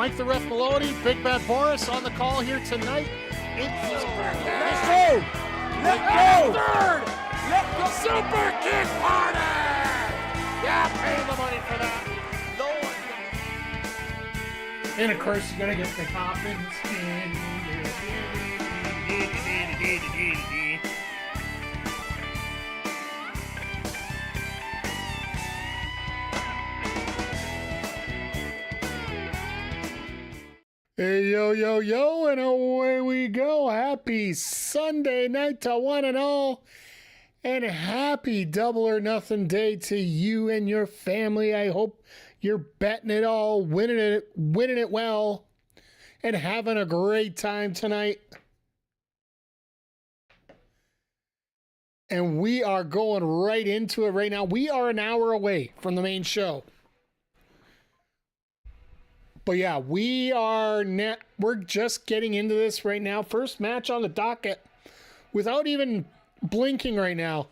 Mike the Ref Maloney, Big Bad Boris on the call here tonight. Let's go! Let go! Third! Let go! Super Kick Party! Yeah, pay the money for that. No one. And of course, you gotta get the coffins. Hey, yo, yo, yo, and away we go. Happy Sunday night to one and all. And a happy double or nothing day to you and your family. I hope you're betting it all, winning it well, and having a great time tonight. And we are going right into it right now. We are an hour away from the main show. But yeah, we're just getting into this right now. First match on the docket without even blinking right now.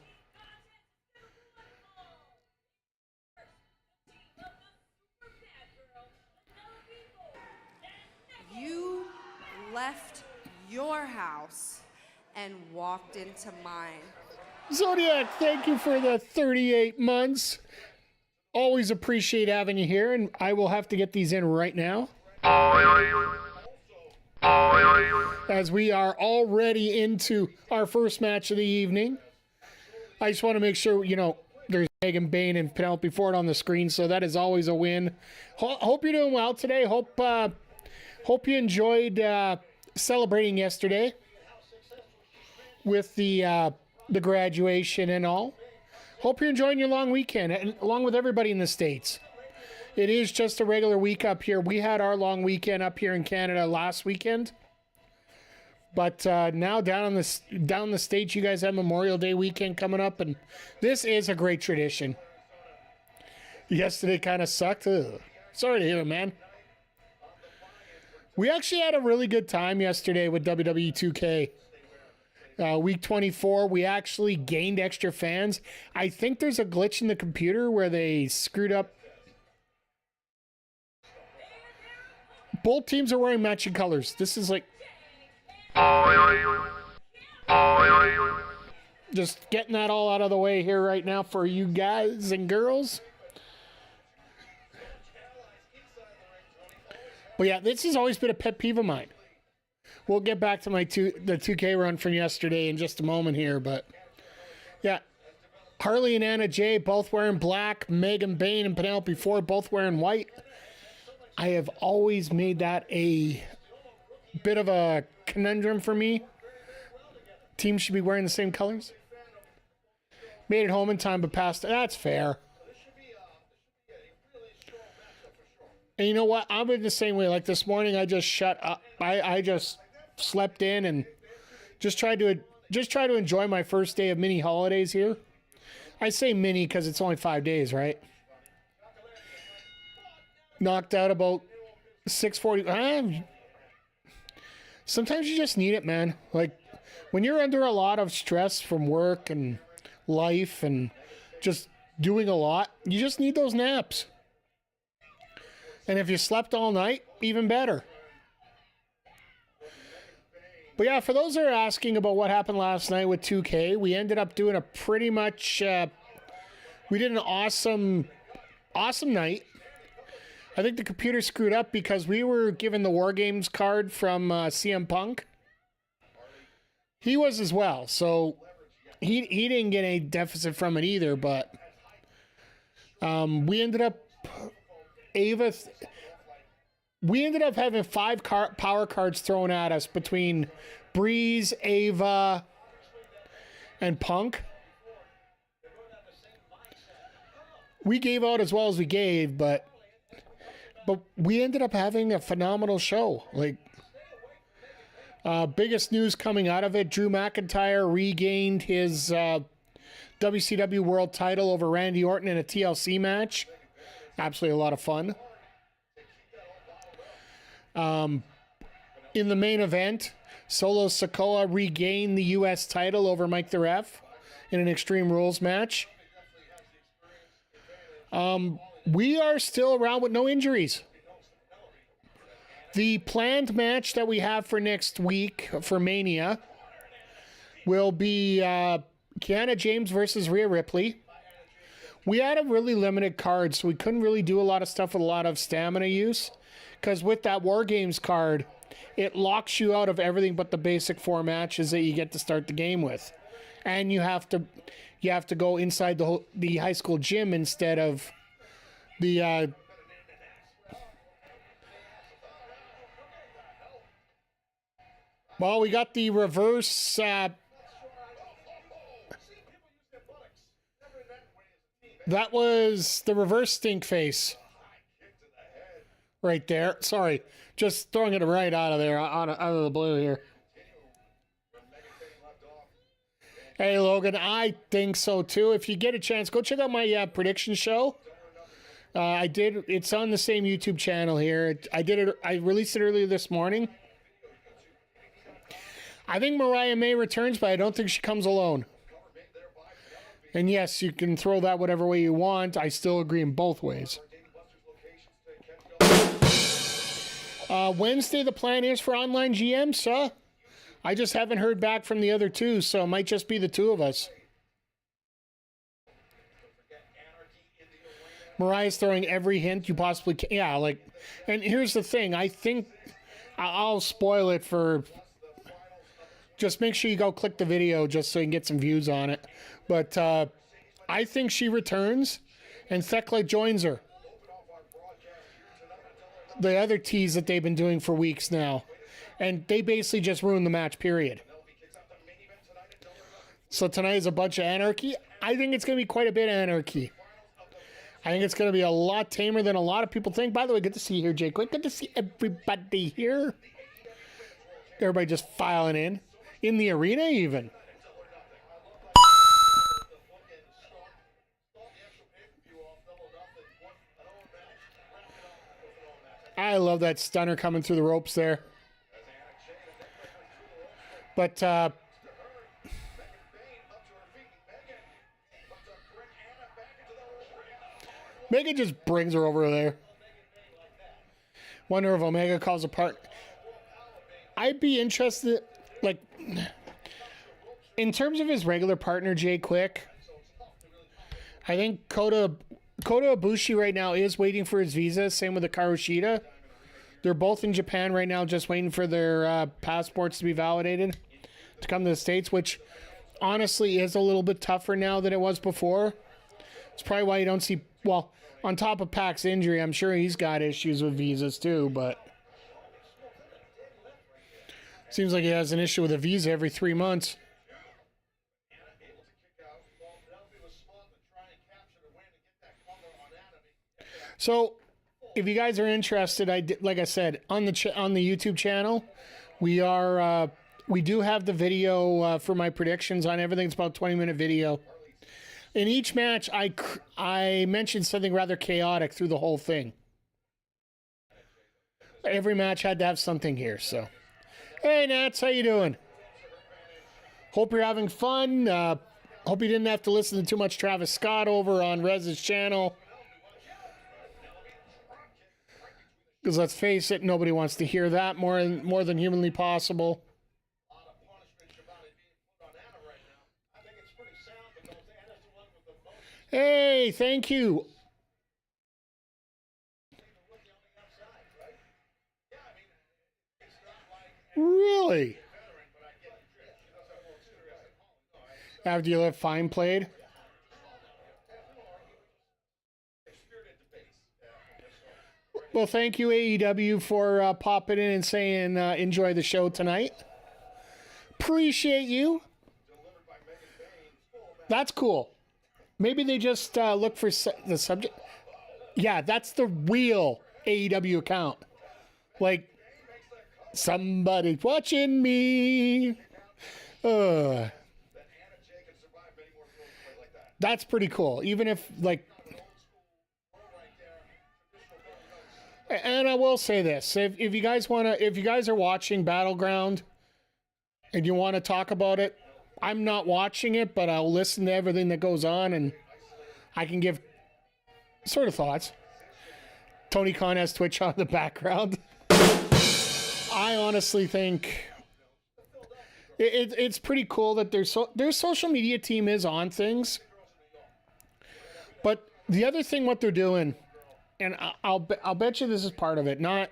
You left your house and walked into mine. Zodiac, thank you for the 38 months. Always appreciate having you here, and I will have to get these in right now. As we are already into our first match of the evening. I just want to make sure, there's Megan Bayne and Penelope Ford on the screen, so that is always a win. Hope you're doing well today. Hope you enjoyed celebrating yesterday with the graduation and all. Hope you're enjoying your long weekend, and along with everybody in the States. It is just a regular week up here. We had our long weekend up here in Canada last weekend. But now down the States, you guys have Memorial Day weekend coming up, and this is a great tradition. Yesterday kind of sucked. Ugh. Sorry to hear it, man. We actually had a really good time yesterday with WWE 2K. Week 24, we actually gained extra fans. I think there's a glitch in the computer where they screwed up. Both teams are wearing matching colors. This is like... Just getting that all out of the way here right now for you guys and girls. But yeah, this has always been a pet peeve of mine. We'll get back to the 2K run from yesterday in just a moment here, but yeah. Harley and Anna Jay both wearing black. Megan Bayne and Penelope Ford both wearing white. I have always made that a bit of a conundrum for me. Teams should be wearing the same colors. Made it home in time, but passed. That's fair. And you know what? I'm in the same way. Like this morning, I just shut up. I just slept in and just tried to enjoy my first day of mini holidays here. I say mini because it's only 5 days, right? Knocked out about 6:40. Sometimes you just need it, man. Like when you're under a lot of stress from work and life and just doing a lot, you just need those naps. And if you slept all night, even better. But yeah, for those that are asking about what happened last night with 2K, we ended up doing a pretty much, we did an awesome night. I think the computer screwed up because we were given the War Games card from CM Punk. He was as well, so he didn't get any deficit from it either, but we ended up having 5 power cards thrown at us between Breeze, Ava, and Punk. We gave out as well as we gave, but we ended up having a phenomenal show. Like, biggest news coming out of it, Drew McIntyre regained his WCW World title over Randy Orton in a TLC match. Absolutely a lot of fun. In the main event, Solo Sikoa regained the U.S. title over Mike the Ref in an Extreme Rules match. We are still around with no injuries. The planned match that we have for next week for Mania will be Kiana James versus Rhea Ripley. We had a really limited card, so we couldn't really do a lot of stuff with a lot of stamina use. Because with that War Games card, it locks you out of everything but the basic 4 matches that you get to start the game with. And you have to go inside the high school gym instead of the well, we got the reverse that was the reverse stink face right there. Sorry, just throwing it right out of there, out of the blue here. Hey, Logan, I think so too. If you get a chance, go check out my prediction show. It's on the same YouTube channel here. I released it earlier this morning. I think Mariah May returns, but I don't think she comes alone. And yes, you can throw that whatever way you want. I still agree in both ways. Wednesday, the plan is for online GM, so I just haven't heard back from the other two, so it might just be the two of us. Mariah's throwing every hint you possibly can. Yeah, like, and here's the thing. I think I'll spoil it for... Just make sure you go click the video just so you can get some views on it. But I think she returns and Thekla joins her. The other tease that they've been doing for weeks now. And they basically just ruined the match, period. So tonight is a bunch of anarchy. I think it's going to be quite a bit of anarchy. I think it's going to be a lot tamer than a lot of people think. By the way, good to see you here, Jake. Good to see everybody here. Everybody just filing in. In the arena, even. I love that stunner coming through the ropes there. But, Megan just brings her over there. Wonder if Omega calls a part. I'd be interested... Like, in terms of his regular partner, Jay Quick, I think Kota Ibushi right now is waiting for his visa. Same with the Karushida. They're both in Japan right now, just waiting for their passports to be validated to come to the States, which honestly is a little bit tougher now than it was before. It's probably why you don't see... Well, on top of Pac's injury, I'm sure he's got issues with visas too, but... Seems like he has an issue with a visa every 3 months. So, if you guys are interested, like I said, on the YouTube channel, we do have the video for my predictions on everything. It's about a 20-minute video. In each match, I mentioned something rather chaotic through the whole thing. Every match had to have something here, so... Hey, Nats, how you doing? Hope you're having fun. Hope you didn't have to listen to too much Travis Scott over on Rez's channel. Because let's face it, nobody wants to hear that more than humanly possible. Hey, thank you. Really? After you left Fine played? Well, thank you, AEW, for popping in and saying enjoy the show tonight. Appreciate you. That's cool. Maybe they just look for the subject. Yeah, that's the real AEW account. Like, somebody watching me. That's pretty cool. Even if, like... And I will say this. If you guys are watching Battleground and you want to talk about it, I'm not watching it, but I'll listen to everything that goes on and I can give sort of thoughts. Tony Khan has Twitch on in the background. I honestly think it's pretty cool that their social media team is on things. But the other thing, what they're doing, and I'll bet you this is part of it. Not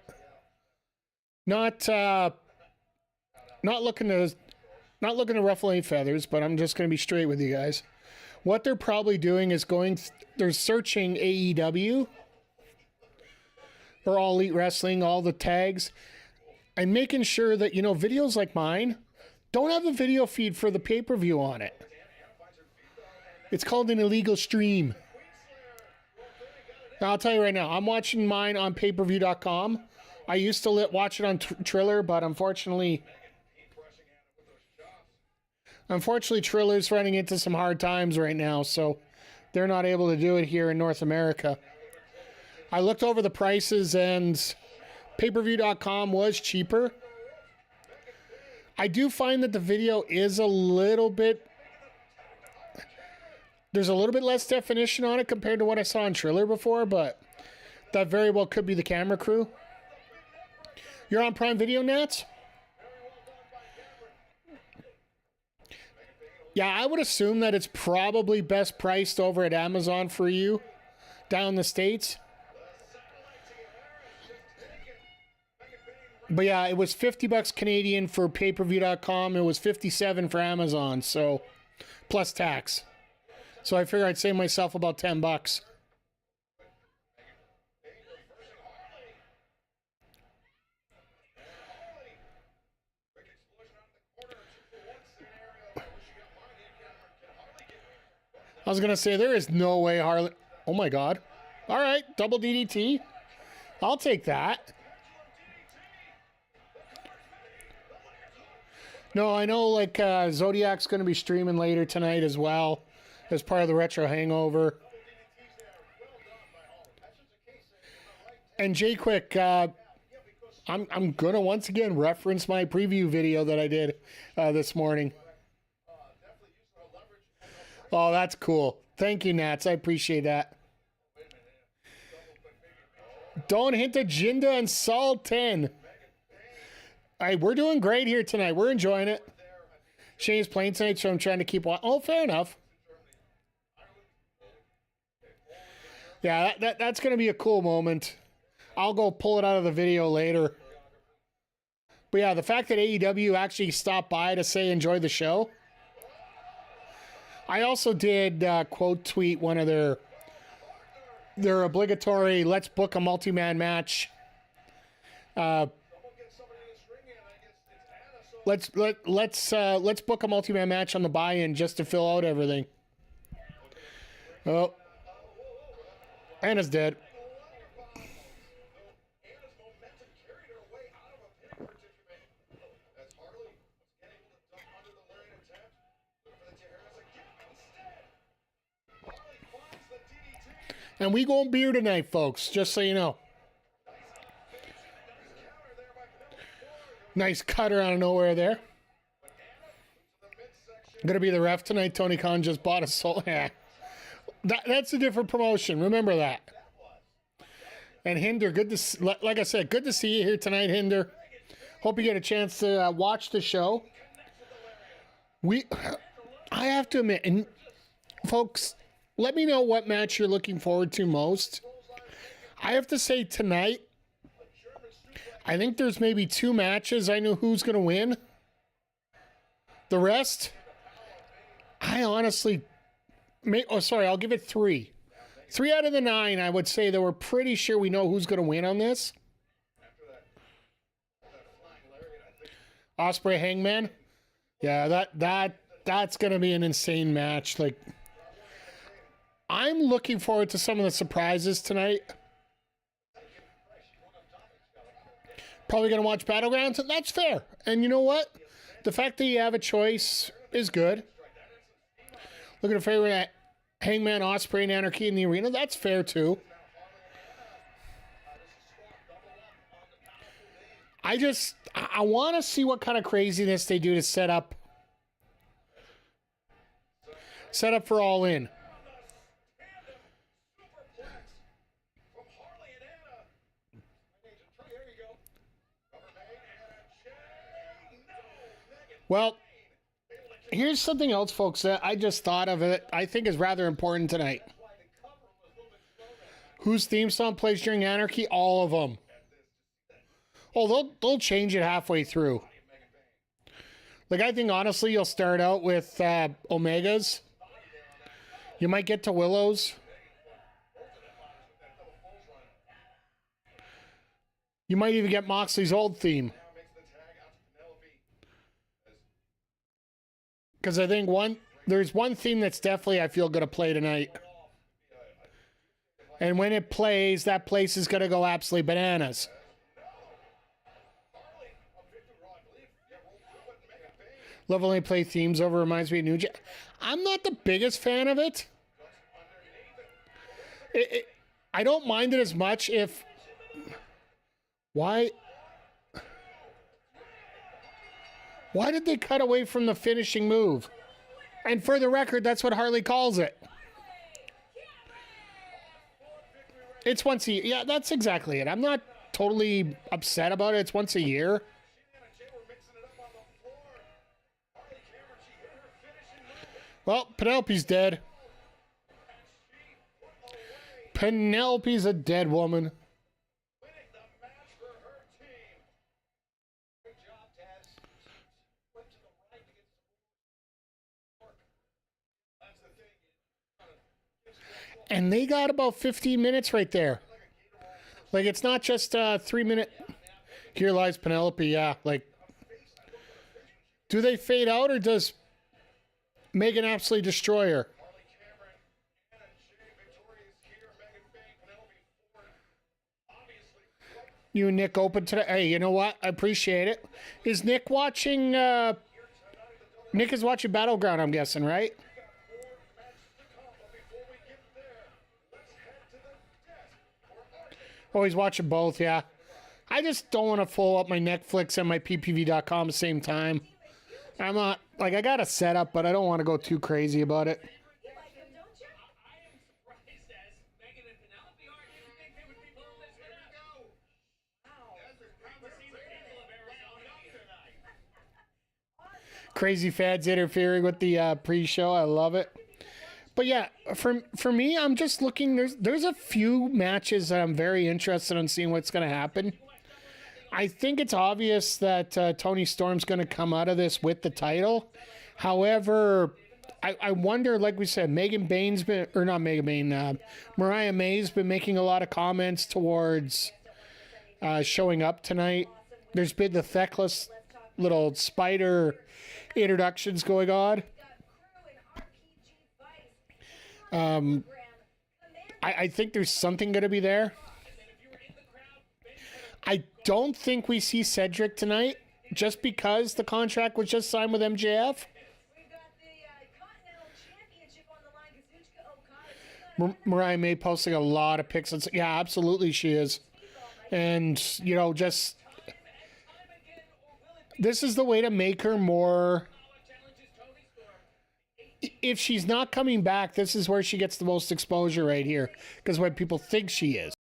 looking to ruffle any feathers, but I'm just going to be straight with you guys. What they're probably doing is they're searching AEW or All Elite Wrestling, all the tags, and making sure that, you know, videos like mine don't have a video feed for the pay-per-view on it. It's called an illegal stream. Now, I'll tell you right now, I'm watching mine on payperview.com. I used to watch it on Triller, but unfortunately, Triller's running into some hard times right now, so they're not able to do it here in North America. I looked over the prices, and payperview.com was cheaper. I do find that the video is there's a little bit less definition on it compared to what I saw on Triller before, but that very well could be the camera crew. You're on Prime Video, Nats? Yeah, I would assume that it's probably best priced over at Amazon for you down in the States. But yeah, it was $50 Canadian for payperview.com. It was $57 for Amazon, so plus tax. So I figured I'd save myself about $10. I was going to say, there is no way Harley... Oh, my God. All right, double DDT. I'll take that. No, I know, like, Zodiac's going to be streaming later tonight as well as part of the Retro Hangover. And Jay Quick, I'm going to once again reference my preview video that I did this morning. Oh, that's cool. Thank you, Nats. I appreciate that. Don't hint at Jinda and Sol 10. All right, we're doing great here tonight. We're enjoying it. Shane's playing tonight, so I'm trying to keep watching. Oh, fair enough. Yeah, that's going to be a cool moment. I'll go pull it out of the video later. But yeah, the fact that AEW actually stopped by to say enjoy the show. I also did quote tweet one of their obligatory let's book a multi-man match. Let's book a multi-man match on the buy-in just to fill out everything. Oh, Anna's dead. And we going beer tonight, folks, just so you know. Nice cutter out of nowhere there. Gonna be the ref tonight. Tony Khan just bought a soul. Yeah. That's a different promotion. Remember that. And Hinder, like I said, good to see you here tonight, Hinder. Hope you get a chance to watch the show. I have to admit, and folks, let me know what match you're looking forward to most. I have to say tonight, I think there's maybe 2 matches I know who's going to win. The rest, I honestly... I'll give it 3. 3 out of the 9, I would say that we're pretty sure we know who's going to win on this. Ospreay Hangman. Yeah, that's going to be an insane match. Like, I'm looking forward to some of the surprises tonight. Probably going to watch Battlegrounds, and that's fair. And you know what? The fact that you have a choice is good. Looking at favorite Hangman, Ospreay, and Anarchy in the arena, that's fair too. I want to see what kind of craziness they do to set up for All In. Well, here's something else, folks, that I just thought of it. I think is rather important tonight. Whose theme song plays during Anarchy? All of them. Oh, they'll change it halfway through. Like, I think, honestly, you'll start out with Omega's. You might get to Willow's. You might even get Moxley's old theme. Because I think there's one theme that's definitely, I feel, going to play tonight. And when it plays, that place is going to go absolutely bananas. Love only play themes over reminds me of New Jack. I'm not the biggest fan of it. I don't mind it as much if... Why did they cut away from the finishing move? And for the record, that's what Harley calls it. It's once a year. Yeah, that's exactly it. I'm not totally upset about it. It's once a year. Well, Penelope's dead. Penelope's a dead woman. And they got about 15 minutes right there. Like, it's not just a 3-minute... Here lies Penelope, yeah. Like, do they fade out or does Megan absolutely destroy her? You and Nick open today? Hey, you know what? I appreciate it. Is Nick watching... Nick is watching Battleground, I'm guessing, right? Oh, he's watching both, yeah. I just don't want to follow up my Netflix and my ppv.com at the same time. I'm not, like, I got a setup, but I don't want to go too crazy about it. Crazy fans interfering with the pre-show. I love it. But yeah, for me, I'm just looking. There's a few matches that I'm very interested in seeing what's going to happen. I think it's obvious that Toni Storm's going to come out of this with the title. However, I wonder, like we said, Mariah May's been making a lot of comments towards showing up tonight. There's been the feckless little spider introductions going on. I think there's something going to be there. I don't think we see Cedric tonight just because the contract was just signed with MJF. Mariah May posting a lot of pics. Yeah, absolutely she is. And, you know, just... This is the way to make her more... If she's not coming back, this is where she gets the most exposure right here. Because when people think she is.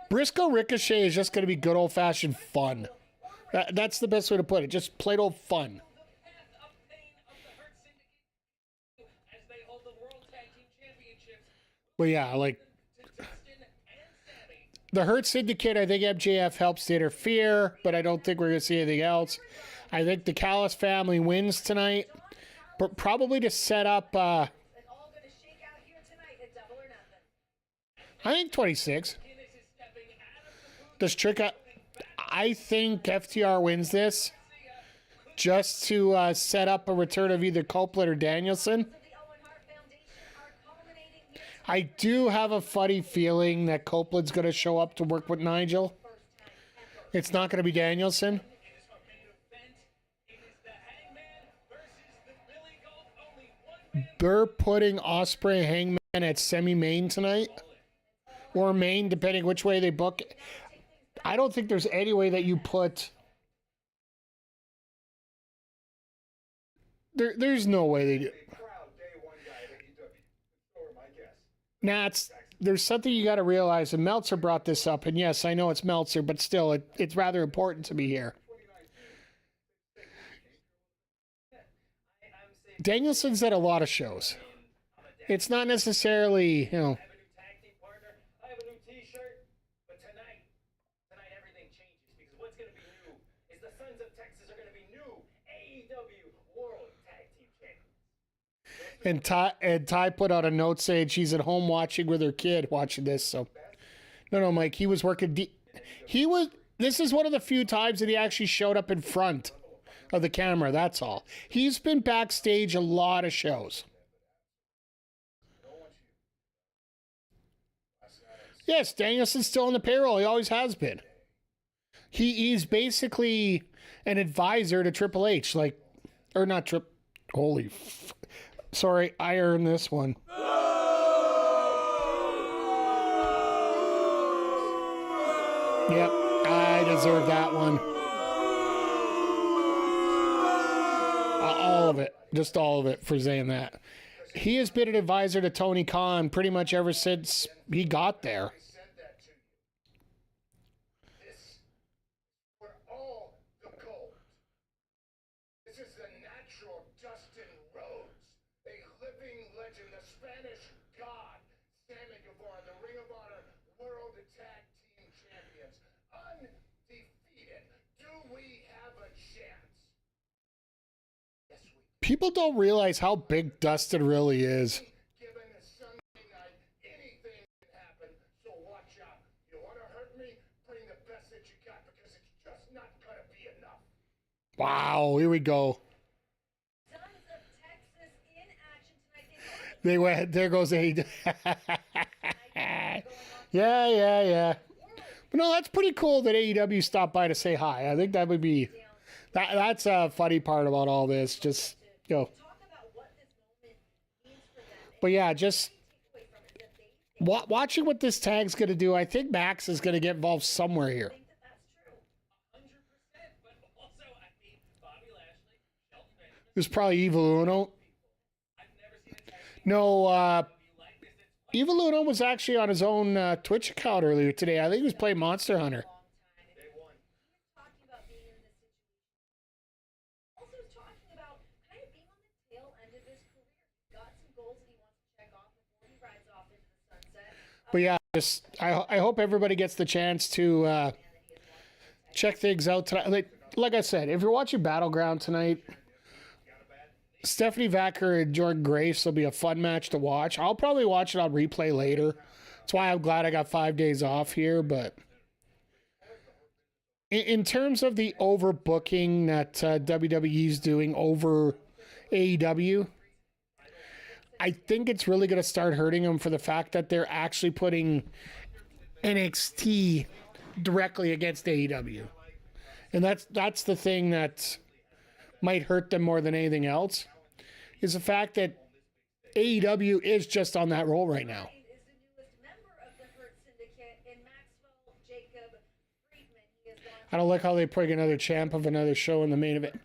Briscoe Ricochet is just going to be good old-fashioned fun. That's the best way to put it. Just plain old fun. Well, yeah, like... The HART Syndicate, I think MJF helps to interfere, but I don't think we're going to see anything else. I think the Callis family wins tonight, but probably to set up... I think 26. Does Tricka... I think FTR wins this just to set up a return of either Copeland or Danielson. I do have a funny feeling that Copeland's going to show up to work with Nigel. It's not going to be Danielson. They're putting Ospreay Hangman at semi-main tonight. Or main, depending which way they book it. I don't think there's any way that you put... There's no way they do. Nah, there's something you got to realize, and Meltzer brought this up, and yes, I know it's Meltzer, but still, it's rather important to me here. Danielson's at a lot of shows. It's not necessarily, you know. I have a new t-shirt, but tonight everything changes because what's going to be new is the Sons of Texas are going to be new AEW World Tag Team Champions. And Ty put out a note saying she's at home watching with her kid watching this. So, no, Mike, he was working. This is one of the few times that he actually showed up in front of the camera. That's all. He's been backstage a lot of shows. Yes, Danielson's still on the payroll. He always has been. He's basically an advisor to Triple H, like, or not sorry, I earned this one. Yep, I deserve that one. All of it, just all of it for saying that. He has been an advisor to Tony Khan pretty much ever since he got there. This for all the gold. This is the natural Dustin Rhodes, a living legend, the Spanish god, Sammy Guevara, the Ring of Honor World Tag Team Champions, undefeated. Do we have a chance? Yes, we do. People don't realize how big Dustin really is. Given a Sunday night, anything can happen, so watch out. You want to hurt me? Bring the best that you got because it's just not going to be enough. Wow, here we go. Sons of Texas in action tonight. There goes AEW. Yeah. But no, that's pretty cool that AEW stopped by to say hi. I think that would be, that's a funny part about all this. Just, you know. Talk about what this moment means for them. But yeah, just Take away from it that they watching what this tag's going to do, I think Max is going to get involved somewhere here. think that that's true. 100%, but also, I mean, Bobby Lashley, Shelton Benjamin, There's probably Evil Uno. I've never seen a tag team No, be like this. It's Evil Uno was actually on his own Twitch account earlier today. I think he was playing Monster Hunter. they won. Talking about being in this situation. Also talking about kind of being on the tail end of his career. He's got some goals that he wants to check off before he rides off into the sunset. But yeah, just I hope everybody gets the chance to check things out tonight. Like I said, if you're watching Battleground tonight, Stephanie Vacker and Jordan Grace will be a fun match to watch. I'll probably watch it on replay later. That's why I'm glad I got 5 days off here. But in terms of the overbooking that WWE's doing over AEW, I think it's really going to start hurting them for the fact that they're actually putting NXT directly against AEW. And that's the thing that might hurt them more than anything else, is the fact that AEW is just on that roll right now. Is the newest member of the HART Syndicate in Maxwell Jacob Friedman. He has gone I don't like how they put another champ of another show in the main event. he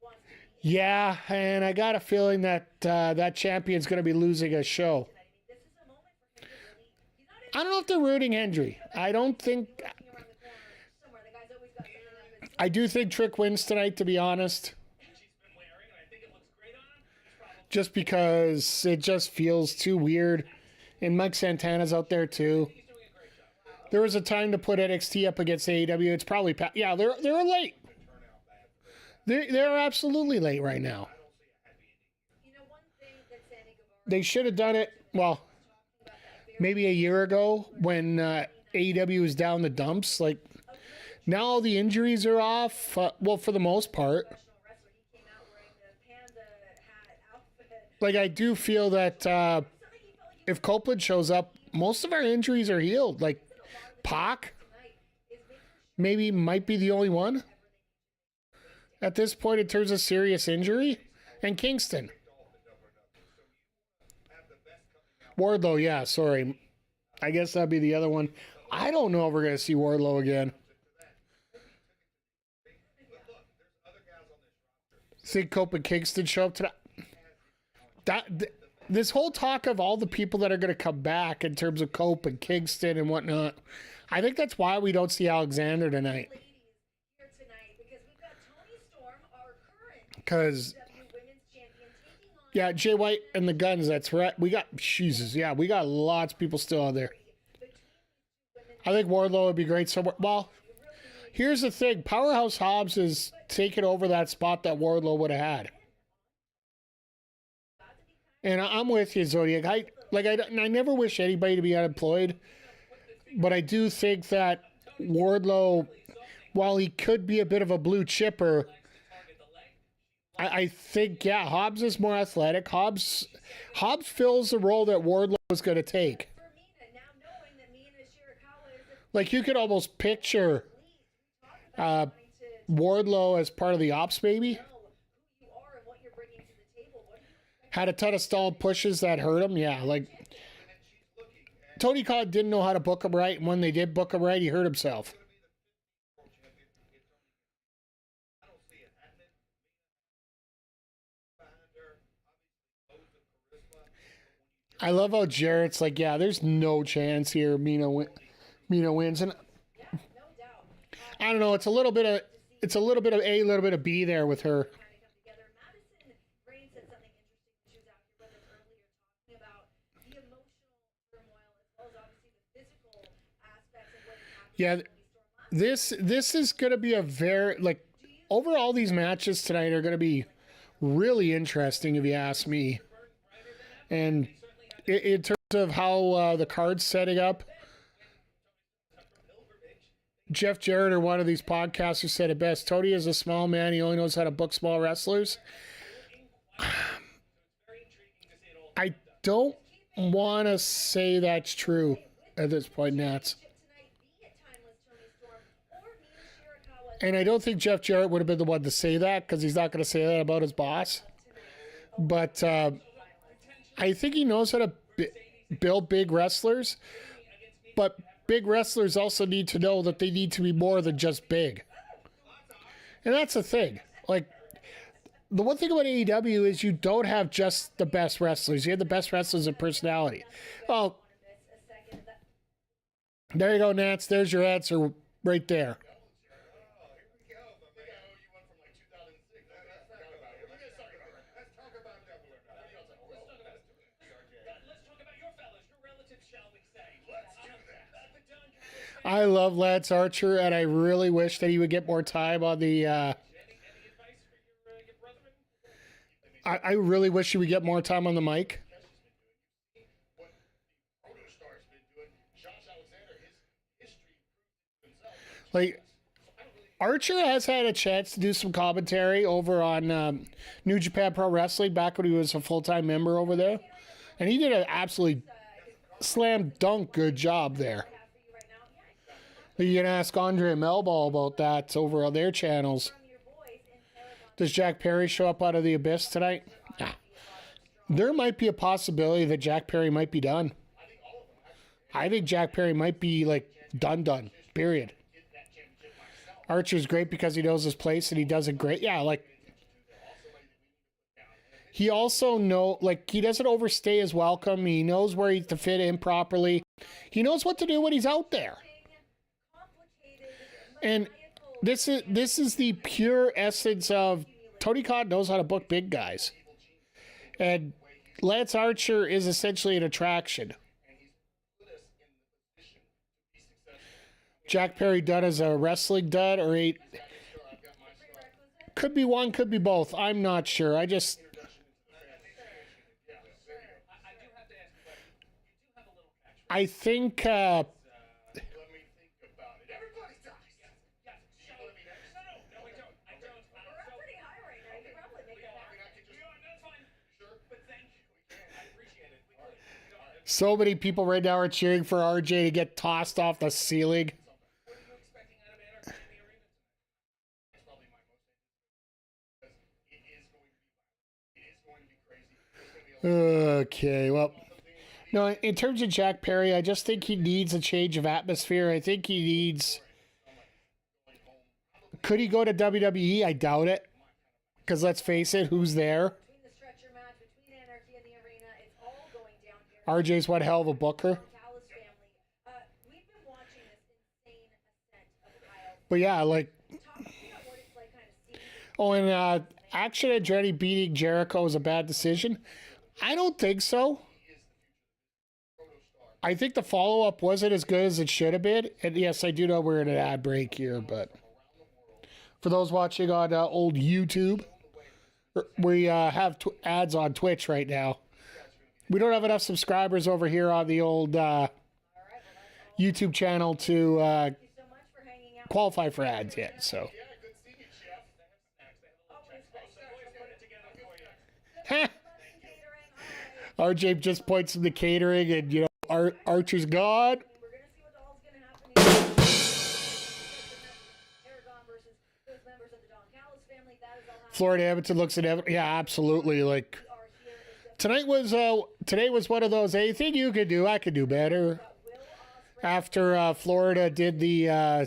wants to be Yeah, and I got a feeling that that champion's going to be losing a show. this is a moment for him to really he's not I don't know if they're rooting Hendry. I don't think. around the corner somewhere. The guy's always got something up his I do think Trick wins tonight, to be honest. She's been wearing, and I think it looks great on him. He's probably Just because it just feels too weird. And Mike Santana's out there too. There was a time to put NXT up against AEW. It's probably yeah, they're late. They're absolutely late right now. You know, one thing that Sammy Guevara They should have done it, well, maybe a year ago when AEW was down the dumps. Like, now all the injuries are off. Well, for the most part. professional wrestler, he came out wearing the panda hat outfit. Like, I do feel that if Copeland shows up, most of our injuries are healed. Like, Pac maybe might be the only one at this point in terms of serious injury. And Kingston. Wardlow, yeah, sorry. I guess that'd be the other one. I don't know if we're going to see Wardlow again. See Cope and Kingston show up tonight. This whole talk of all the people that are going to come back in terms of Cope and Kingston and whatnot, I think that's why we don't see Alexander tonight. Ladies here tonight because we've got Toni Storm, our current Because W Women's Champion Yeah, Jay White and the Guns, that's right. We got, Jesus, yeah, we got lots of people still out there. I think Wardlow would be great somewhere. Well, here's the thing. Powerhouse Hobbs is taking over that spot that Wardlow would have had. And I'm with you, Zodiac. I never wish anybody to be unemployed, but I do think that Wardlow, while he could be a bit of a blue chipper, I think, yeah, Hobbs is more athletic. Hobbs fills the role that Wardlow is going to take. For Mina, now knowing that Mina Shirikawa is a Like, you could almost picture wanting to Wardlow as part of the Opps, maybe. know who you are and what you're bringing to the table. What do you expect? Had a ton of stalled pushes that hurt him. Yeah, like, Tony Khan didn't know how to book him right, and when they did book him right, he hurt himself. I love how Jarrett's like, yeah, there's no chance here Mina wins. And No doubt. I don't know, it's a little bit of A, a little bit of B there with her. Kind of come together. Madison Rain said something interesting when she was out here with us earlier, talking about the emotional turmoil as well as obviously the physical aspects of what happened. Yeah, when we stormed last this is gonna be a very, like, overall these matches tonight are gonna be really interesting if you ask me. And in terms of how the card's setting up, Jeff Jarrett or one of these podcasters said it best. Tony is a small man. He only knows how to book small wrestlers. I don't want to say that's true at this point, Nats. tonight, be it timeless Tony Storm or Mina Shirikawa. And I don't think Jeff Jarrett would have been the one to say that because he's not going to say that about his boss. But I think he knows how to build big wrestlers. But big wrestlers also need to know that they need to be more than just big. And that's the thing. Like, the one thing about AEW is you don't have just the best wrestlers. You have the best wrestlers of personality. Oh, there you go, Nance. There's your answer right there. I love Lance Archer, and I really wish that he would get more time on the. I really wish he would get more time on the mic. Like, Archer has had a chance to do some commentary over on New Japan Pro Wrestling back when he was a full-time member over there, and he did an absolutely slam dunk good job there. You can ask Andre and Melball about that over on their channels. Does Jack Perry show up out of the abyss tonight? Nah. There might be a possibility that Jack Perry might be done. I think Jack Perry might be, like, done, period. Archer's great because he knows his place and he does it great. Yeah, like, he also he doesn't overstay his welcome. He knows where to fit in properly. He knows what to do when he's out there. And this is the pure essence of Tony Khan knows how to book big guys. And Lance Archer is essentially an attraction. Jack Perry done as a wrestling dud or a... Could be one, could be both. I'm not sure. I think... So many people right now are cheering for RJ to get tossed off the ceiling. Okay, well, no, in terms of Jack Perry, I just think he needs a change of atmosphere. I think he needs... Could he go to WWE? I doubt it. Because let's face it, who's there? Between the stretcher match, between Anarchy and the arena, it's all going down here. RJ's one hell of a booker. Dallas family. We've been watching this insane ascent of Kyle. But yeah, like... Talk about what it's like kind of seeing Oh, and Action Andretti beating Jericho was a bad decision. I don't think so. I think the follow-up wasn't as good as it should have been. And yes, I do know we're in an ad break here, but for those watching on old YouTube, we have ads on Twitch right now. We don't have enough subscribers over here on the old YouTube channel to qualify for ads yet, so. RJ just points to the catering and, you know, Archer's gone. We're going to see what the hell's going to happen Paragon versus those members of the Don Callis family. That is all happening. Florida Edmonton looks at Edmonton. Yeah, absolutely. Like, today was one of those, anything you could do, I could do better. After Florida did the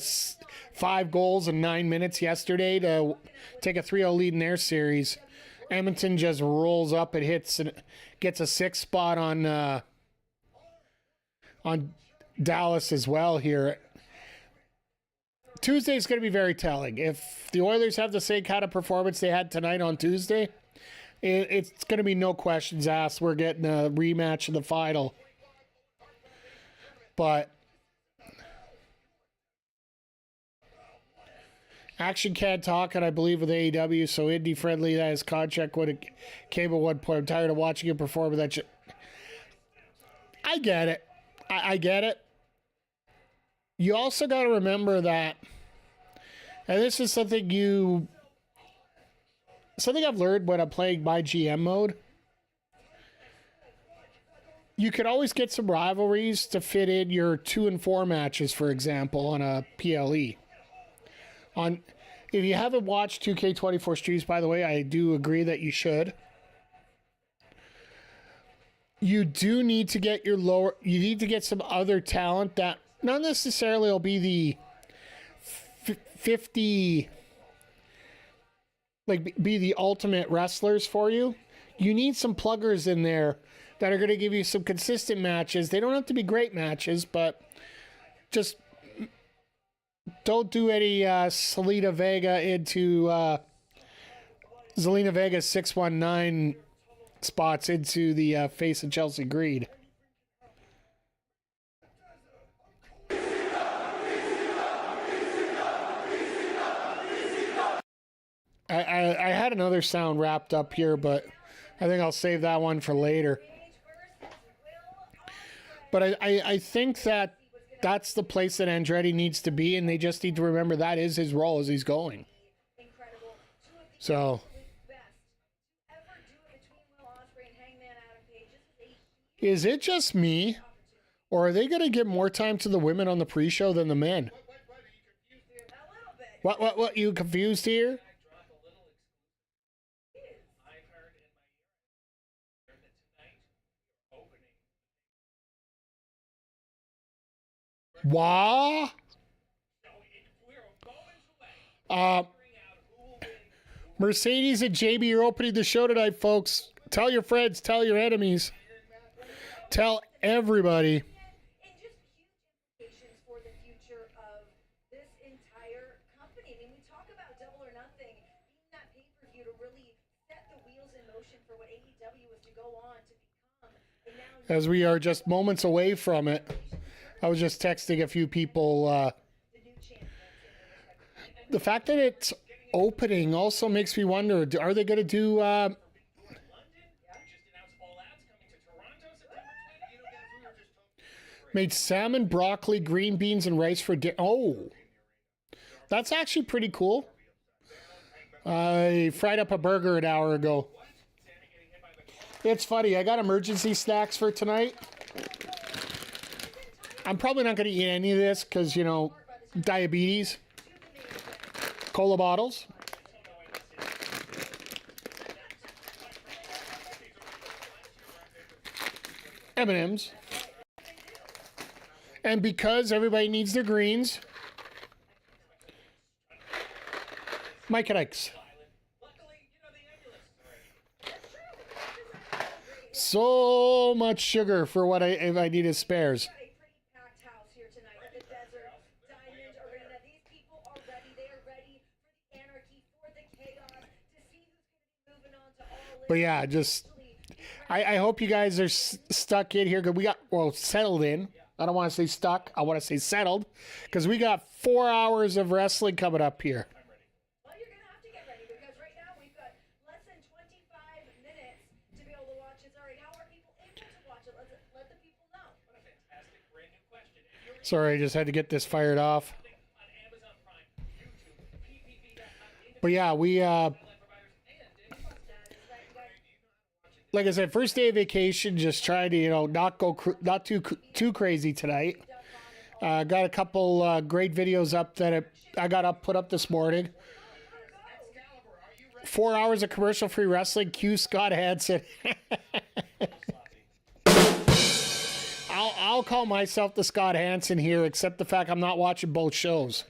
5 goals in 9 minutes yesterday to take a 3-0 lead in their series, Edmonton just rolls up and hits and gets a 6th spot on Dallas as well here. Tuesday's going to be very telling. If the Oilers have the same kind of performance they had tonight on Tuesday, it's going to be no questions asked. We're getting a rematch in the final. But Action can't talk, and I believe with AEW, so indie friendly. That his contract would have came at one point. I'm tired of watching him perform with that shit. I get it. I get it. You also got to remember that, and this is something I've learned when I'm playing my GM mode. You could always get some rivalries to fit in your 2 and 4 matches, for example, on a PLE. If you haven't watched 2K24 streams, by the way, I do agree that you should. You do need to get you need to get some other talent that not necessarily will be the 50, like be the ultimate wrestlers for you. You need some pluggers in there that are going to give you some consistent matches. They don't have to be great matches, but just don't do any Zelina Vega into Zelina Vega's 619 spots into the face of Chelsea Green. I had another sound wrapped up here, but I think I'll save that one for later. But I think that that's the place that Andretti needs to be, and they just need to remember that is his role as he's going. So, is it just me, or are they going to give more time to the women on the pre-show than the men? What? You confused here? What? Mercedes and JB are opening the show tonight, folks. Tell your friends, tell your enemies, tell everybody. And just huge implications for the future of this entire company. I mean, we talk about Double or Nothing being that pay-per-view to really set the wheels in motion for what AEW was to go on to become. And now, As we are just moments away from it, I was just texting a few people. The fact that it's opening also makes me wonder, are they going to do... made salmon, broccoli, green beans, and rice for dinner. Oh, that's actually pretty cool. I fried up a burger an hour ago. It's funny. I got emergency snacks for tonight. I'm probably not going to eat any of this because, you know, diabetes. Cola bottles. M&M's. And because everybody needs their greens, Mike and Ike's. So much sugar for what if I needed spares. But yeah, just I hope you guys are stuck in here. Cause we got settled in. I don't want to say stuck. I want to say settled, because we got 4 hours of wrestling coming up here. Well, you're going to have to get ready, because right now we've got less than 25 minutes to be able to watch it. Sorry, how are people able to watch it? Let the people know. What a fantastic brand new question. If you're Sorry, I just had to get this fired off. on Amazon Prime, YouTube, PPV.com, But yeah, we providers, and like I said, first day of vacation, just trying to not go not too crazy tonight. Got a couple great videos up that I got put up this morning. 4 hours of commercial-free wrestling. Cue Scott Hansen. I'll call myself the Scott Hansen here, except the fact I'm not watching both shows.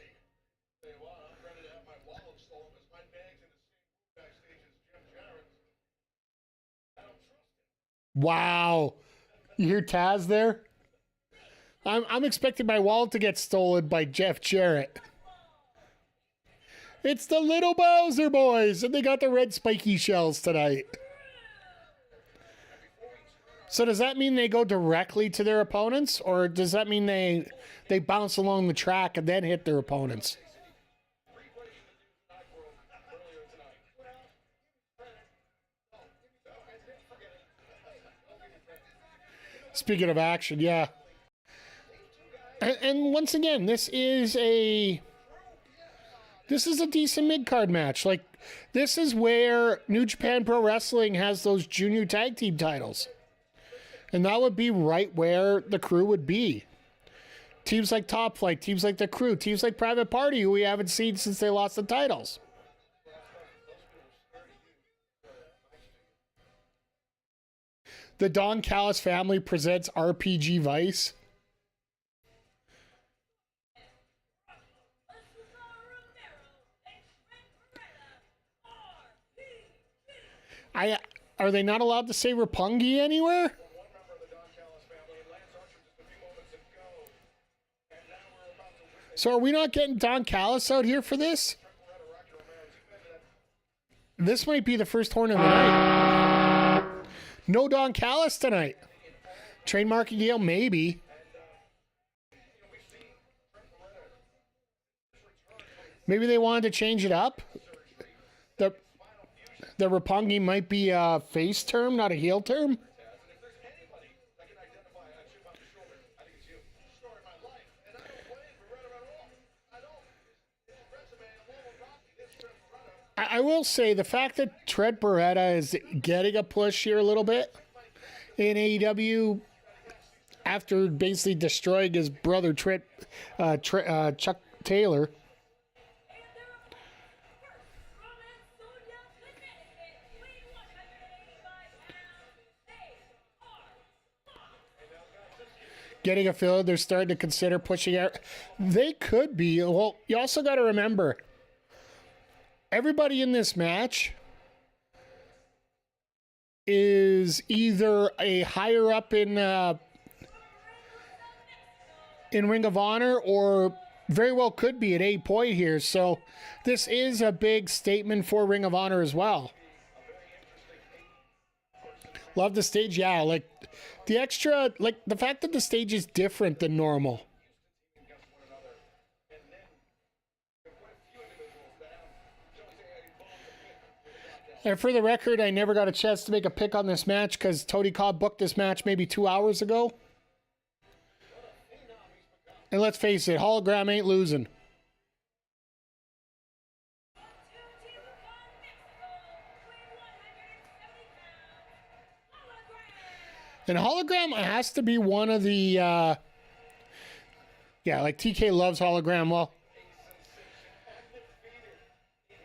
Wow. You hear Taz there? I'm expecting my wallet to get stolen by Jeff Jarrett. It's the Little Bowser boys, and they got the red spiky shells tonight. So does that mean they go directly to their opponents, or does that mean they bounce along the track and then hit their opponents? Speaking of action, yeah. And once again, this is a decent mid-card match. Like, this is where New Japan Pro Wrestling has those junior tag team titles. And that would be right where the Crew would be. Teams like Top Flight, teams like the Crew, teams like Private Party, who we haven't seen since they lost the titles. The Don Callis family presents RPG Vice. Are they not allowed to say Roppongi anywhere? So are we not getting Don Callis out here for this? This might be the first horn of the night. No Don Callis tonight. Trademarking deal, maybe. Maybe they wanted to change it up. The Roppongi might be a face term, not a heel term. I will say the fact that Trent Beretta is getting a push here a little bit in AEW after basically destroying his brother Chuck Taylor. Getting a field, they're starting to consider pushing out. They could be. Well, you also got to remember, everybody in this match is either a higher up in Ring of Honor or very well could be at A point here. So this is a big statement for Ring of Honor as well. Love the stage. Yeah, like the extra, like the fact that the stage is different than normal. And for the record, I never got a chance to make a pick on this match because Tony Cobb booked this match maybe 2 hours ago. And let's face it, Hologram ain't losing. And Hologram has to be one of the, yeah, like TK loves Hologram. Well,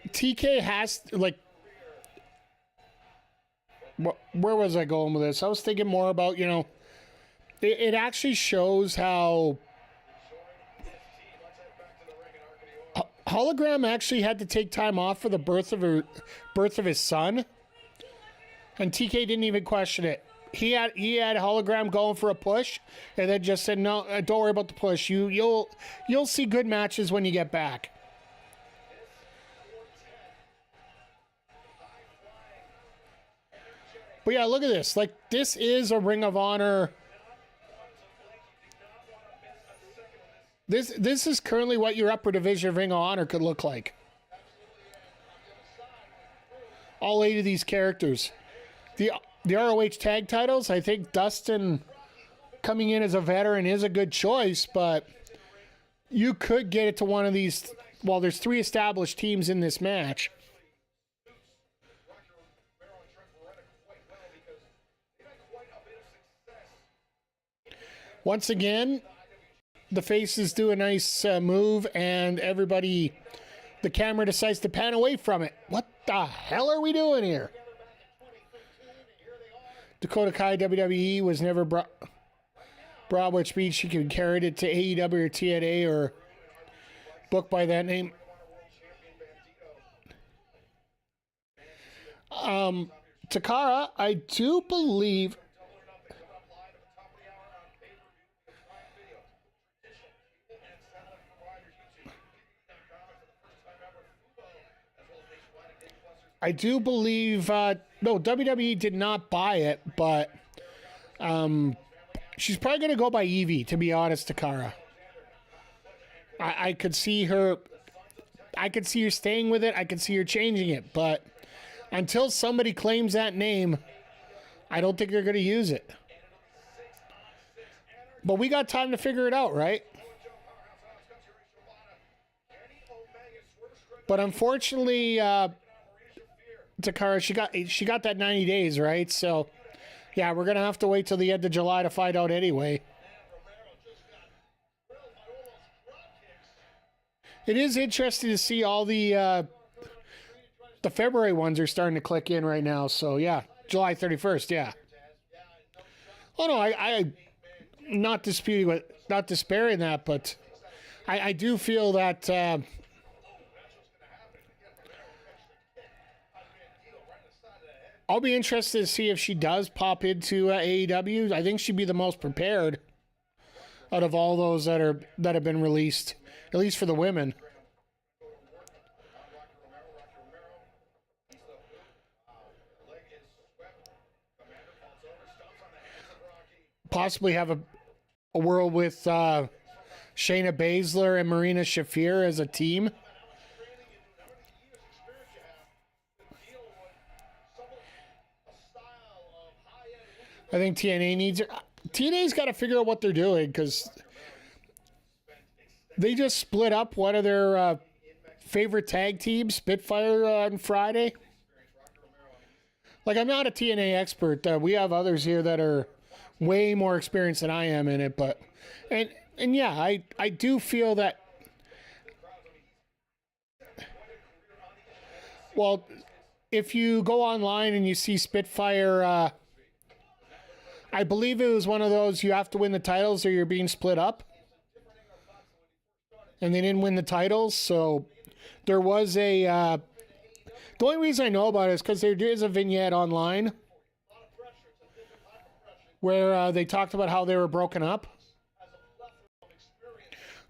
TK has, like, where was I going with this? I was thinking more about, you know, it actually shows how Hologram actually had to take time off for the birth of his son, and TK didn't even question it. He had Hologram going for a push, and then just said, "No, don't worry about the push. You'll see good matches when you get back." But yeah, look at this. Like, this is a Ring of Honor. This is currently what your upper division of Ring of Honor could look like. All 8 of these characters. The ROH tag titles, I think Dustin coming in as a veteran is a good choice, but you could get it to one of these. Well, there's 3 established teams in this match. Once again, the faces do a nice move, and everybody, the camera decides to pan away from it. What the hell are we doing here? Dakota Kai WWE was never brought, which means she can carry it to AEW or TNA or booked by that name. Takara, I do believe. No, WWE did not buy it, but she's probably going to go by Evie, to be honest, Takara. I could see her staying with it. I could see her changing it, but until somebody claims that name, I don't think they're going to use it. But we got time to figure it out, right? But unfortunately, Takara, she got that 90 days, right? So, yeah, we're going to have to wait till the end of July to find out anyway. It is interesting to see all the February ones are starting to click in right now. So, yeah, July 31st, yeah. Oh, no, I'm not disputing not despairing that, but I do feel that I'll be interested to see if she does pop into AEW. I think she'd be the most prepared out of all those that have been released, at least for the women. Possibly have a world with Shayna Baszler and Marina Shafir as a team. I think TNA's got to figure out what they're doing, because they just split up one of their favorite tag teams, Spitfire, on Friday. Like, I'm not a TNA expert. We have others here that are way more experienced than I am in it, but and yeah, I do feel that. Well, if you go online and you see Spitfire, I believe it was one of those, you have to win the titles or you're being split up. And they didn't win the titles, so there was the only reason I know about it is because there is a vignette online where they talked about how they were broken up.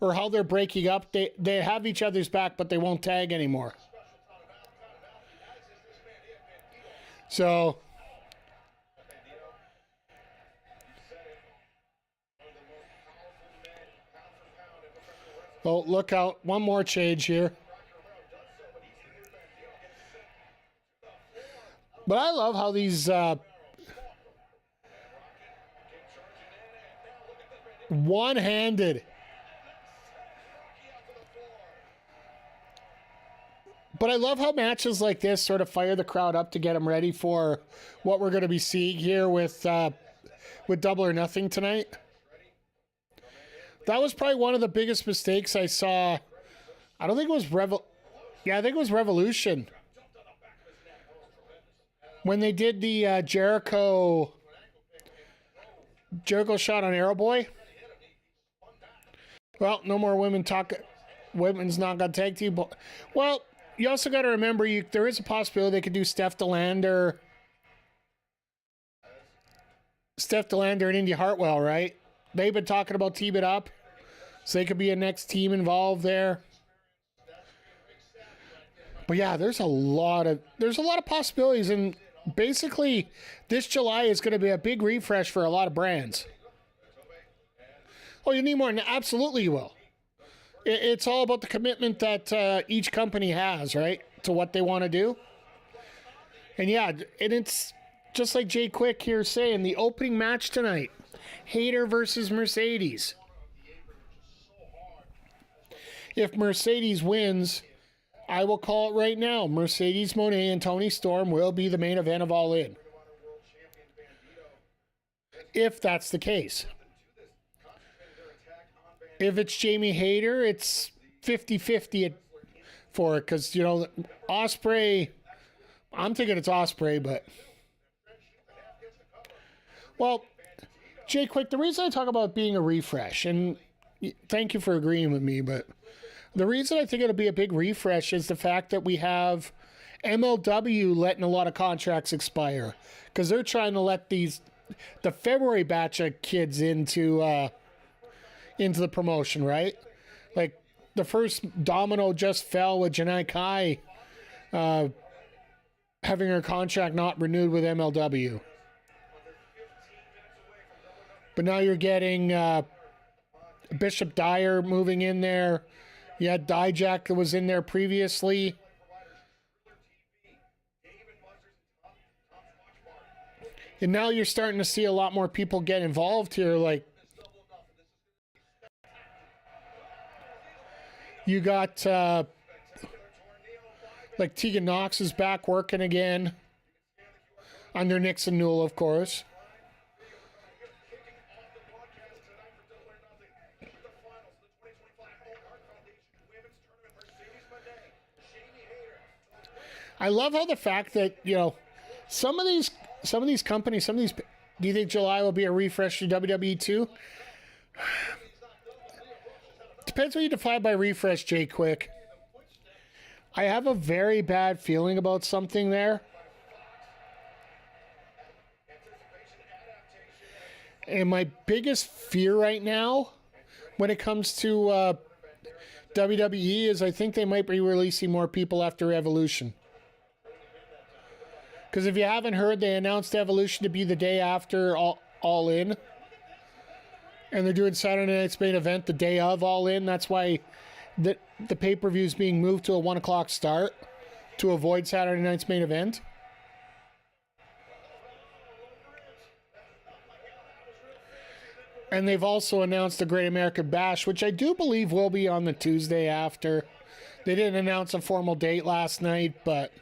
Or how they're breaking up. They have each other's back, but they won't tag anymore. So... oh, look out. One more change here. But I love how these one-handed. But I love how matches like this sort of fire the crowd up to get them ready for what we're going to be seeing here with Double or Nothing tonight. That was probably one of the biggest mistakes I saw. I don't think it was I think it was Revolution. When they did the Jericho shot on Arrow Boy. Well, no more women's not got tag team. Well, you also got to remember there is a possibility they could do Steph DeLander and Indy Hartwell, right? They've been talking about teaming up, so they could be a next team involved there. But yeah, there's a lot of possibilities, and basically, this July is going to be a big refresh for a lot of brands. Oh, you need more? Absolutely you will. It's all about the commitment that each company has, right, to what they want to do. And yeah, and it's just like Jay Quick here saying, the opening match tonight, Hayter versus Mercedes. If Mercedes wins, I will call it right now. Mercedes Mone and Toni Storm will be the main event of All In. If that's the case. If it's Jamie Hayter, it's 50-50 for it. Because, you know, Ospreay, I'm thinking it's Ospreay, but... Well, Jay Quick, the reason I talk about being a refresh, and thank you for agreeing with me, but the reason I think it'll be a big refresh is the fact that we have MLW letting a lot of contracts expire. Because they're trying to let the February batch of kids into the promotion, right? Like, the first domino just fell with Janai Kai having her contract not renewed with MLW. But now you're getting Bishop Dyer moving in there. You had Dijak that was in there previously. And now you're starting to see a lot more people get involved here. Like, you got like Tegan Knox is back working again under Nixon Newell, of course. I love how the fact that, you know, some of these companies, do you think July will be a refresh to WWE too? Depends what you define by refresh, Jay Quick. I have a very bad feeling about something there. And my biggest fear right now when it comes to WWE is I think they might be releasing more people after Evolution. Because if you haven't heard, they announced Evolution to be the day after All In. And they're doing Saturday night's main event the day of All In. That's why the pay-per-view is being moved to a 1 o'clock start to avoid Saturday night's main event. And they've also announced the Great American Bash, which I do believe will be on the Tuesday after. They didn't announce a formal date last night, but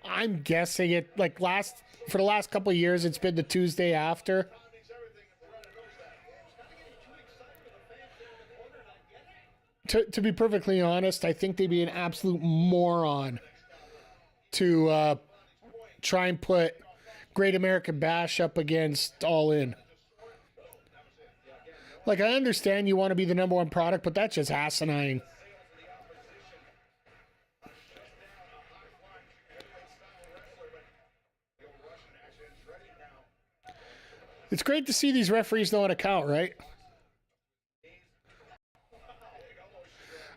I'm guessing it, like, for the last couple of years, it's been the Tuesday after. To be perfectly honest, I think they'd be an absolute moron to try and put Great American Bash up against All In. Like, I understand you want to be the number one product, but that's just asinine. It's great to see these referees know how to count, right?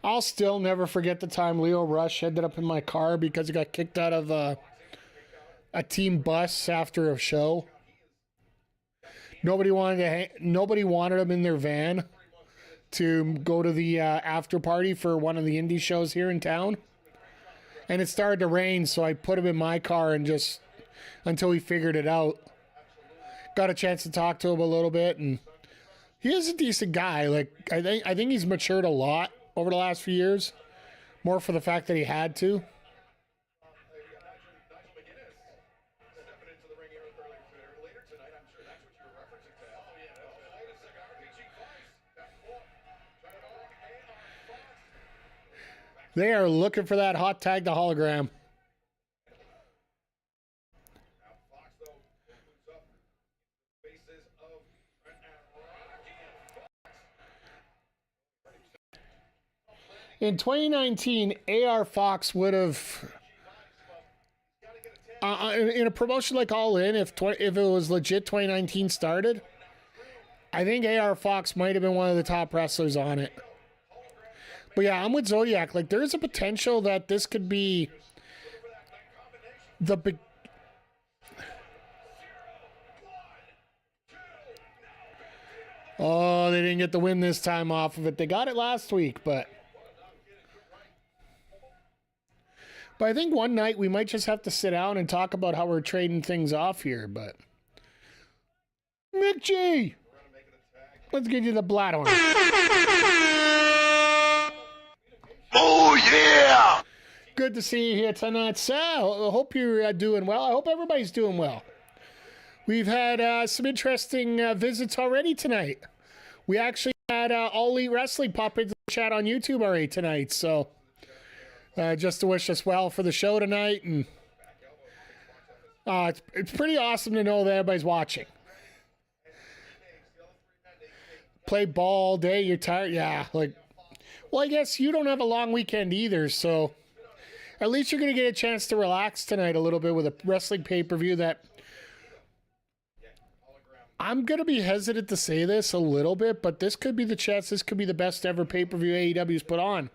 I'll still never forget the time Leo Rush ended up in my car because he got kicked out of a team bus after a show. Nobody wanted him in their van to go to the after party for one of the indie shows here in town. And it started to rain, so I put him in my car and just until he figured it out. Got a chance to talk to him a little bit, and he is a decent guy. Like, I think he's matured a lot over the last few years, more for the fact that he had to. They are looking for that hot tag to hologram. In 2019, AR Fox would have, in a promotion like All In, if it was legit 2019 started, I think AR Fox might have been one of the top wrestlers on it. But yeah, I'm with Zodiac. Like, there's a potential that this could be Oh, they didn't get the win this time off of it. They got it last week, but I think one night we might just have to sit down and talk about how we're trading things off here, but Mick G, let's get you the blood on. Oh, yeah! Good to see you here tonight, sir. I hope you're doing well. I hope everybody's doing well. We've had some interesting visits already tonight. We actually had All Elite Wrestling pop into the chat on YouTube already tonight. So just to wish us well for the show tonight. And it's pretty awesome to know that everybody's watching. Play ball all day, you're tired. Yeah, like, well, I guess you don't have a long weekend either. So at least you're going to get a chance to relax tonight a little bit with a wrestling pay-per-view that I'm going to be hesitant to say this a little bit, but this could be the chance. This could be the best ever pay-per-view AEW's put on.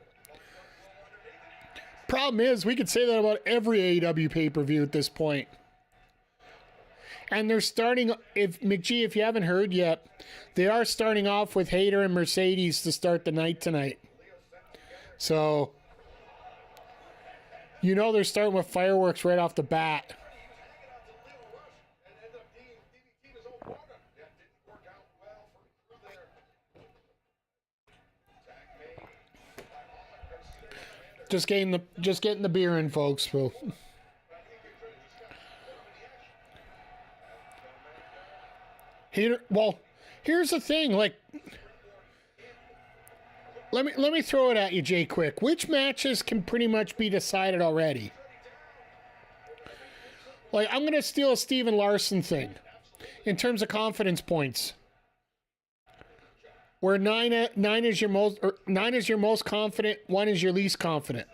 Problem is, we could say that about every AEW pay-per-view at this point. And they're starting, if McGee, if you haven't heard yet, they are starting off with Hayter and Mercedes to start the night tonight. So, you know they're starting with fireworks right off the bat. Just getting the beer in, folks. So. Well, here's the thing. Like, let me throw it at you, Jay. Quick, which matches can pretty much be decided already? Like, I'm gonna steal a Steven Larson thing in terms of confidence points. Where nine is your most confident, 1 is your least confident.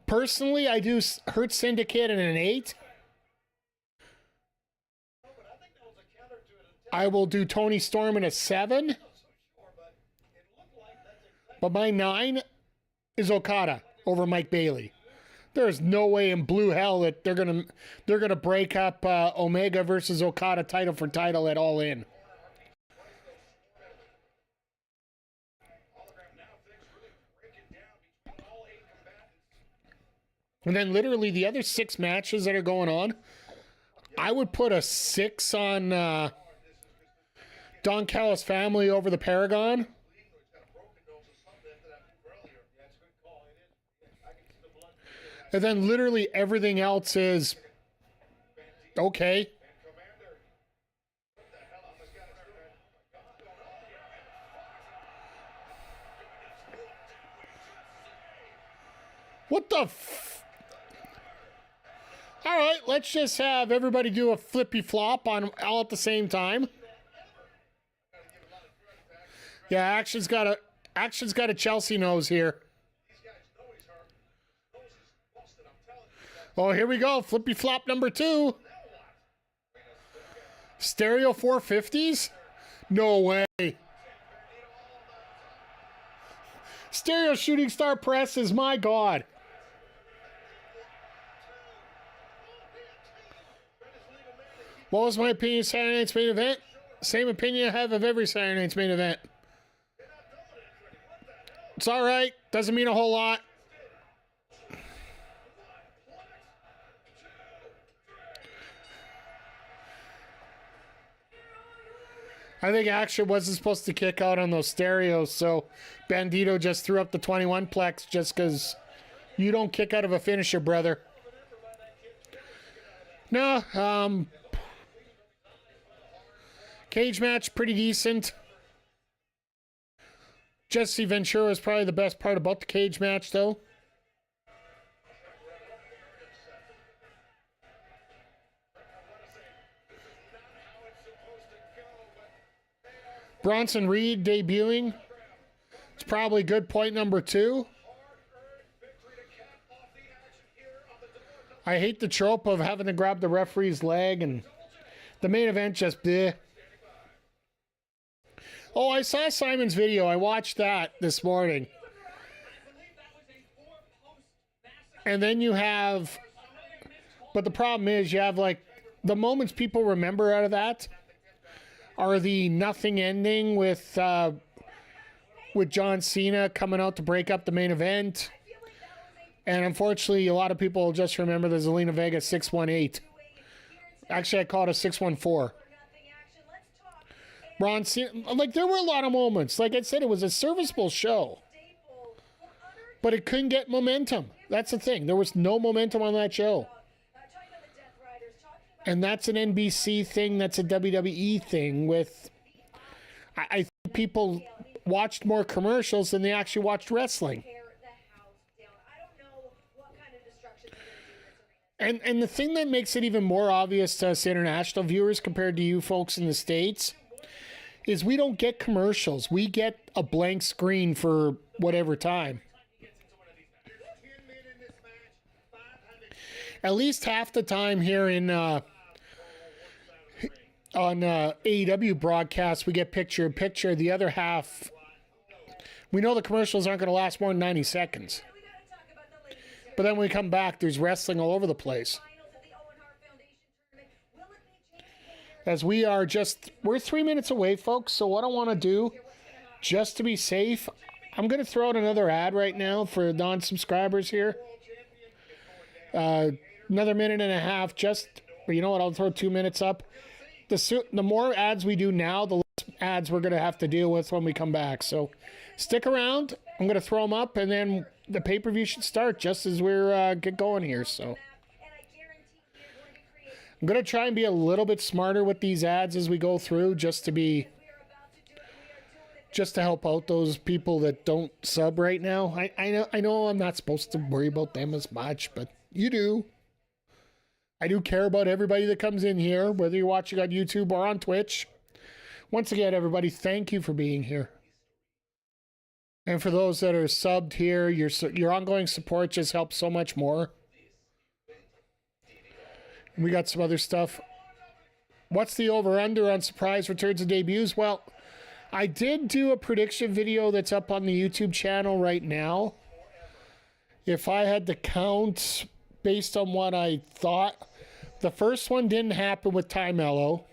Personally, I do Hurt Syndicate in an 8. I will do Toni Storm in a 7. But my 9 is Okada over Mike Bailey. There's no way in blue hell that they're gonna break up Omega versus Okada title for title at All In. And then literally the other 6 matches that are going on, I would put a 6 on Don Callis family over the Paragon. And then literally everything else is okay. What the All right, let's just have everybody do a flippy flop on all at the same time. Yeah, Action's got a Chelsea nose here. Oh, here we go. Flippy flop number 2. Stereo 450s? No way. Stereo shooting star press is my God. What was my opinion of Saturday night's main event? Same opinion I have of every Saturday night's main event. It's all right. Doesn't mean a whole lot. I think Action wasn't supposed to kick out on those stereos, so Bandito just threw up the 21 plex just because you don't kick out of a finisher, brother. No, cage match, pretty decent. Jesse Ventura is probably the best part about the cage match, though. Bronson Reed debuting. It's probably good point number 2. I hate the trope of having to grab the referee's leg, and the main event just bleh. Oh, I saw Simon's video. I watched that this morning. And then you have, but the problem is you have like the moments people remember out of that are the nothing ending with John Cena coming out to break up the main event. And unfortunately, a lot of people just remember the Zelina Vega 618. Actually, I call it a 614. Ron Cena, like, there were a lot of moments. Like I said, it was a serviceable show. But it couldn't get momentum. That's the thing. There was no momentum on that show. And that's an NBC thing. That's a WWE thing with... I think people watched more commercials than they actually watched wrestling. And the thing that makes it even more obvious to us international viewers compared to you folks in the States is we don't get commercials. We get a blank screen for whatever time. At least half the time here in on AEW broadcasts, we get picture-in-picture. The other half, we know the commercials aren't going to last more than 90 seconds. But then when we come back, there's wrestling all over the place. As we're 3 minutes away, folks. So what I want to do, just to be safe, I'm going to throw out another ad right now for non-subscribers here. Another minute and a half. You know what? I'll throw 2 minutes up. The more ads we do now, the less ads we're going to have to deal with when we come back. So stick around. I'm going to throw them up, and then the pay-per-view should start just as we're get going here. So I'm going to try and be a little bit smarter with these ads as we go through, just to help out those people that don't sub right now. I know I'm not supposed to worry about them as much, but you do. I do care about everybody that comes in here, whether you're watching on YouTube or on Twitch. Once again, everybody, thank you for being here. And for those that are subbed here, your ongoing support just helps so much more. We got some other stuff. What's the over-under on surprise returns and debuts? Well, I did do a prediction video that's up on the YouTube channel right now. If I had to count based on what I thought, the first one didn't happen with Ty Mello.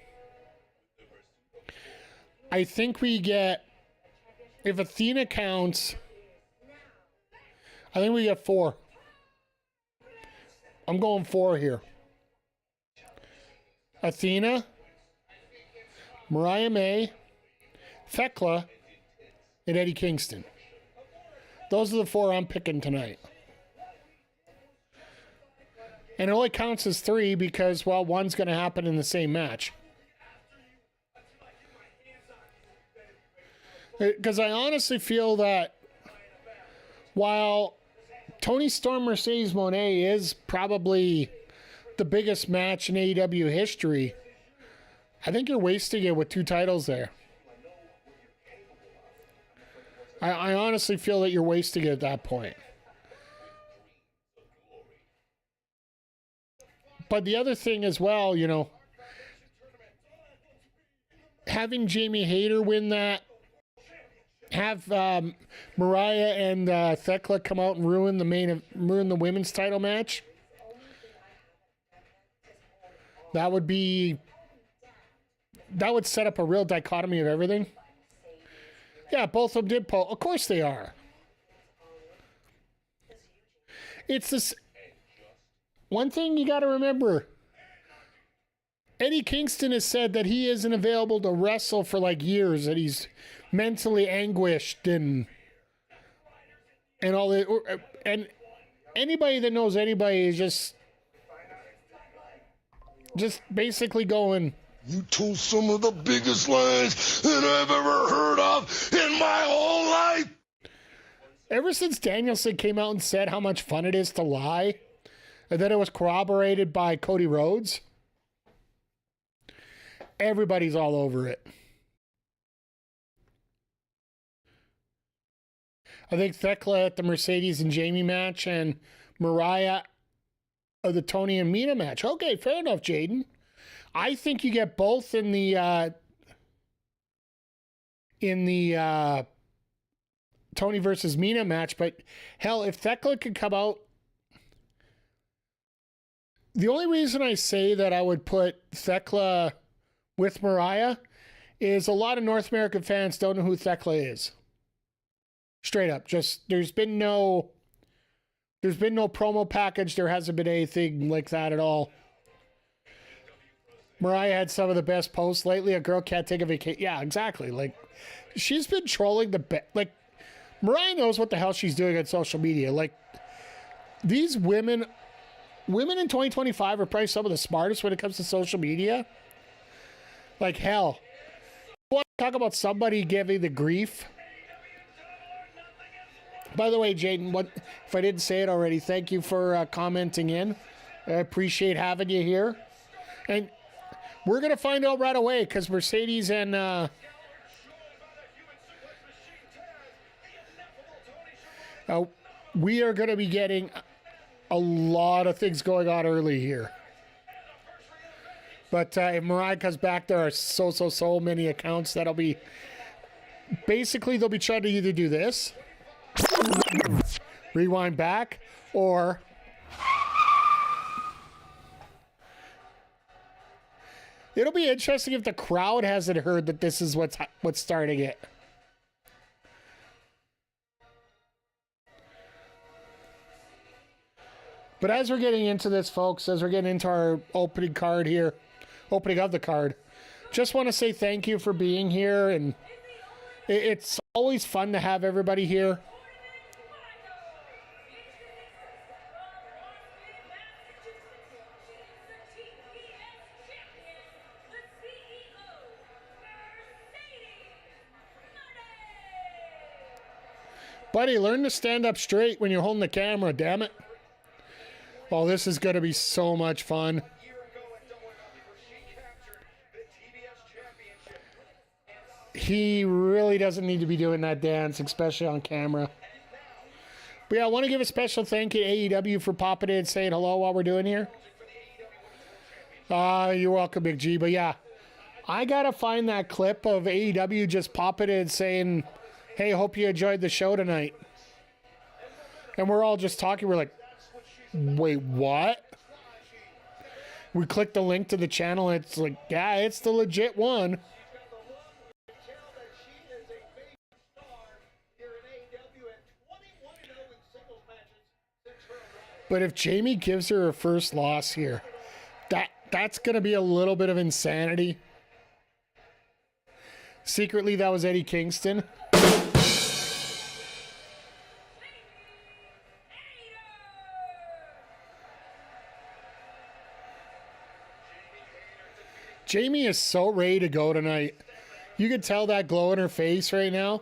I think we get, if Athena counts, I think we get 4. I'm going 4 here. Athena, Mariah May, Thekla, and Eddie Kingston. Those are the 4 I'm picking tonight. And it only counts as 3 because, well, one's going to happen in the same match. Because I honestly feel that while Toni Storm Mercedes Moné is probably the biggest match in AEW history, I think you're wasting it with 2 titles there. I honestly feel that you're wasting it at that point. But the other thing as well, you know, having Jamie Hayter win that, have Mariah and Thekla come out and ruin the women's title match. That would set up a real dichotomy of everything. Yeah, both of them did pull. Of course they are. It's this one thing you got to remember. Eddie Kingston has said that he isn't available to wrestle for like years, that he's mentally anguished and all that. And anybody that knows anybody is just basically going, "You told some of the biggest lies that I've ever heard of in my whole life." Ever since Danielson came out and said how much fun it is to lie, and then it was corroborated by Cody Rhodes, everybody's all over it. I think Thekla at the Mercedes and Jamie match and Mariah at the Toni and Mina match. Okay, fair enough, Jaden. I think you get both in the Toni versus Mina match, but hell, if Thekla could come out, the only reason I say that I would put Thekla with Mariah is a lot of North American fans don't know who Thekla is. Straight up. Just there's been no promo package. There hasn't been anything like that at all. Mariah had some of the best posts lately. A girl can't take a vacation. Yeah, exactly. Like, she's been trolling like, Mariah knows what the hell she's doing on social media. Like, these women in 2025 are probably some of the smartest when it comes to social media. Like, hell. You want to talk about somebody giving the grief? By the way, Jaden, if I didn't say it already, thank you for commenting in. I appreciate having you here. And we're going to find out right away because Mercedes and we are going to be getting a lot of things going on early here. But if Mariah comes back, there are so many accounts that'll be... Basically, they'll be trying to either do this, rewind back, or... It'll be interesting if the crowd hasn't heard that this is what's starting it. But as we're getting into this, folks, as we're getting into our opening of the card, just want to say thank you for being here. And it's always fun to have everybody here. Buddy, learn to stand up straight when you're holding the camera, damn it. Oh, this is going to be so much fun. He really doesn't need to be doing that dance, especially on camera. But yeah, I want to give a special thank you to AEW for popping in and saying hello while we're doing here. You're welcome, Big G. But yeah, I got to find that clip of AEW just popping in and saying, hey, hope you enjoyed the show tonight. And we're all just talking. We're like, wait, what? We click the link to the channel, and it's like, yeah, it's the legit one. But if Jamie gives her her first loss here, that's going to be a little bit of insanity. Secretly, that was Eddie Kingston. Jamie is so ready to go tonight. You can tell that glow in her face right now.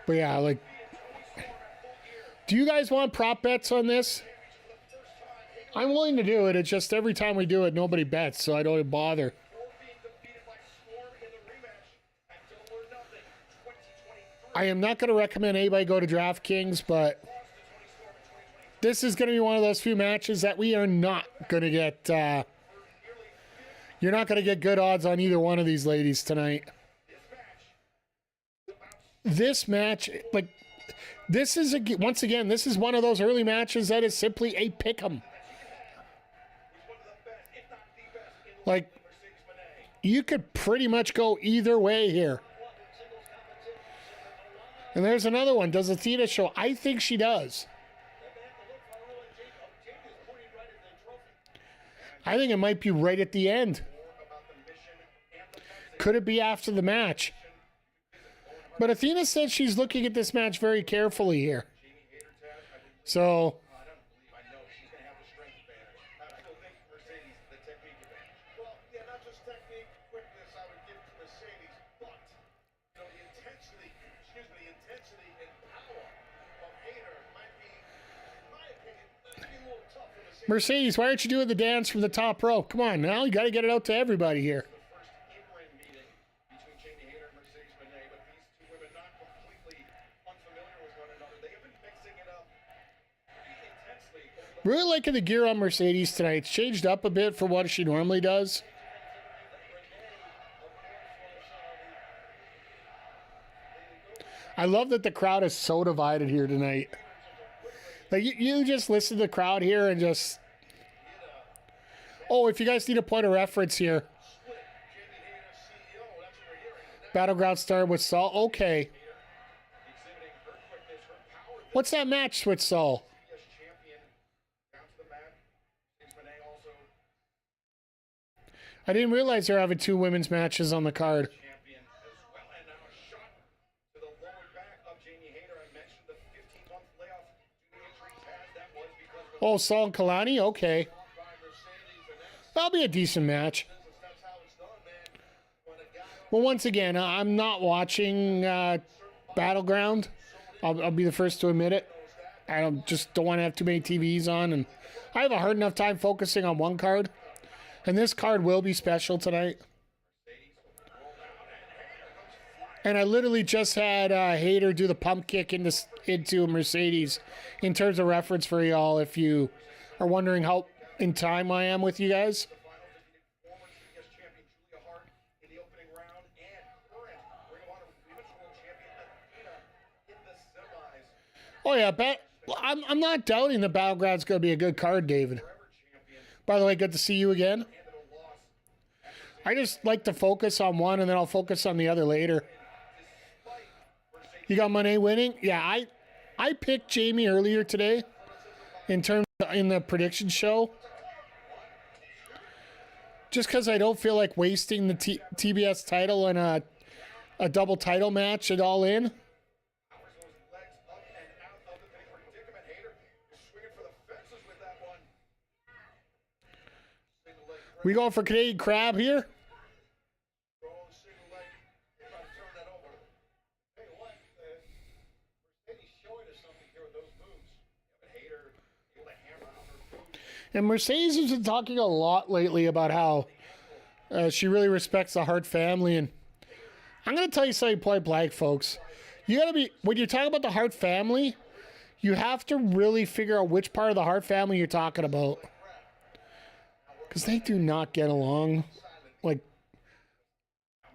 But yeah, like, do you guys want prop bets on this? I'm willing to do it. It's just every time we do it, nobody bets, so I don't even bother. I am not going to recommend anybody go to DraftKings, but this is going to be one of those few matches that we are not going to get. You're not going to get good odds on either one of these ladies tonight. This match, like, this is once again, this is one of those early matches that is simply a pick'em. Like, you could pretty much go either way here. And there's another one. Does Athena show? I think she does. I think it might be right at the end. Could it be after the match? But Athena said she's looking at this match very carefully here. So... Mercedes, why aren't you doing the dance from the top rope? Come on now, you got to get it out to everybody here. Really liking the gear on Mercedes tonight. It's changed up a bit for what she normally does. I love that the crowd is so divided here tonight. Like, you just listen to the crowd here and just... Oh, if you guys need a point of reference here. Battleground started with Saul. Okay. What's that match with Saul? I didn't realize they're having 2 women's matches on the card. Oh, Saul and Kalani? Okay. That'll be a decent match. Well, once again, I'm not watching Battleground. I'll be the first to admit it. I just don't want to have too many TVs on, and I have a hard enough time focusing on one card. And this card will be special tonight. And I literally just had Hayter do the pump kick into Mercedes. In terms of reference for y'all, if you are wondering how in time I am with you guys. Oh yeah, I'm not doubting the Battleground's going to be a good card, David. By the way, good to see you again. I just like to focus on one, and then I'll focus on the other later. You got Mone winning? Yeah, I picked Jamie earlier today in the prediction show. Just because I don't feel like wasting the TBS title in a double title match at All In. We going for Canadian Crab here? And Mercedes has been talking a lot lately about how she really respects the Hart family. And I'm going to tell you something point blank, folks. You got to be, when you're talking about the Hart family, you have to really figure out which part of the Hart family you're talking about. Because they do not get along. Like,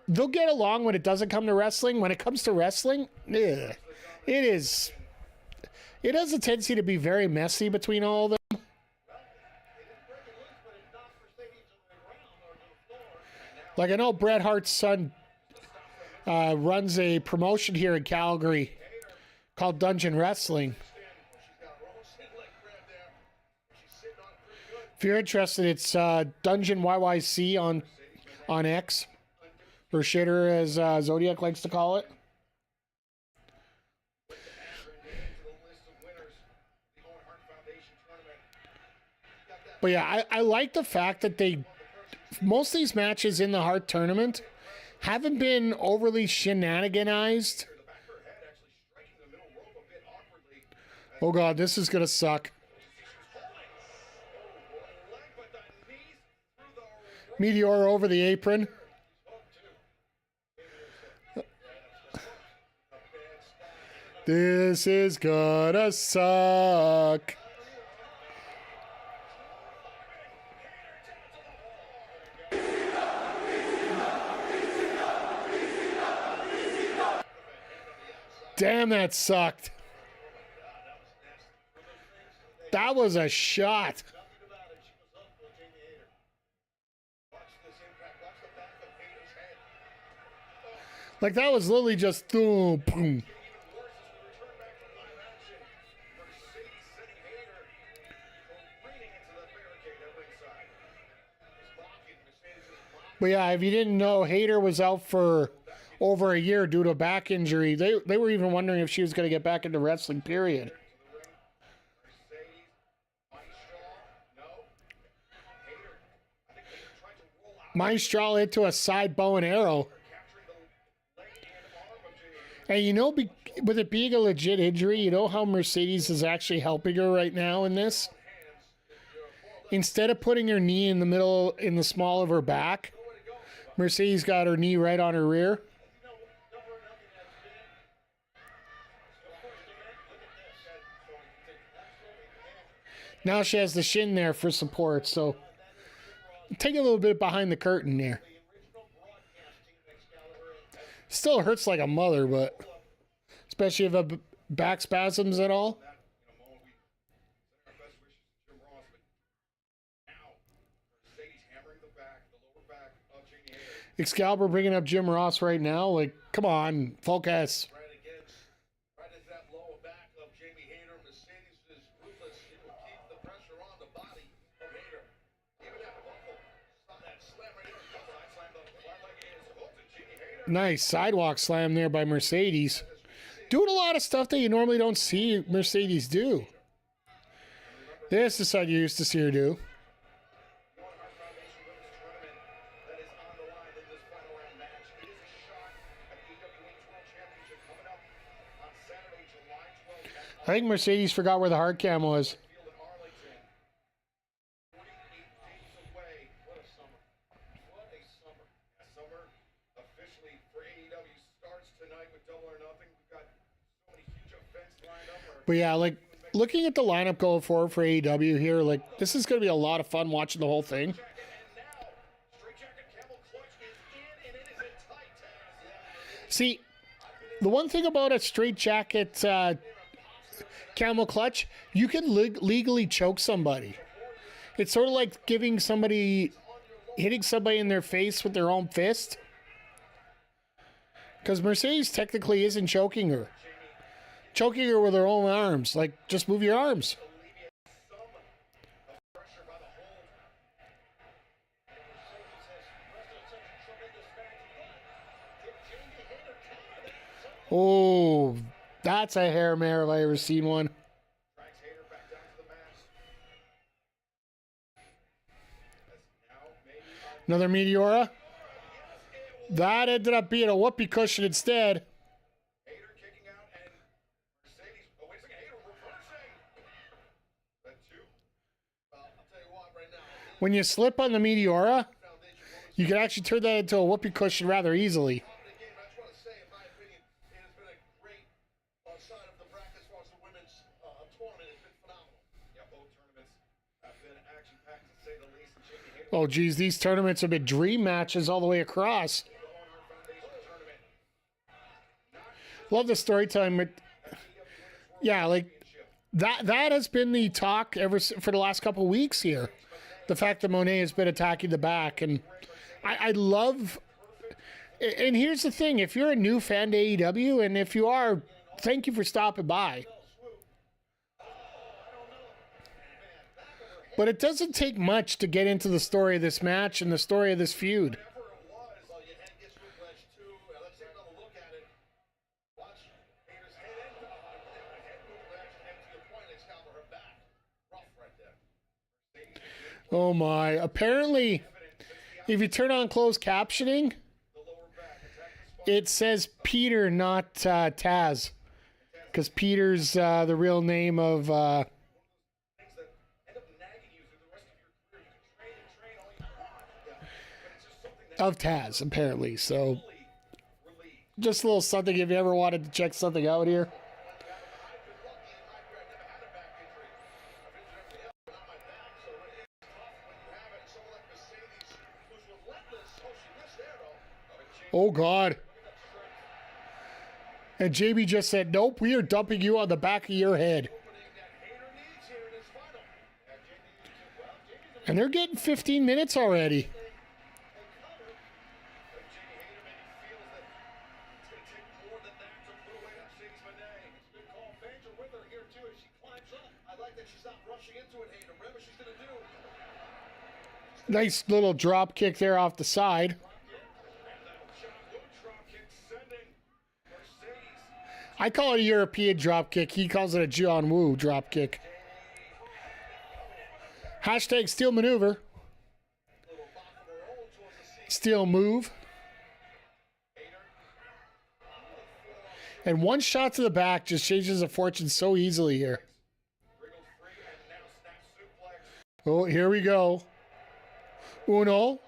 they'll get along when it doesn't come to wrestling. When it comes to wrestling, it has a tendency to be very messy between all of them. Like, I know Bret Hart's son runs a promotion here in Calgary called Dungeon Wrestling. If you're interested, it's Dungeon YYC on X, or Shitter as Zodiac likes to call it. But yeah, I like the fact that most of these matches in the Hart tournament haven't been overly shenaniganized. Oh God, this is gonna suck. Meteor over the apron. This is gonna suck. Damn, that sucked. That was a shot. Like, that was literally just boom, boom. But yeah, if you didn't know, Hayter was out for over a year due to a back injury. They were even wondering if she was going to get back into wrestling, period. Maestral into a side bow and arrow. And you know, with it being a legit injury, you know how Mercedes is actually helping her right now in this? Instead of putting her knee in the middle, in the small of her back, Mercedes got her knee right on her rear. Now she has the shin there for support, so take a little bit behind the curtain there. Still hurts like a mother, but especially if a back spasms at all. Excalibur bringing up Jim Ross right now. Like, come on, focus. Right as that lower back of Jamie Hayter. Mercedes is ruthless. He will keep the pressure on the body of Hayter. Even that buckle. Saw that slam right there. Side slam the flat leg is hooked to Jamie Hayter. Nice sidewalk slam there by Mercedes. Doing a lot of stuff that you normally don't see Mercedes do. This is what you used to see her do. I think Mercedes forgot where the hard cam was. But yeah, like looking at the lineup going forward for AEW here, like this is going to be a lot of fun watching the whole thing. See, the one thing about a straight jacket camel clutch, you can legally choke somebody. It's sort of like hitting somebody in their face with their own fist. Because Mercedes technically isn't choking her. Choking her with her own arms. Like, just move your arms. Oh, that's a hair mare if I ever seen one. Another Meteora. That ended up being a whoopee cushion instead. When you slip on the Meteora, you can actually turn that into a whoopee cushion rather easily. Oh, geez, these tournaments have been dream matches all the way across. Love the storytelling. Yeah, like that has been the talk for the last couple of weeks here. The fact that Mone has been attacking the back, and I love. And here's the thing: if you're a new fan to AEW, and if you are, thank you for stopping by. But it doesn't take much to get into the story of this match and the story of this feud. Oh my. Apparently, if you turn on closed captioning, it says Peter, not Taz. Because Peter's the real name of... of Taz, apparently. So, just a little something if you ever wanted to check something out here. Oh, God. And JB just said, nope, we are dumping you on the back of your head. And they're getting 15 minutes already. Nice little drop kick there off the side. I call it a European drop kick. He calls it a John Woo drop kick. Hashtag steel maneuver. Steel move. And one shot to the back just changes the fortune so easily here. Oh, here we go. Uno.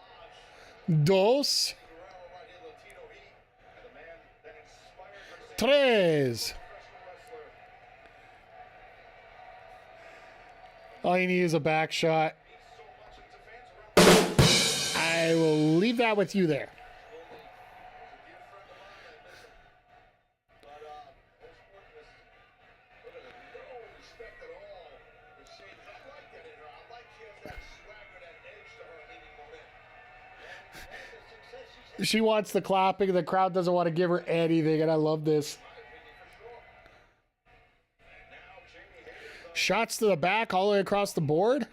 Dos. Tres. All you need is a back shot. I will leave that with you there. She wants the clapping. The crowd doesn't want to give her anything, and I love this. Shots to the back all the way across the board.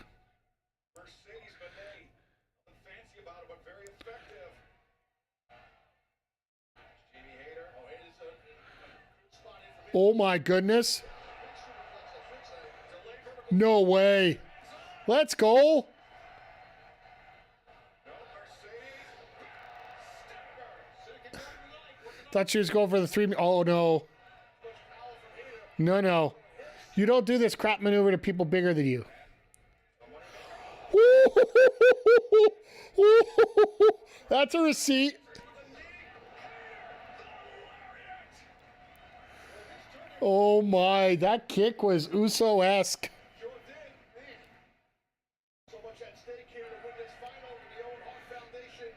Oh my goodness. No way. Let's go. Thought she was going for the 3. Oh no. No. You don't do this crap maneuver to people bigger than you. That's a receipt. Oh my, that kick was Uso-esque. So much at stake here to win this final in the OWEN HART Foundation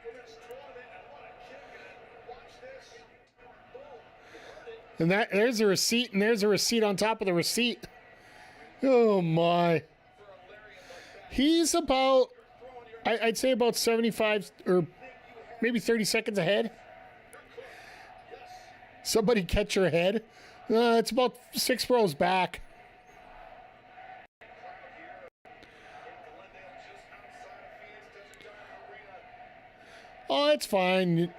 Women's Tournament. And what a kick. Watch this. Boom. And there's a receipt, and there's a receipt on top of the receipt. Oh my. He's about, I'd say about 75 or maybe 30 seconds ahead. Somebody catch her head. It's about 6 rows back. Oh, it's fine.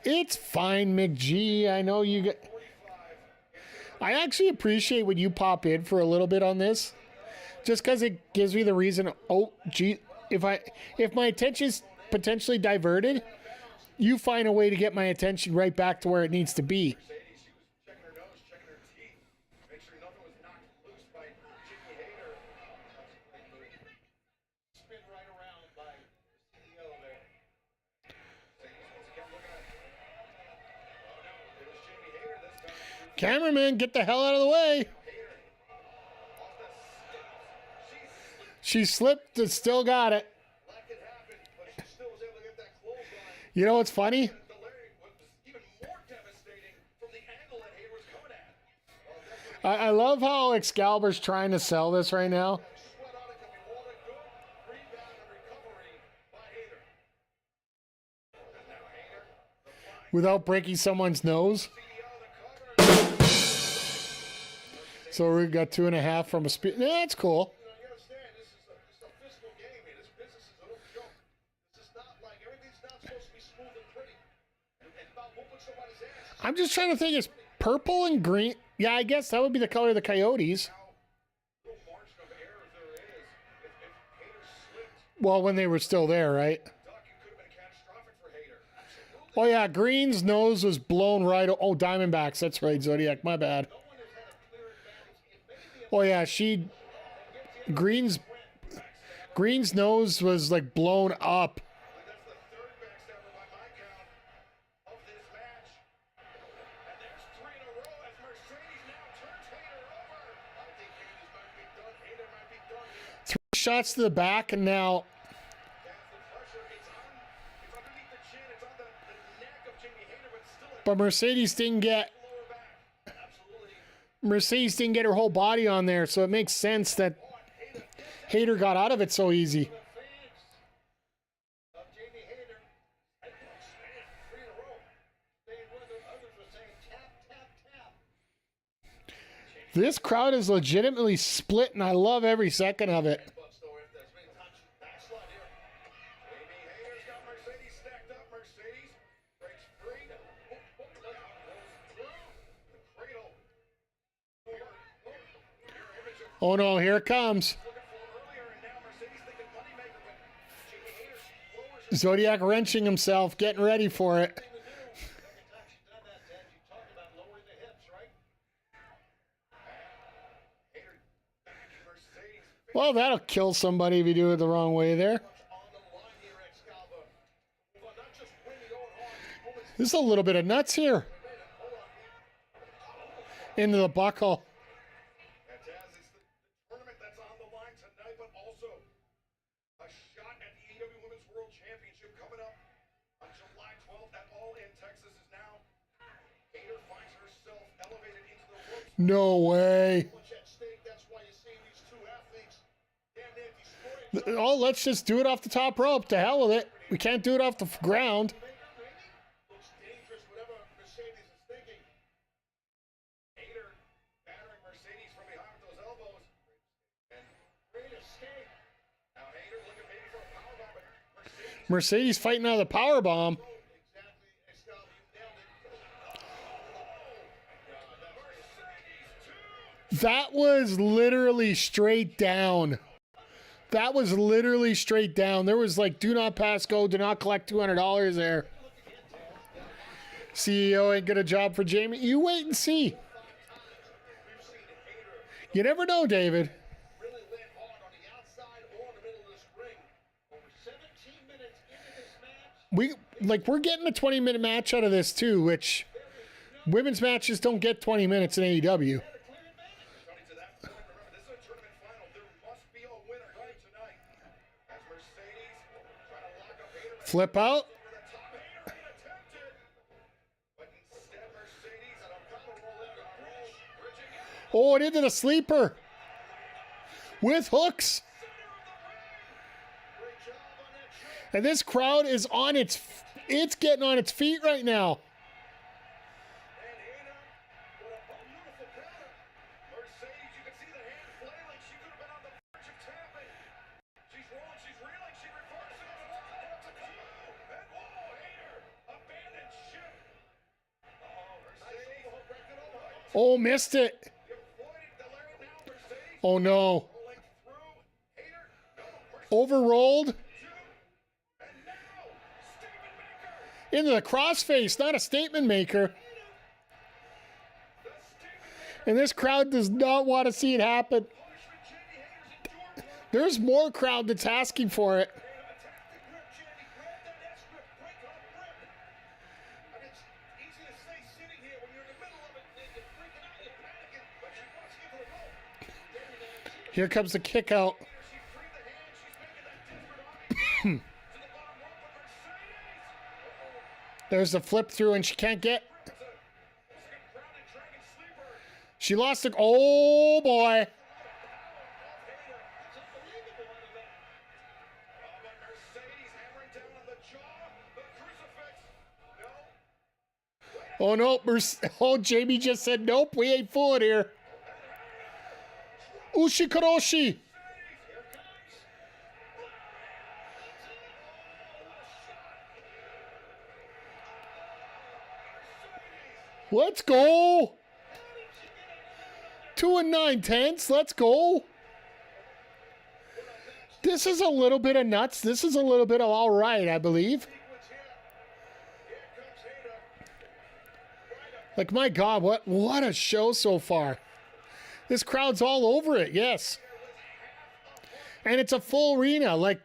It's fine, McG. I know you get. I actually appreciate when you pop in for a little bit on this, just because it gives me the reason. Oh, gee, if my attention's potentially diverted, you find a way to get my attention right back to where it needs to be. Cameraman, get the hell out of the way. She slipped and still got it. You know what's funny? I love how Excalibur's trying to sell this right now. Without breaking someone's nose. So we got 2.5 from a speed. Yeah, that's cool. You understand, this is a physical game here. This business is a little joke. This is not like everything's not supposed to be smooth and pretty. And about whooping somebody's ass. I'm just trying to think. Is purple and green? Yeah, I guess that would be the color of the Coyotes. Well, when they were still there, right? Oh yeah, Green's nose was blown right. Oh, Diamondbacks. That's right, Zodiac. My bad. Oh yeah, Green's nose was like blown up. Three shots to the back, and now but Mercedes didn't get her whole body on there, so it makes sense that Hayter got out of it so easy. This crowd is legitimately split, and I love every second of it. Oh no, here it comes. Zodiac wrenching himself, getting ready for it. Well, that'll kill somebody if you do it the wrong way there. There's a little bit of nuts here. Into the buckle. No way. Oh, let's just do it off the top rope. To hell with it. We can't do it off the ground. Looks dangerous, whatever Mercedes is thinking. Hayter battering Mercedes from behind with those elbows. And great escape. Now Hayter looking maybe for a powerbomb, but Mercedes Mercedes fighting out of the power bomb. exactly. Estelle, you nailed it. That was literally straight down. That was literally straight down. There was like, do not pass go, do not collect $200 there. CEO ain't got a job for Jamie. You wait and see. You never know, David. Really land hard on the outside or in the middle of this ring. Over 17 minutes into this match. We're getting a 20-minute match out of this too, which women's matches don't get 20 minutes in AEW. Tony, to that point, remember, this is a tournament final. There must be a winner here tonight. As Mercedes trying to lock up Hayter. Flip out. Over the top, Hayter being attempted. But instead, Mercedes and Okada roll out a bridge. Bridging out. Oh, it into the sleeper. With hooks. Great job on that trip. And this crowd is on it's getting on its feet right now. And Hayter with a beautiful counter. Mercedes, you can see the hand flailing. She could have been on the verge of tapping. She's rolling, she's reeling, she reverses. One, to two, and whoa, Hayter abandoned ship. Mercedes wrecked it over. Oh, missed it. Avoiding delay now, Mercedes Oh no. rolling through. Hayter, no, Mercedes Overrolled two, and now statement maker. into the crossface, not a statement maker. The statement maker. And this crowd does not want to see it happen. Punishment, Jamie Hayter's endured one. There's more crowd that's asking for it. Attack the grip, Jamie. Grab that S grip. Break her grip. I mean, it's easy to say sitting here when you're in the middle of it and you're freaking out, you're panicking, but she wants to give her a rope. Here comes the kick out. She freed the hand. She's making that desperate arm to the bottom rope, but Mercedes. There's the flip through and she can't get. It's a grounded dragon sleeper. She lost it. Oh boy. It's unbelievable out of that. But Mercedes hammering down on the jaw. The crucifix. No. Oh no. Oh, Jamie just said nope. We ain't fooling here. Ushikaroshi. Let's go. 2 and 9/10. Let's go. This is a little bit of nuts. This is a little bit of all right, I believe. Like, my God, what a show so far. This crowd's all over it, yes. And it's a full arena. Like,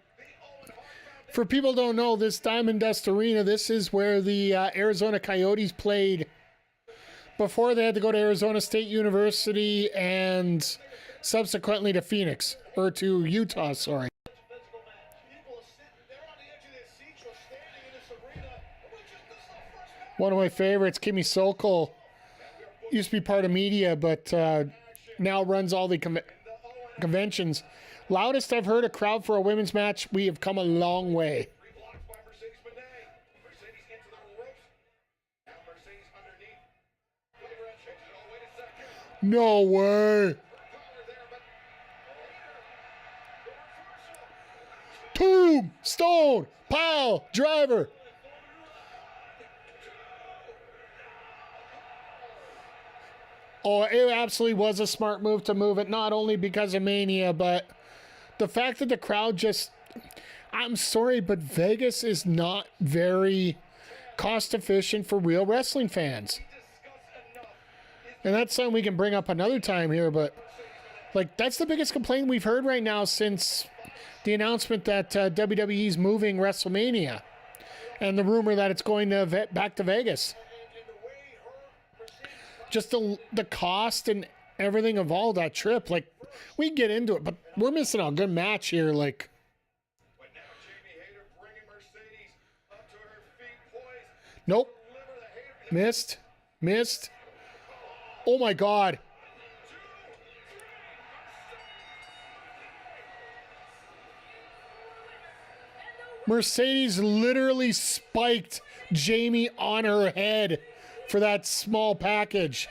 for people who don't know, this Diamond Dust Arena, this is where the Arizona Coyotes played before they had to go to Arizona State University and subsequently to Phoenix, or to Utah, sorry. People are sitting there on the edge of their seats or standing in this arena. This is our first match. One of my favorites, Kimmy Sokol, used to be part of media, but now runs all the conventions. Loudest I've heard a crowd for a women's match. We have come a long way. Blocked by Mercedes Mone. Mercedes into the ropes. Now Mercedes underneath. Flavor and changes. Oh, wait a second. No way. Collar there, but the reversal. Tombstone, pile, driver. Oh, it absolutely was a smart move to move it, not only because of Mania, but the fact that the crowd just... I'm sorry, but Vegas is not very cost efficient for real wrestling fans. And that's something we can bring up another time here, but like, that's the biggest complaint we've heard right now since the announcement that WWE's moving WrestleMania and the rumor that it's going to back to Vegas. Just the cost and everything of all that trip. Like, we can get into it, but we're missing a good match here. Like, But now Jamie Hayter bringing Mercedes up to her feet, poised. nope. Deliver the Hayter. Missed. Oh my God. And the Mercedes literally spiked Jamie on her head for that small package.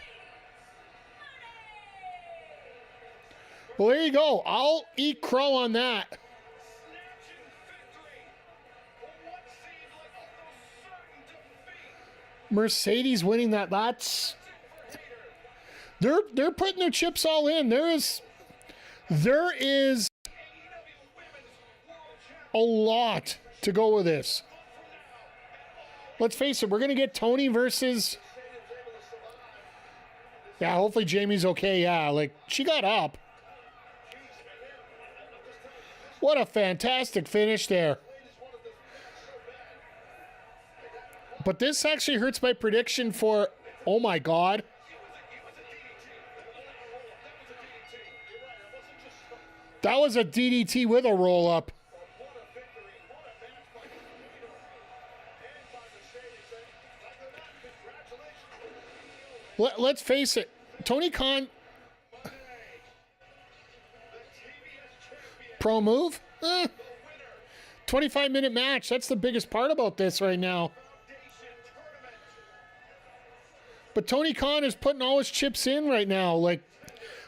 Well, there you go. I'll eat crow on that. Mercedes winning that. They're putting their chips all in. There is a lot to go with this. Let's face it, we're going to get Toni versus... Yeah, hopefully Jamie's okay. Yeah, like, she got up. What a fantastic finish there. But this actually hurts my prediction for... Oh, my God. That was a DDT with a roll-up. Let's face it, Tony Khan, pro move? 25-minute match. That's the biggest part about this right now. But Tony Khan is putting all his chips in right now. Like,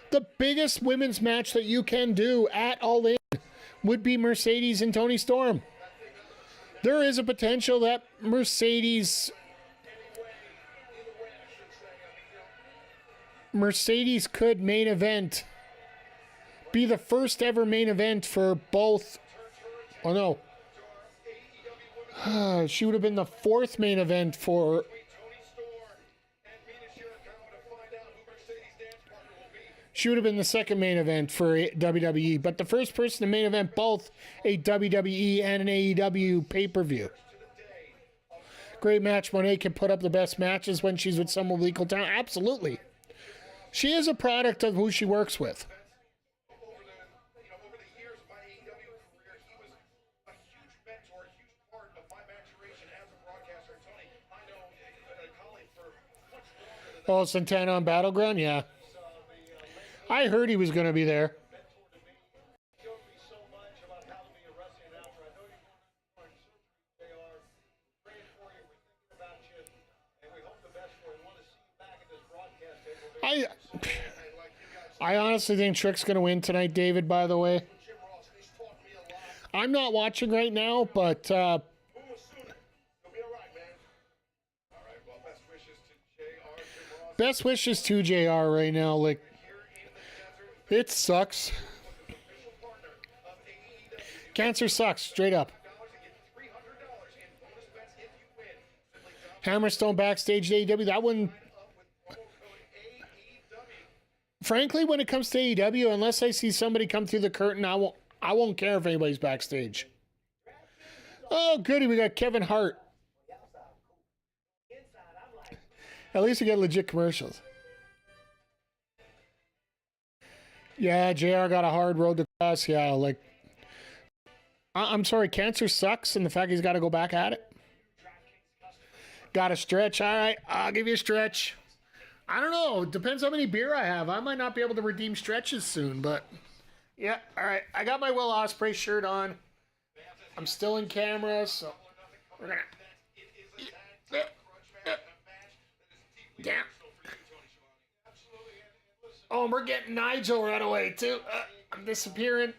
the biggest women's match that you can do at All In would be Mercedes and Toni Storm. There is a potential that Mercedes could main event, be the first ever main event for both. Oh no, she would have been the fourth main event for. She would have been the second main event for WWE, but the first person to main event both a WWE and an AEW pay-per-view. Great match. Mone can put up the best matches when she's with someone with equal talent. Absolutely. She is a product of who she works with. Over the years of my AEW career, he was a huge mentor, a huge part of my maturation as a broadcaster. Tony, I know a colleague for much longer than Oh, Santana on Battleground? Yeah. I heard he was going to be there. showed me so much about how to be a wrestling announcer. I know you're going through surgery. They are praying for you. We're thinking about you, and we hope the best for you. We want to see you back at this broadcast table. I honestly think Trick's going to win tonight, David, by the way. I'm not watching right now, but You'll be all right, man. All right, well, best wishes to JR. best wishes to JR right now. Like, it sucks. Cancer sucks, straight up. Hammerstone backstage to AEW. That one... Frankly, when it comes to AEW, unless I see somebody come through the curtain, I won't care if anybody's backstage. Oh, goody, we got Kevin Hart. At least we get legit commercials. Yeah, JR got a hard road to cross. Yeah, like, I'm sorry, cancer sucks, and the fact he's got to go back at it. Got to stretch. All right, I'll give you a stretch. I don't know. It depends how many beer I have. I might not be able to redeem stretches soon, but yeah. All right. I got my Will Ospreay shirt on. I'm still in camera, so we're gonna. Damn. Oh, and we're getting Nigel right away too. I'm disappearing.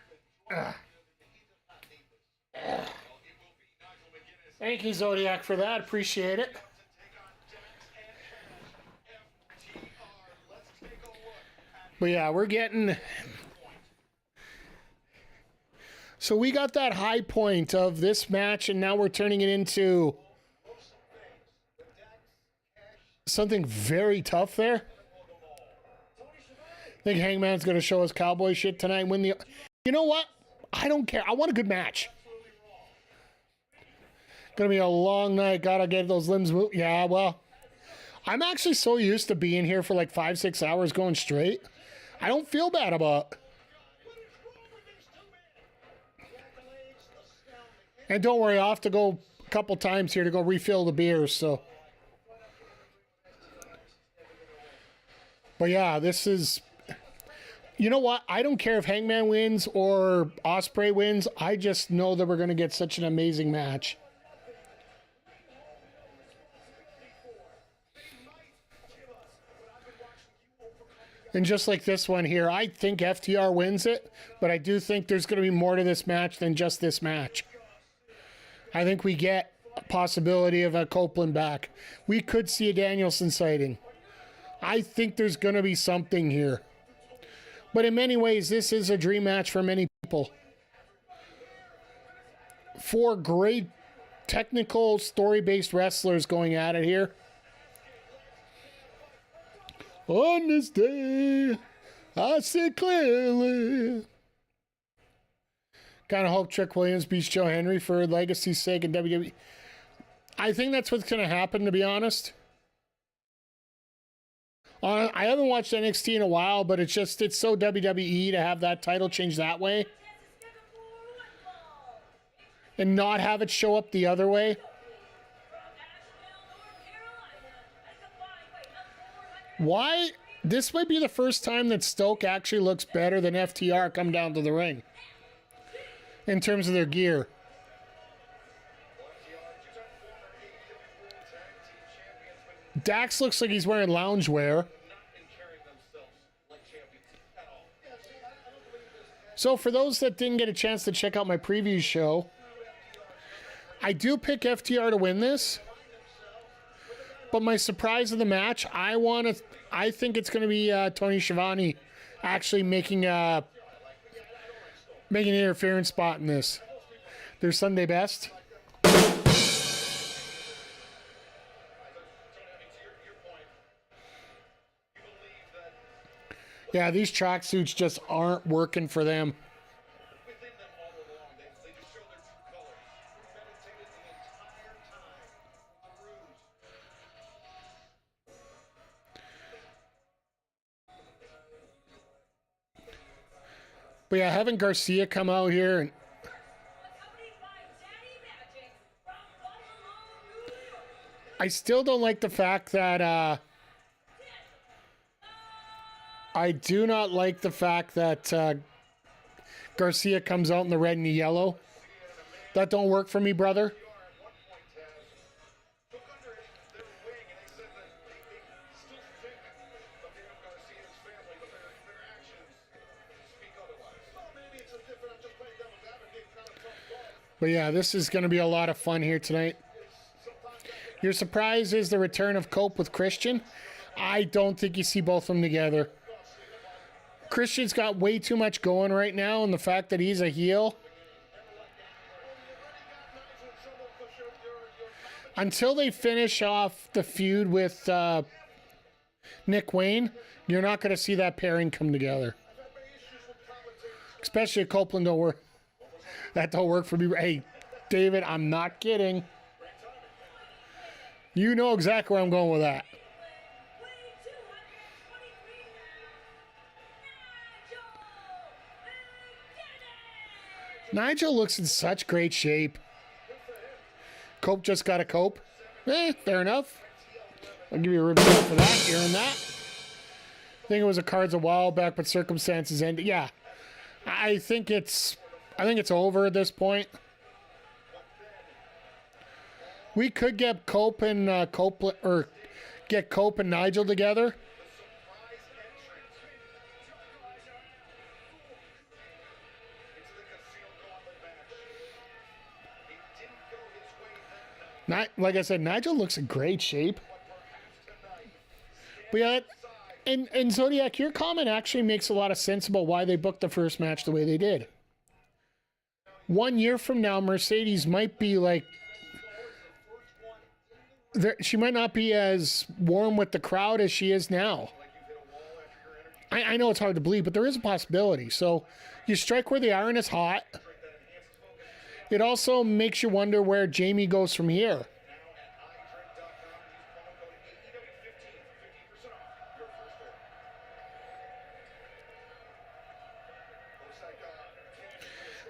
Thank you, Zodiac, for that. Appreciate it. But yeah, we're getting... So we got that high point of this match, and now we're turning it into something very tough there. I think Hangman's going to show us cowboy shit tonight. You know what? I don't care. I want a good match. Going to be a long night. Gotta get those limbs moved. Yeah, well, I'm actually so used to being here for like 5-6 hours going straight. I don't feel bad about it. And don't worry, I'll have to go a couple times here to go refill the beers, so. But yeah, this is... You know what? I don't care if Hangman wins or Ospreay wins. I just know that we're going to get such an amazing match. And just like this one here, I think FTR wins it, but I do think there's going to be more to this match than just this match. I think we get a possibility of a Copeland back. We could see a Danielson sighting. I think there's going to be something here. But in many ways, this is a dream match for many people. 4 great technical, story-based wrestlers going at it here. On this day, I see clearly. Kind of hope Trick Williams beats Joe Henry for legacy's sake in WWE. I think that's what's going to happen, to be honest. I haven't watched NXT in a while, but it's so WWE to have that title change that way. And not have it show up the other way. Why? This might be the first time that Stoke actually looks better than FTR come down to the ring. In terms of their gear. Dax looks like he's wearing loungewear. So for those that didn't get a chance to check out my preview show, I do pick FTR to win this. But my surprise of the match, I think it's going to be Tony Schiavone actually making an interference spot in this. Their Sunday best. Yeah, these tracksuits just aren't working for them. But yeah, having Garcia come out here and I still don't like the fact that I do not like the fact that Garcia comes out in the red and the yellow. That don't work for me, brother. But yeah, this is going to be a lot of fun here tonight. Your surprise is the return of Cope with Christian. I don't think you see both of them together. Christian's got way too much going right now, and the fact that he's a heel. Until they finish off the feud with Nick Wayne, you're not going to see that pairing come together. Especially if Copeland don't work. That don't work for me. Hey, David, I'm not kidding. You know exactly where I'm going with that. Nigel looks in such great shape. Cope just got a Cope. Fair enough. I'll give you a rib shot for that. Hearing that. I think it was a cards a while back, but circumstances ended. Yeah. I think it's over at this point. We could get Cope and get Cope and Nigel together. Like I said, Nigel looks in great shape. But yeah, and Zodiac, your comment actually makes a lot of sense about why they booked the first match the way they did. 1 year from now, Mercedes might be like, she might not be as warm with the crowd as she is now. I know it's hard to believe, but there is a possibility. So you strike where the iron is hot. It also makes you wonder where Jamie goes from here.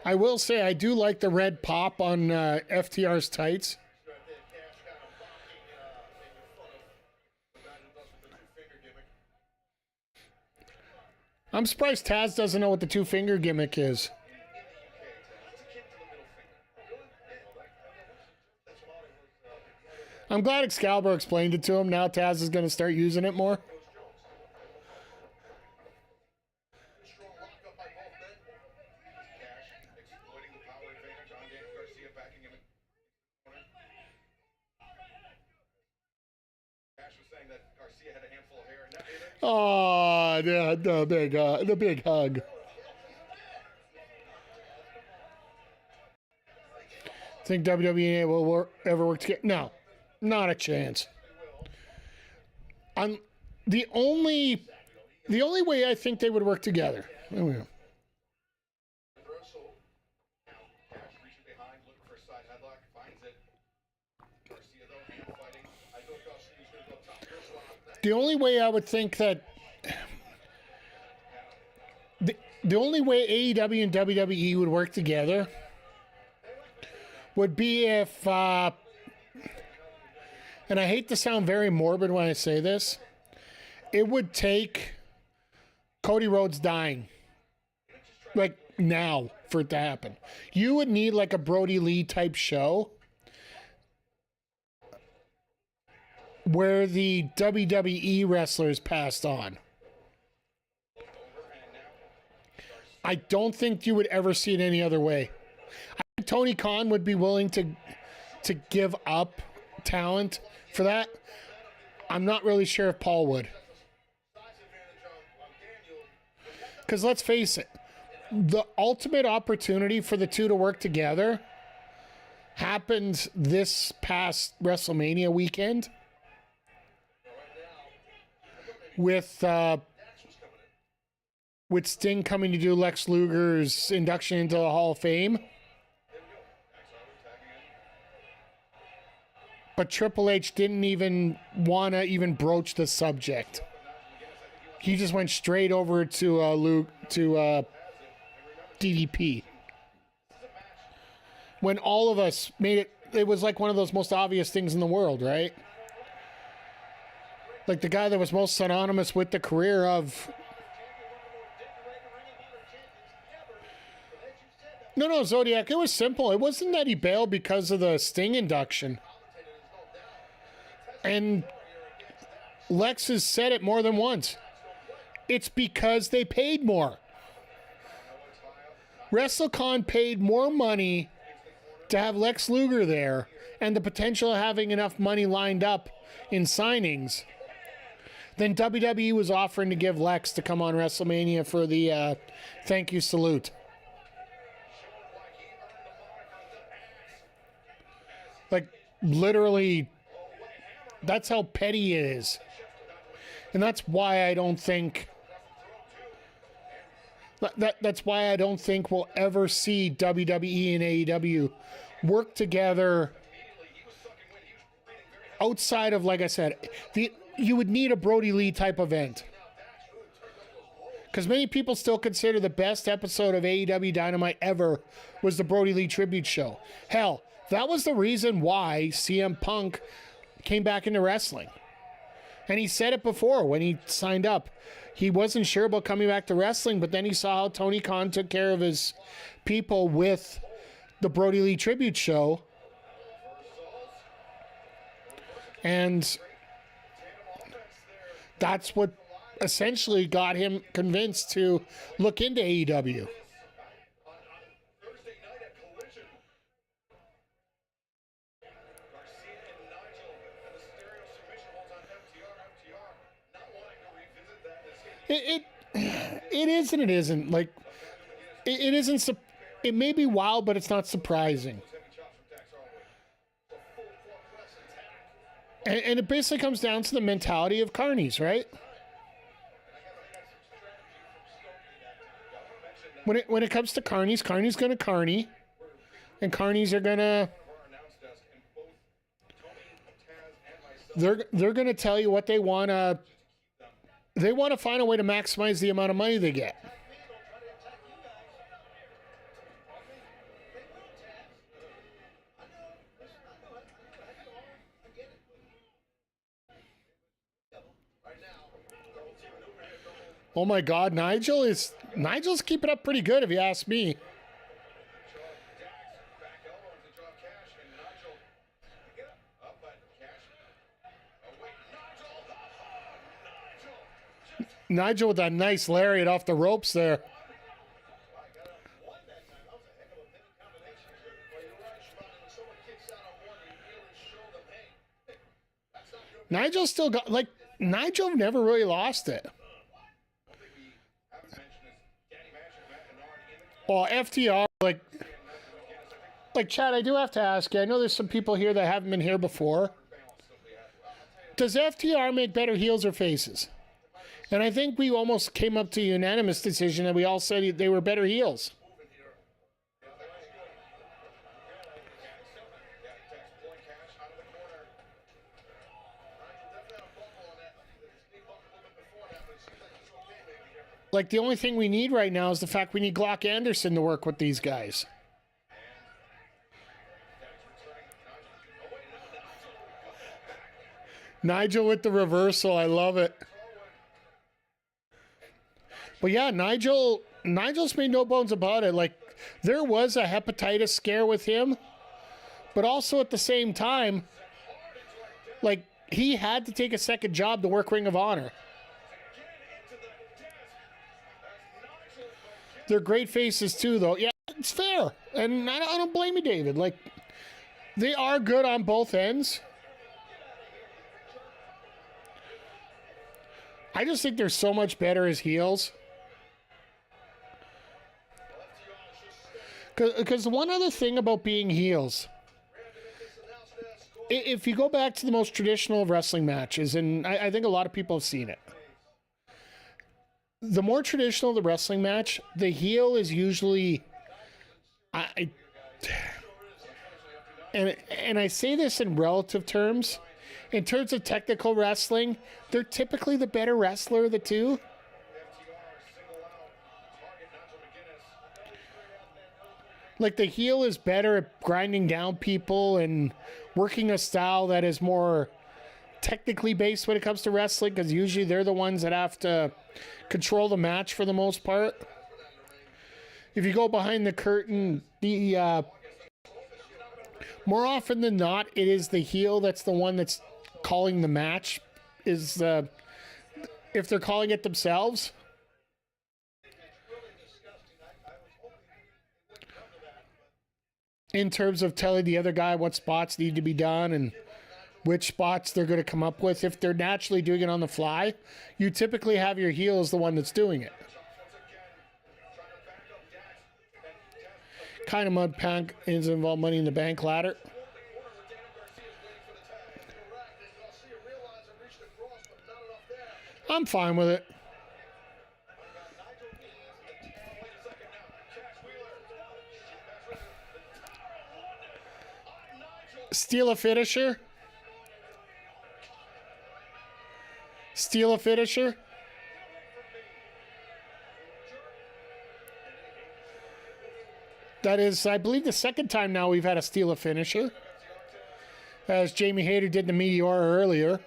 I will say I do like the red pop on FTR's tights. I'm surprised Taz doesn't know what the two-finger gimmick is. I'm glad Excalibur explained it to him. Now Taz is going to start using it more. Strong lockup by both men. Cash exploiting the power advantage on Garcia, backing him in the corner. Cash was saying that Garcia had a handful of hair, and that Oh, the big hug. Think WWE will ever work together? No, not a chance. The only way I think they would work together. Oh, yeah. reversal. Now Cash reaching behind, looking for a side headlock, finds it. Garcia though, hand fighting. I thought Garcia was going to go top first one. The only way I would think that the only way AEW and WWE would work together would be if, and I hate to sound very morbid when I say this, it would take Cody Rhodes dying, like now, for it to happen. You would need like a Brody Lee type show where the WWE wrestlers passed on. I don't think you would ever see it any other way. I think Tony Khan would be willing to give up talent for that. I'm not really sure if Paul would. Because let's face it, the ultimate opportunity for the two to work together happened this past WrestleMania weekend with Sting coming to do Lex Luger's induction into the Hall of Fame. But Triple H didn't even want to even broach the subject. He just went straight over to DDP. When all of us made it was like one of those most obvious things in the world, right? Like the guy that was most synonymous with the career of... No, Zodiac, it was simple. It wasn't that he bailed because of the Sting induction. And Lex has said it more than once. It's because they paid more. WrestleCon paid more money to have Lex Luger there and the potential of having enough money lined up in signings than WWE was offering to give Lex to come on WrestleMania for the thank you salute. Like, literally, that's how petty it is. And that's why I don't think... That's why I don't think we'll ever see WWE and AEW work together outside of, like I said, you would need a Brody Lee type event. Because many people still consider the best episode of AEW Dynamite ever was the Brody Lee tribute show. Hell, that was the reason why CM Punk came back into wrestling. And he said it before when he signed up. He wasn't sure about coming back to wrestling, but then he saw how Tony Khan took care of his people with the Brody Lee tribute show. And that's what essentially got him convinced to look into AEW. It is and it isn't. Like, it isn't. It may be wild, but it's not surprising. And it basically comes down to the mentality of carnies, right? When it comes to carnies going to carny, and carnies are gonna. They're gonna tell you what they want to. They want to find a way to maximize the amount of money they get. Oh my God, Nigel's keeping up pretty good if you ask me. Nigel with that nice lariat off the ropes there. Nigel still got, like, Nigel never really lost it. Well, FTR, like Chad, I do have to ask you, I know there's some people here that haven't been here before. Does FTR make better heels or faces? And I think we almost came up to a unanimous decision that we all said they were better heels. Like, the only thing we need right now is the fact we need Glock Anderson to work with these guys. Nigel with the reversal. I love it. But yeah, Nigel's made no bones about it. Like, there was a hepatitis scare with him, but also at the same time, like, he had to take a second job to work Ring of Honor. They're great faces too, though. Yeah, it's fair. And I don't blame you, David. Like, they are good on both ends. I just think they're so much better as heels. Because one other thing about being heels, if you go back to the most traditional of wrestling matches, and I think a lot of people have seen it, the more traditional the wrestling match, the heel is usually, and I say this in relative terms, in terms of technical wrestling, they're typically the better wrestler of the two. Like, the heel is better at grinding down people and working a style that is more technically based when it comes to wrestling, because usually they're the ones that have to control the match for the most part. If you go behind the curtain, more often than not, it is the heel that's the one that's calling the match, if they're calling it themselves. In terms of telling the other guy what spots need to be done and which spots they're going to come up with. If they're naturally doing it on the fly, you typically have your heel as the one that's doing it. Kind of mud punk is involved Money in the Bank ladder. I'm fine with it. Steal a finisher. Steal a finisher. That is, I believe, the second time now we've had a steal a finisher, as Jamie Hayter did the Meteor earlier.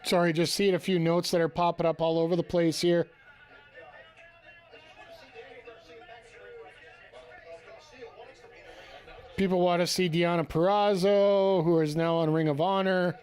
Sorry, just seeing a few notes that are popping up all over the place here. People want to see Deonna Purrazzo, who is now on Ring of Honor.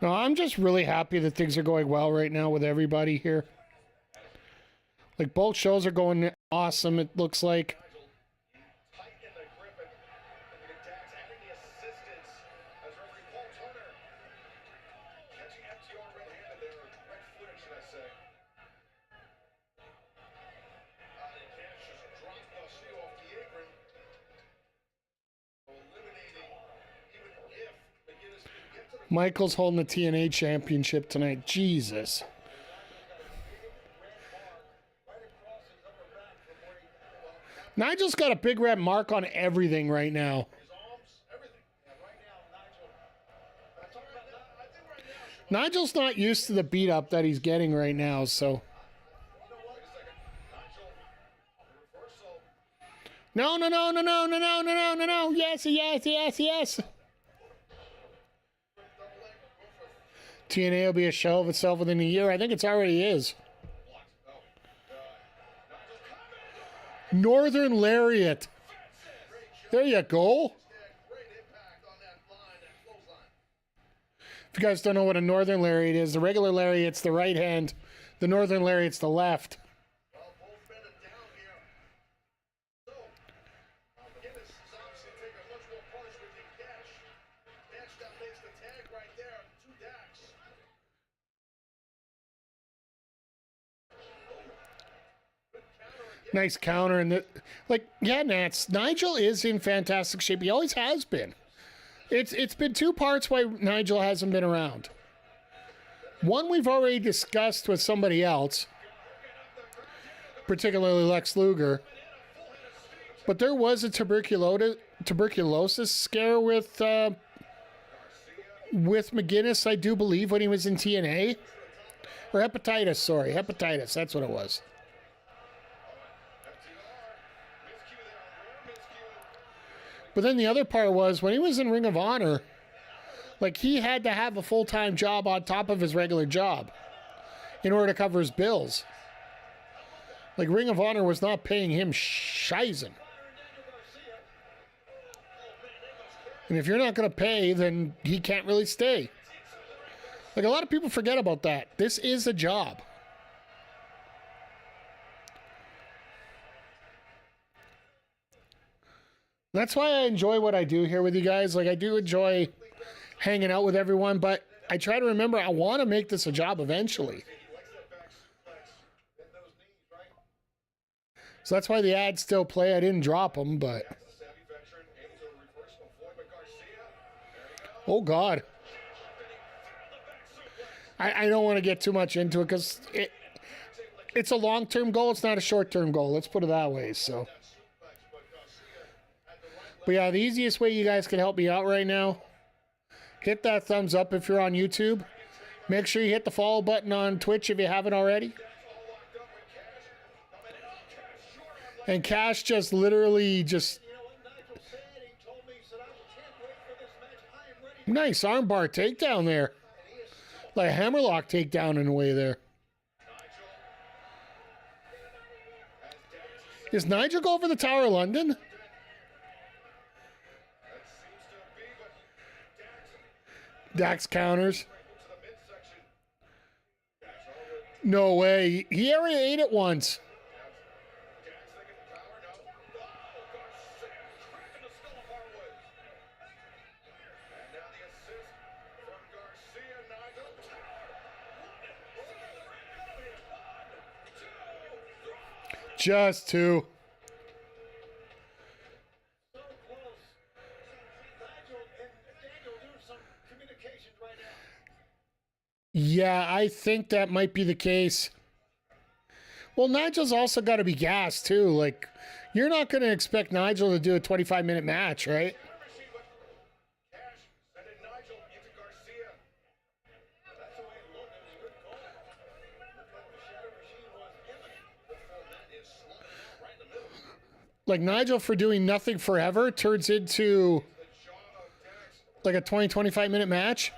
No, I'm just really happy that things are going well right now with everybody here. Like, both shows are going awesome, it looks like. Michael's holding the TNA championship tonight. Jesus. Nigel's got a big red mark on everything right now. Nigel's not used to the beat up that he's getting right now, so. No. Yes. TNA will be a show of itself within a year. I think it's already is. Northern Lariat. There you go. If you guys don't know what a Northern Lariat is, the regular Lariat's the right hand. The Northern Lariat's the left. Nice counter. And Nats, Nigel is in fantastic shape. He always has been. It's been two parts why Nigel hasn't been around. One we've already discussed with somebody else, particularly Lex Luger. But there was a tuberculosis scare with McGuinness, I do believe, when he was in TNA. Or hepatitis, sorry. Hepatitis, that's what it was. But then the other part was when he was in Ring of Honor, he had to have a full-time job on top of his regular job in order to cover his bills. Ring of Honor was not paying him shizen. And if you're not going to pay, then he can't really stay. A lot of people forget about that. This is a job. That's why I enjoy what I do here with you guys. I do enjoy hanging out with everyone, but I try to remember I want to make this a job eventually. So that's why the ads still play. I didn't drop them, but... Oh, God. I don't want to get too much into it because it's a long-term goal. It's not a short-term goal. Let's put it that way, so... But yeah, the easiest way you guys can help me out right now, hit that thumbs up if you're on YouTube. Make sure you hit the follow button on Twitch if you haven't already. And Cash just literally just... Nice armbar takedown there. Like a hammerlock takedown in a way there. Is Nigel go for the Tower of London? Dax counters. No way. He already ate it once. Just two. Yeah, I think that might be the case. Well, Nigel's also got to be gassed, too. You're not going to expect Nigel to do a 25-minute match, right? Nigel for doing nothing forever turns into a 20-25-minute match.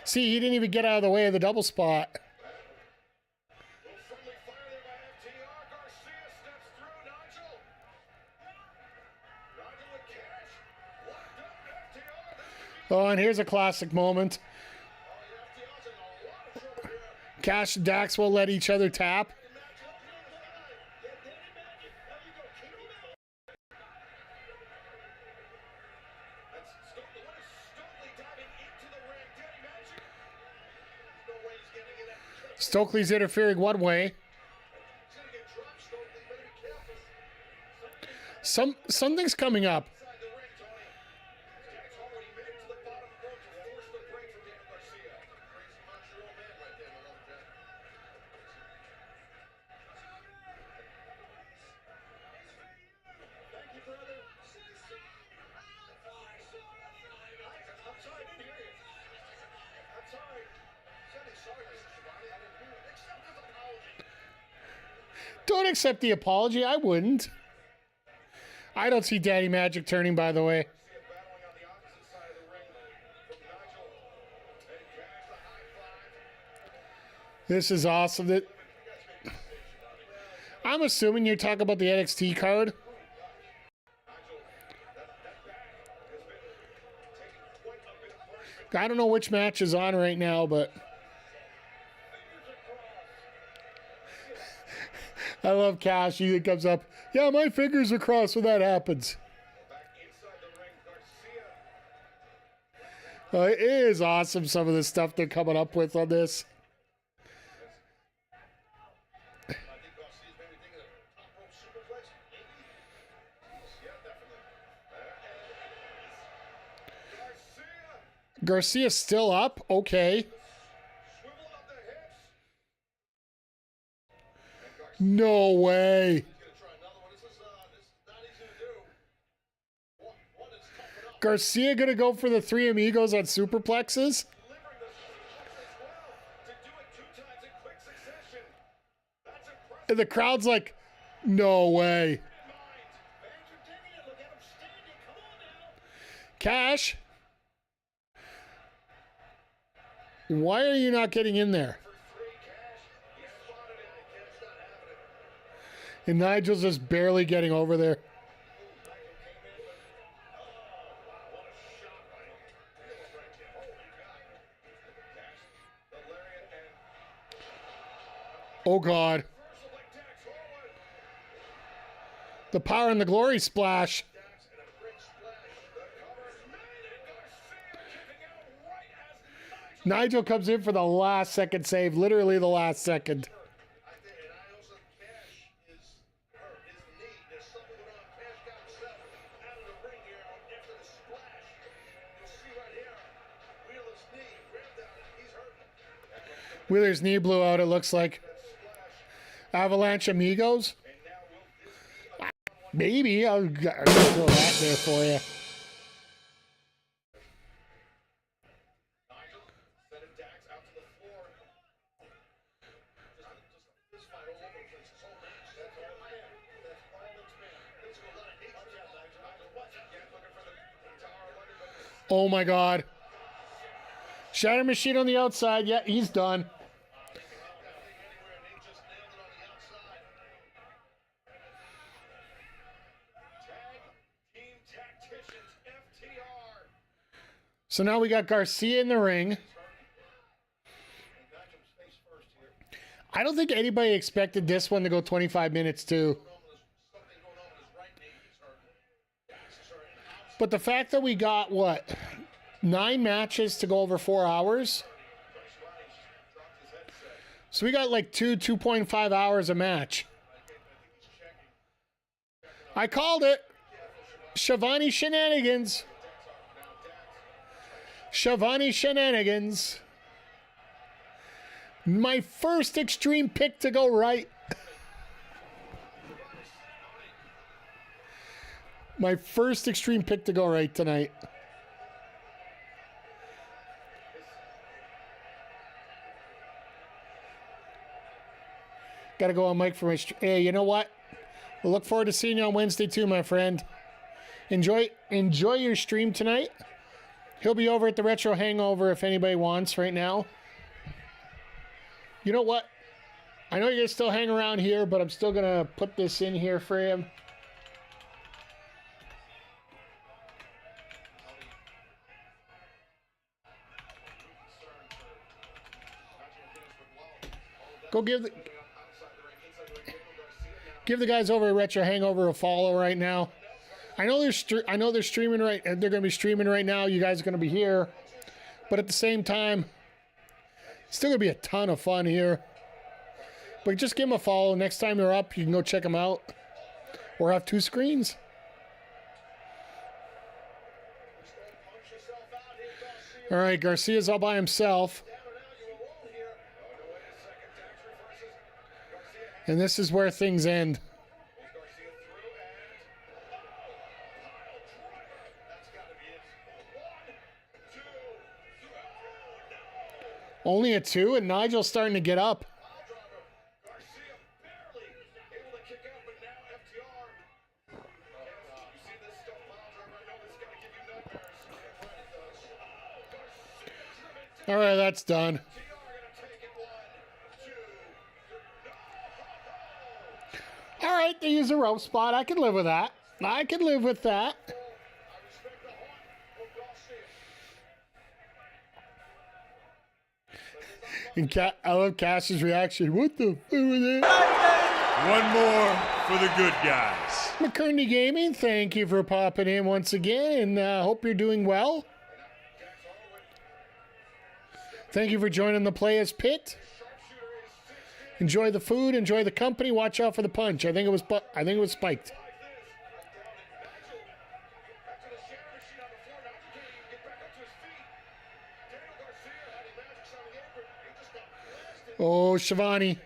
See, he didn't even get out of the way of the double spot. Oh, and here's a classic moment. Cash and Dax will let each other tap. Stokely's interfering one way. Something's coming up. Don't accept the apology. I wouldn't. I don't see Daddy Magic turning, by the way. Battling on the opposite side of the ring from Nigel. And Cash the high five. This is awesome. I'm assuming you're talking about the NXT card. I don't know which match is on right now, but I love Cash. He comes up, yeah, my fingers are crossed when that happens. It is awesome, some of the stuff they're coming up with on this. Garcia's still up? Okay. No way. Garcia gonna go for the three amigos on superplexes? And the crowd's like, no way. Cash? Why are you not getting in there? And Nigel's just barely getting over there. Oh, God. The power and the glory splash. Nigel comes in for the last second save, literally the last second. Wheeler's knee blew out, it looks like. Avalanche Amigos? Maybe. I'll throw that there for you. Oh my God. Shatter Machine on the outside. Yeah, he's done. So now we got Garcia in the ring. I don't think anybody expected this one to go 25 minutes too. But the fact that we got, what, 9 matches to go over 4 hours? So we got like 2.5 hours a match. I called it. Shivani Shenanigans. Shivani Shenanigans. My first extreme pick to go right. My first extreme pick to go right tonight. Got to go on mic for my hey, you know what? We'll look forward to seeing you on Wednesday too, my friend. Enjoy your stream tonight. He'll be over at the Retro Hangover if anybody wants right now. You know what? I know you're going to still hang around here, but I'm still going to put this in here for him. Go give the guys over at Retro Hangover a follow right now. I know they're streaming right. They're going to be streaming right now. You guys are going to be here, but at the same time, it's still going to be a ton of fun here. But just give them a follow. Next time they're up, you can go check them out, or have 2 screens. All right, Garcia's all by himself. And this is where things end. Only a 2, and Nigel's starting to get up. All right, that's done. All right, they use a rope spot. I can live with that. I can live with that. And I love Cass's reaction. What the fuck was that? One more for the good guys. McCurney Gaming, thank you for popping in once again, and hope you're doing well. Thank you for joining the Playaz Pit. Enjoy the food, enjoy the company. Watch out for the punch. I think it was spiked. Oh, Shivani.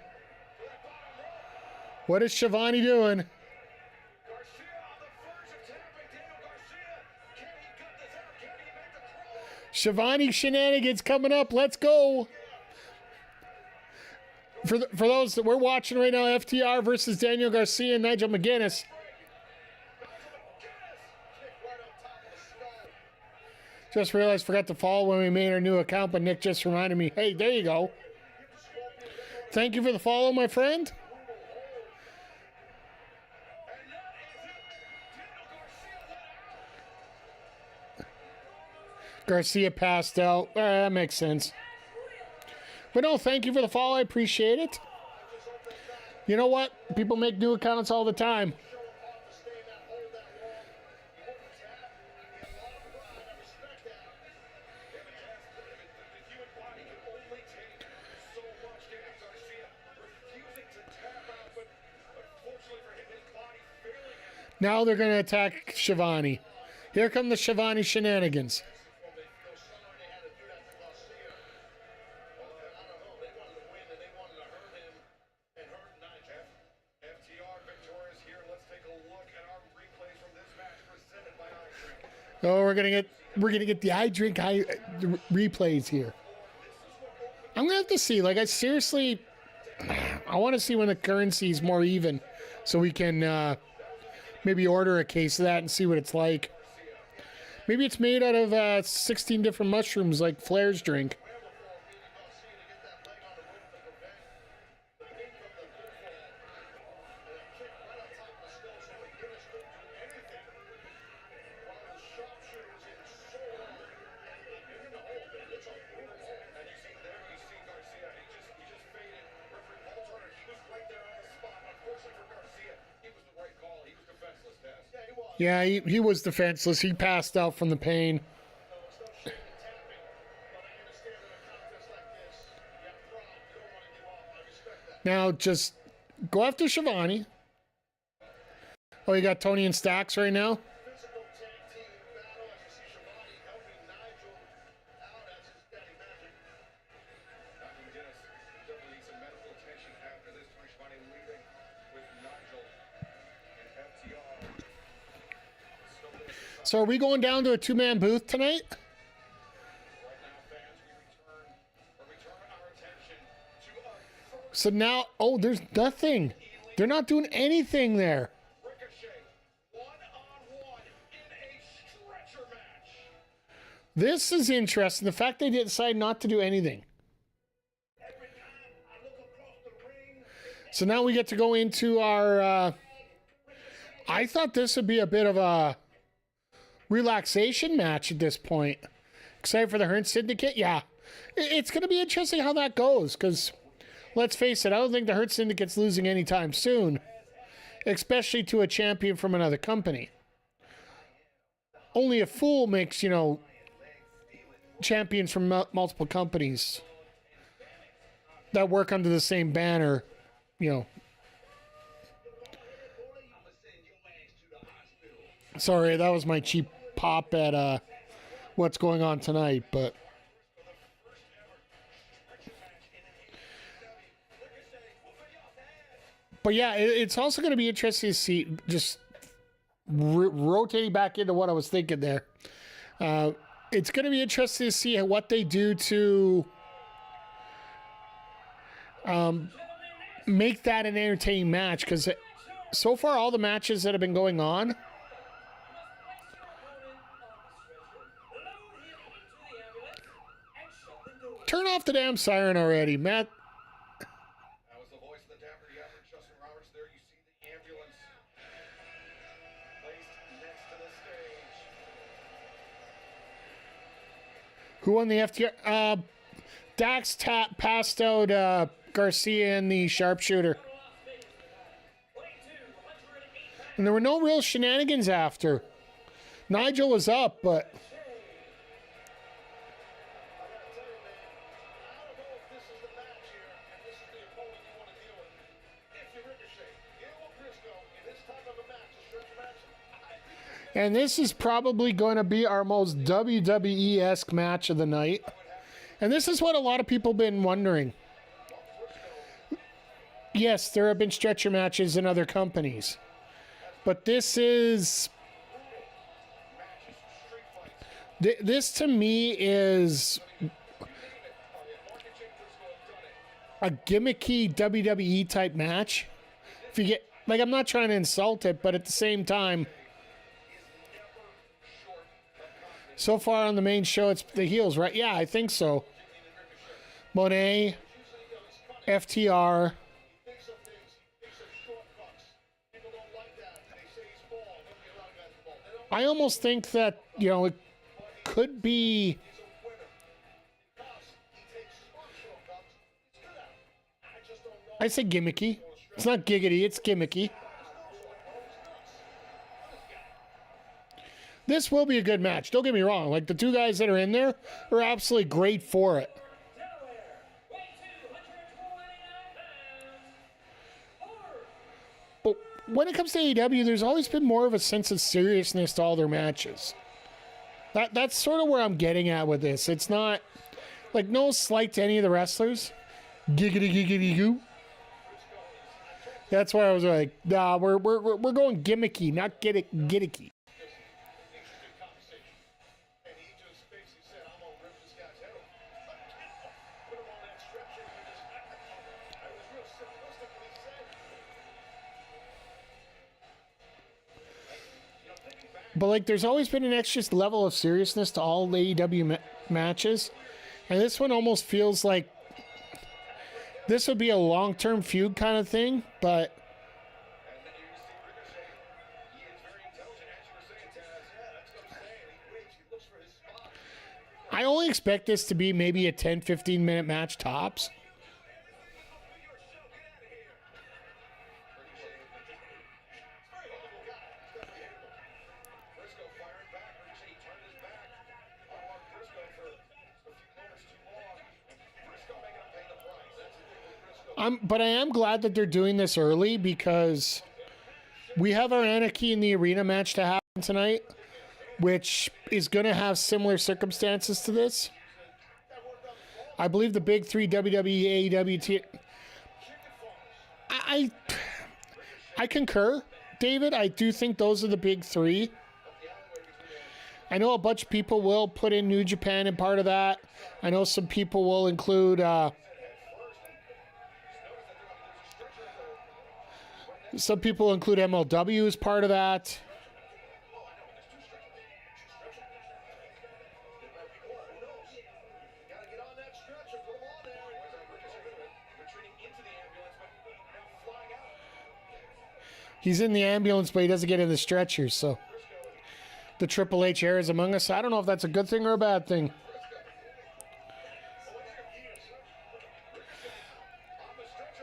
What is Shivani doing? Shivani shenanigans coming up. Let's go. For those that we're watching right now, FTR versus Daniel Garcia and Nigel McGuinness. Just realized forgot to follow when we made our new account, but Nick just reminded me. Hey, there you go. Thank you for the follow, my friend. Garcia passed out. That makes sense. But no, thank you for the follow. I appreciate it. You know what? People make new accounts all the time. Now they're going to attack Shivani. Here come the Shivani shenanigans. Oh, we're gonna get the I Drink replays here. I'm gonna have to see. Like, I want to see when the currency is more even, so we can maybe order a case of that and see what it's like. Maybe it's made out of 16 different mushrooms, like Flair's drink. Yeah, he was defenseless. He passed out from the pain. Now just go after Shivani. Oh, you got Toni and Stacks right now? So are we going down to a two-man booth tonight? So now, oh, there's nothing. They're not doing anything there. This is interesting. The fact they decide not to do anything. So now we get to go into our... I thought this would be a bit of a relaxation match at this point. Excited for the HART Syndicate? Yeah. It's going to be interesting how that goes, because let's face it, I don't think the HART Syndicate's losing anytime soon, especially to a champion from another company. Only a fool makes, champions from multiple companies that work under the same banner, Sorry, that was my cheap pop at what's going on tonight, but yeah, it's also going to be interesting to see, just rotating back into what I was thinking there. It's going to be interesting to see what they do to make that an entertaining match, because so far all the matches that have been going on, Turn off the damn siren already, Matt. That was the voice of the Dapper Yapper, Justin Roberts. There you see the ambulance placed next to the stage. Who won the FTR? Dax passed out Garcia and the sharpshooter. And there were no real shenanigans after. Nigel was up, but... I gotta tell you, man, I don't know if this is the match here, and this is the opponent you want to deal with. If you're Ricochet, deal with Briscoe in this type of a match, a stretch match. And this is probably going to be our most WWE-esque match of the night. And this is what a lot of people have been wondering. Yes, there have been stretcher matches in other companies. But this is... This to me is a gimmicky WWE type match. If you get, like, I'm not trying to insult it, but at the same time, so far on the main show, it's the heels, right? Yeah, I think so. Mone, FTR. I almost think that, you know, it could be... I say gimmicky. It's not giggity, it's gimmicky. This will be a good match. Don't get me wrong. Like, the two guys that are in there are absolutely great for it. But when it comes to AEW, there's always been more of a sense of seriousness to all their matches. That's sort of where I'm getting at with this. It's not, like, no slight to any of the wrestlers. Giggity, giggity, goo. That's why I was like, nah, we're going gimmicky, not gimmicky. But, like, there's always been an extra level of seriousness to all AEW matches. And this one almost feels like this would be a long-term feud kind of thing, but... I only expect this to be maybe a 10-15 minute match tops. But I am glad that they're doing this early because we have our Anarchy in the Arena match to happen tonight, which is going to have similar circumstances to this. I believe the big three WWE, AEW, I concur, David. I do think those are the big three. I know a bunch of people will put in New Japan in part of that. I know some people will include... some people include MLW as part of that. He's in the ambulance, but he doesn't get in the stretcher, so the Triple H era is among us. I don't know if that's a good thing or a bad thing.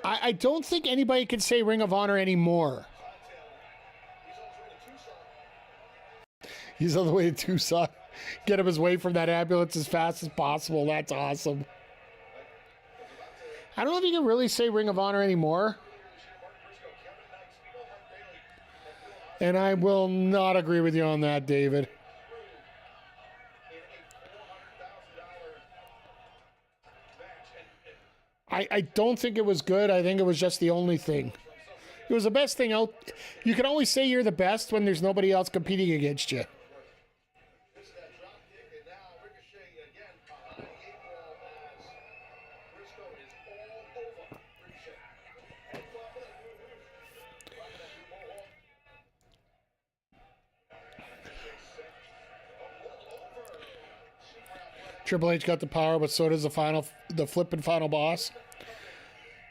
I don't think anybody can say Ring of Honor anymore. He's on the way to Tucson. Get him his way from that ambulance as fast as possible. That's awesome. I don't know if you can really say Ring of Honor anymore. And I will not agree with you on that, David. I don't think it was good. I think it was just the only thing. It was the best thing out. You can always say you're the best when there's nobody else competing against you. Triple H got the power, but so does the flipping final boss.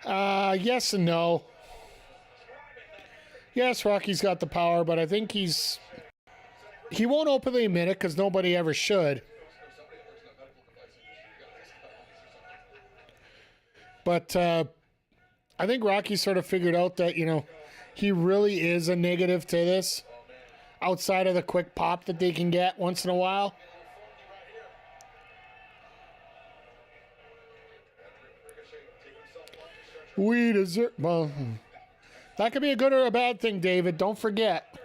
Yes and no. Yes, Rocky's got the power, but I think he won't openly admit it because nobody ever should. But I think Rocky sort of figured out that, you know, he really is a negative to this outside of the quick pop that they can get once in a while. We deserve... Well, that could be a good or a bad thing, David. Don't forget.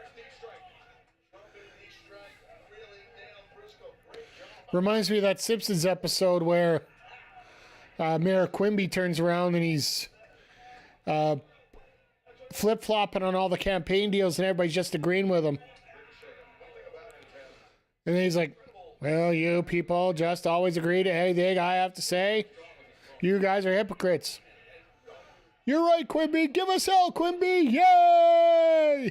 Reminds me of that Simpsons episode where Mayor Quimby turns around and he's flip-flopping on all the campaign deals and everybody's just agreeing with him. And then he's like, well, you people just always agree to anything I have to say. You guys are hypocrites. You're right, Quimby. Give us hell, Quimby. Yay!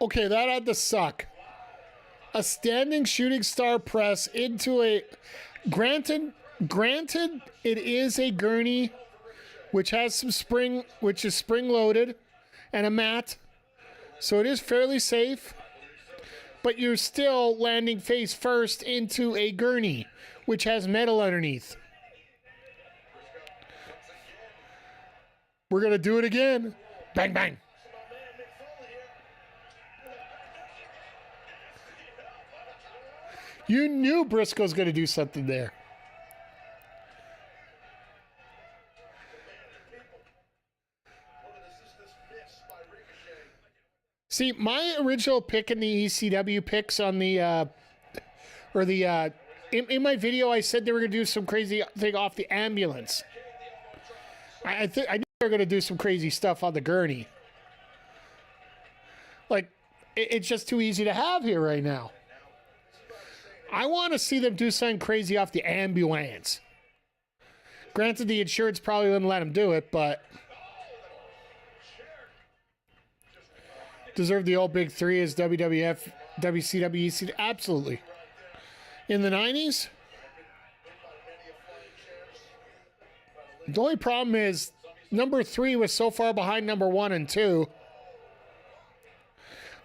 Okay, that had to suck. A standing shooting star press into a... Granted, it is a gurney, which has some spring, which is spring-loaded, and a mat. So it is fairly safe. But you're still landing face first into a gurney, which has metal underneath. We're going to do it again. Bang, bang. You knew Briscoe's going to do something there. See, my original pick in the ECW picks on the, in my video, I said they were going to do some crazy thing off the ambulance. I knew they were going to do some crazy stuff on the gurney. Like, it's just too easy to have here right now. I want to see them do something crazy off the ambulance. Granted, the insurance probably wouldn't let them do it, but... Deserve the old big three as WWF, WCW, ECW. Absolutely. In the 90s, the only problem is number 3 was so far behind number 1 and 2.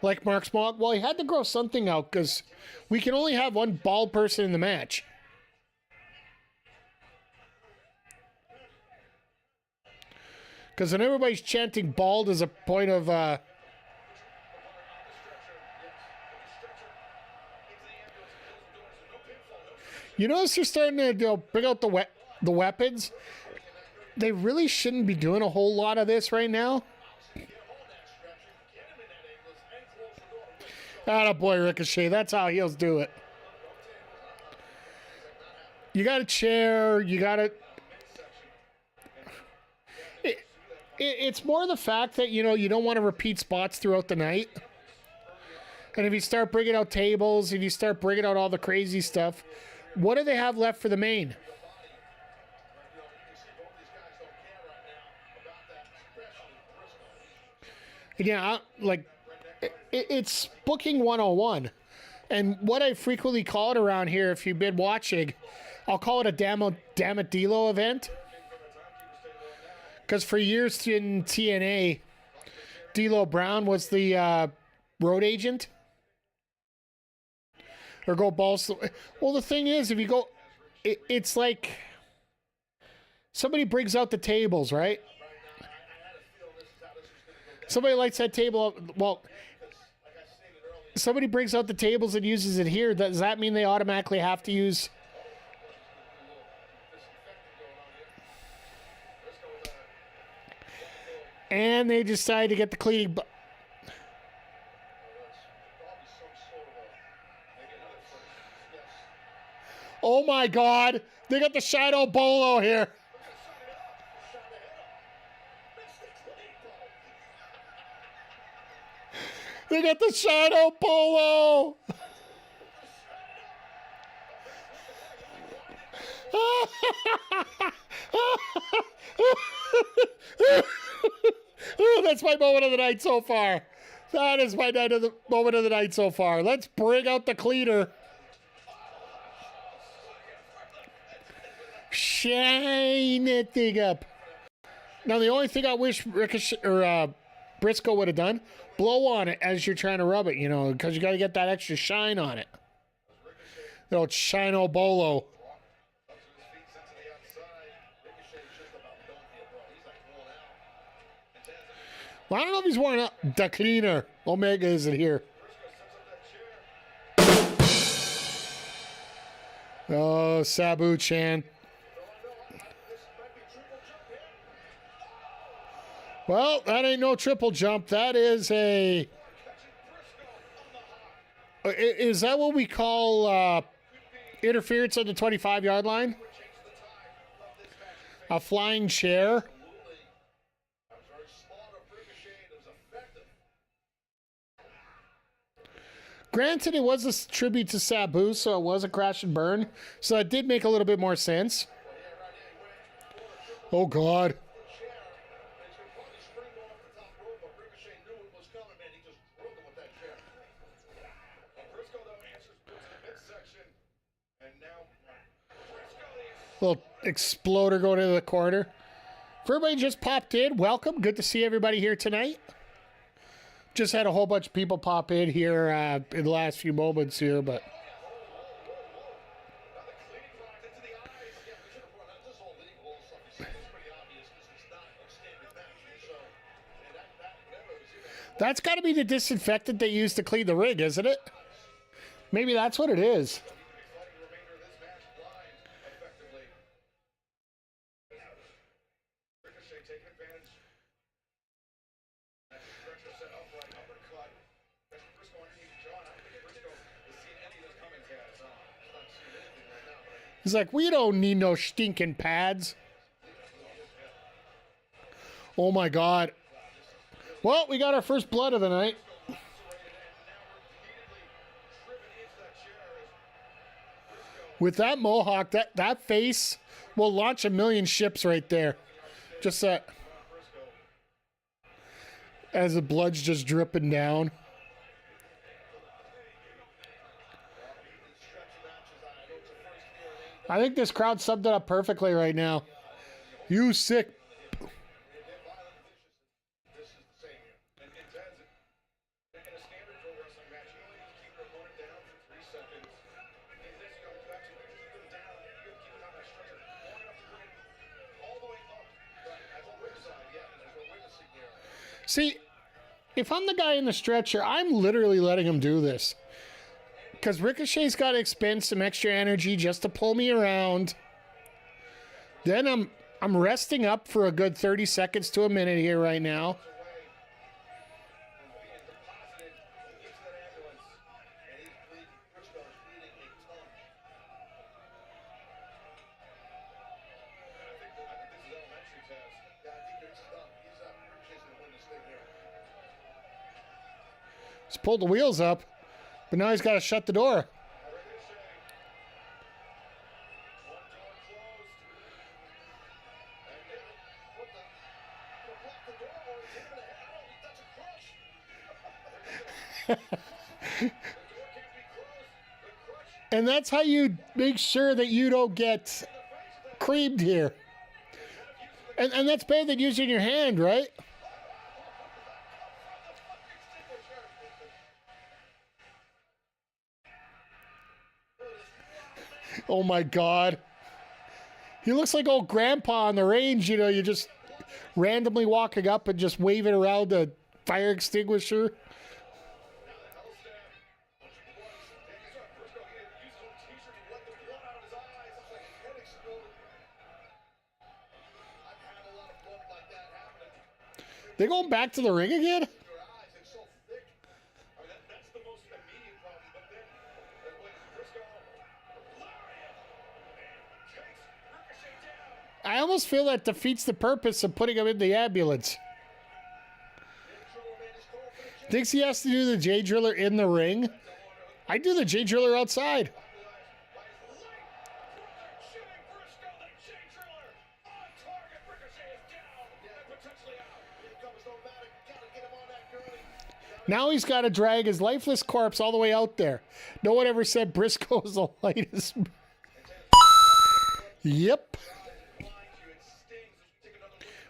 Like Mark Small. Well, he had to grow something out because we can only have one bald person in the match. Because when everybody's chanting bald as a point of... You notice they're starting to bring out the weapons. They really shouldn't be doing a whole lot of this right now. Attaboy, Ricochet. That's how heels do it. You got a chair. You got to... It's more the fact that, you know, you don't want to repeat spots throughout the night. And if you start bringing out tables, if you start bringing out all the crazy stuff... What do they have left for the main? Yeah, like, it's booking 101. And what I frequently call it around here, if you've been watching, I'll call it a Damn It D-Lo event. Because for years in TNA, D-Lo Brown was the road agent. Or go balls. Well, the thing is, if you go, it's like somebody brings out the tables, right? Somebody lights that table up. Well, somebody brings out the tables and uses it here. Does that mean they automatically have to use? And they decide to get the cleaning. Oh my God! They got the Shadow Bolo here. They got the Shadow Bolo. Oh, that's my moment of the night so far. That is my moment of the night so far. Let's bring out the cleaner. Shine that thing up. Now, the only thing I wish Ricochet or Briscoe would have done, blow on it as you're trying to rub it, you know, because you got to get that extra shine on it. The old Shino Bolo. Well, I don't know if he's worn out. The cleaner. Omega isn't here. Oh, Sabu-chan. Well, that ain't no triple jump. That is a... Is that what we call interference at the 25-yard line? A flying chair? Granted, it was a tribute to Sabu, so it was a crash and burn. So it did make a little bit more sense. Oh, God. Little exploder going into the corner. For everybody just popped in, welcome. Good to see everybody here tonight. Just had a whole bunch of people pop in here in the last few moments here, but... That's got to be the disinfectant they use to clean the ring, isn't it? Maybe that's what it is. He's like, we don't need no stinking pads. Oh, my God. Well, we got our first blood of the night. With that mohawk, that face will launch a million ships right there. Just that. As the blood's just dripping down. I think this crowd summed it up perfectly right now. You sick. See, if I'm the guy in the stretcher, I'm literally letting him do this. Because Ricochet's got to expend some extra energy just to pull me around. Then I'm resting up for a good 30 seconds to a minute here right now. He's pulled the wheels up. But now he's got to shut the door. And that's how you make sure that you don't get creamed here. And that's better than using your hand, right? Oh, my God. He looks like old grandpa on the range. You know, you're just randomly walking up and just waving around a fire extinguisher. They going back to the ring again? I almost feel that defeats the purpose of putting him in the ambulance. Thinks he has to do the J Driller in the ring? I do the J Driller outside. Now he's got to drag his lifeless corpse all the way out there. No one ever said Briscoe was the lightest. Yep.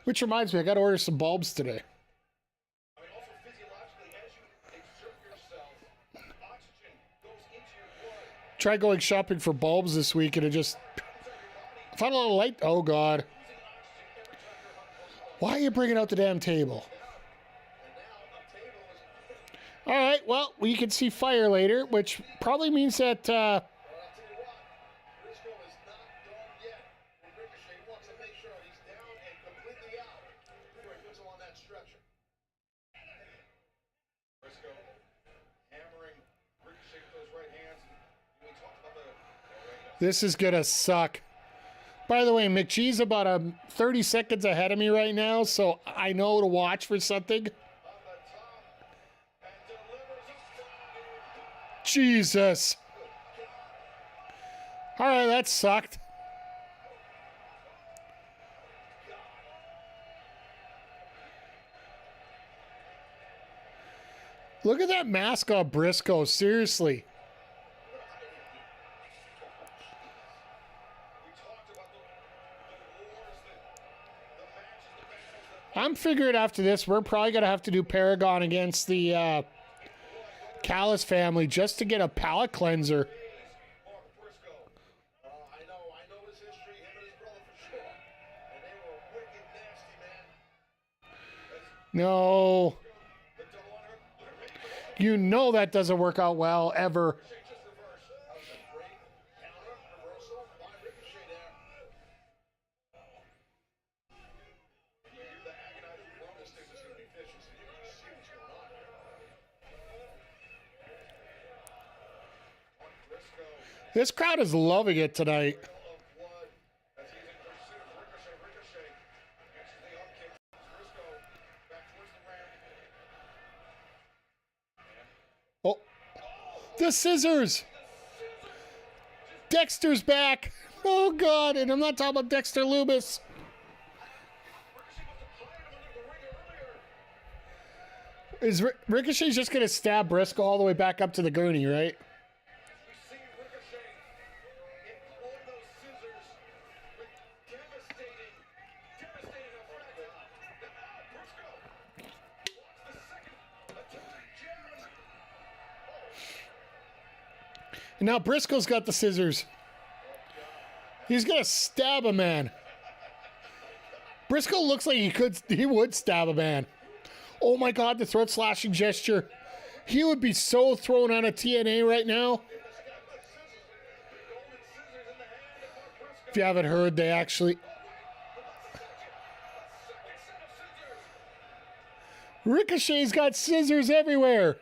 Which reminds me, I got to order some bulbs today. Tried going shopping for bulbs this week and it just found a lot of light. Oh God. Why are you bringing out the damn table? All right, well, we can see fire later, which probably means that Briscoe is not done yet. Ricochet wants to make sure he's down and completely out before he puts him on that stretcher. Briscoe hammering Ricochet with those right hands. We talked about the this is going to suck. By the way, McGee's about 30 seconds ahead of me right now, so I know to watch for something. Jesus. All right, that sucked. Look at that mask on Briscoe, seriously. I'm figuring after this, we're probably going to have to do Paragon against the Callis family just to get a palate cleanser. I know his history, him and his brother for sure. And they were wicked nasty, man. No. You know that doesn't work out well, ever. Just reverse. That was a great counter reversal by Ricochet there. You hear the agonizing groan, this thing is going to be vicious, and you can see what's going on here. On Briscoe. This crowd is loving it tonight. Of blood as he's in pursuit of Ricochet. Ricochet answers the up kick. Briscoe back towards the ramp. Oh, the scissors. Dexter's back. Oh, God. And I'm not talking about Dexter Loomis. Is Ricochet's just going to stab Briscoe all the way back up to the gurney, right? We see Ricochet employ those scissors with devastating effect. Briscoe blocks the second attempted jab. And now Briscoe's got the scissors. He's going to stab a man. Briscoe looks like he would stab a man. Oh my God, the throat slashing gesture. He would be so thrown out of TNA right now. If you haven't heard, they actually... Ricochet's got scissors everywhere.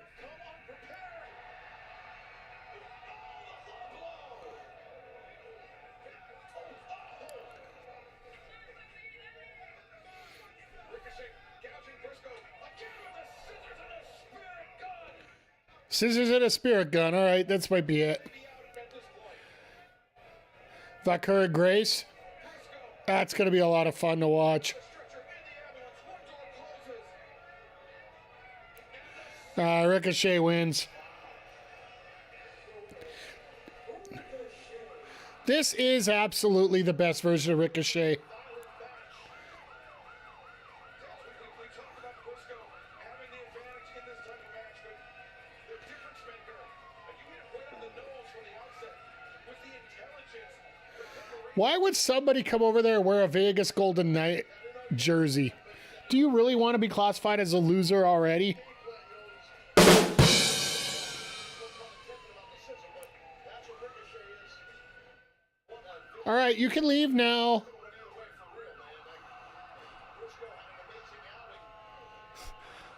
Scissors and a spirit gun. All right, that might be it. Valkyrie Grace. That's going to be a lot of fun to watch. Ricochet wins. This is absolutely the best version of Ricochet. Why would somebody come over there and wear a Vegas Golden Knight jersey? Do you really want to be classified as a loser already? All right, you can leave now.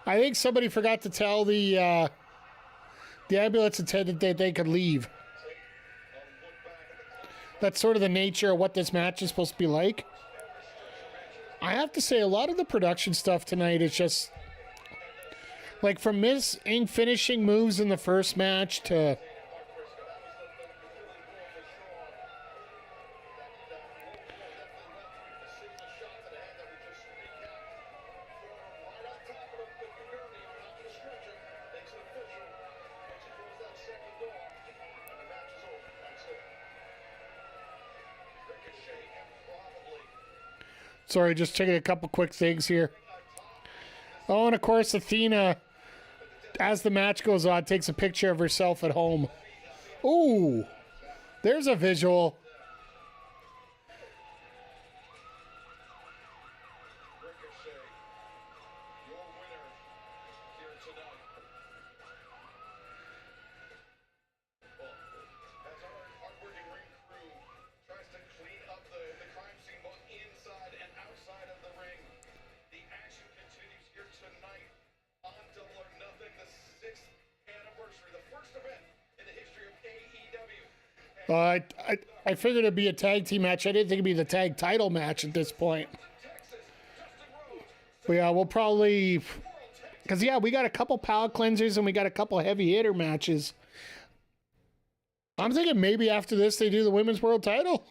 I think somebody forgot to tell the ambulance attendant that they could leave. That's sort of the nature of what this match is supposed to be like. I have to say, a lot of the production stuff tonight is just... like, from missing finishing moves in the first match to... Sorry, just checking a couple quick things here. Oh, and of course, Athena, as the match goes on, takes a picture of herself at home. Ooh, there's a visual. Ricochet, your winner here tonight. Well, as our hardworking ring crew tries to clean up the crime scene both inside and outside of the ring, the action continues here tonight on Double or Nothing, the 6th anniversary, the first event in the history of AEW. I figured it'd be a tag team match. I didn't think it'd be the tag title match at this point. But yeah, we'll probably, because yeah, we got a couple palate cleansers and we got a couple heavy hitter matches. I'm thinking maybe after this they do the women's world title.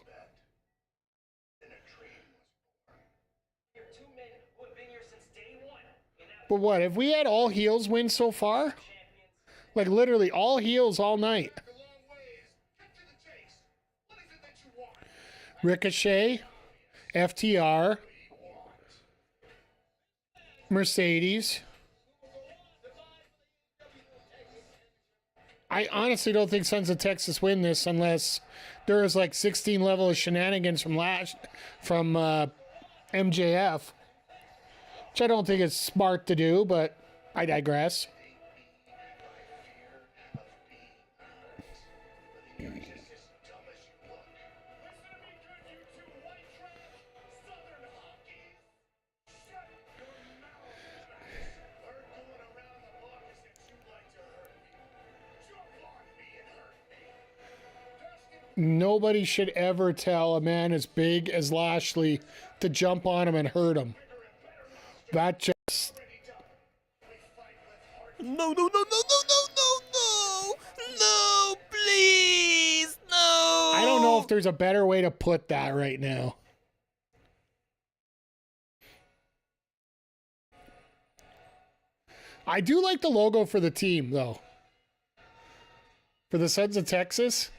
But what, have we had all heels win so far? Like literally all heels all night. Ricochet, FTR, Mercedes. I honestly don't think Sons of Texas win this unless there is like 16 level of shenanigans from MJF, which I don't think is smart to do, but I digress. Nobody should ever tell a man as big as Lashley to jump on him and hurt him. That just... No, please, no. I don't know if there's a better way to put that right now. I do like the logo for the team, though. For the Sons of Texas.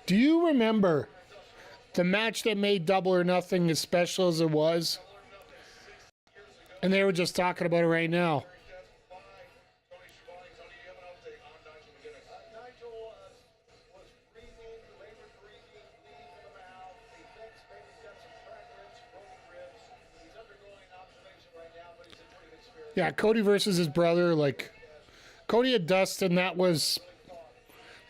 Do you remember the match that made Double or Nothing as special as it was? And they were just talking about it right now. Nigel was breathing, labored breathing, bleeding in the mouth. The effects maybe got some fragments, broken ribs. He's undergoing observation right now, but he's in pretty good spirits. Yeah, Cody versus his brother, like Cody and Dustin, that was...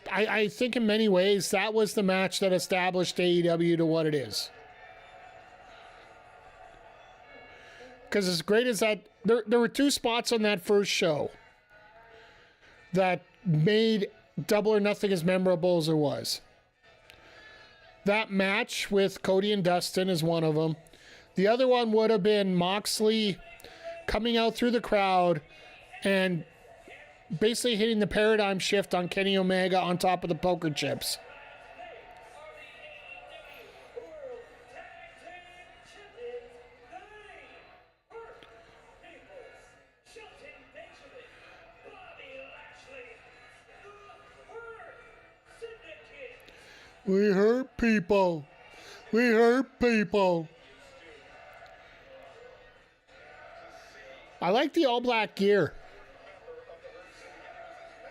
I think in many ways that was the match that established AEW to what it is. Because as great as that, there were two spots on that first show that made Double or Nothing as memorable as it was. That match with Cody and Dustin is one of them. The other one would have been Moxley coming out through the crowd and basically hitting the paradigm shift on Kenny Omega on top of the poker chips. We hurt people. We hurt people. I like the all black gear.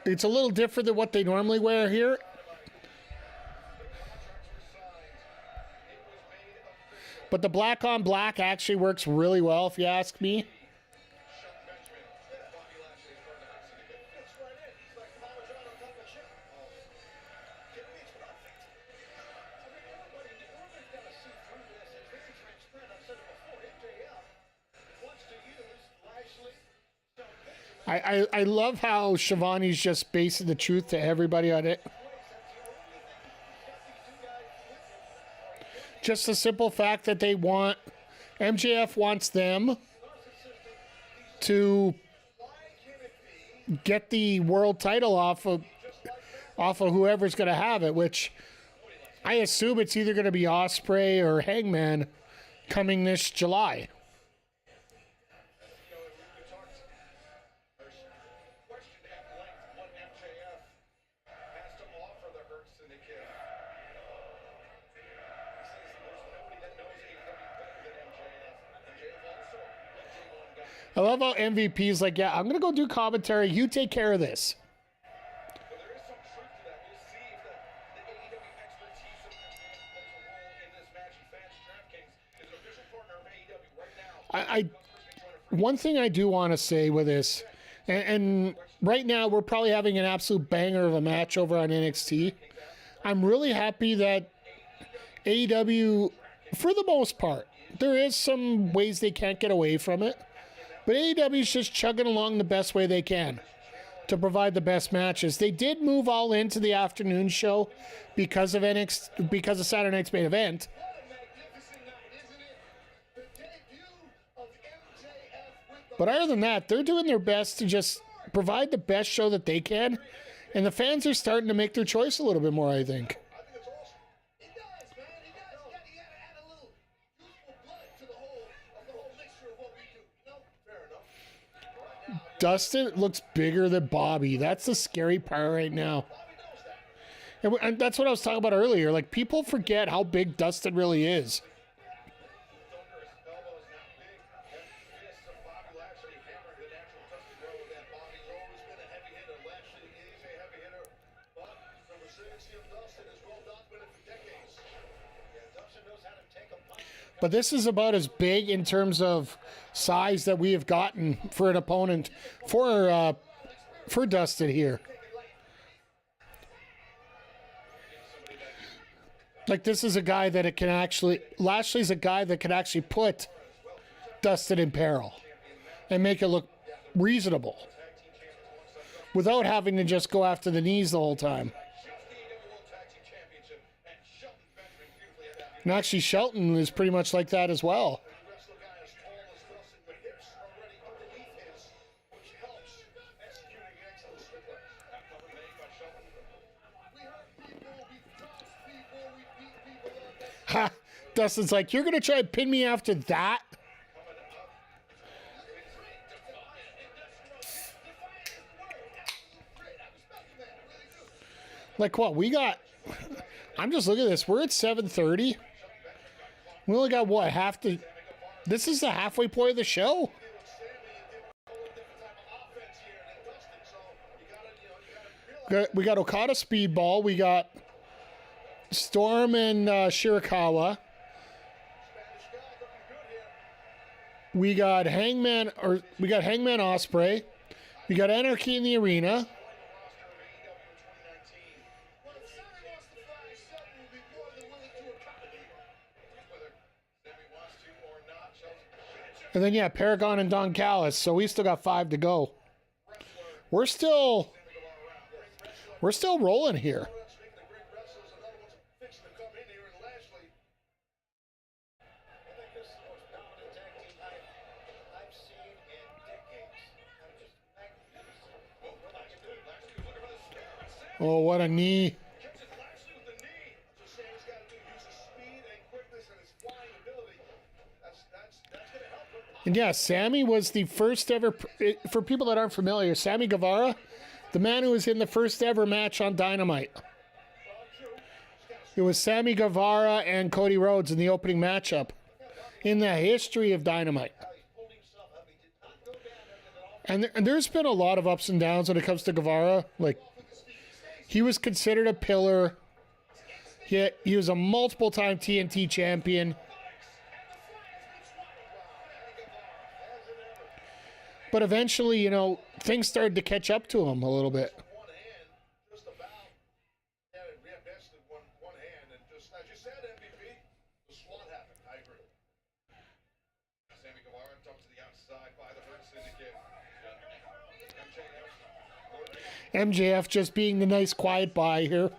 It's a little different than what they normally wear here. But the black on black actually works really well, if you ask me. I love how Shivani's just basing the truth to everybody on it. Just the simple fact that they want MJF wants them to get the world title off of whoever's going to have it, which I assume it's either going to be Ospreay or Hangman coming this July. I love how MVP's like, yeah, I'm going to go do commentary. You take care of this. One thing I do want to say with this, and right now we're probably having an absolute banger of a match over on NXT. I'm really happy that AEW, for the most part, there is some ways they can't get away from it, but AEW is just chugging along the best way they can to provide the best matches. They did move all into the afternoon show because of Saturday night's main event. But other than that, they're doing their best to just provide the best show that they can. And the fans are starting to make their choice a little bit more, I think. Dustin looks bigger than Bobby. That's the scary part right now. And that's what I was talking about earlier. Like, people forget how big Dustin really is. But this is about as big in terms of size that we have gotten for an opponent for Dustin here. Like, this is a guy that it can actually... Lashley's a guy that can actually put Dustin in peril and make it look reasonable without having to just go after the knees the whole time. And actually, Shelton is pretty much like that as well. Ha! Dustin's like, you're going to try and pin me after that? Like what? We got... I'm just looking at this. We're at 7:30. We only got, what, half the... This is the halfway point of the show. We got Okada Speedball. We got Storm and Shirikawa. We got Hangman Ospreay. We got Anarchy in the arena. And then, yeah, Paragon and Don Callis. So we still got 5 to go. We're still rolling here. Oh, what a knee. And yeah, Sammy was the first ever, for people that aren't familiar, Sammy Guevara, the man who was in the first ever match on Dynamite. It was Sammy Guevara and Cody Rhodes in the opening matchup in the history of Dynamite. And there's been a lot of ups and downs when it comes to Guevara. Like, he was considered a pillar. He was a multiple-time TNT champion. But eventually, you know, things started to catch up to him a little bit. MJF just being the nice, quiet bye here.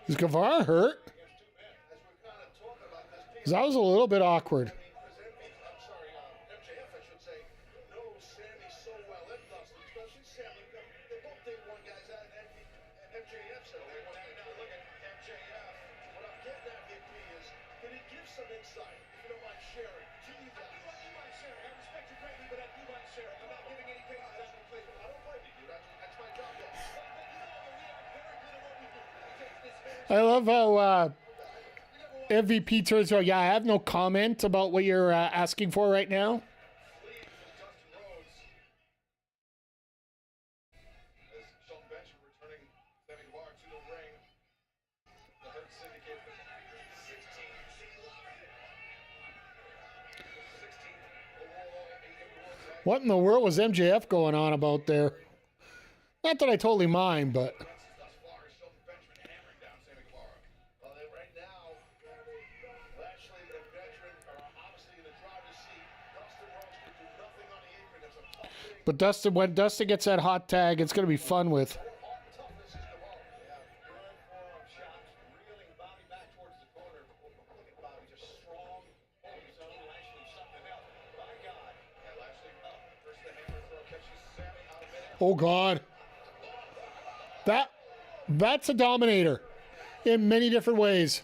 Is Guevara hurt? 'Cause that was a little bit awkward. I'm sorry, MJF, I should say, knows Sammy so well and Dustin, especially Sammy. They both day one guys out, and MJF said they want to look at MJF. What I'm getting at, VP, is can he give some insight, if you don't mind sharing? Gee, I do mind sharing. I respect you greatly, but I do mind sharing. I'm not giving any cases out in Cleveland. I don't blame you, dude. That's my job, though. But you know, we are very good at what we do. We take this very I love how MVP turns around. Yeah, I have no comment about what you're asking for right now. Dustin Rhodes. As Shelton Benjamin returning Sammy Guevara to the ring. The Hurt Syndicate. 16th overall AEW. What in the world was MJF going on about there? Not that I totally mind, but Thus far, Shelton Benjamin hammering down Sammy Guevara. Well, right now, Lashley and Benjamin are obviously in the driver's seat. Dustin Rhodes can do nothing on the apron. It's a tough thing. but Dustin, when Dustin gets that hot tag, it's going to be fun with. Toughness is Guevara. Yeah, good forearm shots, reeling Bobby back towards the corner. Look at Bobby, just strong, holding his own. Lashley, something else. My God. Yeah, Lashley up. First the hammer throw catches Sammy out of it. Oh God, that's a dominator in many different ways.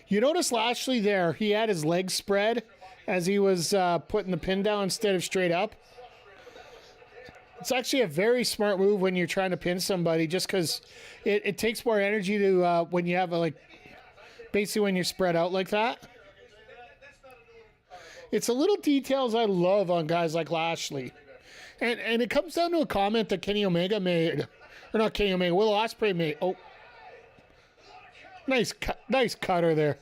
You notice Lashley there, he had his legs spread as he was putting the pin down instead of straight up. It's actually a very smart move when you're trying to pin somebody, just because it takes more energy to when you have basically when you're spread out like that. It's the little details I love on guys like Lashley. And it comes down to a comment that Kenny Omega made, or not Kenny Omega, Will Ospreay made. Oh, nice cutter there.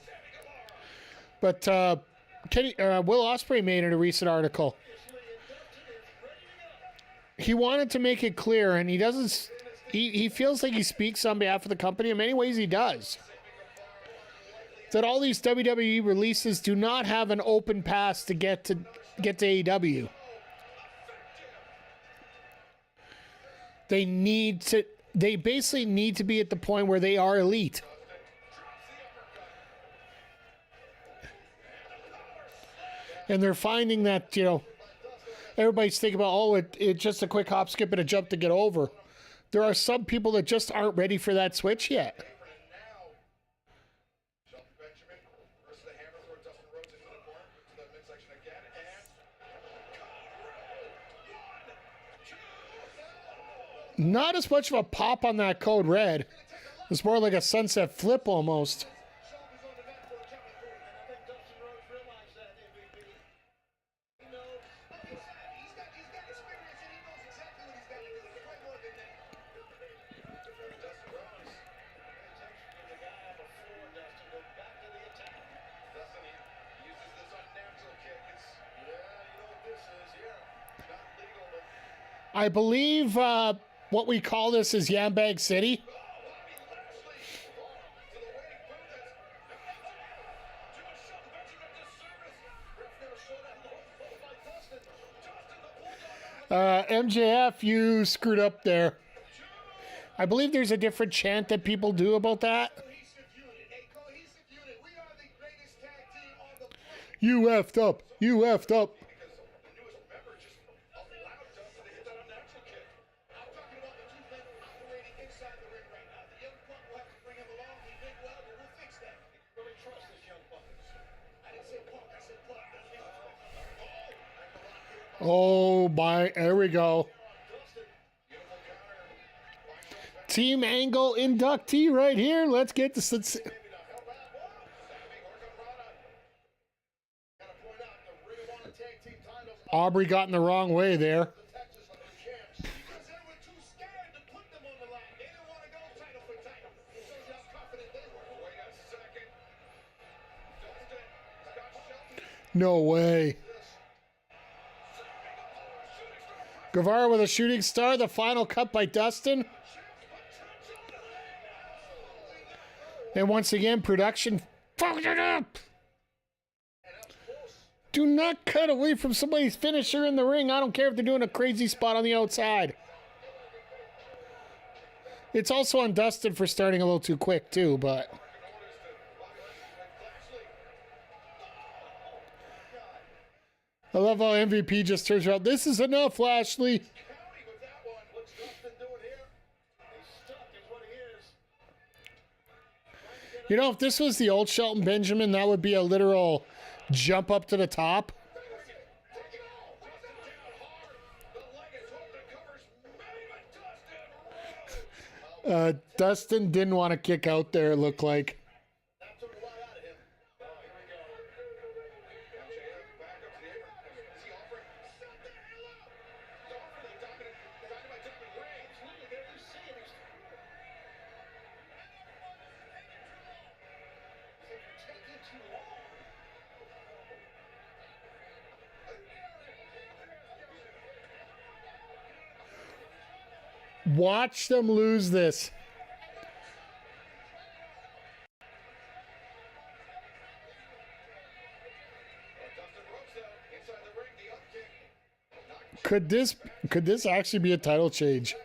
But Will Ospreay made in a recent article. He wanted to make it clear, and he doesn't. He feels like he speaks on behalf of the company. In many ways, he does. That all these WWE releases do not have an open pass to get to AEW. They basically need to be at the point where they are elite. And they're finding that, everybody's thinking about, it's just a quick hop, skip, and a jump to get over. There are some people that just aren't ready for that switch yet. Shelton Benjamin versus the hammer throw. Dustin Rhodes into the corner to the midsection again, and Not as much of a pop on that code red. It's more like a sunset flip almost. shoulders on the mat for a counting point. And I think Dustin Rhodes realized that, MVP. He knows. Like you said, he's got experience and he knows exactly what he's got to do. He's way more than that. Dustin Rhodes. Pay attention to the guy on the floor, Dustin. Go back to the attack. Dustin, he uses this unnatural kick. It's, you know what this is. Yeah, not legal, but I believe what we call this is Yambag City. MJF, you screwed up there. I believe there's a different chant that people do about that. You effed up. You effed up. Oh, there we go. Team Angle inductee right here. Let's get this. Aubrey got in the wrong way there. No way. Guevara with a shooting star. The final cut by Dustin. And once again, production fucked it up. Do not cut away from somebody's finisher in the ring. I don't care if they're doing a crazy spot on the outside. It's also on Dustin for starting a little too quick, too, but... I love how MVP just turns around. This is enough, Lashley. You know, if this was the old Shelton Benjamin, that would be a literal jump up to the top. Dustin didn't want to kick out there, it looked like. Watch them lose this. Could this actually be a title change?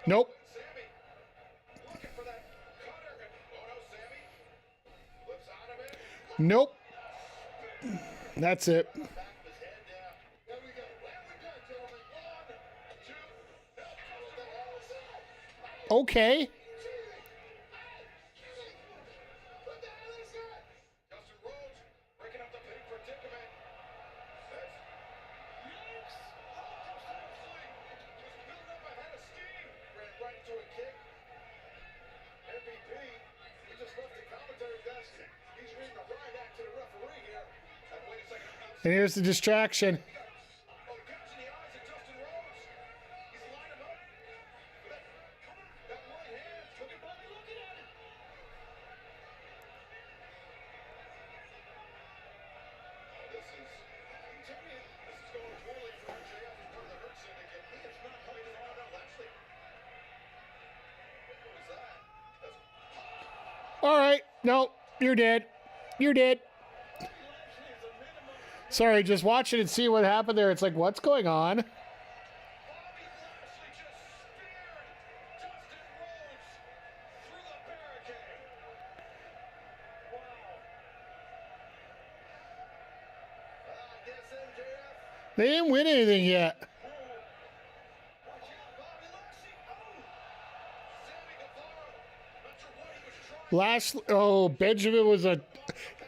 Nope. Nope. That's it. Okay. And here's the distraction. All right. No, you're dead. You're dead. Sorry, just watch it and see what happened there. It's like, what's going on? They didn't win anything yet. Benjamin was a...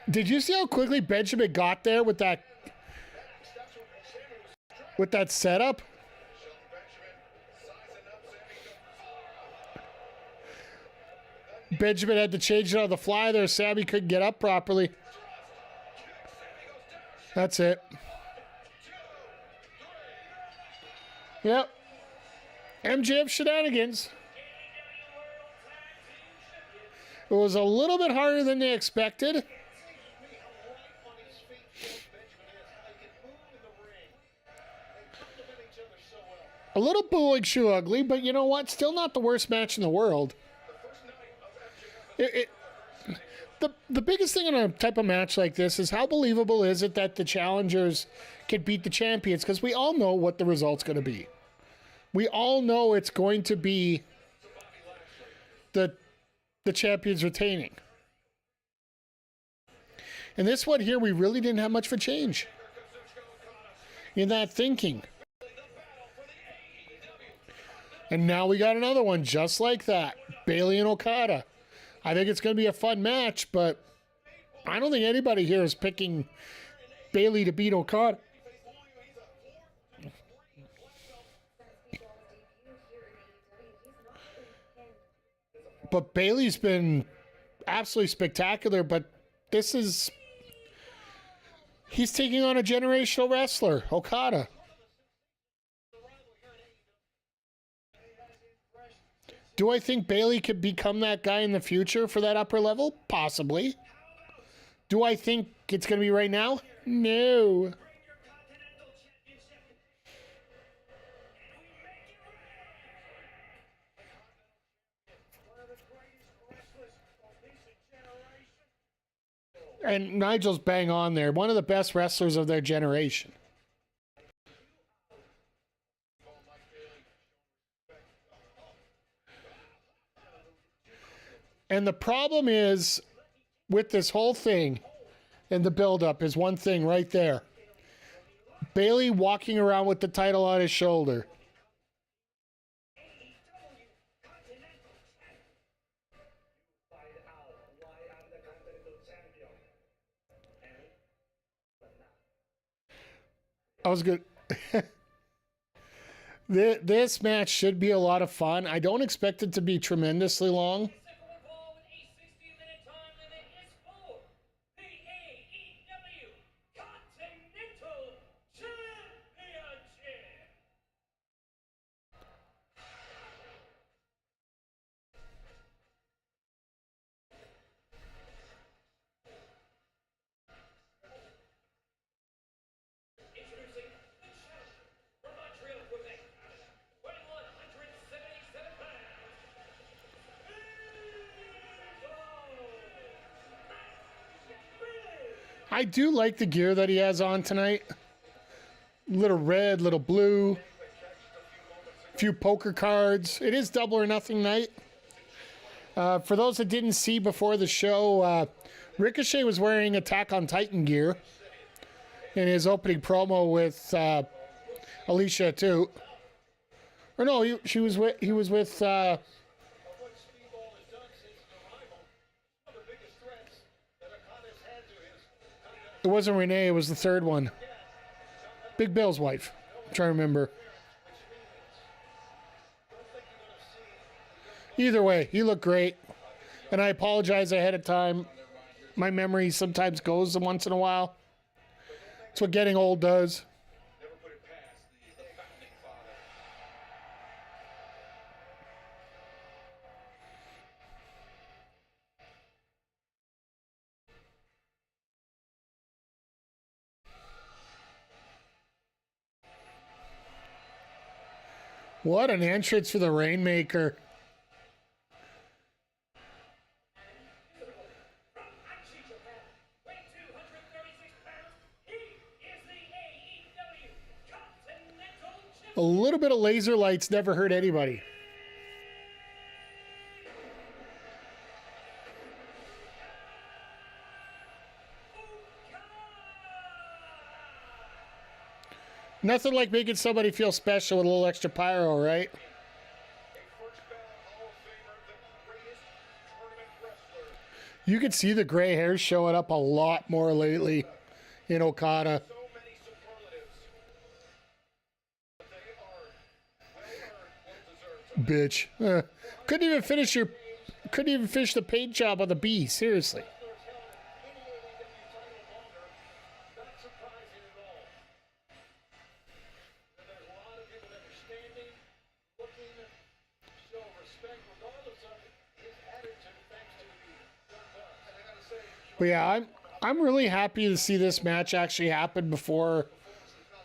Did you see how quickly Benjamin got there with that setup? Benjamin had to change it on the fly there. Sammy couldn't get up properly. That's it. Yep. MJF shenanigans. It was a little bit harder than they expected. A little booing shoe ugly, but you know what? Still not the worst match in the world. The biggest thing in a type of match like this is how believable is it that the challengers can beat the champions? Because we all know what the result's going to be. We all know it's going to be the champions retaining. And this one here, we really didn't have much of a change in that thinking. And now we got another one just like that. Bayley and Okada. I think it's going to be a fun match, but I don't think anybody here is picking Bayley to beat Okada. But Bayley's been absolutely spectacular, but he's taking on a generational wrestler, Okada. Do I think Bayley could become that guy in the future for that upper level? Possibly. Do I think it's going to be right now? No. And Nigel's bang on there. One of the best wrestlers of their generation. And the problem is with this whole thing and the build-up is one thing right there. Bayley walking around with the title on his shoulder. I was good. This match should be a lot of fun. I don't expect it to be tremendously long. I do like the gear that he has on tonight. Little red, little blue. Few poker cards. It is Double or Nothing night. For those that didn't see before the show, Ricochet was wearing Attack on Titan gear in his opening promo with Alicia too. Or no, he was with it wasn't Renee, it was the third one. Big Bill's wife. I'm trying to remember. Either way, he looked great. And I apologize ahead of time. My memory sometimes goes once in a while. That's what getting old does. What an entrance for the Rainmaker. A little bit of laser lights never hurt anybody. Nothing like making somebody feel special with a little extra pyro, right? You can see the gray hair showing up a lot more lately in Okada. Bitch. Couldn't even finish the paint job on the bee, seriously. But yeah, I'm really happy to see this match actually happen before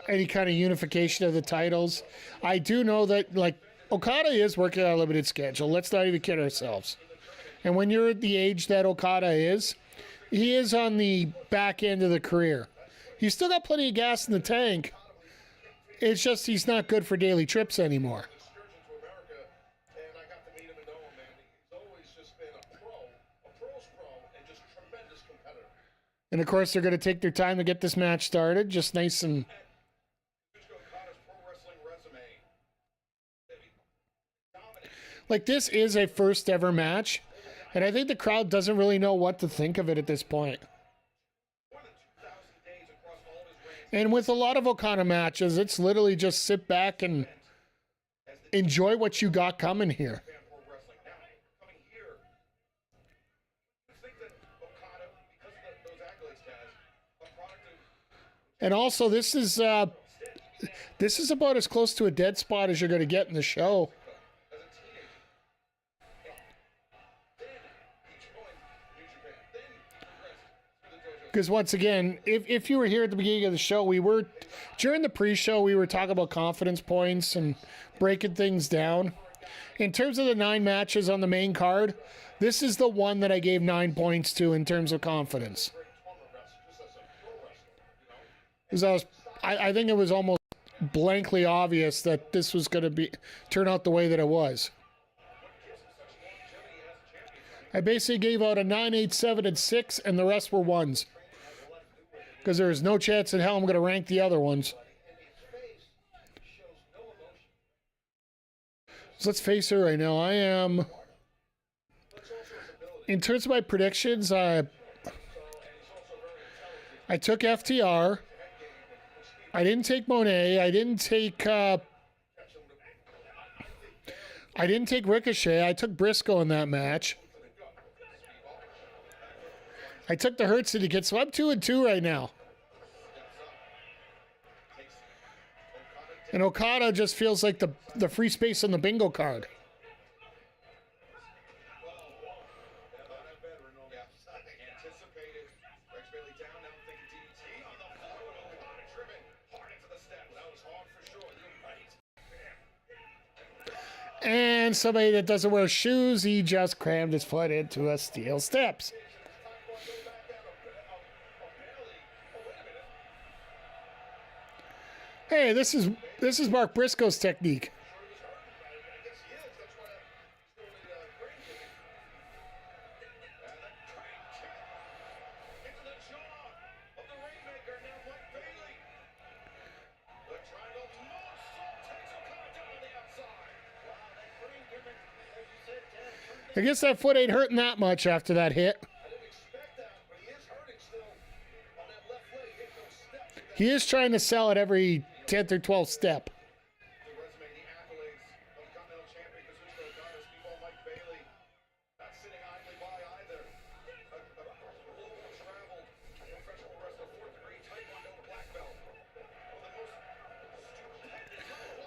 any kind of unification of the titles. I do know that, like, Okada is working on a limited schedule. Let's not even kid ourselves. And when you're at the age that Okada is, he is on the back end of the career. He's still got plenty of gas in the tank. It's just he's not good for daily trips anymore. And of course, they're going to take their time to get this match started. Just nice and... Like, this is a first ever match. And I think the crowd doesn't really know what to think of it at this point. And with a lot of Okada matches, it's literally just sit back and enjoy what you got coming here. And also, this is about as close to a dead spot as you're going to get in the show. Because once again, if you were here at the beginning of the show, during the pre-show, we were talking about confidence points and breaking things down. In terms of the 9 matches on the main card, this is the one that I gave 9 points to in terms of confidence. Because I think it was almost blankly obvious that this was going to turn out the way that it was. I basically gave out a 9, 8, 7, and 6, and the rest were 1s. Because there's no chance in hell I'm going to rank the other ones. So let's face it right now. I am... In terms of my predictions, I took FTR. I didn't take Mone. I didn't take Ricochet. I took Briscoe in that match. I took the HART Syndicate, so I'm 2-2 right now. And Okada just feels like the free space on the bingo card. And somebody that doesn't wear shoes, he just crammed his foot into a steel steps. Hey, this is Mark Briscoe's technique. I guess that foot ain't hurting that much after that hit. He is trying to sell at every 10th or 12th step.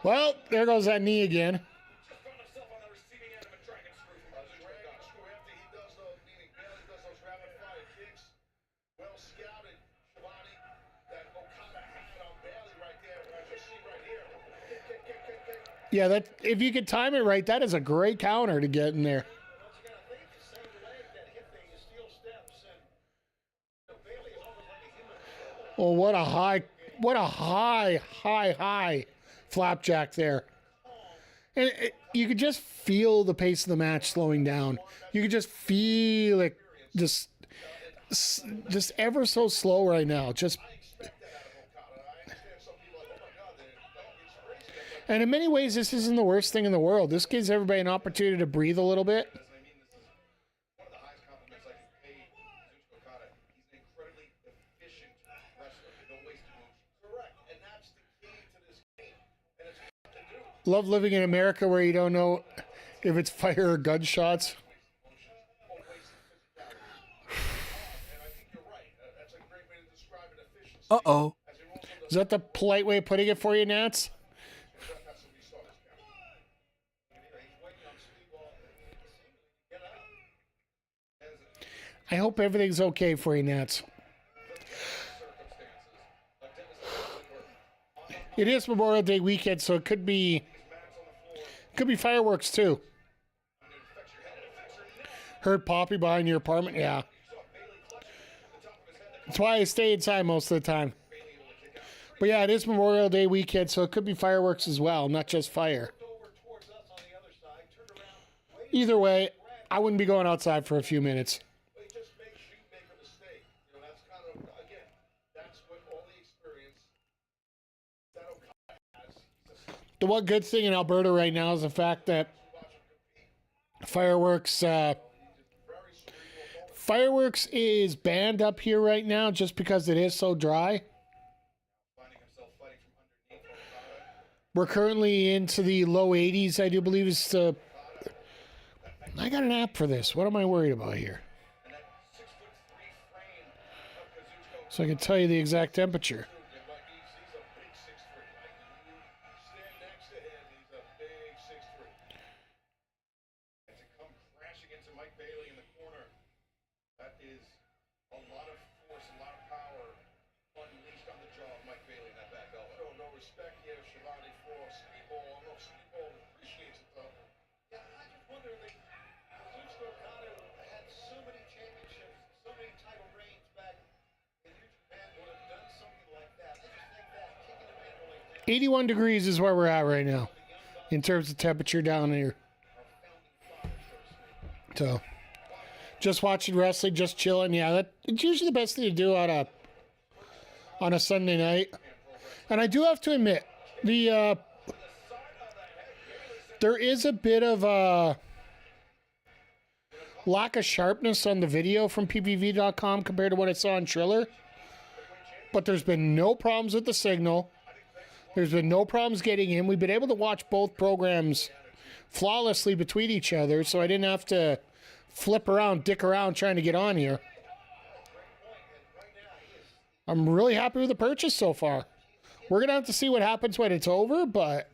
Well, there goes that knee again. Yeah, that if you could time it right, that is a great counter to get in there. Oh, what a high flapjack there. And you could just feel the pace of the match slowing down. You could just feel it just ever so slow right now. And in many ways, this isn't the worst thing in the world. This gives everybody an opportunity to breathe a little bit. Love living in America where you don't know if it's fire or gunshots. Uh-oh. Is that the polite way of putting it for you, Nats? I hope everything's okay for you, Nats. It is Memorial Day weekend, so it could be fireworks too. Heard Poppy behind your apartment? Yeah. That's why I stay inside most of the time. But yeah, it is Memorial Day weekend, so it could be fireworks as well, not just fire. Either way, I wouldn't be going outside for a few minutes. The one good thing in Alberta right now is the fact that fireworks is banned up here right now just because it is so dry. We're currently into the low 80s, I do believe is I got an app for this. What am I worried about here? So I can tell you the exact temperature. 81 degrees is where we're at right now in terms of temperature down here. So, just watching wrestling, just chilling. Yeah, it's usually the best thing to do on a Sunday night. And I do have to admit, there is a bit of a lack of sharpness on the video from PPV.com compared to what I saw on Triller. But there's been no problems with the signal. There's been no problems getting in. We've been able to watch both programs flawlessly between each other, so I didn't have to flip around, dick around trying to get on here. I'm really happy with the purchase so far. We're going to have to see what happens when it's over, but...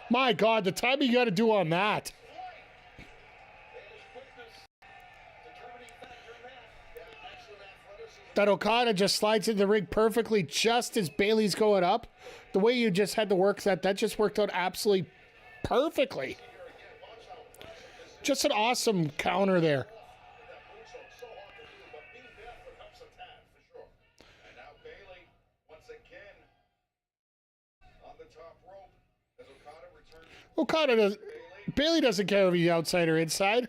My God, the timing you got to do on that. That Okada just slides into the ring perfectly just as Bayley's going up. The way you just had to work that just worked out absolutely perfectly. Just an awesome counter there. Bayley doesn't care if he's outside or inside.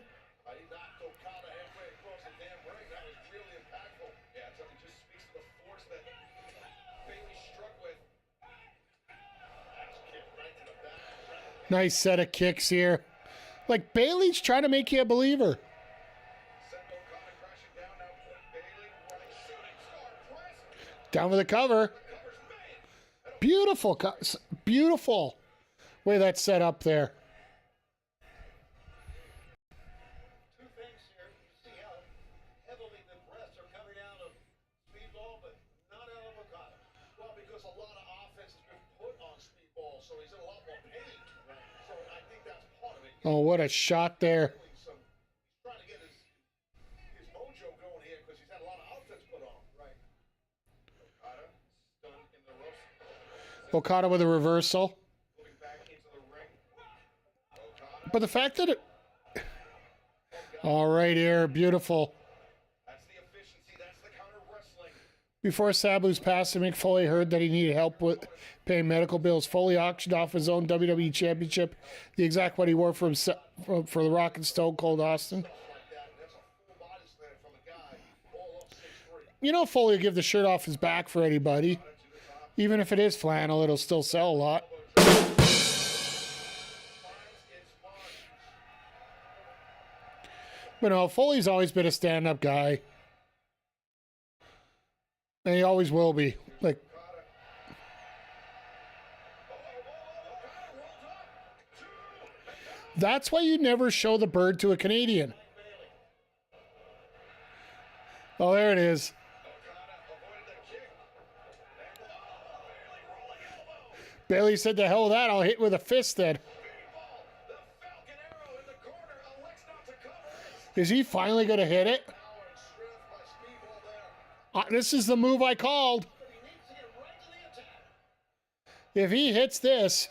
Nice set of kicks here. Like, Bayley's trying to make you a believer. Down with the cover. Beautiful. Beautiful way that's set up there. Two things here. You see how heavily the breaths are coming out of Speedball, but not out of Okada. Well, because a lot of offense has been put on Speedball, so he's in a lot more pain. Right. So I think that's part of it. Oh, what a shot there. He's trying to get his mojo going here because he's had a lot of offense put on. Right. Okada stunned in the ropes. Okada with a reversal. But the fact that it... All right here, beautiful. That's the efficiency, that's the counter wrestling. Before Sabu's passing, Mick Foley heard that he needed help with paying medical bills. Foley auctioned off his own WWE Championship, the exact one he wore for The Rock and Stone Cold Austin. You know Foley will give the shirt off his back for anybody. Even if it is flannel, it'll still sell a lot. But no, Foley's always been a stand-up guy. And he always will be. Like, that's why you never show the bird to a Canadian. Oh, there it is. Bayley said, "The hell with that, I'll hit with a fist then." Is he finally going to hit it? This is the move I called. If he hits this...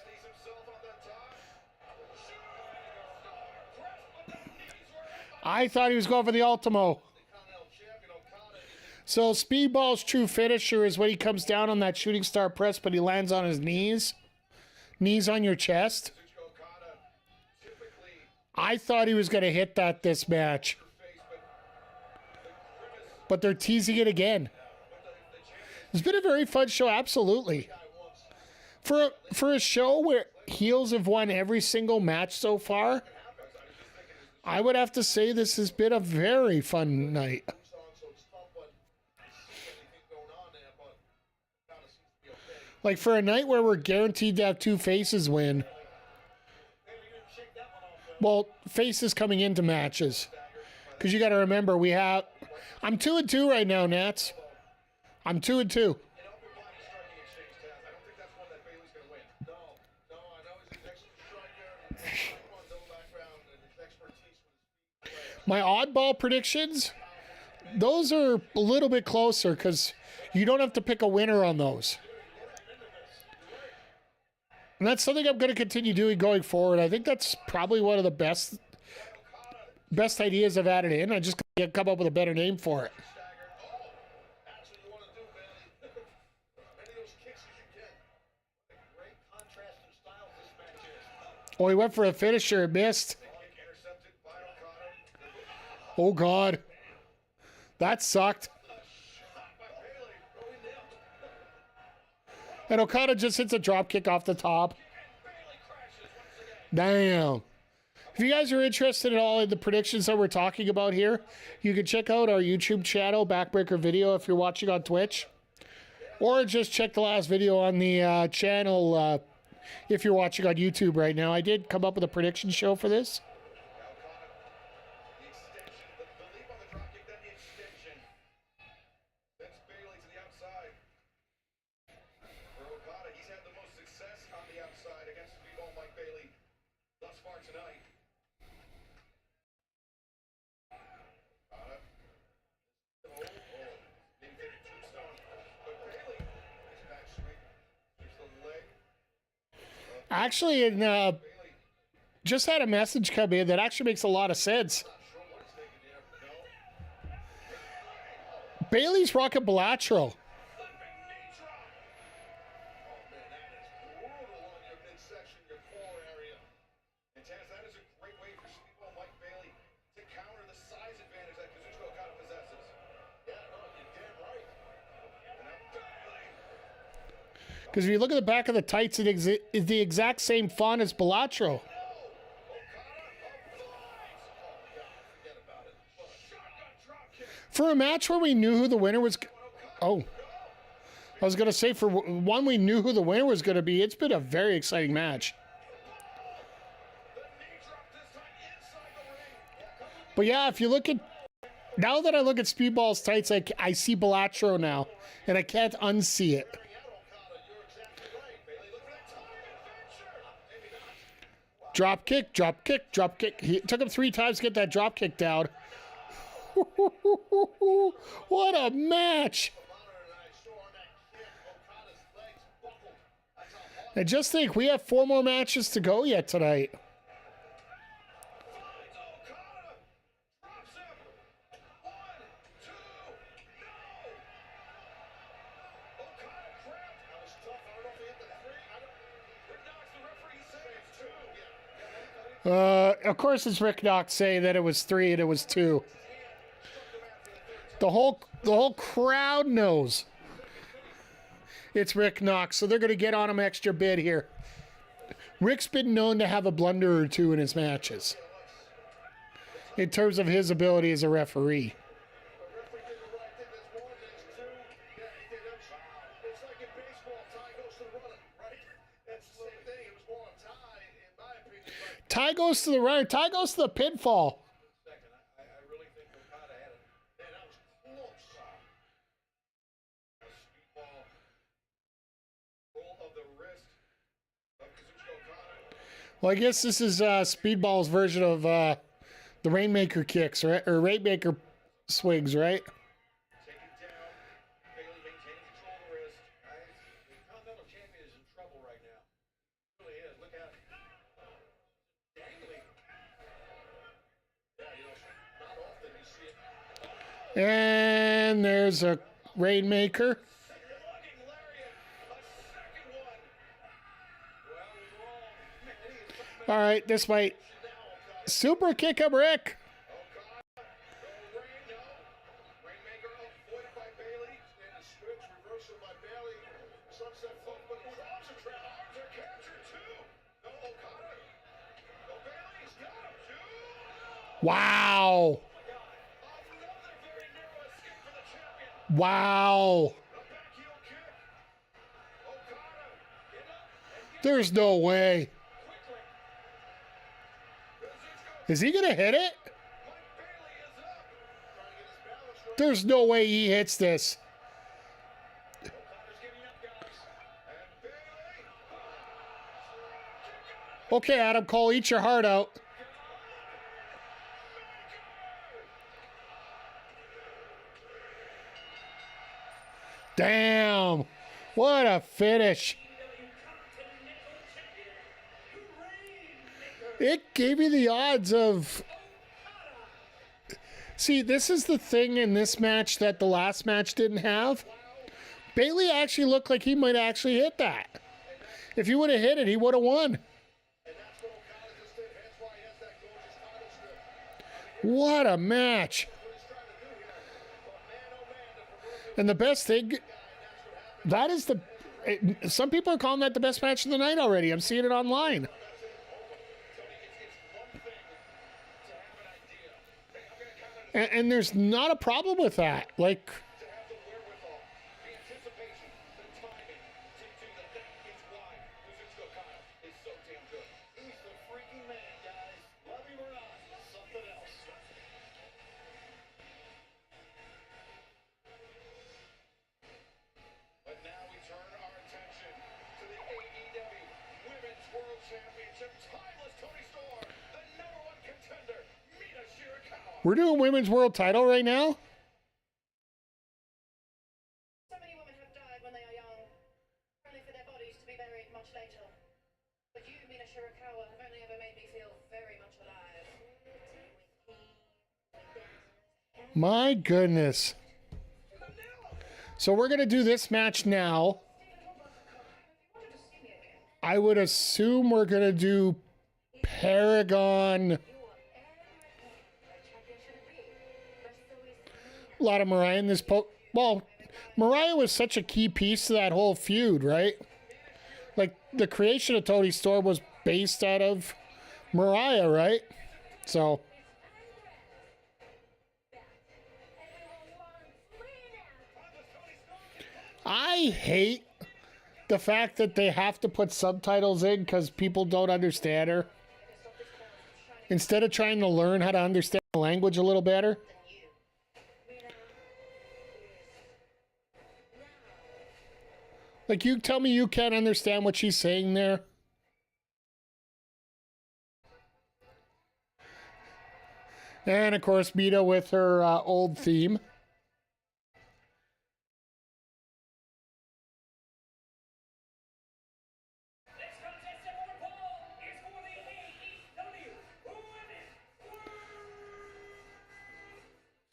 I thought he was going for the Ultimo. So Speedball's true finisher is when he comes down on that shooting star press, but he lands on his knees. Knees on your chest. I thought he was going to hit that this match. But they're teasing it again. It's been a very fun show, absolutely. For a show where heels have won every single match so far, I would have to say this has been a very fun night. Like, for a night where we're guaranteed to have two faces win. Well, faces coming into matches. Because you got to remember, I'm 2-2 right now, Nats. I'm 2-2. My oddball predictions, those are a little bit closer because you don't have to pick a winner on those. And that's something I'm going to continue doing going forward. I think that's probably one of the best best ideas I've added in. I just can't come up with a better name for it. That's what you want to do, man. Many of those kicks as you can. What a great contrast in styles this match is. Oh, he went for a finisher and missed. Kick intercepted by Okada. Oh, God. That sucked. Shot by Bayley. Going down. And Okada just hits a drop kick off the top. Bayley crashes once again. Damn. If you guys are interested at all in the predictions that we're talking about here, you can check out our YouTube channel, Backbreaker Video, if you're watching on Twitch. Or just check the last video on the channel if you're watching on YouTube right now. I did come up with a prediction show for this. The extension, the leap on the dropkick, then the extension. That's Bayley to the outside. For Okada, he's had the most success on the outside against Speedball Mike Bayley thus far tonight. Okada. Being taken tombstone. But Bayley is back sweep. There's the leg. Actually, just had a message come in that actually makes a lot of sense. Not sure what he's thinking there. No. Bailey's rocking Belatro. Flipping knee drop. Oh man, that is brutal on your midsection, your core area. And Taz, that is a great way for Speedball Mike Bayley to counter the size advantage that Kuzuchka Okada possesses. Yeah, no, you're damn right. And now Bayley. Because if you look at the back of the tights, it is the exact same font as Belatro. Okada avoids. Oh God, forget about it. Shotgun drop kick. For a match where we knew who the winner was... Oh. I was going to say, for one we knew who the winner was going to be, it's been a very exciting match. The knee drop this time inside the ring. But yeah, if you look at... Now that I look at Speedball's tights, I see Belatro now. And I can't unsee it. Out Okada, you're exactly right. Bayley, look for that time adventure. Maybe not. Drop kick, drop kick, drop kick. It took him 3 times to get that drop kick down. What a match. And just think, we have 4 more matches to go yet tonight. Of course, it's Rick Knox saying that it was 3 and it was 2. The whole crowd knows it's Rick Knox, so they're going to get on him extra bit here. Rick's been known to have a blunder or 2 in his matches, in terms of his ability as a referee. Ty goes to the runner. Ty goes to the pinfall. I really think Okada had it. Man, that was close. Speedball. Roll of the wrist of Kuzuchka Okada. Well, I guess this is Speedball's version of the Rainmaker kicks, right? Or Rainmaker swings, right? Take it down. Bayley maintaining control of the wrist. The Continental Champion is in trouble right now. He really is. Look out. Dangling. Yeah, you know, not often you see it. And there's a Rainmaker. Slugging lariat. A second one. Well, it was wrong. Man, he is something All right, this might now, Okada. super kick him, Rick. Rainmaker avoided by Bayley. And a switch reversal by Bayley. Sunset flip, but with arms are trapped. Arms are captured too. No, Okada. No, Bayley's got him too. Wow. Another very narrow escape for the champion. Wow. The back heel kick. Okada. Get up and get There's no way. quickly. Is he going to hit it? Mike Bayley is up. Trying to get his balance right. There's no way he hits this. Okada's getting up, guys. And Bayley. Okay, Adam Cole, eat your heart out. Damn. What a finish. It gave me the odds of See, this is the thing in this match that the last match didn't have. Bailey actually looked like he might actually hit that. If he would have hit it, he would have won. What a match. And the best thing, that is the... some people are calling that the best match of the night already. I'm seeing it online. And there's not a problem with that. Like... We're doing women's world title right now? So many women have died when they are young, only for their bodies to be buried much later. But you, Mina Shirikawa, have only ever made me feel very much alive. My goodness. So we're going to do this match now. I would assume we're going to do Paragon. A lot of Mariah in this well, Mariah was such a key piece to that whole feud, right? Like, the creation of Toni Storm was based out of Mariah, right? So... I hate the fact that they have to put subtitles in because people don't understand her. Instead of trying to learn how to understand the language a little better. Like, you tell me you can't understand what she's saying there? And, of course, Mina with her old theme. Next contest at Fort Paul is for the AEW Women's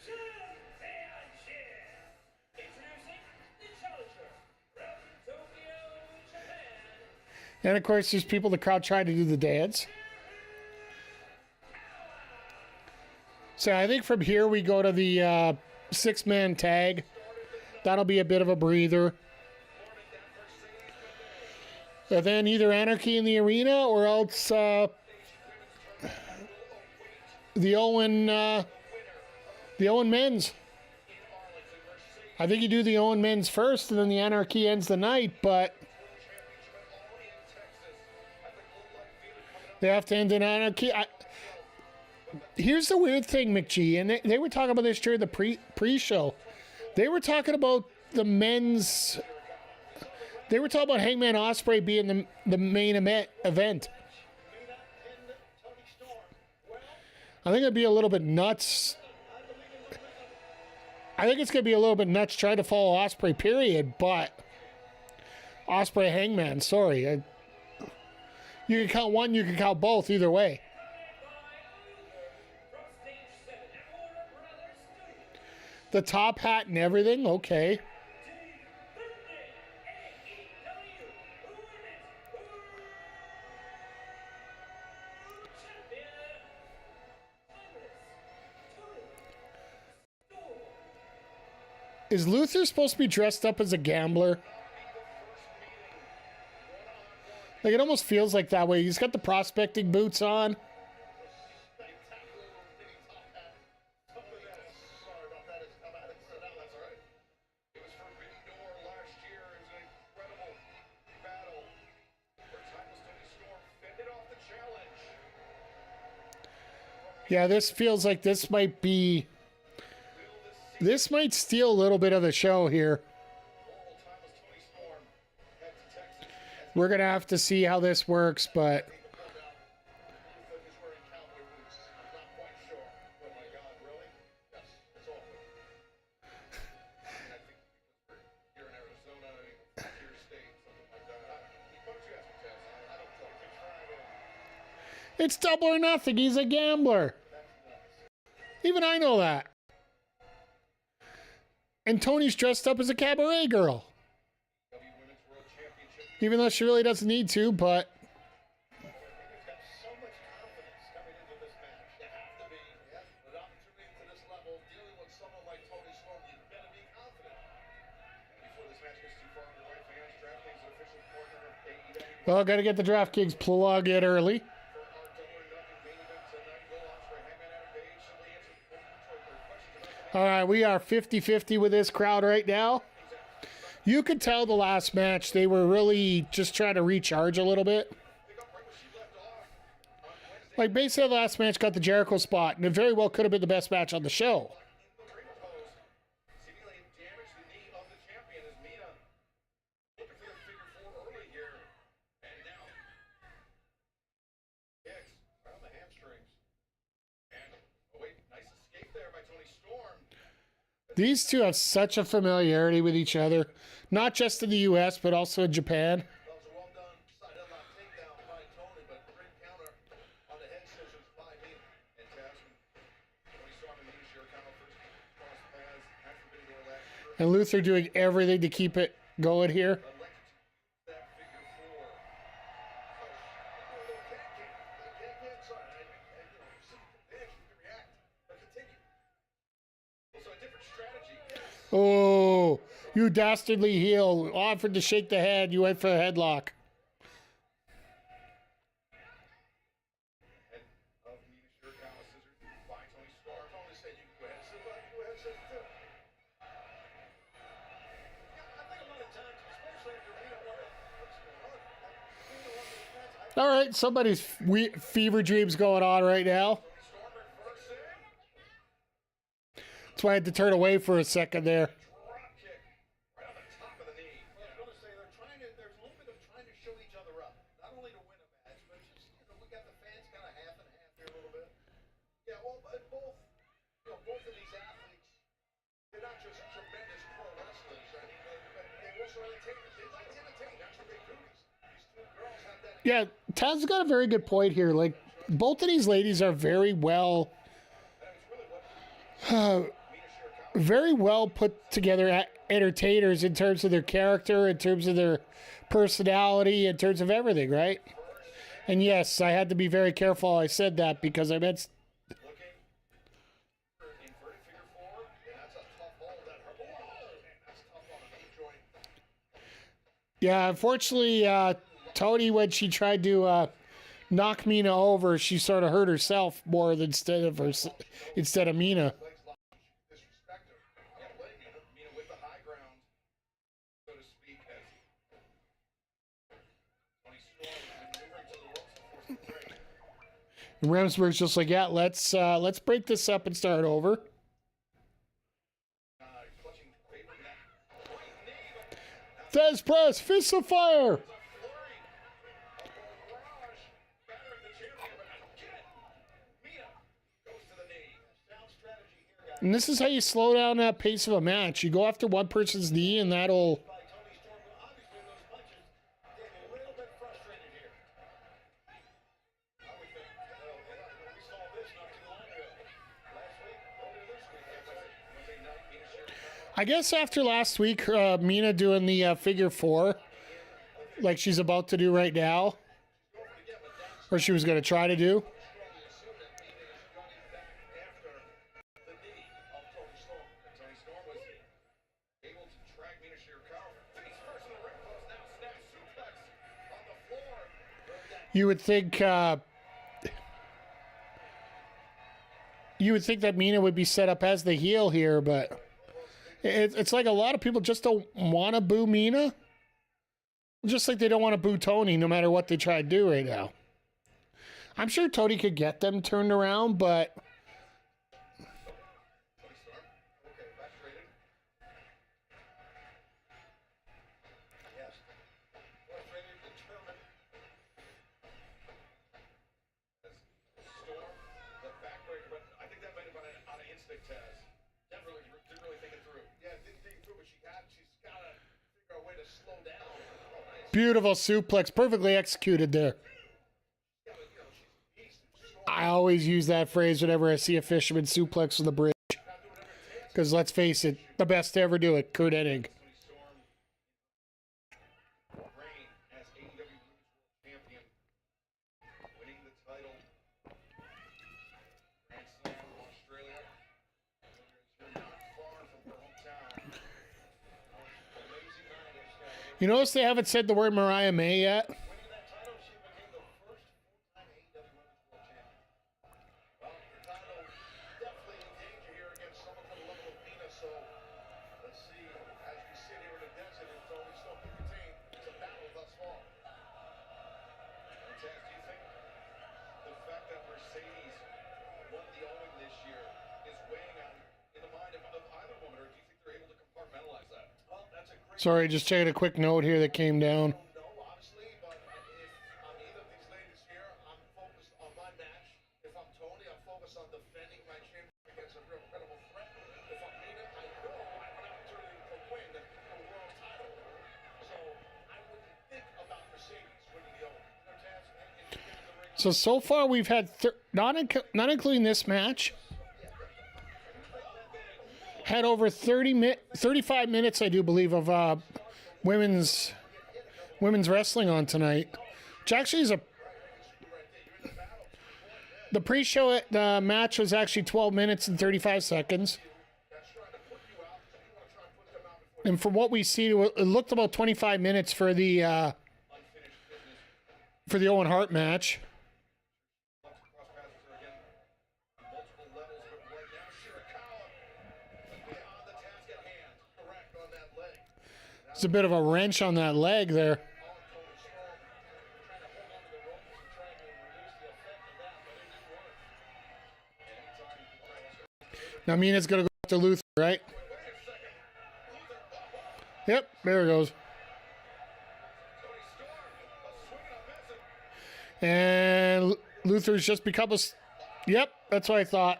Championship. Introducing the challenger from Tokyo, Japan. And, of course, there's people in the crowd trying to do the dance. So I think from here we go to the six-man tag. That'll be a bit of a breather. And then either Anarchy in the arena or else the Owen men's. I think you do the Owen men's first and then the Anarchy ends the night, but they have to end in Anarchy. Here's the weird thing, McGee, and they were talking about this during the pre-show. They were talking about the men's... They were talking about Hangman Ospreay being the main event. I think it'd be a little bit nuts. I think it's going to be a little bit nuts trying to follow Ospreay, period, but... Ospreay Hangman, sorry. You can count one, you can count both, either way. The top hat and everything? Okay. Is Luther supposed to be dressed up as a gambler? Like, it almost feels like that way. He's got the prospecting boots on. Yeah, this feels like this might be... This might steal a little bit of the show here. We're going to have to see how this works, but... It's double or nothing. He's a gambler. Even I know that. And Toni's dressed up as a cabaret girl. Even though she really doesn't need to, but... Well, got to get the DraftKings plug in early. All right, we are 50-50 with this crowd right now. You could tell the last match, they were really just trying to recharge a little bit. Like, basically, the last match got the Jericho spot, and it very well could have been the best match on the show. These two have such a familiarity with each other, not just in the U.S., but also in Japan. And Luther doing everything to keep it going here. Oh, you dastardly heel. Offered to shake the head. You went for a headlock. All right, somebody's fever dreams going on right now. That's why I had to turn away for a second there. Yeah, Taz's got a very good point here. Like, both of these ladies are very well put together entertainers in terms of their character, in terms of their personality, in terms of everything, right? And yes, I had to be very careful I said that because I meant... Yeah, unfortunately, Toni, when she tried to knock Mina over, she sort of hurt herself more than instead of Mina. And Remsburg's just like, yeah, let's break this up and start over. Thesz press, fist of fire. And this is how you slow down that pace of a match. You go after one person's knee, and that'll... I guess after last week, Mina doing the figure four, like she's about to do right now, or she was going to try to do. You would think that Mina would be set up as the heel here, but it's like a lot of people just don't want to boo Mina. Just like they don't want to boo Toni no matter what they try to do right now. I'm sure Toni could get them turned around, but... Beautiful suplex, perfectly executed there. I always use that phrase whenever I see a fisherman suplex on the bridge. Because let's face it, the best to ever do it, Kurt Hennig. Reign as AEW Women's World Champion, winning the title. Grand Slam from Australia. You're not far from her hometown. Amazing night. You notice they haven't said the word Mariah May yet? Winning that title, she became the first full-time AEW Women's World Champion. Well, the title definitely in danger here against someone from the level of Mina, so let's see, as we sit here in the desert, if Toni still can contain, it's a battle thus far. And Taz, do you think the fact that Mercedes won the OWEN this year is weighing on in the mind of either woman, or do you think they're able to compartmentalize that? Well, that's a great Sorry, just checking a quick note here that came down. no, obviously, but if I'm either of these ladies here, I'm focused on my match. If I'm Toni, I'm focused on defending my championship against a real credible threat. If I'm Mina, I know I have an opportunity to win the world title. So I wouldn't think about Mercedes winning the OWEN. You know, Taz, if you get in the ring, So far we've had, not including this match, had over 35 minutes, I do believe, of women's wrestling on tonight. Which actually is the pre-show, the match was actually 12 minutes and 35 seconds. And from what we see, it looked about 25 minutes for the Owen Hart match. multiple levels, but right now Shirikawa beyond the task at hand. Correct on that leg. It's a bit of a wrench on that leg there. Toni Storm trying to hold on to the ropes and trying to reduce the effect of that, but it didn't work. Anytime Now Mina's going to go to Luther, right? wait a second. Luther, Yep, there it goes. Toni Storm, a swing and a miss. And Luther's just become a... Yep, that's what I thought.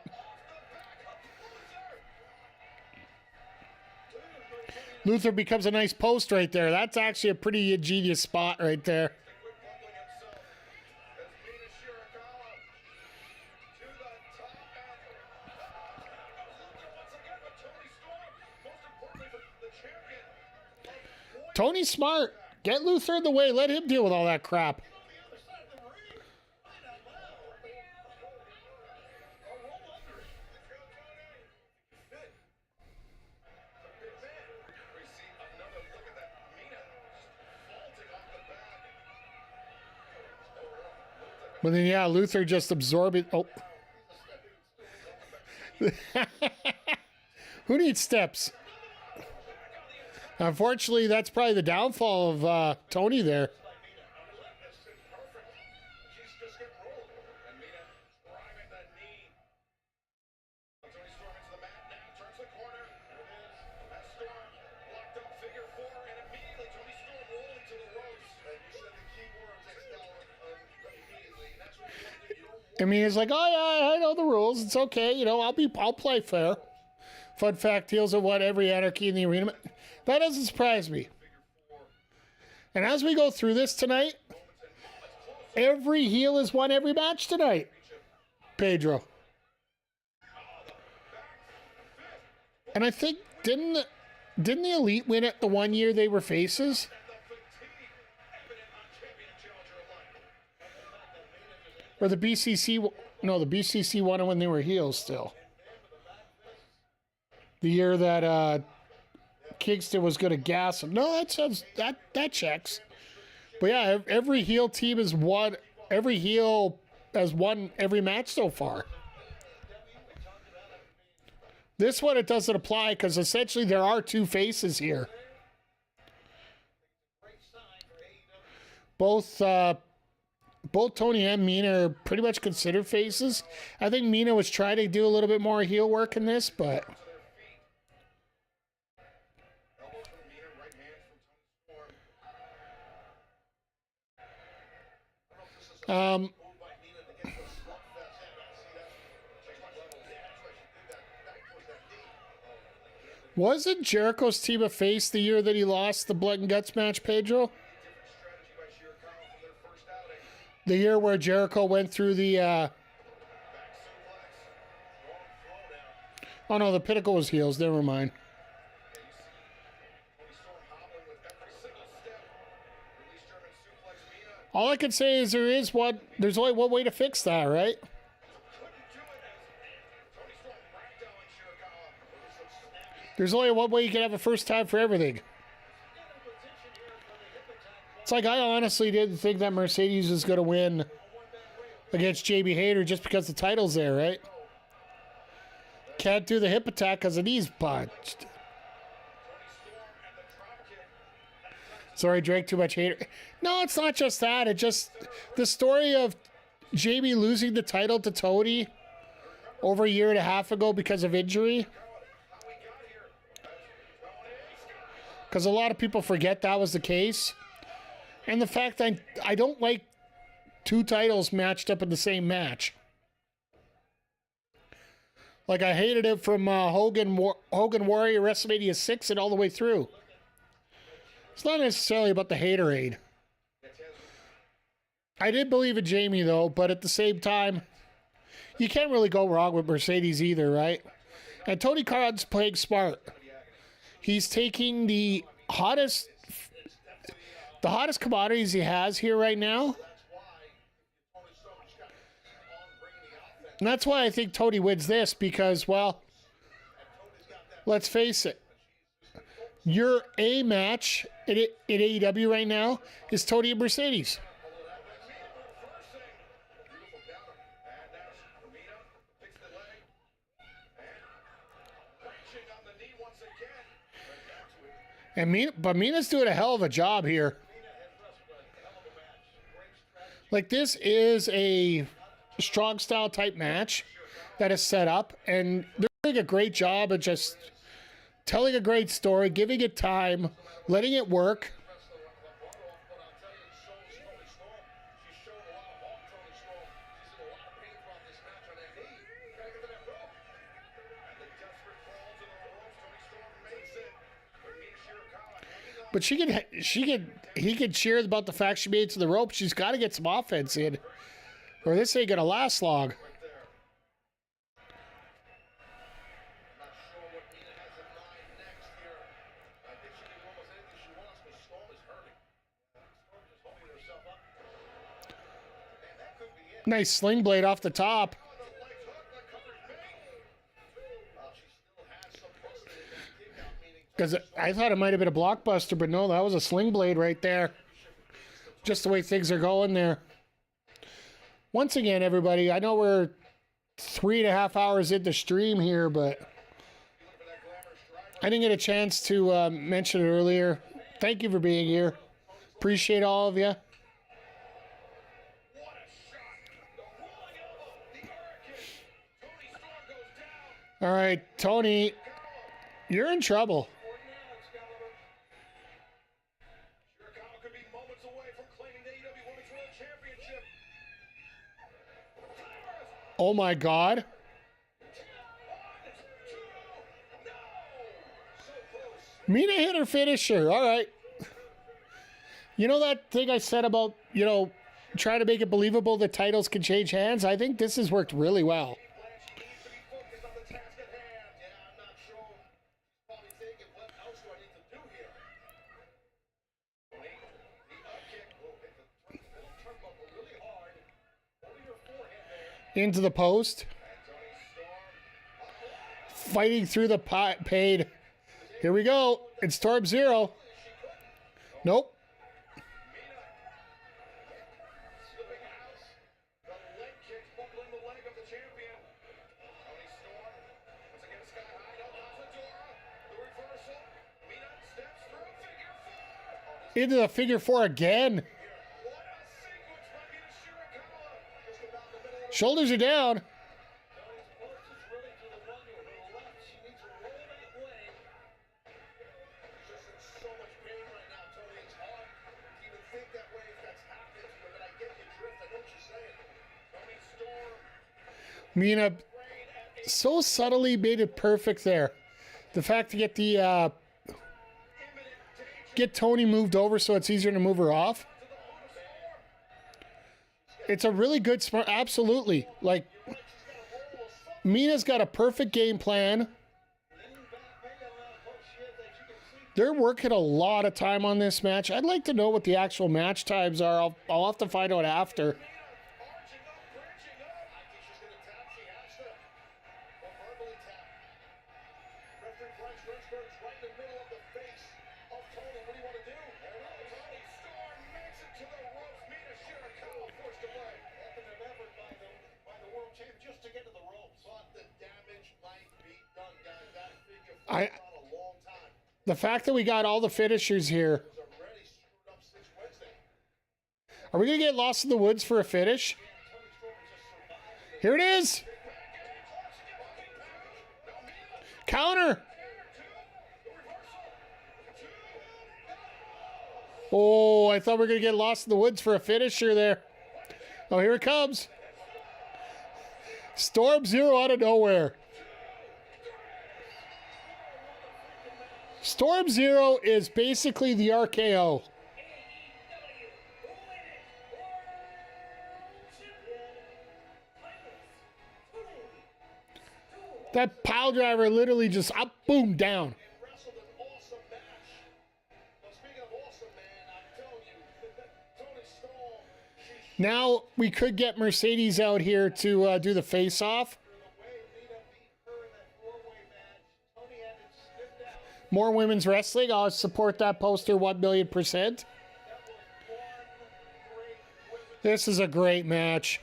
Luther becomes a nice post right there. That's actually a pretty ingenious spot right there. Quit bumbling himself as Mina Shirikawa to the top and once again, but Toni Storm, most importantly for the champion. Tony's smart. Get Luther in the way. Let him deal with all that crap. On the other side of the ring. Find out loud. A roll under it. Let's go, Toni. Fit. The big man. We see another look at that. Mina just vaulting off the back. But then, yeah, Luther just absorbed it. Oh. Who needs steps? Unfortunately, that's probably the downfall of Tony there. Perfect. She's just getting rolled. And Mina driving that knee. Toni Storm into the mat now, turns the corner. There it is. That Storm locked up figure four, and immediately Toni Storm rolling to the ropes. And you said the key words, Excalibur, immediately. And that's what you want to do. You don't I mean, it's like, oh yeah, I know the rules. It's okay, you know. I'll play fair. Fun fact: deals with what every anarchy in the arena. That doesn't surprise me. And as we go through this tonight, every heel has won every match tonight. Pedro. And I think didn't the Elite win it the one year they were faces? Or the BCC? No, the BCC won it when they were heels still. The year that Kingston was going to gas him. No, that checks. But yeah, every heel team has won. Every heel has won every match so far. This one it doesn't apply because essentially there are two faces here. Both Toni and Mina are pretty much considered faces. I think Mina was trying to do a little bit more heel work in this, but. Wasn't Jericho's team a face the year that he lost the blood and guts match, Pedro? The year where Jericho went through the Oh no, the Pinnacle was heels. Never mind. All I can say is there's only one way to fix that, right? There's only one way you can have a first time for everything. It's like I honestly didn't think that Mercedes was going to win against JB Hayter just because the title's there, right? Can't do the hip attack because the knee's punched. Sorry, drank too much Hayter. No, it's not just that. It just the story of JB losing the title to Toni over a year and a half ago because of injury. Because a lot of people forget that was the case. And the fact that I don't like two titles matched up in the same match. Like, I hated it from Hogan Warrior WrestleMania 6 and all the way through. It's not necessarily about the haterade. I did believe in Jamie, though, but at the same time, you can't really go wrong with Mercedes either, right? And Tony Khan's playing smart. He's taking the hottest commodities he has here right now. And that's why I think Tony wins this because, well, let's face it. Your A match in AEW right now is Toni and Mercedes. And Mina's doing a hell of a job here. Like, this is a strong style type match that is set up, and they're doing a great job of just telling a great story, giving it time, letting it work. But he can cheer about the fact she made it to the rope. She's got to get some offense in, or this ain't gonna last long. Nice sling blade off the top. Because I thought it might have been a blockbuster, but no, that was a sling blade right there. Just the way things are going there. Once again, everybody, I know we're 3.5 hours into stream here, but I didn't get a chance to mention it earlier. Thank you for being here. Appreciate all of you. All right, Toni, you're in trouble. Shirikawa could be moments away from claiming the AEW Women's World Championship. Oh my God. Mina hit her finisher. All right. You know that thing I said about, trying to make it believable that titles can change hands? I think this has worked really well. Into the post. Fighting through the paid. Here we go. It's Torb 0. Nope. Into the figure 4 again. Shoulders are down. Mina so subtly made it perfect there. The fact to get the get Toni moved over so it's easier to move her off. It's a really good smart. Absolutely. Like, Mina's got a perfect game plan. They're working a lot of time on this match. I'd like to know what the actual match times are. I'll have to find out after. The fact that we got all the finishers here. Are we going to get lost in the woods for a finish? Here it is. Counter. Oh, I thought we were going to get lost in the woods for a finisher there. Oh, here it comes. Storm Zero out of nowhere. Storm Zero is basically the RKO. That pile driver literally just up, boom, down. Now we could get Mercedes out here to do the face-off. More women's wrestling. I'll support that poster 1,000,000%. This is a great match.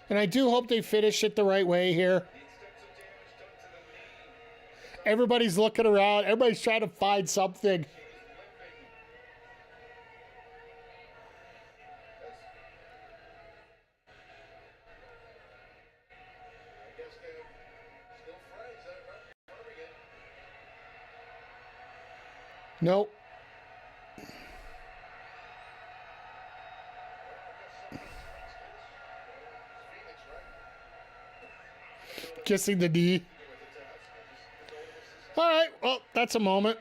And I do hope they finish it the right way here. Everybody's looking around. Everybody's trying to find something. Nope. Kissing the knee. All right, well, that's a moment.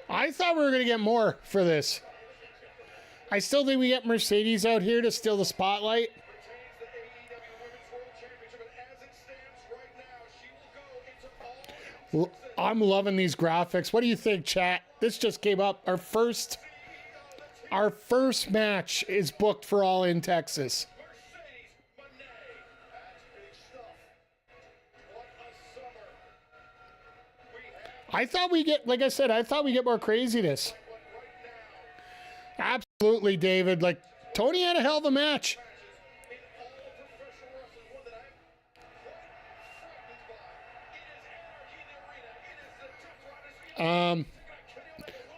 I thought we were going to get more for this. I still think we get Mercedes out here to steal the spotlight. I'm loving these graphics. What do you think, chat? This just came up. Our first match is booked for All In Texas. I thought we get, like I said, I thought we get more craziness. Absolutely, David. Like, Toni had a hell of a match.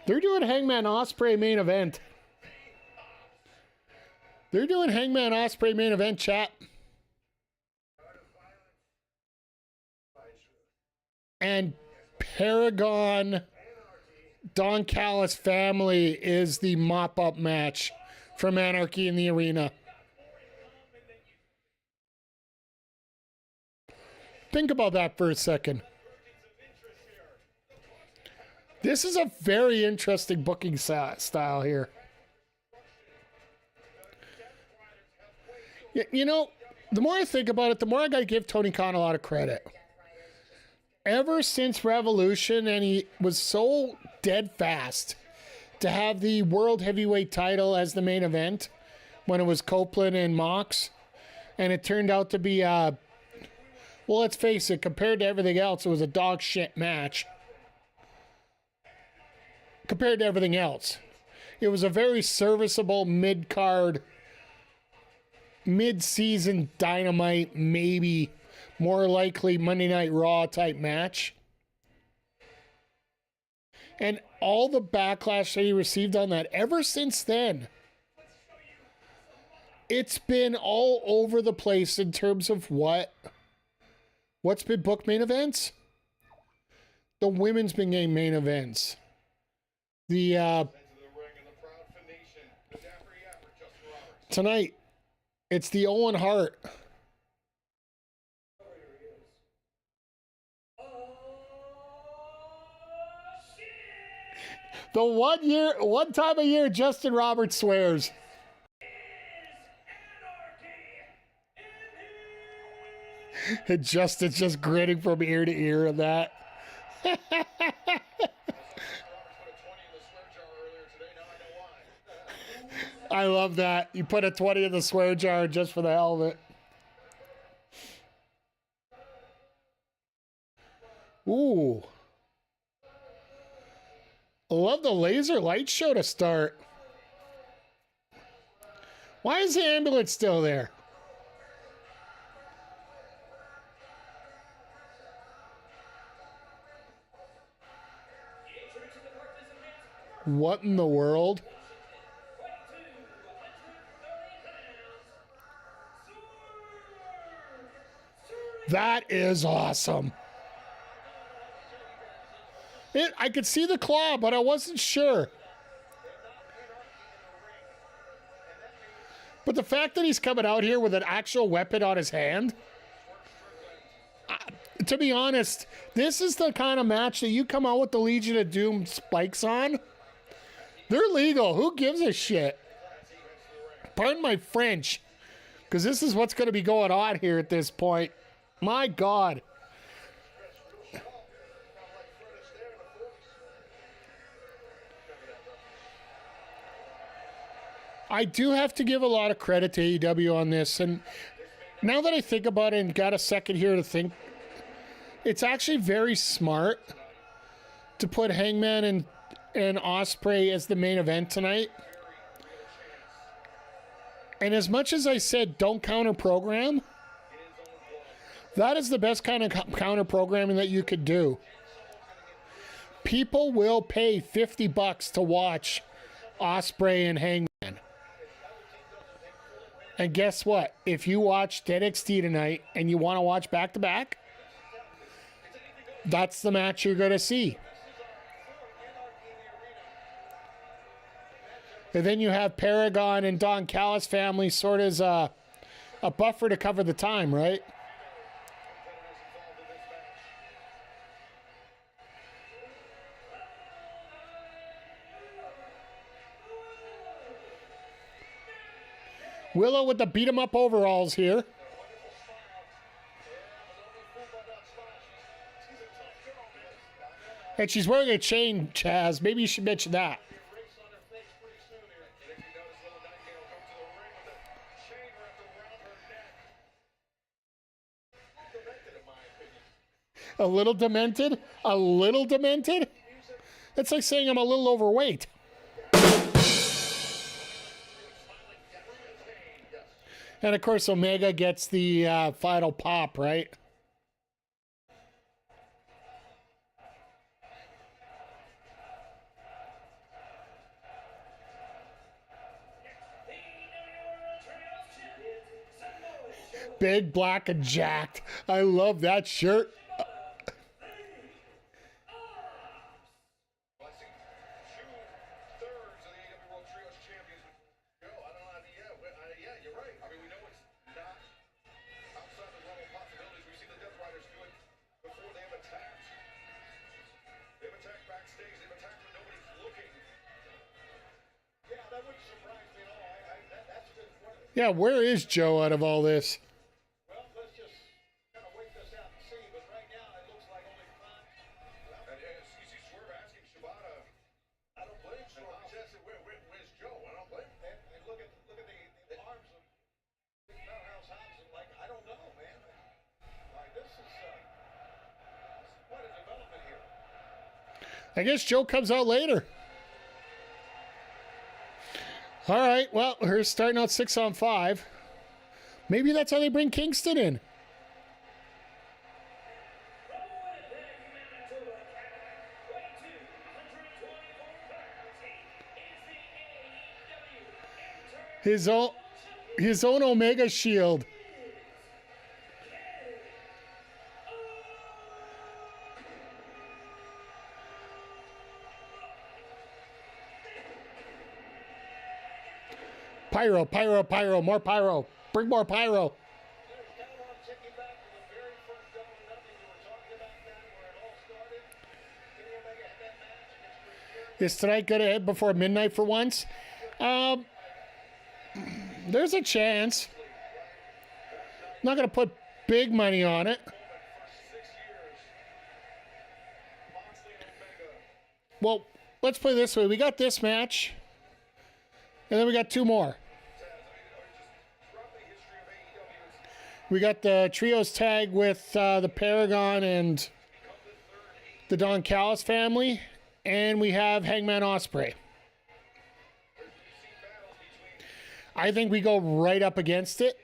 They're doing Hangman Ospreay main event. They're doing Hangman Ospreay main event, chat. And Paragon Don Callis family is the mop-up match from Anarchy in the Arena. Think about that for a second. This is a very interesting booking style here. You know, the more I think about it, the more I got to give Tony Khan a lot of credit. Ever since Revolution, and he was so dead fast to have the World Heavyweight title as the main event when it was Copeland and Mox, and it turned out to be, well, let's face it, compared to everything else, it was a dog shit match. Compared to everything else, it was a very serviceable mid-card, mid-season Dynamite, maybe more likely Monday Night Raw type match. And all the backlash that he received on that, ever since then, it's been all over the place in terms of what's been booked main events. The women's been getting main events. Tonight, it's the Owen Hart. The one time a year Justin Roberts swears. Justin's just grinning from ear to ear of that. I love that. You put a 20 in the swear jar just for the hell of it. Ooh. I love the laser light show to start. Why is the ambulance still there? What in the world? That is awesome. I could see the claw, but I wasn't sure. But the fact that he's coming out here with an actual weapon on his hand, to be honest, this is the kind of match that you come out with the Legion of Doom spikes on. They're legal. Who gives a shit? Pardon my French, because this is what's going to be going on here at this point. My God. I do have to give a lot of credit to AEW on this, and now that I think about it and got a second here to think, it's actually very smart to put Hangman and Ospreay as the main event tonight. And as much as I said don't counter program, that is the best kind of counter programming that you could do. People will pay $50 to watch Ospreay and Hangman. And guess what? If you watched NXT tonight and you want to watch back-to-back, that's the match you're going to see. And then you have Paragon and Don Callis family sort of as a buffer to cover the time, right? Willow with the beat-em-up overalls here. And she's wearing a chain, Chaz. Maybe you should mention that. A little demented? A little demented? That's like saying I'm a little overweight. And, of course, Omega gets the final pop, right? Big, black, and jacked. I love that shirt. Yeah, where is Joe out of all this? Well, let's just kind of wait this out and see. But right now, it looks like only five. And you see Swerve asking Shibata. I don't blame Swerve. Where's Joe? I don't blame him. And look at the arms of Big Powerhouse Hobson. Like, I don't know, man. Like, this is quite a development here. I guess Joe comes out later. All right, well, we're starting out 6-on-5. Maybe that's how they bring Kingston in. His own Omega Shield. Pyro, pyro, pyro, more pyro. Bring more pyro. Is tonight going to hit before midnight for once? There's a chance. I'm not going to put Big money on it. Well, let's put it this way. We got this match, and then we got two more. We got the trios tag with the Paragon and the Don Callis family, and we have Hangman Ospreay. I think we go right up against it.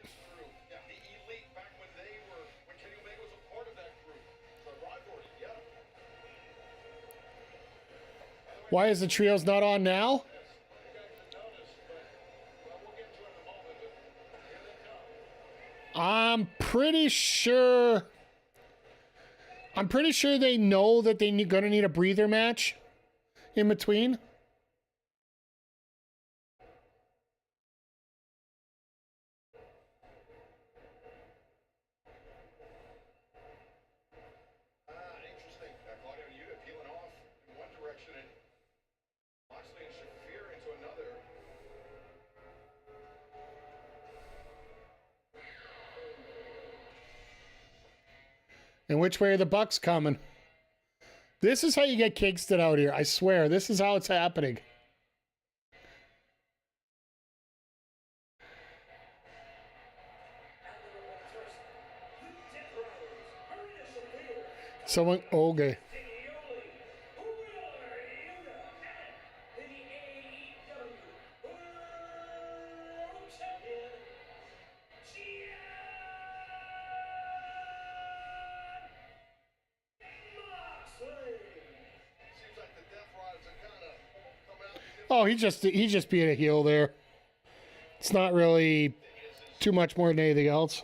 Why is the trios not on now? I'm pretty sure they know that they're going to need a breather match in between. Interesting. Claudio, you peeling off in one direction and Moxley and Shafir into another. And which way are the Bucks coming? This is how you get Kingston out here. I swear, this is how it's happening. Someone, okay. Oh, he just being a heel there. It's not really too much more than anything else.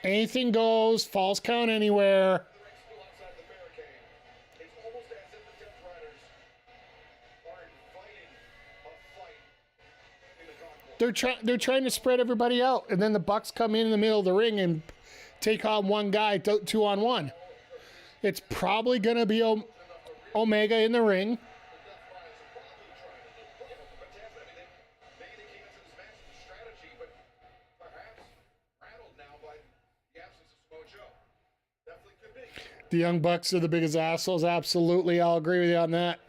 Anything goes, false count anywhere. They're trying to spread everybody out, and then the Bucks come in the middle of the ring and take on one guy, 2-on-1. It's probably gonna be Omega in the ring. The Young Bucks are the biggest assholes. Absolutely, I'll agree with you on that.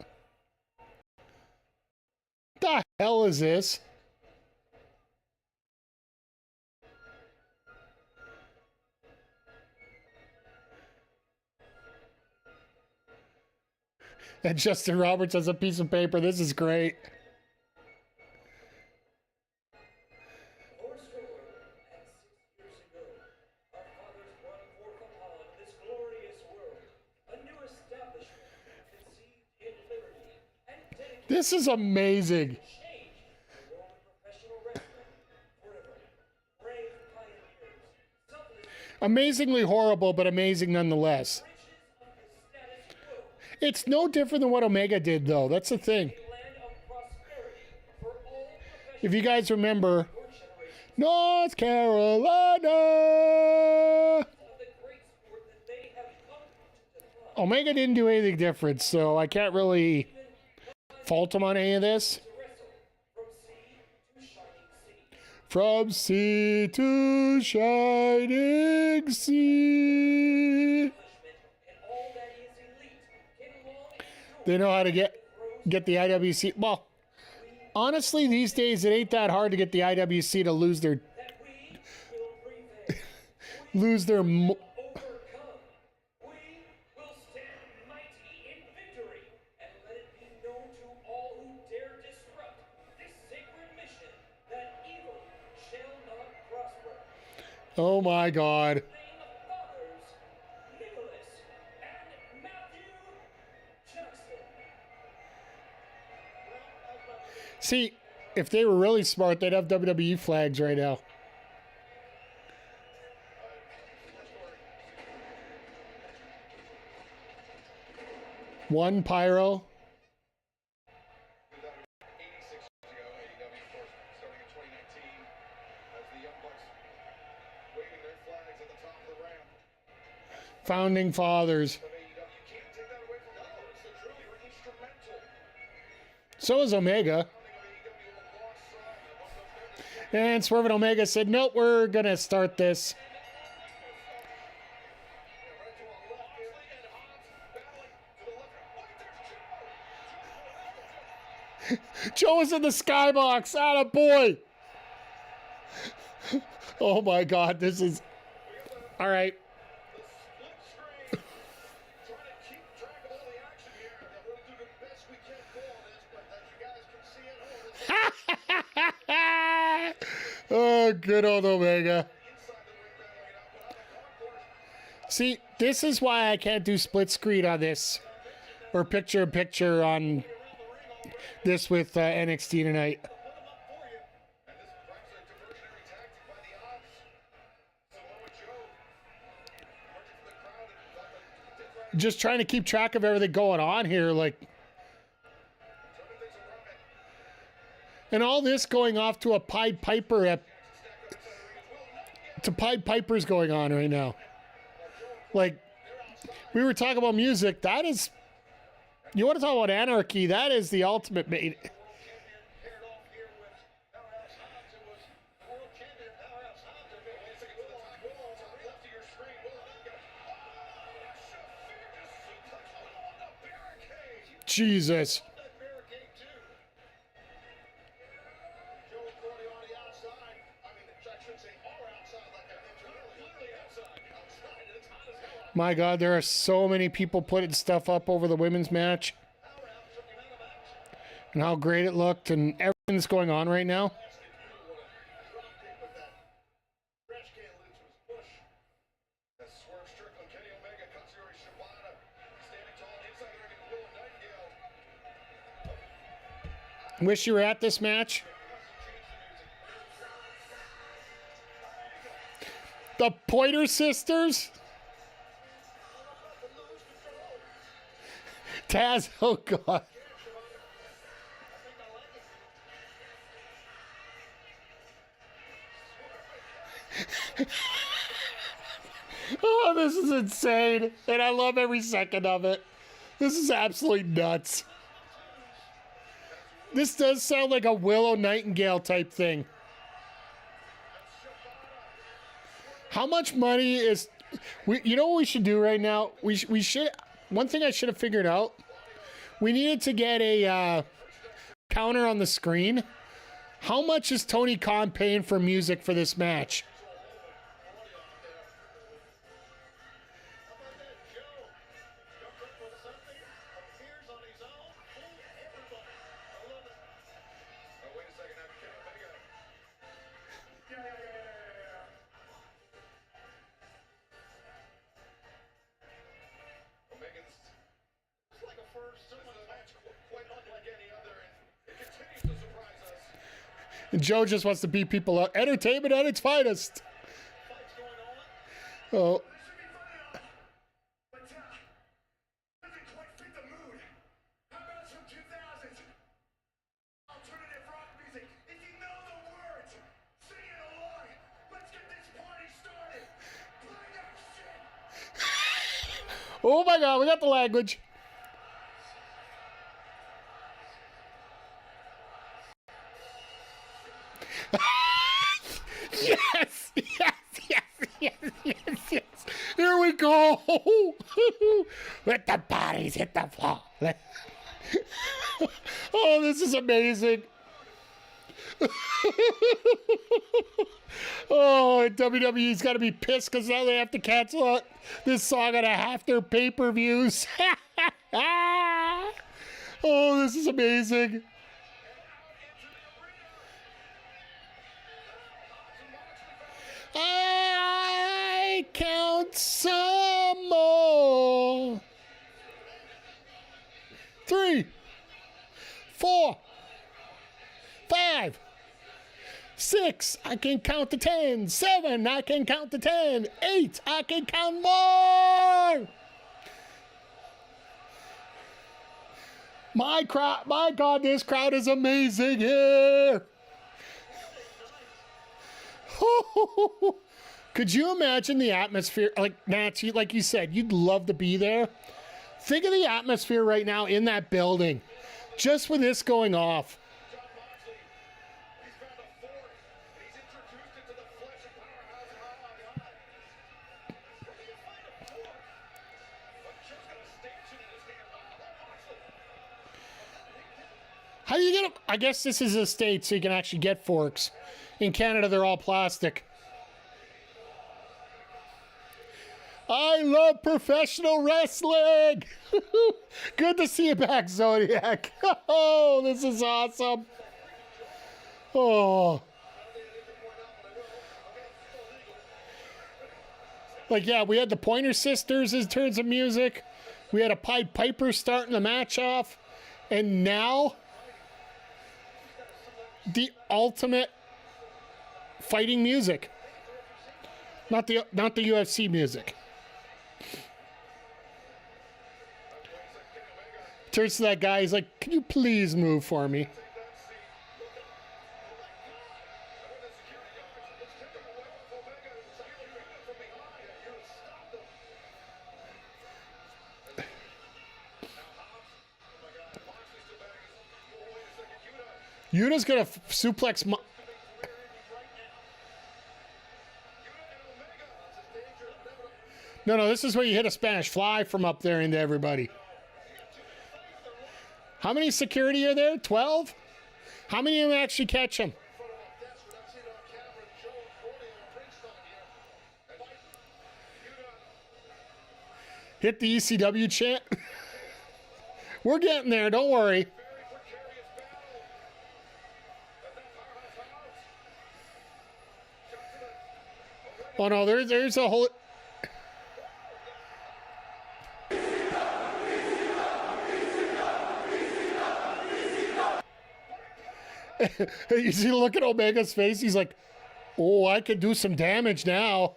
The hell is this? And Justin Roberts has a piece of paper. This is great. This is amazing. Amazingly horrible, but amazing nonetheless. It's no different than what Omega did, though. That's the thing. If you guys remember, North Carolina. Omega didn't do anything different, so I can't really fault him on any of this. From sea to shining sea. They know how to get the IWC. Well, honestly, these days it ain't that hard to get the IWC to lose their Oh my God. See, if they were really smart, they'd have WWE flags right now. One pyro. Founding fathers. You can't take that away from them. It's the truth. They were instrumental. So is Omega. And Swerve and Omega said, nope, we're going to start this. Joe is in the skybox. Atta boy. Oh my God, this is... All right. Oh, good old Omega. See, this is why I can't do split screen on this. Or picture-in-picture on this with NXT tonight. Just trying to keep track of everything going on here, like... And all this going off to a Pied Piper to Pied Piper's going on right now. Like, we were talking about music. That is... You want to talk about anarchy? That is the ultimate mate. Jesus. My God, there are so many people putting stuff up over the women's match. And how great it looked and everything that's going on right now. Wish you were at this match. The Pointer Sisters. Taz, oh God. Oh, this is insane. And I love every second of it. This is absolutely nuts. This does sound like a Willow Nightingale type thing. How much money is... you know what we should do right now? We should... One thing I should have figured out. We needed to get a counter on the screen. How much is Tony Khan paying for music for this match? And Joe just wants to beat people up. Entertainment at its finest. Oh. Oh my God, we got the language. Yes, yes, yes, yes, yes, yes. Here we go. Let the bodies hit the floor. Oh, this is amazing. Oh, WWE's got to be pissed because now they have to cancel this song on half their pay-per-views. Oh, this is amazing. I count some more. 3, 4, 5, 6, I can count to 10. 7, I can count to 10. 8, I can count more. My crowd, my God, this crowd is amazing here. Could you imagine the atmosphere? Like, Nats, like you said, you'd love to be there. Think of the atmosphere right now in that building, just with this going off. John Moxley, he's found a fourth, and he's introduced it to the Fletcher powerhouse. Where do you find a fourth? But Joe's got a stanchion in his hand. Moxley. How do you get them? I guess this is a state, so you can actually get forks. In Canada, they're all plastic. I love professional wrestling. Good to see you back, Zodiac. Oh, this is awesome. Oh. Like, yeah, we had the Pointer Sisters in terms of music. We had a Pied Piper starting the match off. And now, the ultimate fighting music. Not the UFC music. Turns to that guy, he's like, can you please move for me? Yuta's gonna suplex. No, this is where you hit a Spanish fly from up there into everybody. How many security are there? 12? How many of them actually catch him? Hit the ECW chant. We're getting there, don't worry. Oh no, there's a whole... You see, look at Omega's face. He's like, oh, I could do some damage now.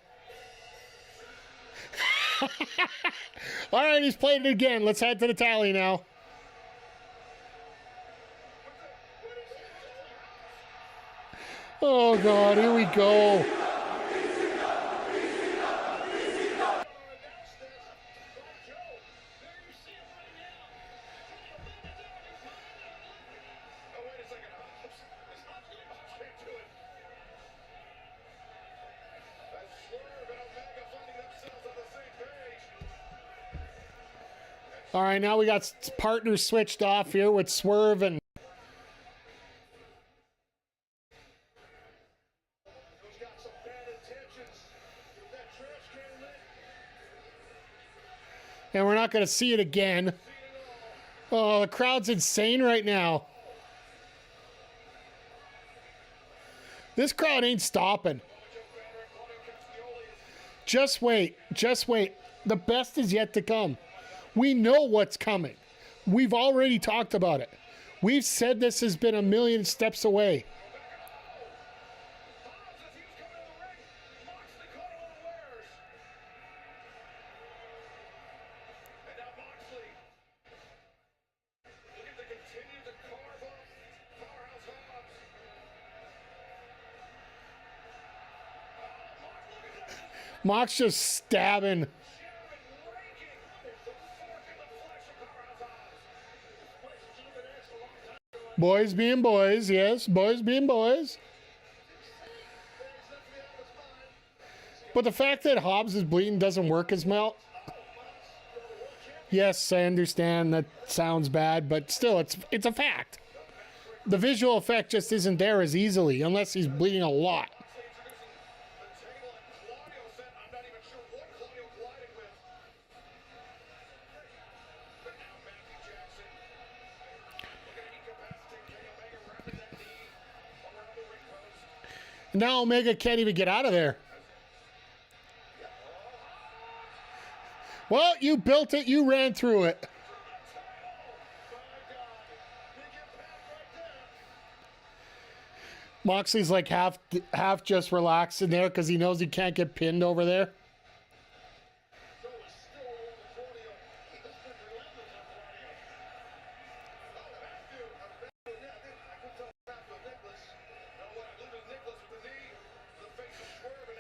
All right, he's played it again. Let's head to the tally now. Oh, God, here we go. All right, now we got partners switched off here with Swerve and... And we're not going to see it again. Oh, the crowd's insane right now. This crowd ain't stopping. Just wait. Just wait. The best is yet to come. We know what's coming. We've already talked about it. We've said this has been a million steps away. Mox just stabbing. Boys being boys, yes. Boys being boys. But the fact that Hobbs is bleeding doesn't work as well. Yes, I understand that sounds bad, but still, it's a fact. The visual effect just isn't there as easily, unless he's bleeding a lot. Now Omega can't even get out of there. Well, you built it, you ran through it. Moxley's like half just relaxed in there because he knows he can't get pinned over there.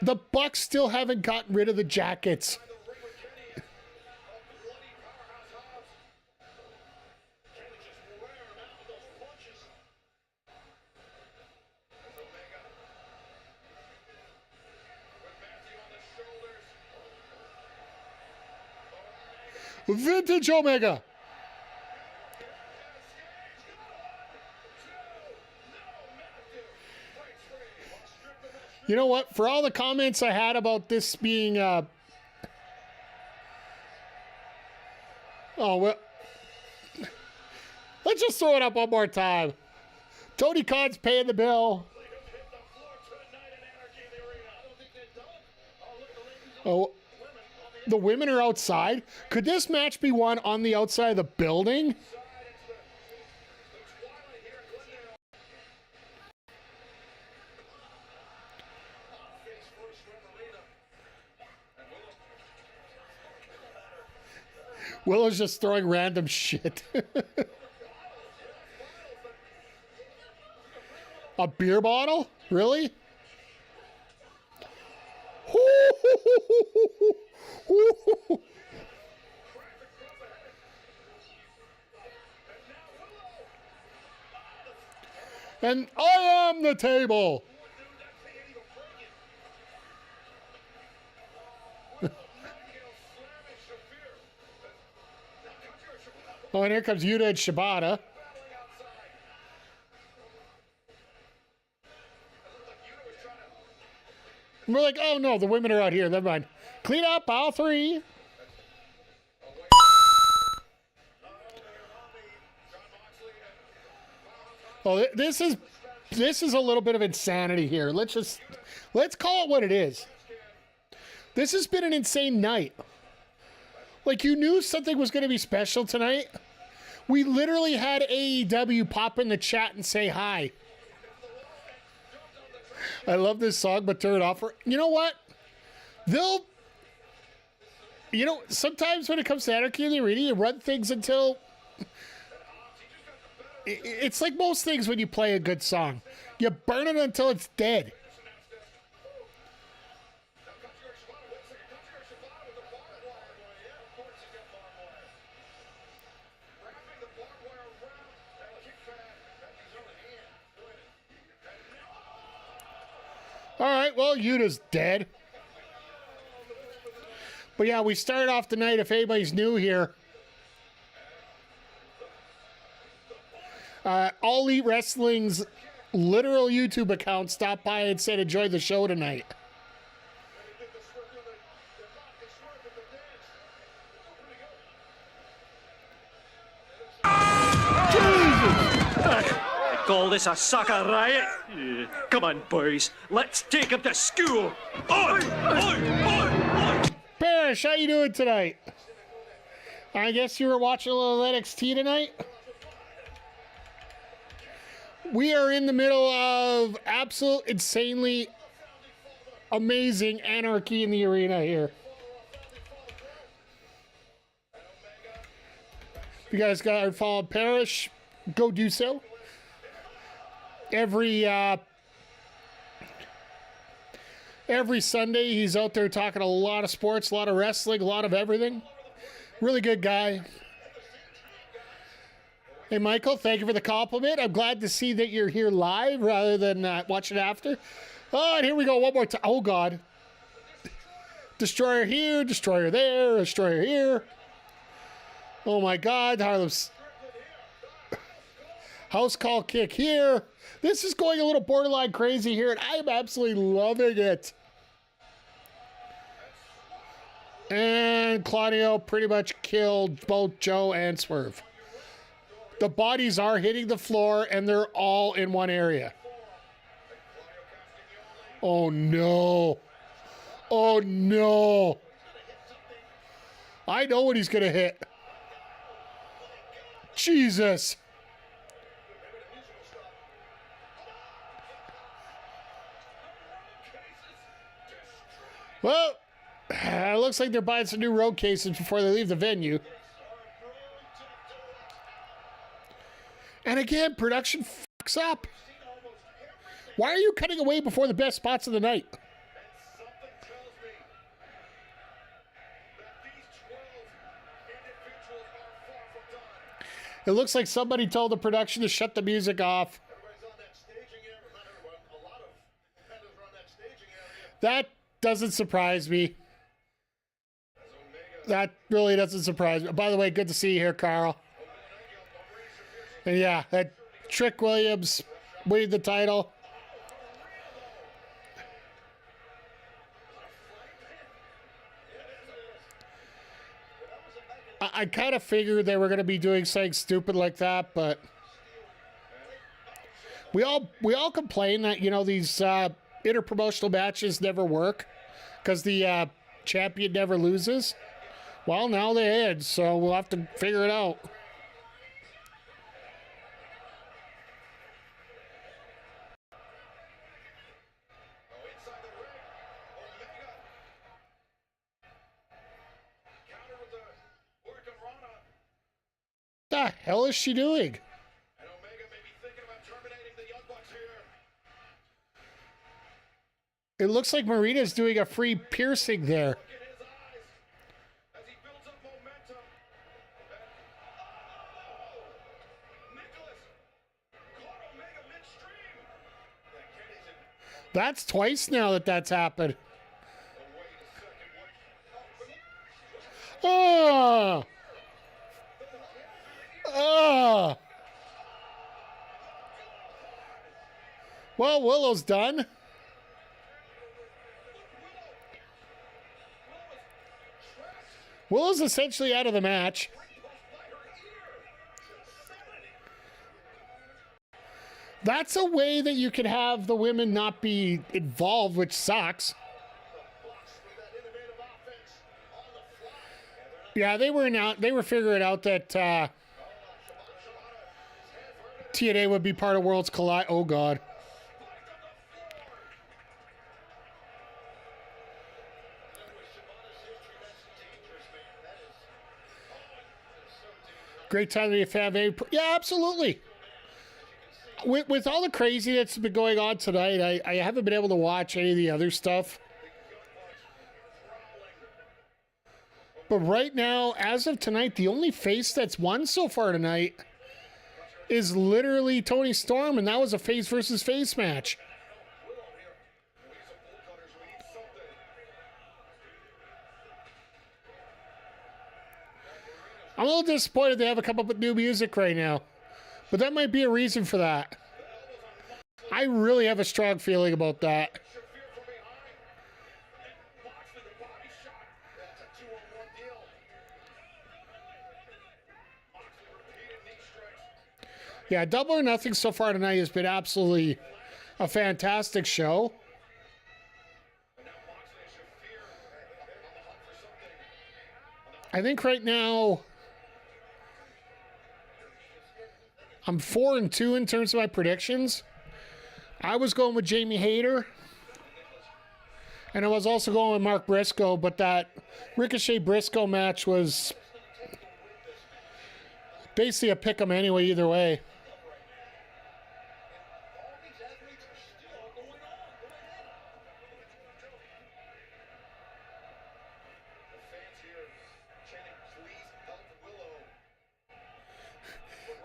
The Bucks still haven't gotten rid of the jackets. Vintage Omega. You know what? For all the comments I had about this being, oh, well, let's just throw it up one more time. Tony Khan's paying the bill. Oh, the women are outside. Could this match be won on the outside of the building? Willow's just throwing random shit. A beer bottle? Really? And I am the table. Oh, and here comes Yuta and Shibata. And we're like, oh no, the women are out here. Never mind. Clean up, all three. Oh, this is a little bit of insanity here. Let's call it what it is. This has been an insane night. Like, you knew something was going to be special tonight. We literally had AEW pop in the chat and say hi. I love this song, but turn it off. You know what? Sometimes when it comes to Anarchy in the Arena, you run things until... It's like most things when you play a good song. You burn it until it's dead. All right, well, Yuta's dead. But yeah, we started off the night, if anybody's new here. All Elite Wrestling's literal YouTube account stopped by and said, enjoy the show tonight. I call this a sucker riot. Come on, boys. Let's take him to school. Oi! Oi! Oi! Oi! Parrish, how you doing tonight? I guess you were watching a little NXT tonight? We are in the middle of absolute insanely amazing Anarchy in the Arena here. If you guys got followed Parrish, go do so. Every Sunday, he's out there talking a lot of sports, a lot of wrestling, a lot of everything. Really good guy. Hey, Michael, thank you for the compliment. I'm glad to see that you're here live rather than watching after. Oh, and here we go one more time. Oh, God. Destroyer here, Destroyer there, Destroyer here. Oh, my God. Harlem's house call kick here. This is going a little borderline crazy here, and I am absolutely loving it. And Claudio pretty much killed both Joe and Swerve. The bodies are hitting the floor, and they're all in one area. Oh, no. Oh, no. I know what he's going to hit. Jesus. Well, it looks like they're buying some new road cases before they leave the venue. And again, production fucks up. Why are you cutting away before the best spots of the night? It looks like somebody told the production to shut the music off. Everybody's on that staging area. Not everyone. A lot of competitors are on that staging area. That doesn't surprise me. That really doesn't surprise me. By the way, good to see you here, Carl. And yeah, that Trick Williams winning the title. I kind of figured they were going to be doing something stupid like that, but we all complain that, you know, these interpromotional matches never work because the champion never loses. Well, now they did, so we'll have to figure it out. What the hell is she doing? And Omega may be thinking about terminating the Young Bucks here. It looks like Marina's doing a free piercing there. Look in his eyes as he builds up momentum. And, Nicholas caught Omega midstream. Yeah, Kenny's in. That's twice now that's happened. Oh, wait a second. What? Oh! Oh! Well, Willow's done. Willow's essentially out of the match. That's a way that you can have the women not be involved, which sucks. Yeah, they were figuring out that TNA would be part of Worlds Collide. Oh God. Great time to be a fan of any. Yeah, absolutely. With all the crazy that's been going on tonight, I haven't been able to watch any of the other stuff. But right now, as of tonight, the only face that's won so far tonight is literally Toni Storm, and that was a face versus face match. I'm a little disappointed they haven't come up with new music right now, but that might be a reason for that. I really have a strong feeling about that. Yeah, Double or Nothing so far tonight has been absolutely a fantastic show. I think right now I'm 4-2 in terms of my predictions. I was going with Jamie Hayter, and I was also going with Mark Briscoe, but that Ricochet Briscoe match was basically a pick 'em anyway, either way.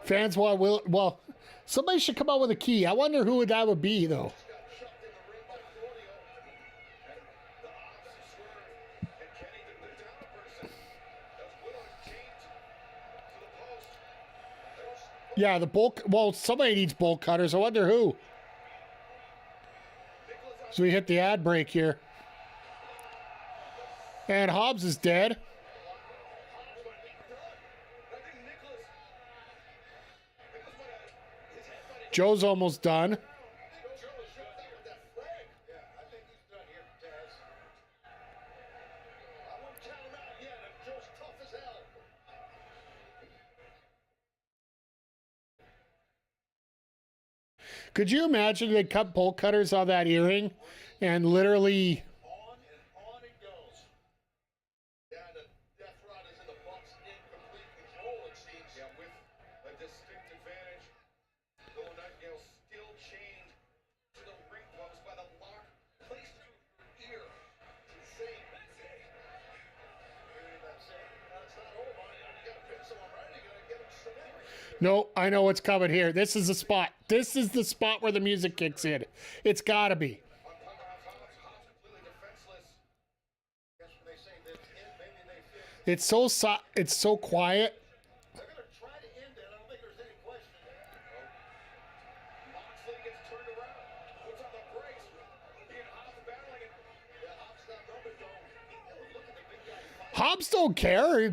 Fans want Will. Well, somebody should come out with a key. I wonder who that would be, though. Yeah, the bolt. Well, somebody needs bolt cutters. I wonder who. So we hit the ad break here. And Hobbs is dead. Joe's almost done. Could you imagine they cut bolt cutters on that earring and literally... On it goes. Yeah, the death rod is in the Bucks in complete control, it seems. Yeah, with a distinct advantage. Though Nightingale still chained to the ring post by the lock placed through her ear. It's insane. That's not over. You gotta pin someone right. You gotta get them submitted. No, I know what's coming here. This is the spot. This is the spot where the music kicks in. It's got to be. It's so quiet. They're going to try to end it. I don't think there's any question. Moxley gets turned around. Puts on the brakes. He and Hobbs battling it. Yeah, Hobbs not rubbing dome. Look at the big guy. Hobbs don't care.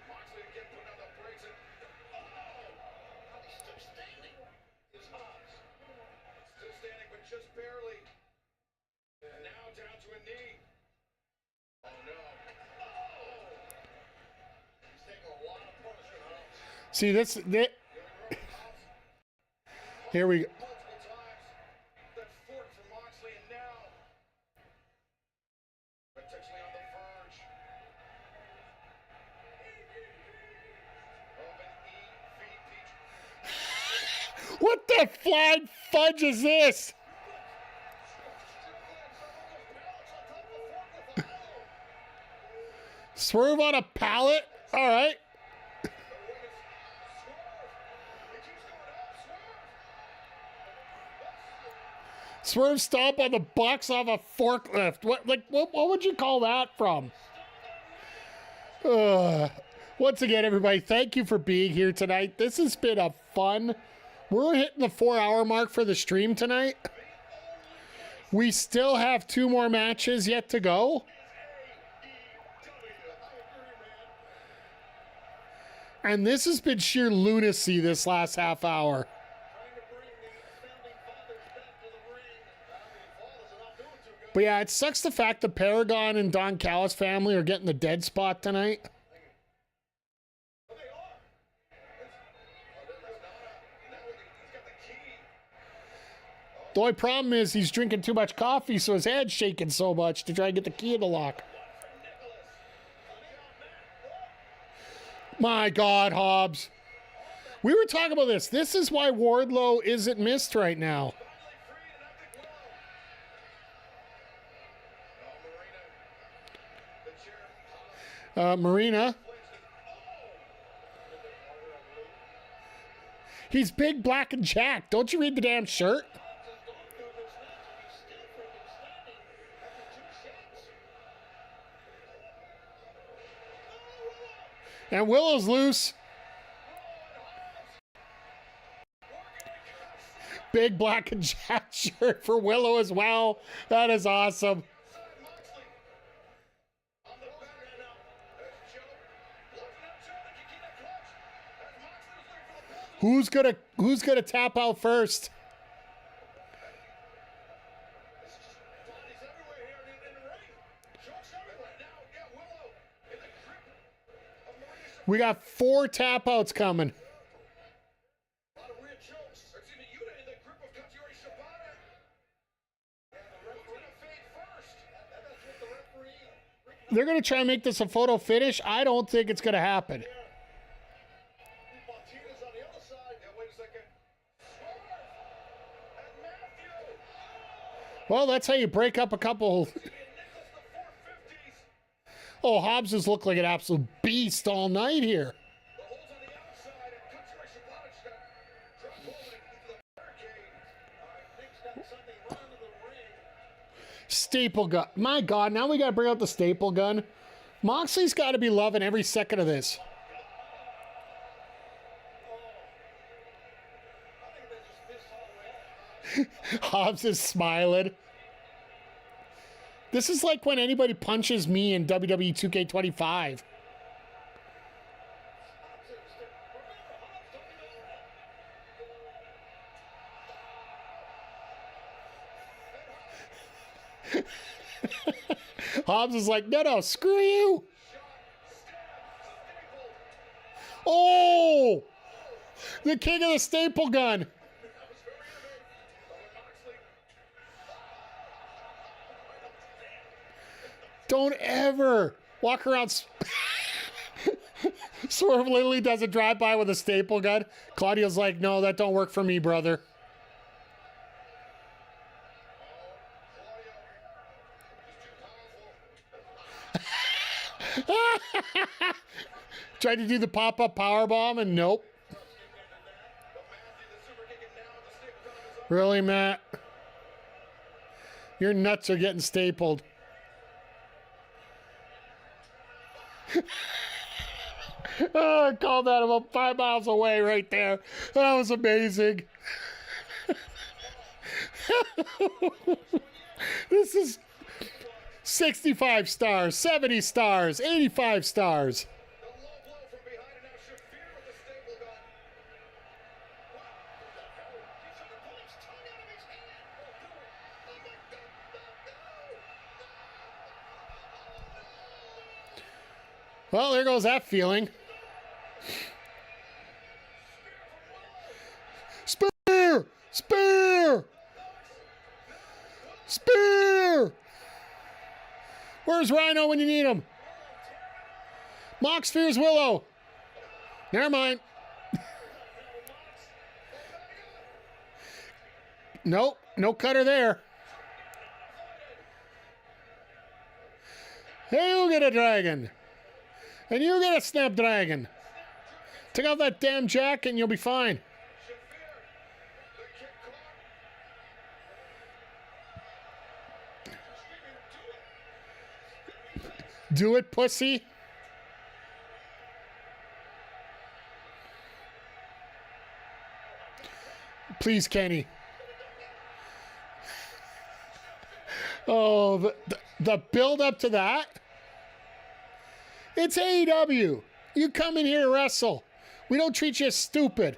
Moxley again putting on the brakes. And, he's still standing. Is Hobbs. Still standing, but just barely. And now down to a knee. Oh no. He's taking a lot of punishment, Hobbs. See this. Here we go. Multiple times. That fort for Moxley, and now potentially on the verge of an EVP. What the flying fudge is this? Swerve on a pallet? All right. Swerve stomp on the box off a forklift. What would you call that from? Once again, everybody, thank you for being here tonight. This has been a fun. We're hitting the 4-hour mark for the stream tonight. We still have 2 more matches yet to go. And this has been sheer lunacy this last half hour. But yeah, it sucks the fact the Paragon and Don Callis family are getting the dead spot tonight. The only problem is he's drinking too much coffee, so his head's shaking so much to try and get the key in the lock. My God, Hobbs. We were talking about this. This is why Wardlow isn't missed right now. Marina. He's big, black, and jacked. Don't you read the damn shirt? And Willow's loose. Big black and jack shirt for Willow as well. That is awesome. Who's gonna tap out first? We got 4 tap outs coming. They're going to try and make this a photo finish. I don't think it's going to happen. Well, that's how you break up a couple. Oh, Hobbs has looked like an absolute beast all night here. Staple gun. My God, now we got to bring out the staple gun. Moxley's got to be loving every second of this. Hobbs is smiling. This is like when anybody punches me in WWE 2K25. Hobbs is like, no, screw you. Oh, the king of the staple gun. Don't ever walk around. Swerve literally does a drive-by with a staple gun. Claudio's like, no, that don't work for me, brother. Tried to do the pop-up powerbomb and nope. Really, Matt? Your nuts are getting stapled. Oh, I called that about 5 miles away right there. That was amazing. This is 65 stars, 70 stars, 85 stars. Well, there goes that feeling. Spear! Spear! Spear! Where's Rhino when you need him? Mox fears Willow. Never mind. Nope, no cutter there. Hey, you get a dragon. And you get a snapdragon. Take off that damn jacket and you'll be fine. Do it, pussy. Please, Kenny. Oh, the build up to that. It's AEW. You come in here to wrestle. We don't treat you as stupid.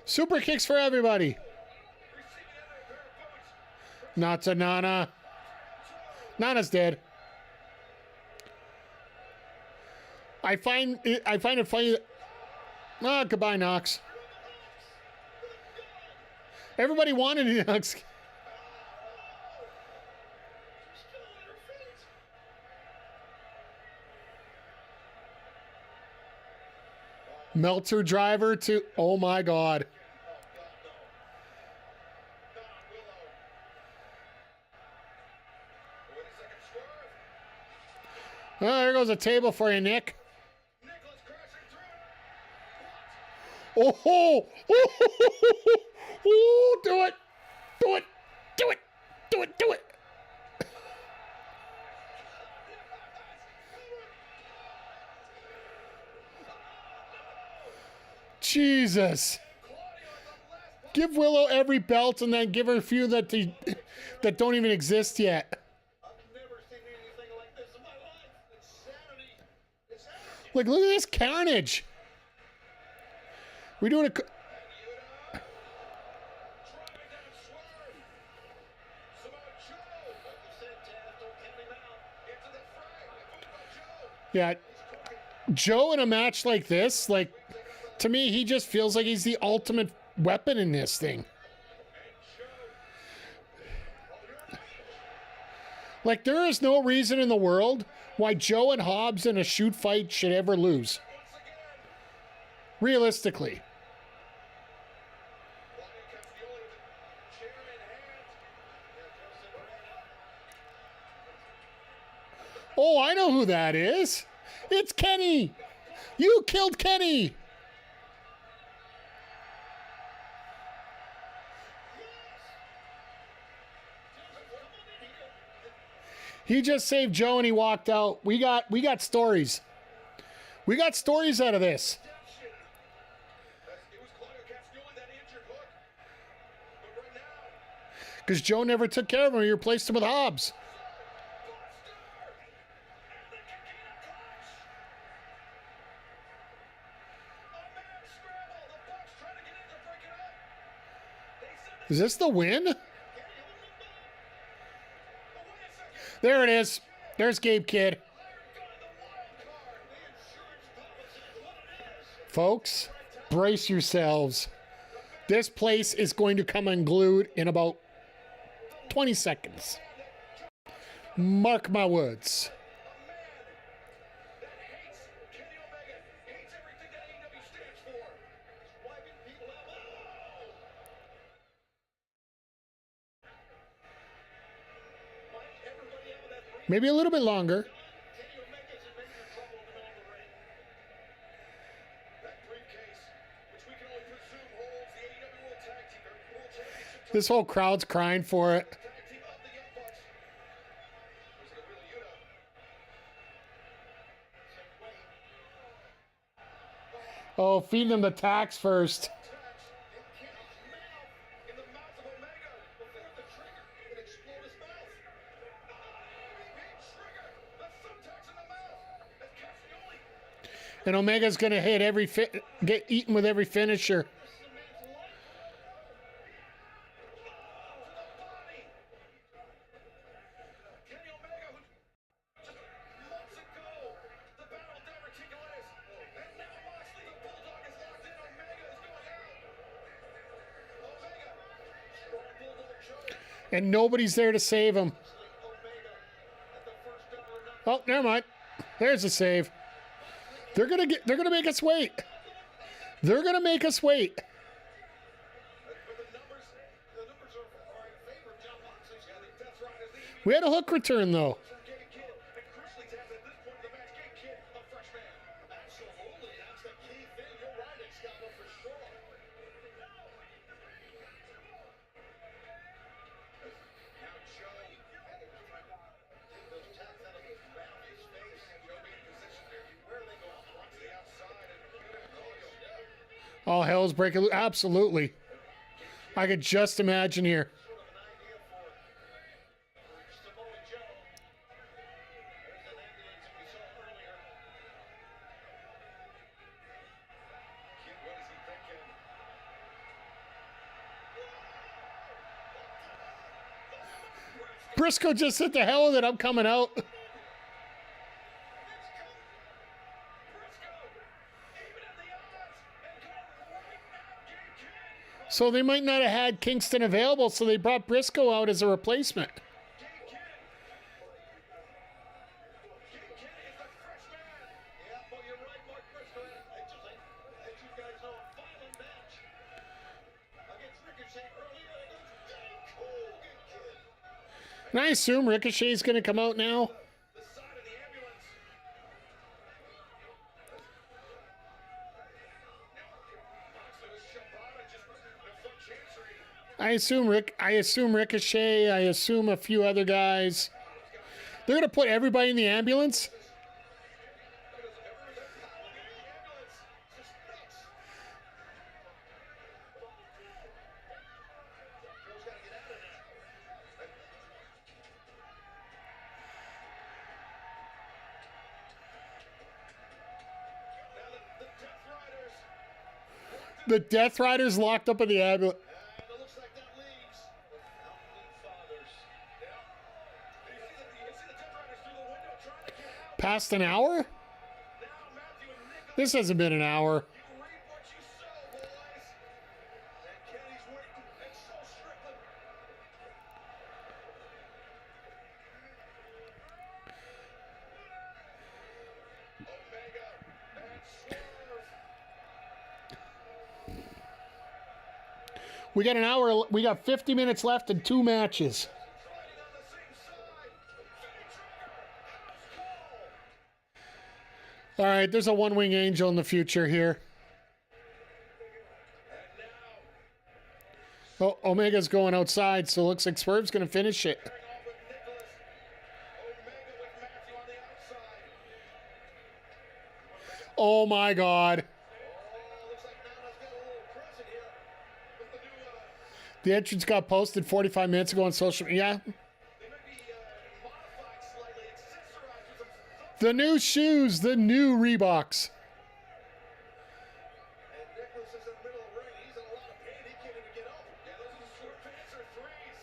Super kicks for everybody. Not to Nana. Nana's dead. I find it funny that... Ah, goodbye, Knox. Everybody wanted Knox. Meltzer driver to... Oh, my God. Oh, there goes a table for you, Nick. Oh, oh, oh, oh, oh, do it. Do it. Do it. Do it. Do it. Jesus. Give Willow every belt and then give her a few that don't even exist yet. Like, look at this carnage. We're doing a... Yeah. Joe in a match like this, like, to me, he just feels like he's the ultimate weapon in this thing. Like, there is no reason in the world why Joe and Hobbs in a shoot fight should ever lose. Realistically. Oh, I know who that is. It's Kenny. You killed Kenny. He just saved Joe and he walked out. We got stories. We got stories out of this. Because Joe never took care of him. He replaced him with Hobbs. Is this the win? There it is. There's Gabe Kidd. Folks, brace yourselves. This place is going to come unglued in about 20 seconds. Mark my words. Maybe a little bit longer. Kenny Omega's in major trouble in the middle of the ring. That briefcase, which we can only presume holds the AEW World Tag Team or World Championship This whole crowd's crying for it. Tag Team of the Young Bucks. There's the Wheeler Yuta. Same way. Oh, feeding them the tax first. Tax in Kenny's mouth, in the mouth of Omega. Before the trigger, it exploded his mouth. Big trigger. That's some tax in the mouth. That's Cassioli. And Omega's gonna hit every get eaten with every finisher. This is a man's life. To the body. Kenny Omega, who just months ago, the battle diverticulitis. And now Moxley, the Bulldog, is locked in. Omega is going out. Omega, strong Bulldog choke. And nobody's there to save him. Omega at the first double or nothing. Oh, never mind. There's a save. They're gonna make us wait. They're gonna make us wait. But the numbers are in favor of John Moxley. Yeah, the Death Riders lead. We had a hook return though. From Gay Kid, and crucially to have at this point in the match, Gay Kid, a fresh man. Absolutely, that's the key thing. You're right, Excalibur, for sure. Now Joe, take those tats out of his mouth, his face. Joe being positioned there. Where do they go? Out to the outside and All hell's breaking loose. Absolutely. I could just imagine here. sort of an idea for Samoa Joe. There's an ambulance that we saw earlier. Kid, what is he thinking? Briscoe just said, "The hell with it, I'm coming out." Briscoe, even at the odds, and going right now, Gay Kid. So they might not have had Kingston available, so they brought Briscoe out as a replacement. Gay Kid. Gay Kid is the fresh man. Yeah, well, you're right, Mark Briscoe. As you guys know, a violent match against Ricochet earlier. And it was very cool, Gay Kid. And I assume Ricochet's going to come out now. The side of the ambulance. Moxley was Shibata just the foot chancery. I assume Ricochet. I assume a few other guys. They're going to put everybody in the ambulance. The Death Riders locked up in the ambulance. And it looks like that leaves the Founding Fathers. Yeah. You see the Death Riders through the window trying to get out. Past an hour? Now Matthew and Nicholas, This hasn't been an hour. you reap what you sow, boys. And Kenny's waiting, and so Strickland. Omega and Swerve. We got an hour. We got 50 minutes left and 2 matches. Fighting on the same side. House call. All right, there's a one-wing angel in the future here. And now, Oh, Omega's going outside, so it looks like Swerve's going to finish it. pairing off with Nicholas. Omega with Matthew on the outside. Oh my God. Oh, looks like Nana's got a little present here with the new, The entrance got posted 45 minutes ago on social media. Yeah. they might be modified slightly, accessorized with some The new shoes, the new Reeboks. And Nicholas is in the middle of the ring. He's in a lot of pain. He can't even get up. Yeah, those are the Swerve answer threes.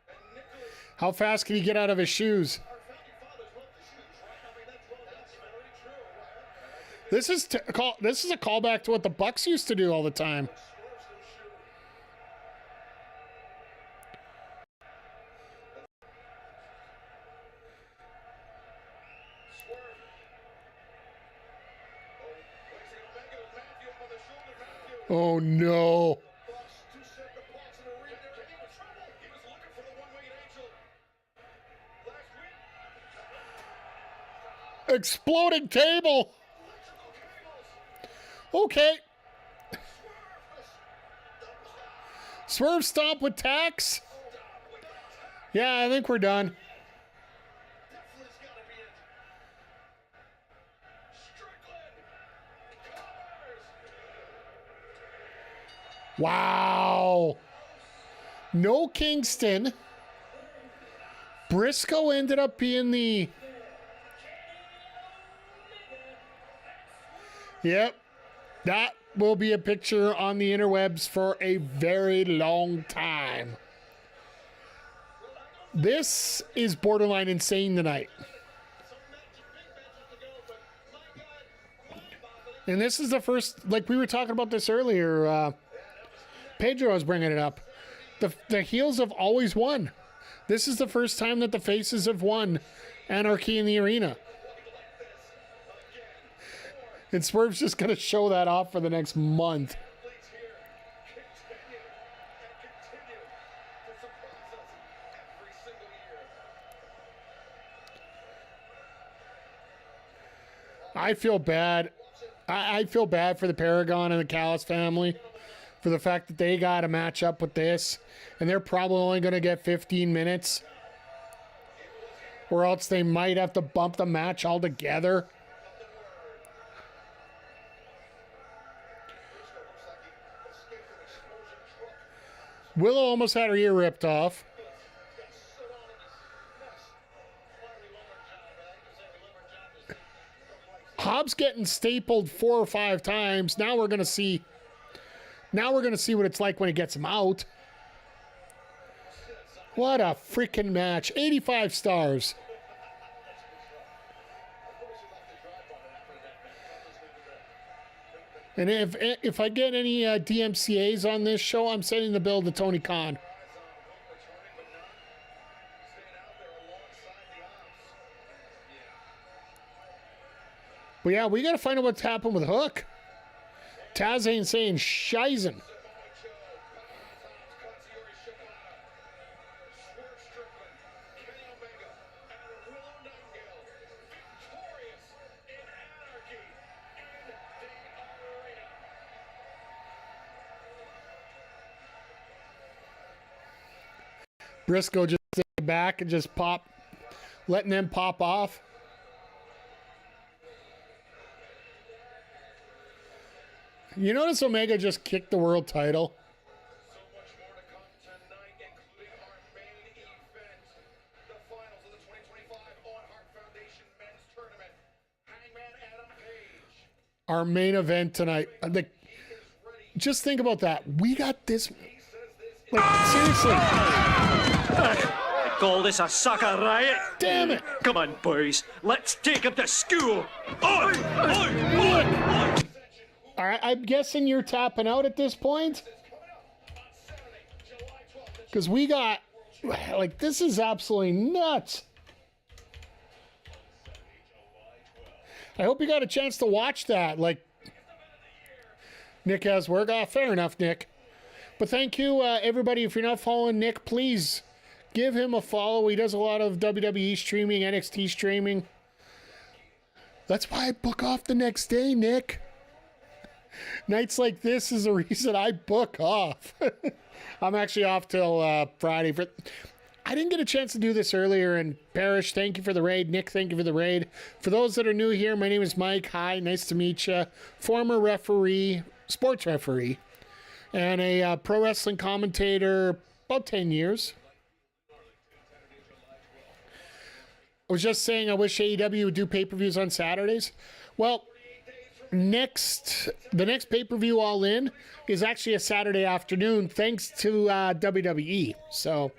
And Nicholas, How fast can he get out of his shoes? our founding fathers loved the shoes, right? I mean, that's very true. This is a callback to what the Bucks used to do all the time. Swerve's new shoe. Swerve. Oh, placing Omega with Matthew up on the shoulder. Matthew. Oh no. Bucks, two separate blocks in a ring. He was looking for the one-wing Exploding table. Okay. Swerve stomp with tax. Yeah, I think we're done. Wow. No Kingston. Briscoe ended up being the... Yep. That will be a picture on the interwebs for a very long time. This is borderline insane tonight. And this is the first, like we were talking about this earlier, Pedro was bringing it up. The heels have always won. This is the first time that the faces have won Anarchy in the arena. And Swerve's just going to show that off for the next month. I feel bad. I feel bad for the Paragon and the Callis family for the fact that they got to match up with this. And they're probably only going to get 15 minutes. Or else they might have to bump the match altogether. Willow almost had her ear ripped off. Hobbs getting stapled 4 or 5 times. Now we're gonna see. Now we're gonna see what it's like when he gets him out. What a freaking match! 85 stars. And if I get any DMCAs on this show, I'm sending the bill to Tony Khan. But yeah, we got to find out what's happened with Hook. Taz ain't saying shizen. Briscoe just staying back and just letting them pop off. You notice Omega just kicked the world title? So much more to come tonight, including our main event, the finals of the 2025 OWEN HART Foundation Men's Tournament. Hangman Adam Page. Our main event tonight. Just think about that. We got this. Like, seriously. I call this a sucker riot. Damn it. Come on, boys. Let's take him to school. Oi! Oi! Oi! Oi! All right, I'm guessing you're tapping out at this point. Because we got, like, this is absolutely nuts. I hope you got a chance to watch that. Like, Nick has work. Fair enough, Nick. But thank you, everybody. If you're not following Nick, please give him a follow. He does a lot of WWE streaming, NXT streaming. That's why I book off the next day, Nick. Nights like this is the reason I book off. I'm actually off till Friday. I didn't get a chance to do this earlier. And Parrish, thank you for the raid. Nick, thank you for the raid. For those that are new here, my name is Mike. Hi, nice to meet you. Former referee, sports referee, and a pro wrestling commentator about 10 years. I was just saying I wish AEW would do pay-per-views on Saturdays. Well, the next pay-per-view All In is actually a Saturday afternoon thanks to WWE. So,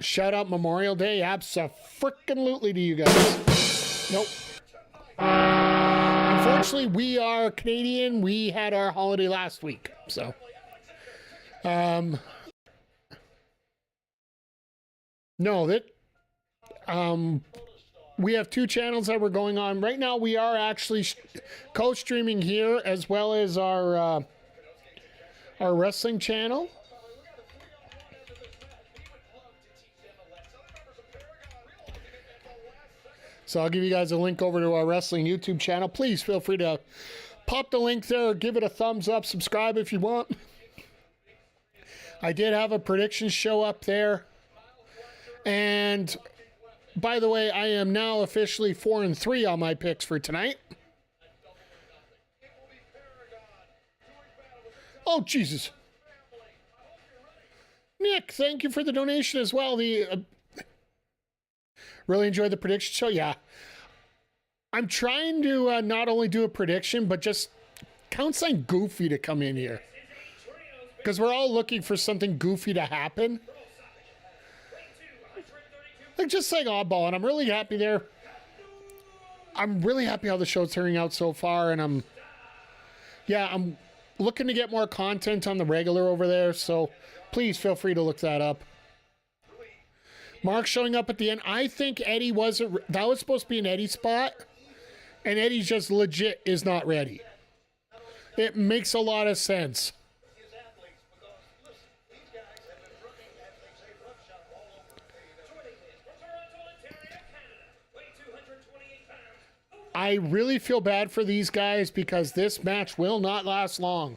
shout out Memorial Day. Abso-freaking-lutely to you guys. Nope. Unfortunately, we are Canadian. We had our holiday last week. So, no, we have 2 channels that we're going on. Right now, we are actually co-streaming here as well as our wrestling channel. So I'll give you guys a link over to our wrestling YouTube channel. Please feel free to pop the link there, give it a thumbs up, subscribe if you want. I did have a prediction show up there. And by the way, I am now officially 4-3 on my picks for tonight. Oh, Jesus. Nick, thank you for the donation as well. Really enjoyed the prediction show. Yeah. I'm trying to not only do a prediction, but just count something goofy to come in here. Because we're all looking for something goofy to happen. Like just saying oddball, and I'm really happy there. I'm really happy how the show's turning out so far, and I'm looking to get more content on the regular over there, so please feel free to look that up. Mark showing up at the end. I think Eddie that was supposed to be an Eddie spot, and Eddie just legit is not ready. It makes a lot of sense. I really feel bad for these guys because this match will not last long.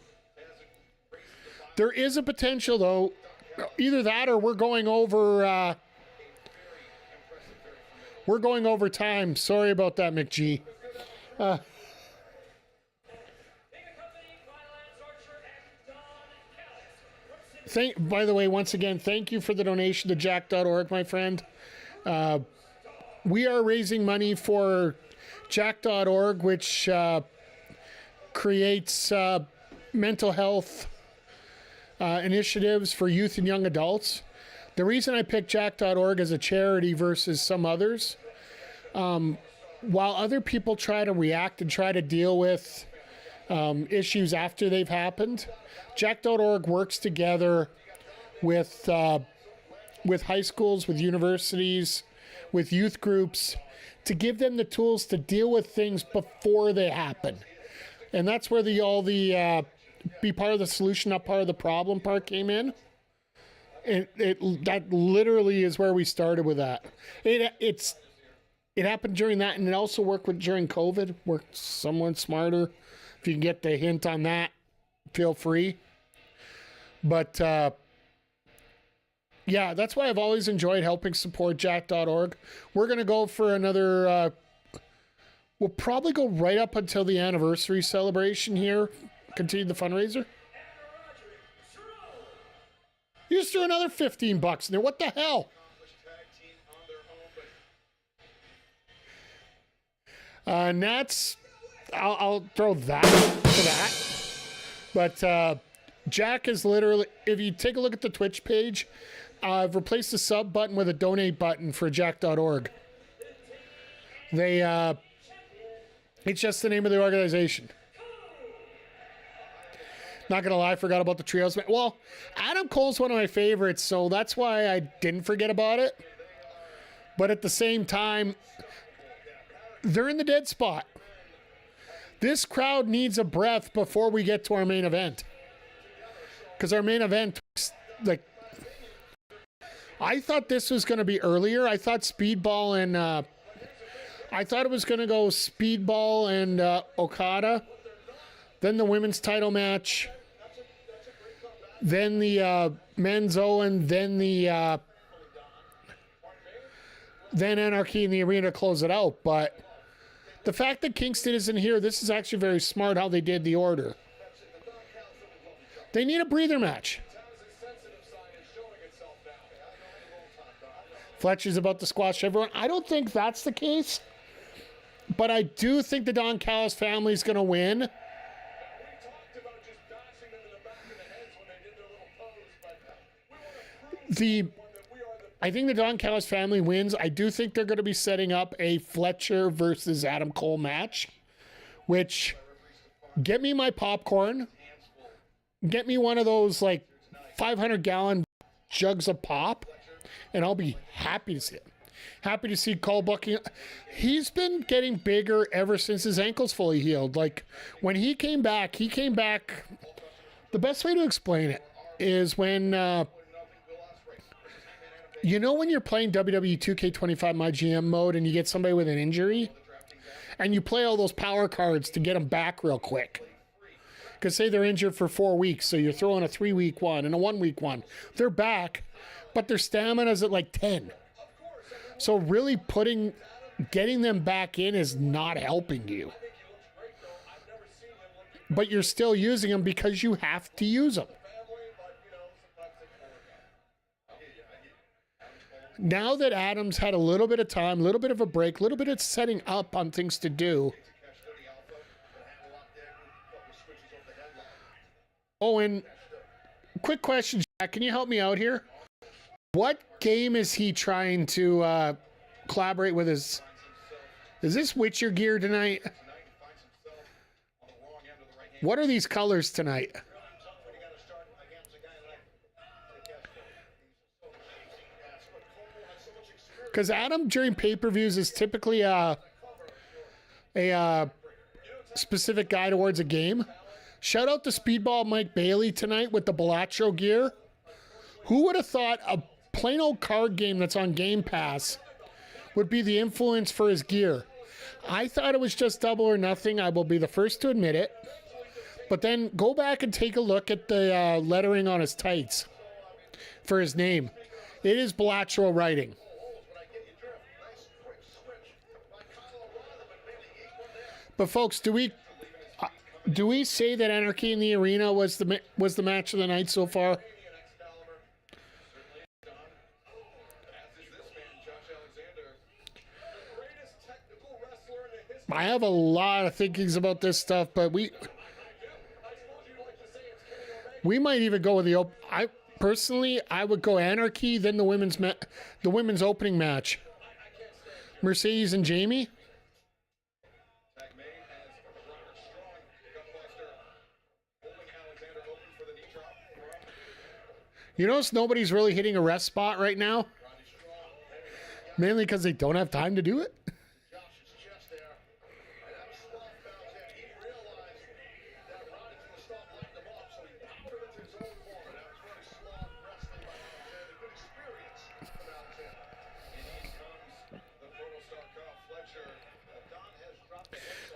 There is a potential, though. Either that or we're going over time. Sorry about that, McG. By the way, once again, thank you for the donation to jack.org, my friend. We are raising money for jack.org, which creates mental health initiatives for youth and young adults. The reason I picked jack.org as a charity versus some others, while other people try to react and try to deal with issues after they've happened, jack.org works together with high schools, with universities, with youth groups, to give them the tools to deal with things before they happen. And that's where be part of the solution, not part of the problem part came in. That literally is where we started with that. It happened during that, and it also worked during COVID. Worked somewhat smarter. If you can get the hint on that, feel free. But yeah, that's why I've always enjoyed helping support jack.org. We're going to go for another, we'll probably go right up until the anniversary celebration here. Continue the fundraiser. You just threw another $15 in there. What the hell? Nats, I'll throw that to that. But Jack is literally, if you take a look at the Twitch page, I've replaced the sub button with a donate button for jack.org. It's just the name of the organization. Not going to lie, I forgot about the trios. Well, Adam Cole's one of my favorites, so that's why I didn't forget about it. But at the same time, they're in the dead spot. This crowd needs a breath before we get to our main event. Because our main event, I thought this was going to be earlier. I thought Speedball and, I thought it was going to go Speedball and Okada. Then the women's title match, then the men's OWEN, then Anarchy in the arena to close it out. But the fact that Kingston isn't here, this is actually very smart how they did the order. They need a breather match. Fletcher's about to squash everyone. I don't think that's the case, but I do think the Don Callis family is going to win. I think the Don Callis family wins. I do think they're going to be setting up a Fletcher versus Adam Cole match, which, get me my popcorn, get me one of those 500-gallon jugs of pop, and I'll be happy to see it. Happy to see Cole booking. He's been getting bigger ever since his ankle's fully healed. When he came back, the best way to explain it is when You know when you're playing WWE 2K25 My GM mode and you get somebody with an injury and you play all those power cards to get them back real quick? Because say they're injured for 4 weeks, so you're throwing a 3-week one and a 1-week one. They're back, but their stamina's at like 10. So really getting them back in is not helping you. But you're still using them because you have to use them. Now that Adam's had a little bit of time, a little bit of a break, a little bit of setting up on things to do. Owen, quick question, Jack. Can you help me out here? What game is he trying to collaborate with his... Is this Witcher gear tonight? What are these colors tonight? Because Adam during pay-per-views is typically a specific guy towards a game. Shout out to Speedball Mike Bailey tonight with the Bellaccio gear. Who would have thought a plain old card game that's on Game Pass would be the influence for his gear? I thought it was just Double or Nothing. I will be the first to admit it. But then go back and take a look at the lettering on his tights for his name. It is Bellaccio writing. But folks, do we say that Anarchy in the Arena was the match of the night so far? I have a lot of thinkings about this stuff, but we might even go with the personally I would go Anarchy, then the women's opening match. Mercedes and Jamie. You notice nobody's really hitting a rest spot right now? Mainly because they don't have time to do it?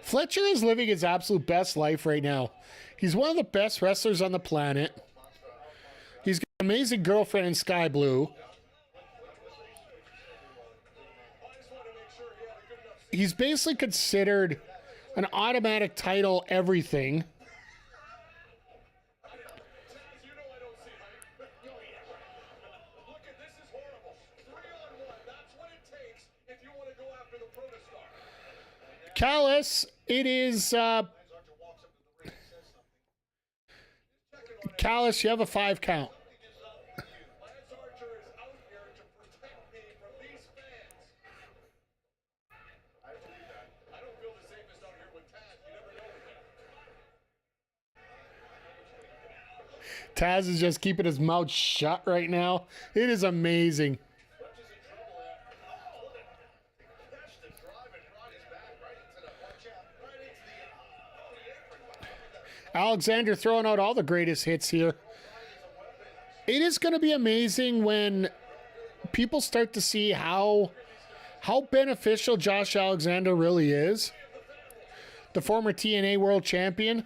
Fletcher is living his absolute best life right now. He's one of the best wrestlers on the planet. He's got an amazing girlfriend in Sky Blue. He's basically considered an automatic title everything. Callis, it is... Callis, you have a 5 count. Taz is just keeping his mouth shut right now. It is amazing. Alexander throwing out all the greatest hits here. It is going to be amazing when people start to see how beneficial Josh Alexander really is. The former TNA World Champion.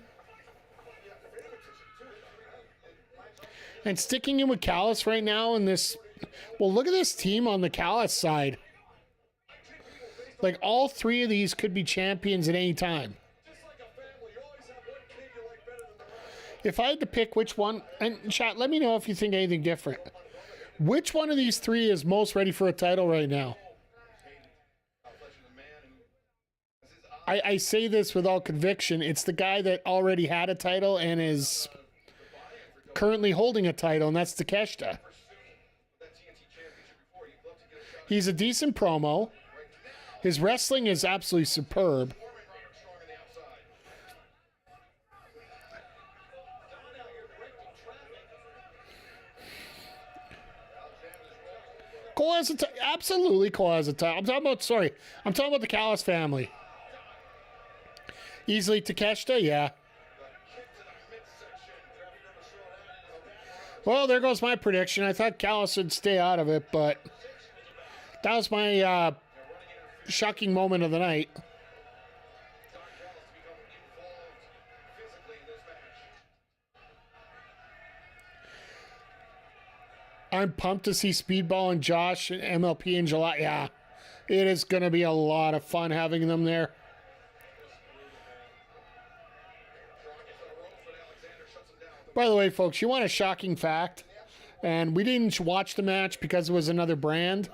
And sticking in with Callis right now in this... Well, look at this team on the Callis side. Like, all 3 of these could be champions at any time. If I had to pick which one... And chat, let me know if you think anything different. Which one of these 3 is most ready for a title right now? I say this with all conviction. It's the guy that already had a title and is... currently holding a title, and that's Takeshita. He's a decent promo. His wrestling is absolutely superb. Cole has a absolutely Cole has a title. I'm talking about the Callis family. Easily Takeshita, yeah. Well, there goes my prediction. I thought Callis would stay out of it, but that was my shocking moment of the night. I'm pumped to see Speedball and Josh and MLP in July. Yeah, it is going to be a lot of fun having them there. By the way, folks, you want a shocking fact? And we didn't watch the match because it was another brand.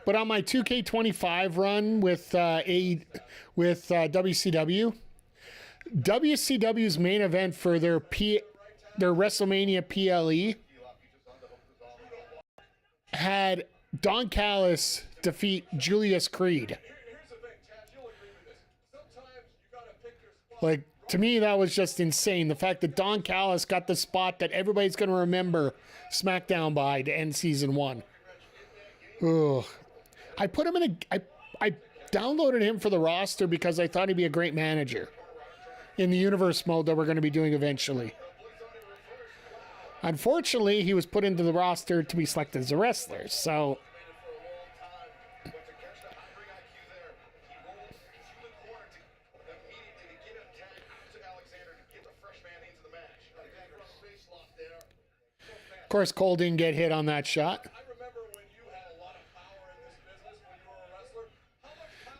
But on my 2K25 run with WCW, WCW's main event for their WrestleMania PLE had Don Callis defeat Julius Creed. Like, to me, that was just insane. The fact that Don Callis got the spot that everybody's going to remember SmackDown by to end season 1. Ugh. I put him in I downloaded him for the roster because I thought he'd be a great manager in the universe mode that we're going to be doing eventually. Unfortunately, he was put into the roster to be selected as a wrestler, so... Of course, Cole didn't get hit on that shot.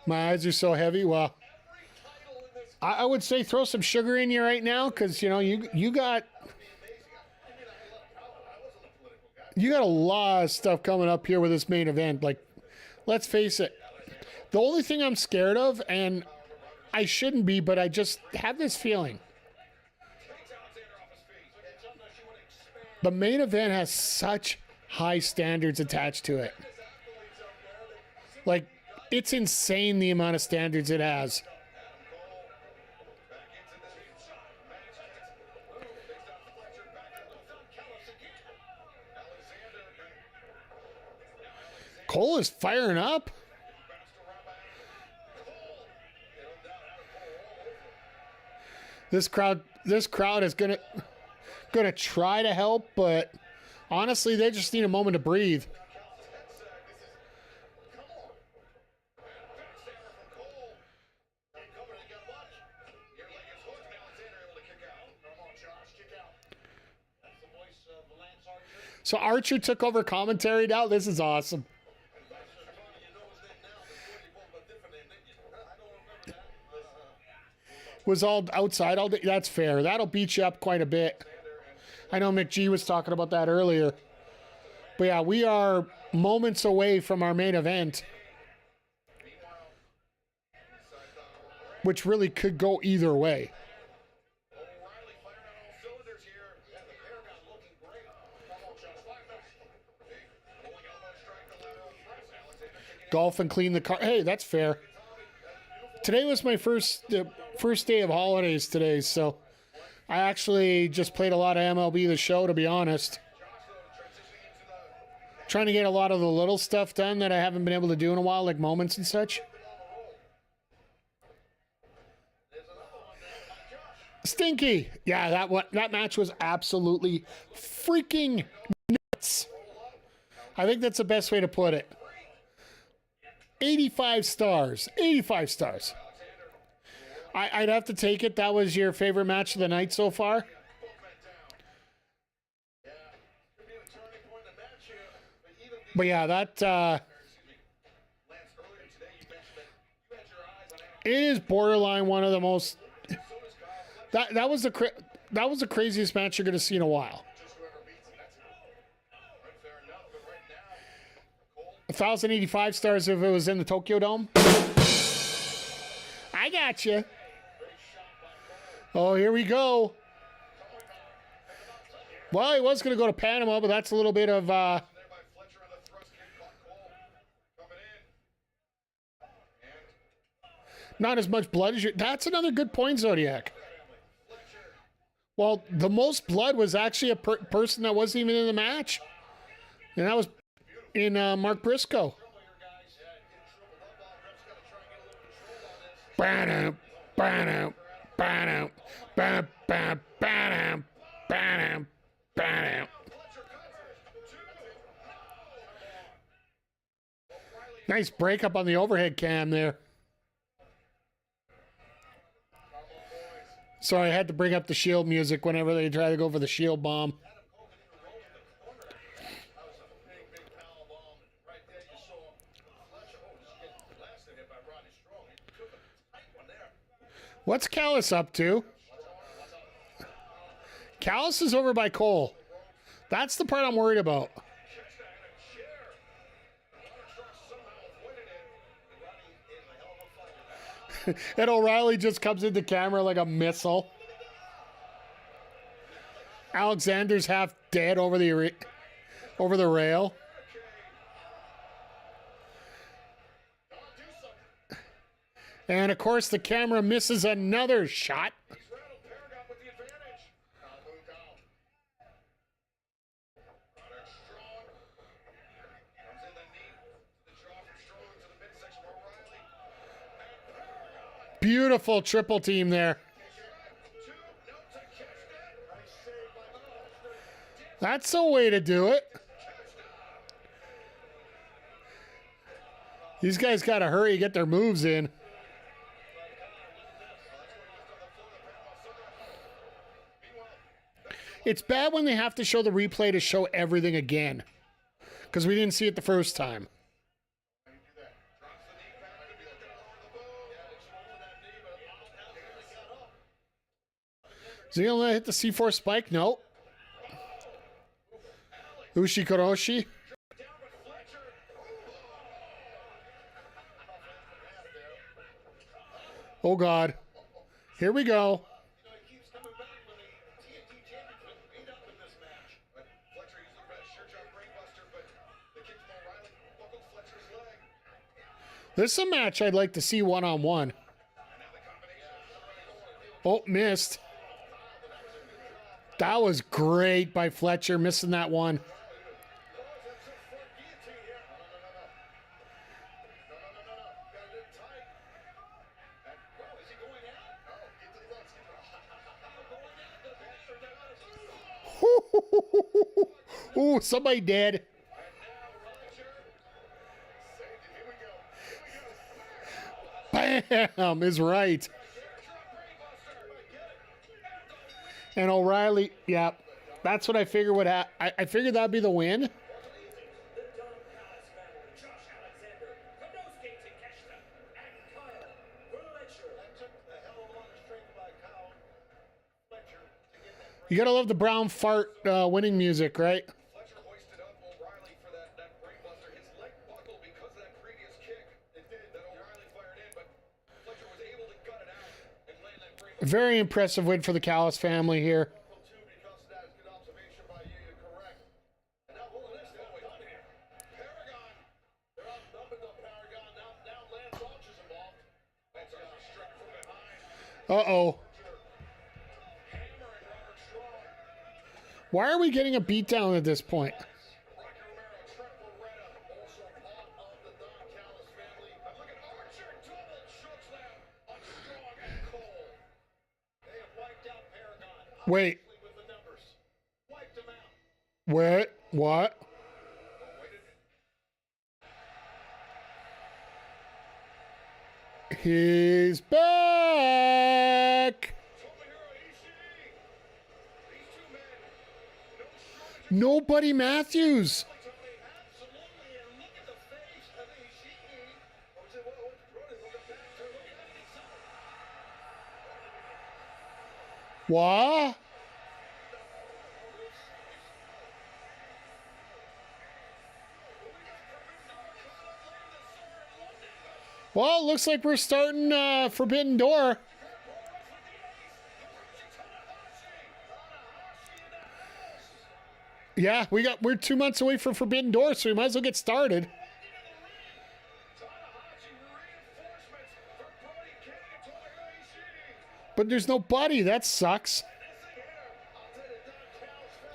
My eyes are so heavy. Well, I would say throw some sugar in you right now because, you know, you got a lot of stuff coming up here with this main event. Like, let's face it. The only thing I'm scared of, and I shouldn't be, but I just have this feeling. The main event has such high standards attached to it. Like, it's insane the amount of standards it has. Cole is firing up. This crowd is gonna try to help, but honestly, they just need a moment to breathe. So Archer took over commentary now. This is awesome. Was all outside all day. That's fair. That'll beat you up quite a bit. I know McG was talking about that earlier. But yeah, we are moments away from our main event, which really could go either way. Golf and clean the car. Hey, that's fair. Today was my first day of holidays today, so I actually just played a lot of MLB The Show, to be honest. Trying to get a lot of the little stuff done that I haven't been able to do in a while, like moments and such. Stinky. Yeah, that match was absolutely freaking nuts. I think that's the best way to put it. 85 stars. 85 stars. I'd have to take it. That was your favorite match of the night so far? But yeah, that it is borderline one of the most. That was the craziest match you're going to see in a while. 1,085 stars if it was in the Tokyo Dome. I got you. Oh, here we go. Well, he was going to go to Panama, but that's a little bit of not as much blood as you. That's another good point, Zodiac. Well, the most blood was actually a person that wasn't even in the match, and that was in Mark Briscoe. Ba-dum, ba-dum, ba-dum, ba-dum, ba-dum, ba-dum, ba-dum. Nice breakup on the overhead cam there. Sorry, I had to bring up the Shield music whenever they try to go for the Shield bomb. What's Callis up to? Callis is over by Cole. That's the part I'm worried about. And O'Reilly just comes into camera like a missile. Alexander's half dead over the rail. And of course the camera misses another shot. Beautiful triple team there. That's the way to do it. These guys got to hurry, get their moves in. It's bad when they have to show the replay to show everything again, because we didn't see it the first time. Is he going to hit the C4 spike? No. Ushikoroshi. Oh, God. Here we go. This is a match I'd like to see one-on-one. Oh, missed. That was great by Fletcher, missing that one. Ooh, somebody dead. Bam is right. And O'Reilly, yeah, that's what I figured would happen. I figured that'd be the win. You gotta love the brown fart winning music, right? Fletcher hoisted up O'Reilly for that brainbuster. His leg buckled because of that previous kick. It did. That O'Reilly fired in, but Fletcher was able to gut it out and land that brainbuster. Very impressive win for the Callis family here. Because of that is good observation by you. You're correct. And now hold this going on here. Paragon. They're up in the Paragon. Now Lance Arch is involved. Lance Arch is struck from behind. Uh-oh. Why are we getting a beatdown at this point? Wait. Wait, what? He's back. Nobody Matthews. What? Well, it looks like we're starting Forbidden Door. Yeah, we're 2 months away from Forbidden Door, so we might as well get started. But there's no Buddy. That sucks.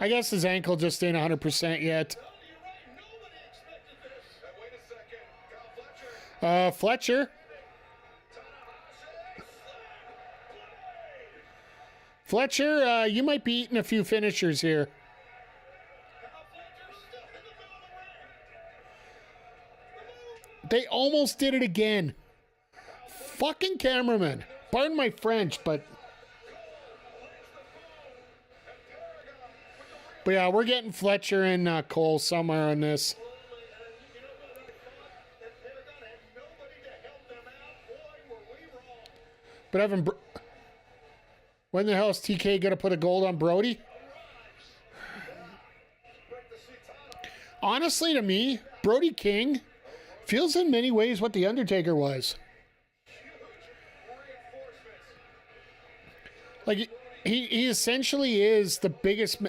I guess his ankle just ain't 100% yet. Fletcher. Fletcher, you might be eating a few finishers here. They almost did it again. Fucking cameraman. Pardon my French, but yeah, we're getting Fletcher and Cole somewhere on this. But Evan, when the hell is TK going to put a gold on Brody? Honestly, to me, Brody King feels in many ways what The Undertaker was. Like, he essentially is the biggest,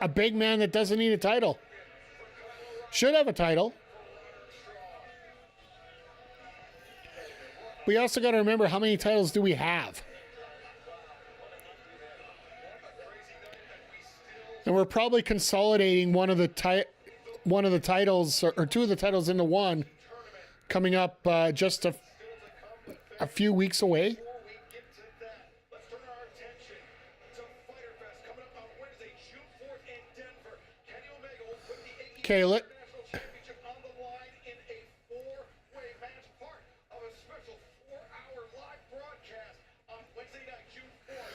a big man that doesn't need a title. Should have a title. We also got to remember, how many titles do we have? And we're probably consolidating one of the titles, or two of the titles into one, coming up just a few weeks away. Okay,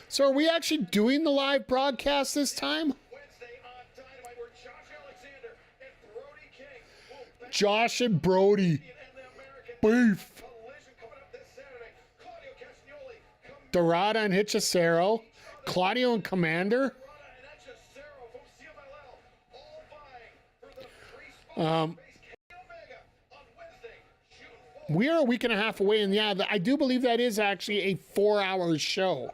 so are we actually doing the live broadcast this time? Josh and Brody. Beef. Dorada and Hechicero. Claudio and Commander. We are a week and a half away, and yeah, I do believe that is actually a 4-hour show.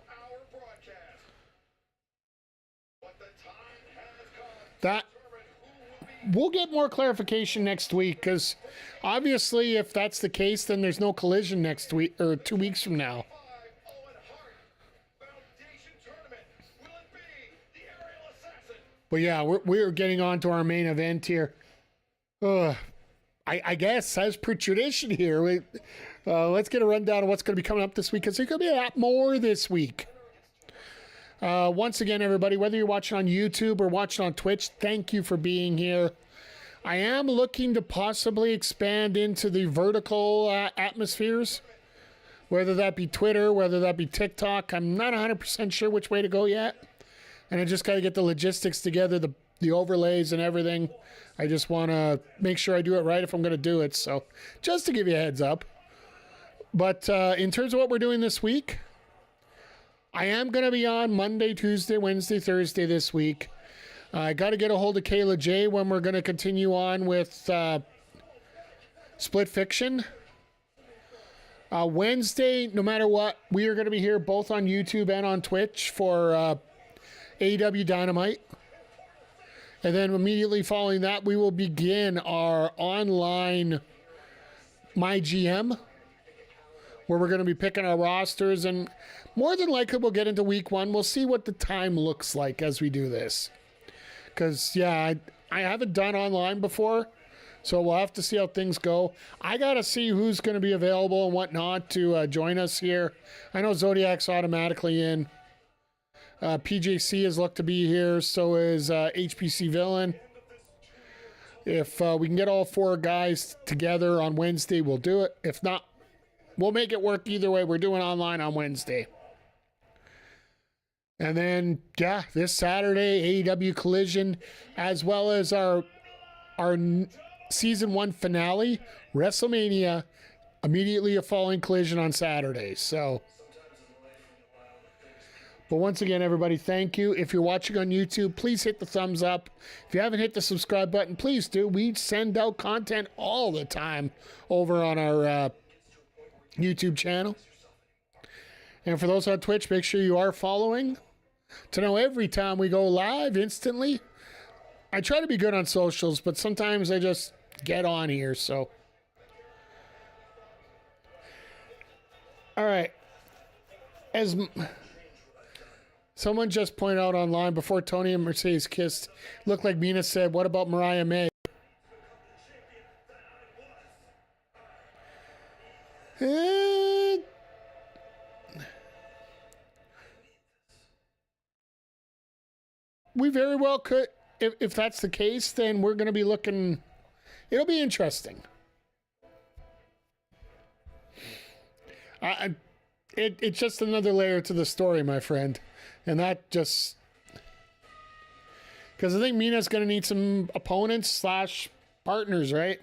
That we'll get more clarification next week, because obviously if that's the case, then there's no Collision next week or 2 weeks from now. But yeah, we're getting on to our main event here. I guess as per tradition here, let's get a rundown of what's going to be coming up this week, because there's going to be a lot more this week. Once again, everybody, whether you're watching on YouTube or watching on Twitch, thank you for being here. I am looking to possibly expand into the vertical atmospheres, whether that be Twitter, whether that be TikTok. I'm not 100% sure which way to go yet, and I just got to get the logistics together, the overlays and everything. I just want to make sure I do it right if I'm going to do it, so just to give you a heads up. But in terms of what we're doing this week, I am going to be on Monday, Tuesday, Wednesday, Thursday this week. I got to get a hold of Kayla J when we're going to continue on with Split Fiction. Wednesday, no matter what, we are going to be here both on YouTube and on Twitch for AEW Dynamite. And then immediately following that, we will begin our online My GM, where we're going to be picking our rosters, and more than likely we'll get into week one. We'll see what the time looks like as we do this. Because, yeah, I haven't done online before, so we'll have to see how things go. I got to see who's going to be available and whatnot to join us here. I know Zodiac's automatically in. PJC has looked to be here, so is HPC Villain. If we can get all 4 guys together on Wednesday, we'll do it. If not, we'll make it work either way. We're doing online on Wednesday. And then, yeah, this Saturday, AEW Collision, as well as our Season 1 finale, WrestleMania, immediately following Collision on Saturday. So, but once again, everybody, thank you. If you're watching on YouTube, please hit the thumbs up. If you haven't hit the subscribe button, please do. We send out content all the time over on our YouTube channel. And for those on Twitch, make sure you are following to know every time we go live instantly. I try to be good on socials, but sometimes I just get on here, so. All right. As someone just pointed out online, before Toni and Mercedes kissed, looked like Mina said, what about Mariah May? We very well could. If that's the case, then we're going to be looking. It'll be interesting. It's just another layer to the story, my friend. And that just... Because I think Mina's going to need some opponents / partners, right?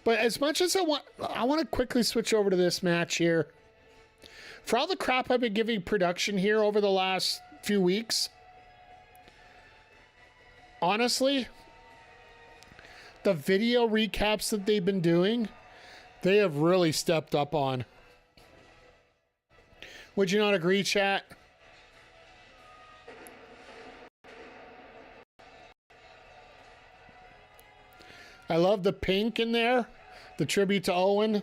But as much as I want to quickly switch over to this match here. For all the crap I've been giving production here over the last few weeks, honestly, the video recaps that they've been doing, they have really stepped up on. Would you not agree, chat? I love the pink in there, the tribute to Owen.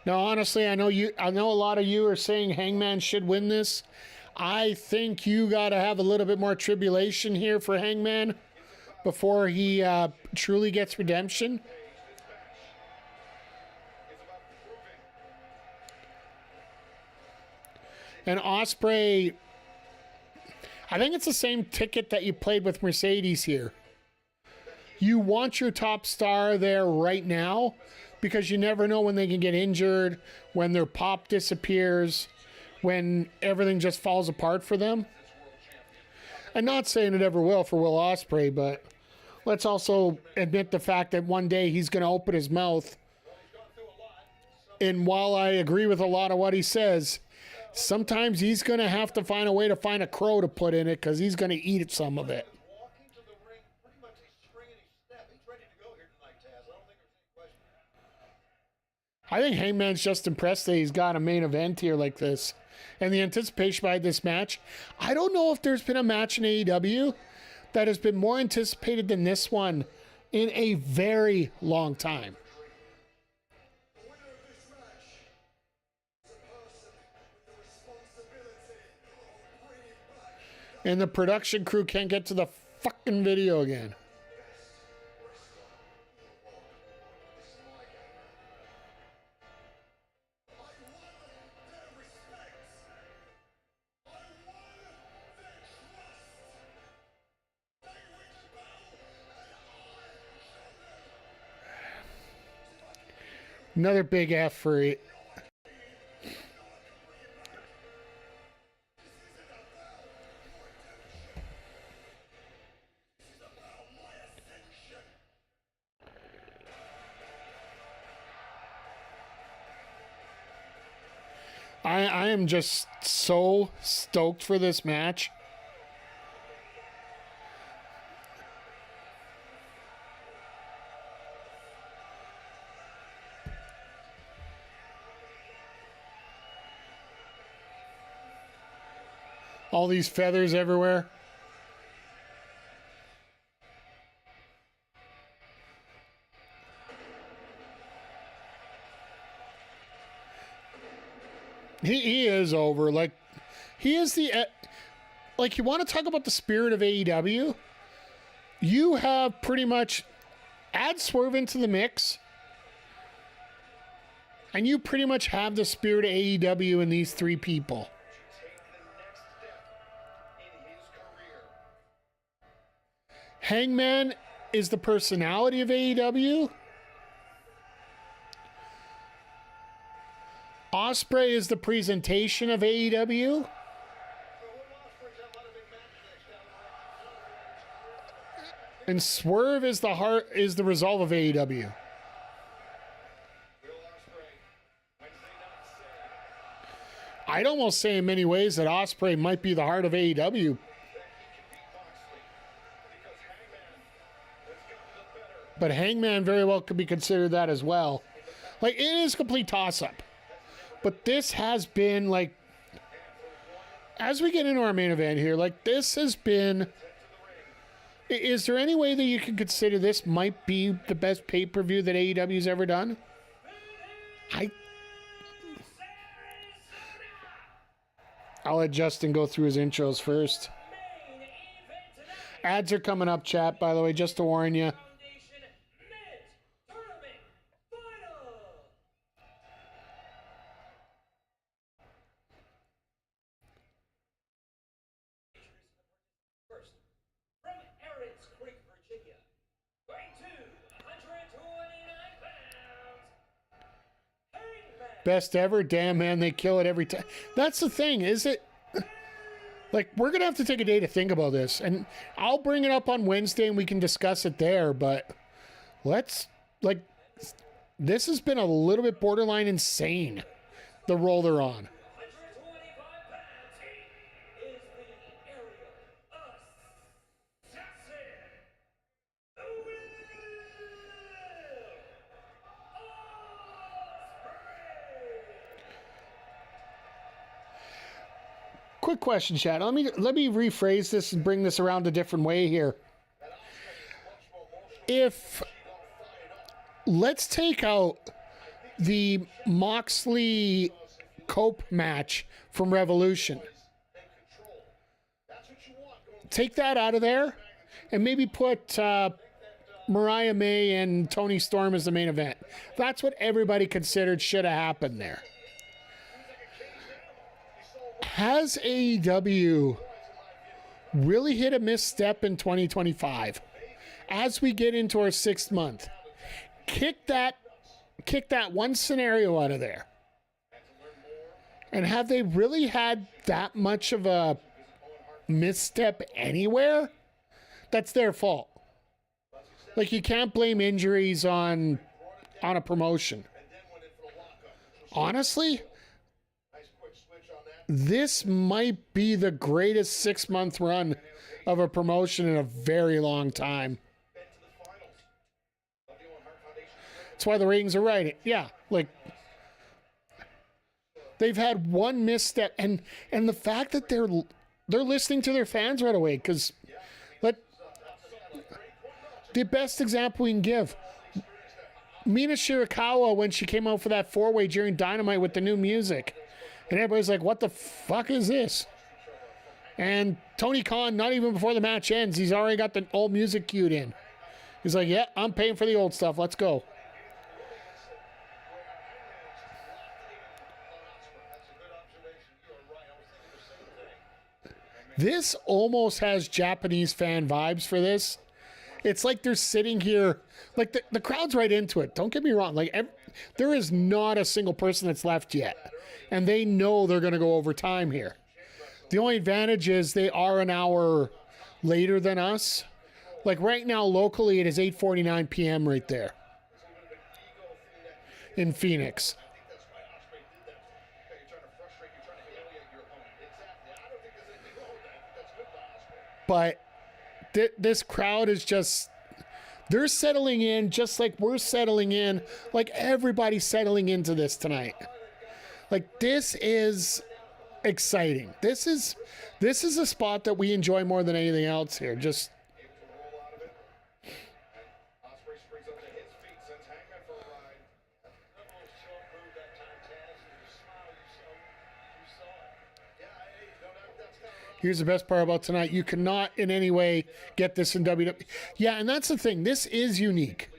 Now, honestly, I know a lot of you are saying Hangman should win this. I think you got to have a little bit more tribulation here for Hangman before he truly gets redemption. And Ospreay, I think it's the same ticket that you played with Mercedes here. You want your top star there right now because you never know when they can get injured, when their pop disappears, when everything just falls apart for them. I'm not saying it ever will for Will Ospreay, but let's also admit the fact that one day he's going to open his mouth. And while I agree with a lot of what he says, sometimes he's going to have to find a way to find a crow to put in it because he's going to eat some of it. I think Hangman's just impressed that he's got a main event here like this. And the anticipation behind this match, I don't know if there's been a match in AEW that has been more anticipated than this one in a very long time. And the production crew can't get to the fucking video again. Another big F for it. I am just so stoked for this match. All these feathers everywhere. He is over. Like, he is the... Like, you want to talk about the spirit of AEW? You have pretty much... Add Swerve into the mix. And you pretty much have the spirit of AEW in these three people. Hangman is the personality of AEW. Ospreay is the presentation of AEW. And Swerve is the heart, is the resolve of AEW. I'd almost say in many ways that Ospreay might be the heart of AEW. But Hangman very well could be considered that as well. Like, it is a complete toss-up. But this has been, like... As we get into our main event here, like, this has been... Is there any way that you can consider this might be the best pay-per-view that AEW's ever done? I'll let Justin go through his intros first. Ads are coming up, chat, by the way, just to warn you. Best ever? Damn, man, they kill it every time. That's the thing, is it? Like, we're going to have to take a day to think about this. And I'll bring it up on Wednesday and we can discuss it there. But let's, like, this has been a little bit borderline insane, the role they're on. Quick question, chat. Let me rephrase this and bring this around a different way here. If let's take out the Moxley Cope match from Revolution. Take that out of there and maybe put Mariah May and Toni Storm as the main event. That's what everybody considered should have happened there. Has AEW really hit a misstep in 2025 as we get into our 6th month? Kick that one scenario out of there. And have they really had that much of a misstep anywhere? That's their fault. Like, you can't blame injuries on a promotion. Honestly, this might be the greatest 6-month run of a promotion in a very long time. That's why the ratings are right. Yeah, like, they've had one misstep, and the fact that they're listening to their fans right away, because the best example we can give, Mina Shirikawa, when she came out for that 4-way during Dynamite with the new music. And everybody's like, what the fuck is this? And Tony Khan, not even before the match ends, he's already got the old music cued in. He's like, yeah, I'm paying for the old stuff. Let's go. This almost has Japanese fan vibes for this. It's like they're sitting here, like the crowd's right into it. Don't get me wrong. Like, there is not a single person that's left yet. And they know they're going to go over time here. The only advantage is they are an hour later than us. Like, right now, locally, it is 8:49 p.m. right there in Phoenix. But this crowd is just, they're settling in just like we're settling in, like everybody's settling into this tonight. Like, this is exciting. This is a spot that we enjoy more than anything else here. Just here's the best part about tonight. You cannot in any way get this in WWE. Yeah, and that's the thing. This is unique.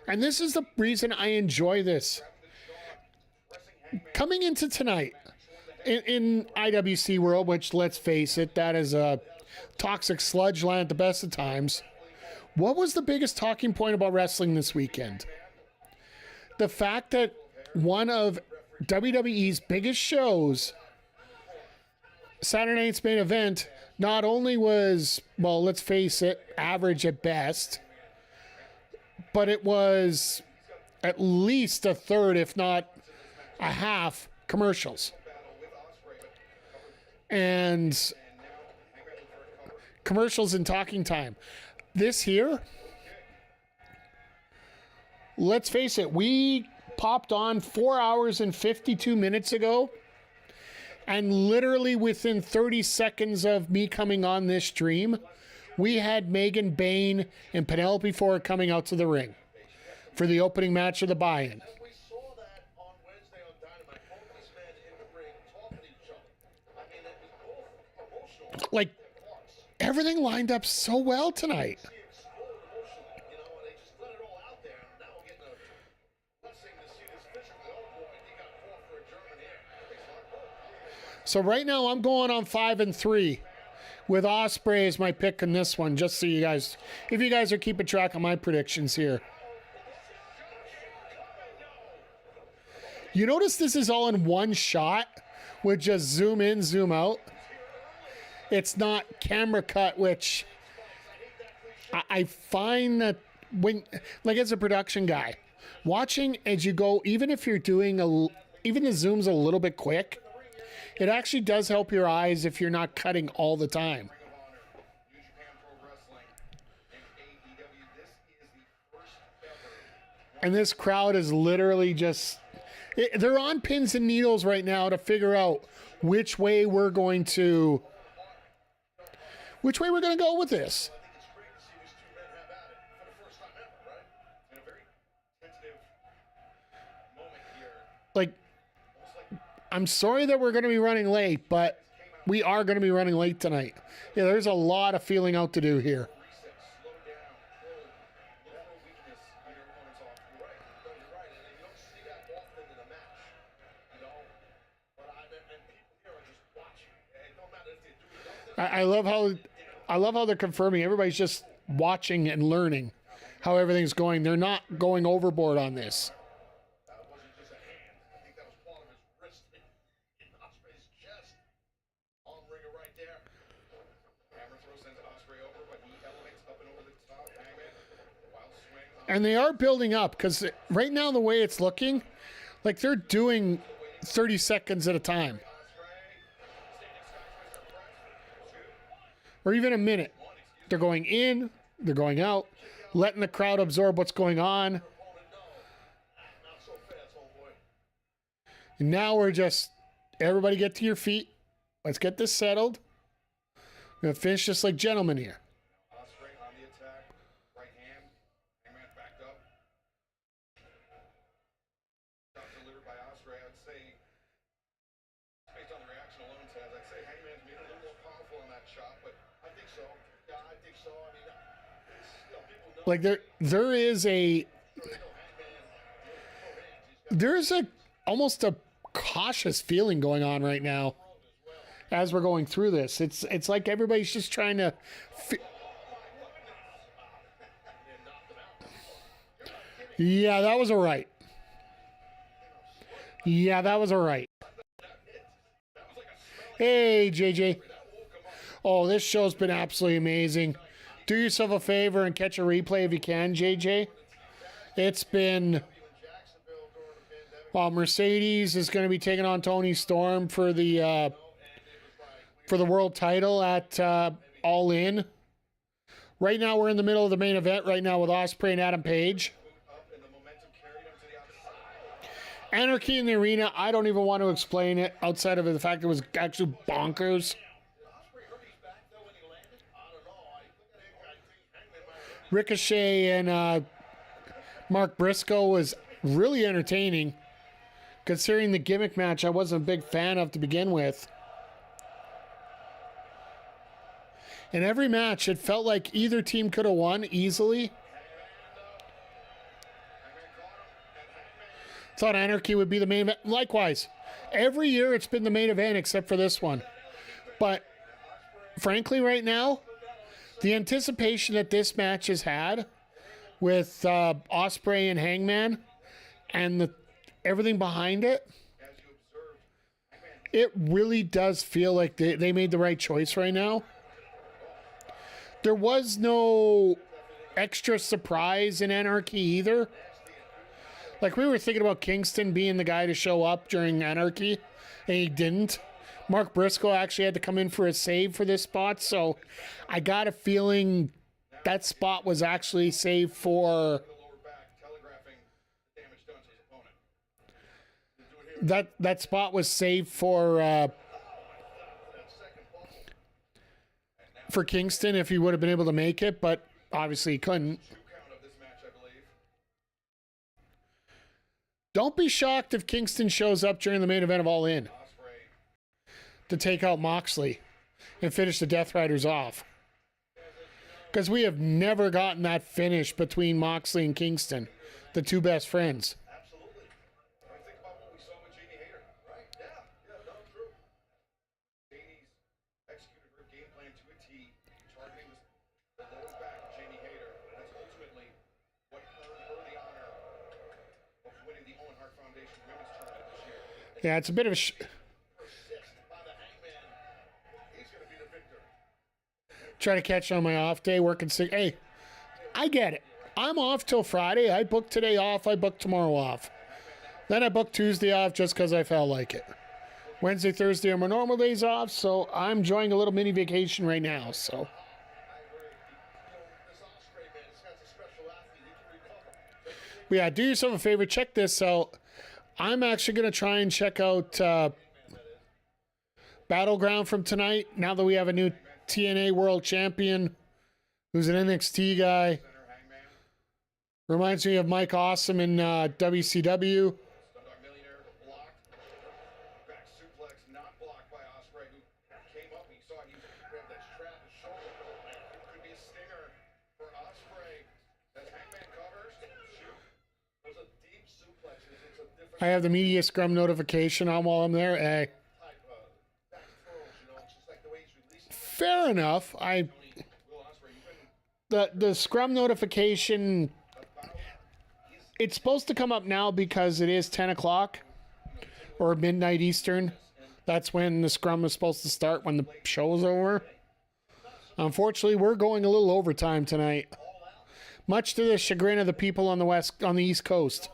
And this is the reason I enjoy this. Coming into tonight in IWC world, which, let's face it, that is a toxic sludge land at the best of times. What was the biggest talking point about wrestling this weekend? The fact that one of WWE's biggest shows, Saturday night's main event, not only was, well, let's face it, average at best, but it was at least a third, if not a half, commercials. And commercials and talking time. This here, let's face it, we popped on 4 hours and 52 minutes ago, and literally within 30 seconds of me coming on this stream, we had Megan Bayne and Penelope Ford coming out to the ring for the opening match of the buy-in. Like, everything lined up so well tonight. So right now I'm going on 5-3 with Ospreay as my pick in this one, just so you guys, if you guys are keeping track of my predictions here. You notice this is all in one shot with just zoom in, zoom out. It's not camera cut, which I find that when, like as a production guy, watching as you go, even if you're doing even the zoom's a little bit quick, it actually does help your eyes if you're not cutting all the time. And this crowd is literally just, they're on pins and needles right now to figure out which way we're going to go with this. Like, I'm sorry that we're going to be running late, but we are going to be running late tonight. Yeah, there's a lot of feeling out to do here. I love how they're confirming. Everybody's just watching and learning how everything's going. They're not going overboard on this. And they are building up because right now the way it's looking, like they're doing 30 seconds at a time. Or even a minute. They're going in, they're going out, letting the crowd absorb what's going on. And now we're just, everybody get to your feet. Let's get this settled. We're going to finish this like gentlemen here. Ospreay on the attack, right hand, Hangman backed up. Shot delivered by Ospreay. I'd say, based on the reaction alone, Taz, I'd say Hangman's maybe a little more powerful on that shot, but I think so. Yeah, I think so. I mean, people know. Like there's a almost a cautious feeling going on right now as we're going through this. It's like everybody's just trying to yeah, that was all right. Yeah, that was all right. Hey, JJ. Oh, this show's been absolutely amazing. Do yourself a favor and catch a replay if you can, JJ. It's been... Well, Mercedes is going to be taking on Toni Storm for the world title at All In. Right now, we're in the middle of the main event right now with Ospreay and Adam Page. Anarchy in the arena, I don't even want to explain it outside of the fact it was actually bonkers. Ricochet and Mark Briscoe was really entertaining. Considering the gimmick match I wasn't a big fan of to begin with. In every match, it felt like either team could have won easily. Thought Anarchy would be the main event. Likewise, every year it's been the main event except for this one. But frankly, right now, the anticipation that this match has had with Ospreay and Hangman and everything behind it, it really does feel like they made the right choice right now. There was no extra surprise in Anarchy either. Like, we were thinking about Kingston being the guy to show up during Anarchy, and he didn't. Mark Briscoe actually had to come in for a save for this spot, so I got a feeling that spot was actually saved for... That spot was saved for Kingston if he would have been able to make it, but obviously he couldn't. Don't be shocked if Kingston shows up during the main event of All In to take out Moxley and finish the Death Riders off. Because we have never gotten that finish between Moxley and Kingston, the two best friends. Yeah, it's a bit of a... Try to catch on my off day, working sick. Hey, I get it. I'm off till Friday. I booked today off. I booked tomorrow off. Then I booked Tuesday off just because I felt like it. Wednesday, Thursday are my normal days off, so I'm enjoying a little mini vacation right now. So, but yeah, do yourself a favor. Check this out. I'm actually going to try and check out Battleground from tonight. Now that we have a new TNA World Champion who's an NXT guy. Reminds me of Mike Awesome in WCW. I have the media scrum notification on while I'm there. Hey. Fair enough. The scrum notification, it's supposed to come up now because it is 10 o'clock or midnight Eastern. That's when the scrum is supposed to start, when the show is over. Unfortunately, we're going a little overtime tonight, much to the chagrin of the people on the East Coast.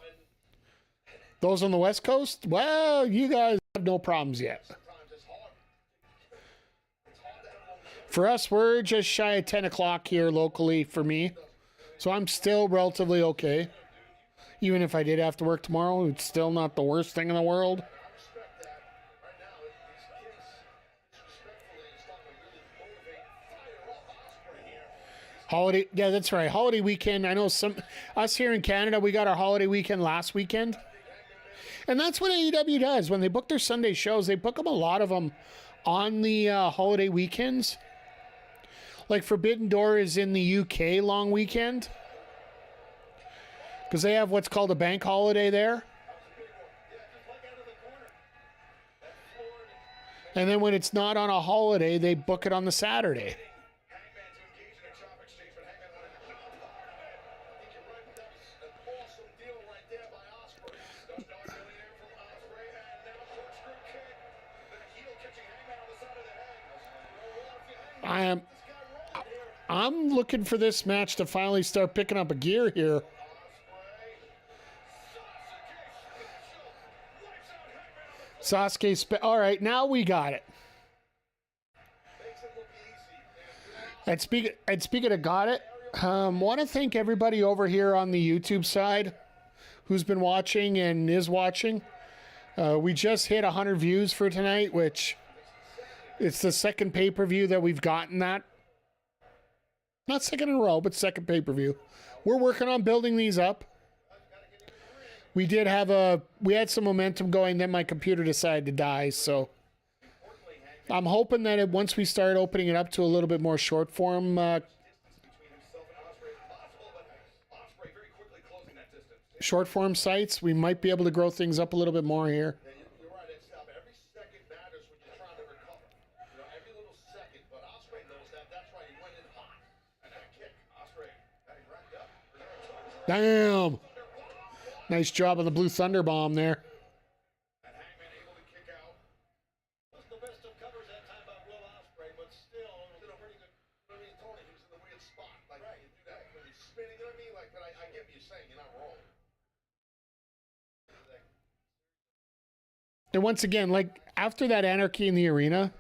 Those on the West Coast, well, you guys have no problems yet. For us, we're just shy of 10 o'clock here locally for me. So I'm still relatively okay. Even if I did have to work tomorrow, it's still not the worst thing in the world. Holiday, yeah, that's right. Holiday weekend. I know us here in Canada, we got our holiday weekend last weekend. And that's what AEW does. When they book their Sunday shows, they book them, a lot of them, on the holiday weekends. Like Forbidden Door is in the UK long weekend. Because they have what's called a bank holiday there. And then when it's not on a holiday, they book it on the Saturday. I'm looking for this match to finally start picking up a gear here. Sasuke, all right, now we got it. And speaking of got it, want to thank everybody over here on the YouTube side who's been watching and is watching. We just hit 100 views for tonight, which it's the second pay-per-view that we've gotten that. Not second in a row, but second pay-per-view. We're working on building these up. We had some momentum going, then my computer decided to die, so I'm hoping that once we start opening it up to a little bit more short form sites, we might be able to grow things up a little bit more here. Damn! Nice job on the Blue Thunder Bomb there. And once again, like after that Anarchy in the Arena,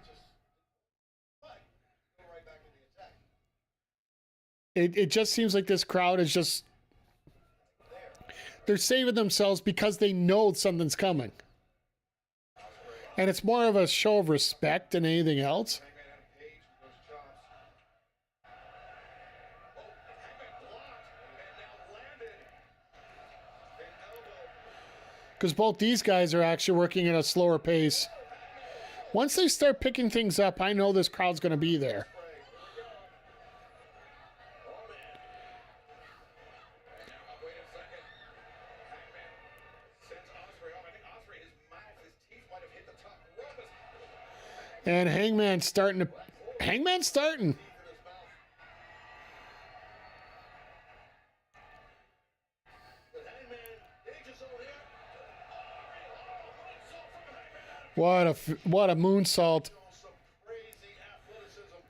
it just seems like this crowd is just, they're saving themselves because they know something's coming. And it's more of a show of respect than anything else. Because both these guys are actually working at a slower pace. Once they start picking things up, I know this crowd's going to be there. And Hangman's starting. What a moonsault. Some crazy athleticism.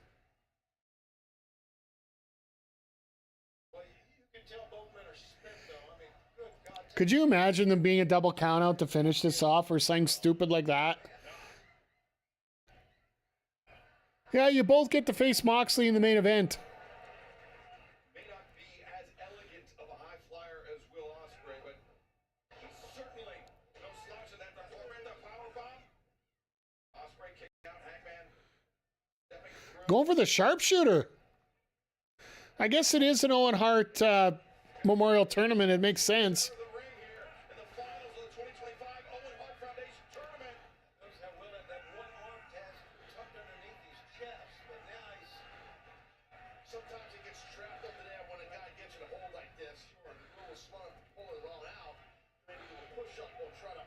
Well, you can tell both men are spent, though. I mean, good God. Could you imagine them being a double count out to finish this off or something stupid like that? Yeah, you both get to face Moxley in the main event. May not be as elegant of a high flyer as Will Ospreay, but he's certainly no slouch in that powerbomb. Ospreay kicked out Hangman. Stepping through. Going for the sharpshooter. I guess it is an Owen Hart Memorial Tournament. It makes sense. The ring here in the finals of the 2025 Owen Hart Foundation Tournament. Notice how Will had that one arm test tucked underneath his chest, but now he's sometimes he gets trapped under there when a guy gets in a hole like this. Sure, Will was smart to pull it all out. Maybe do a push up or try to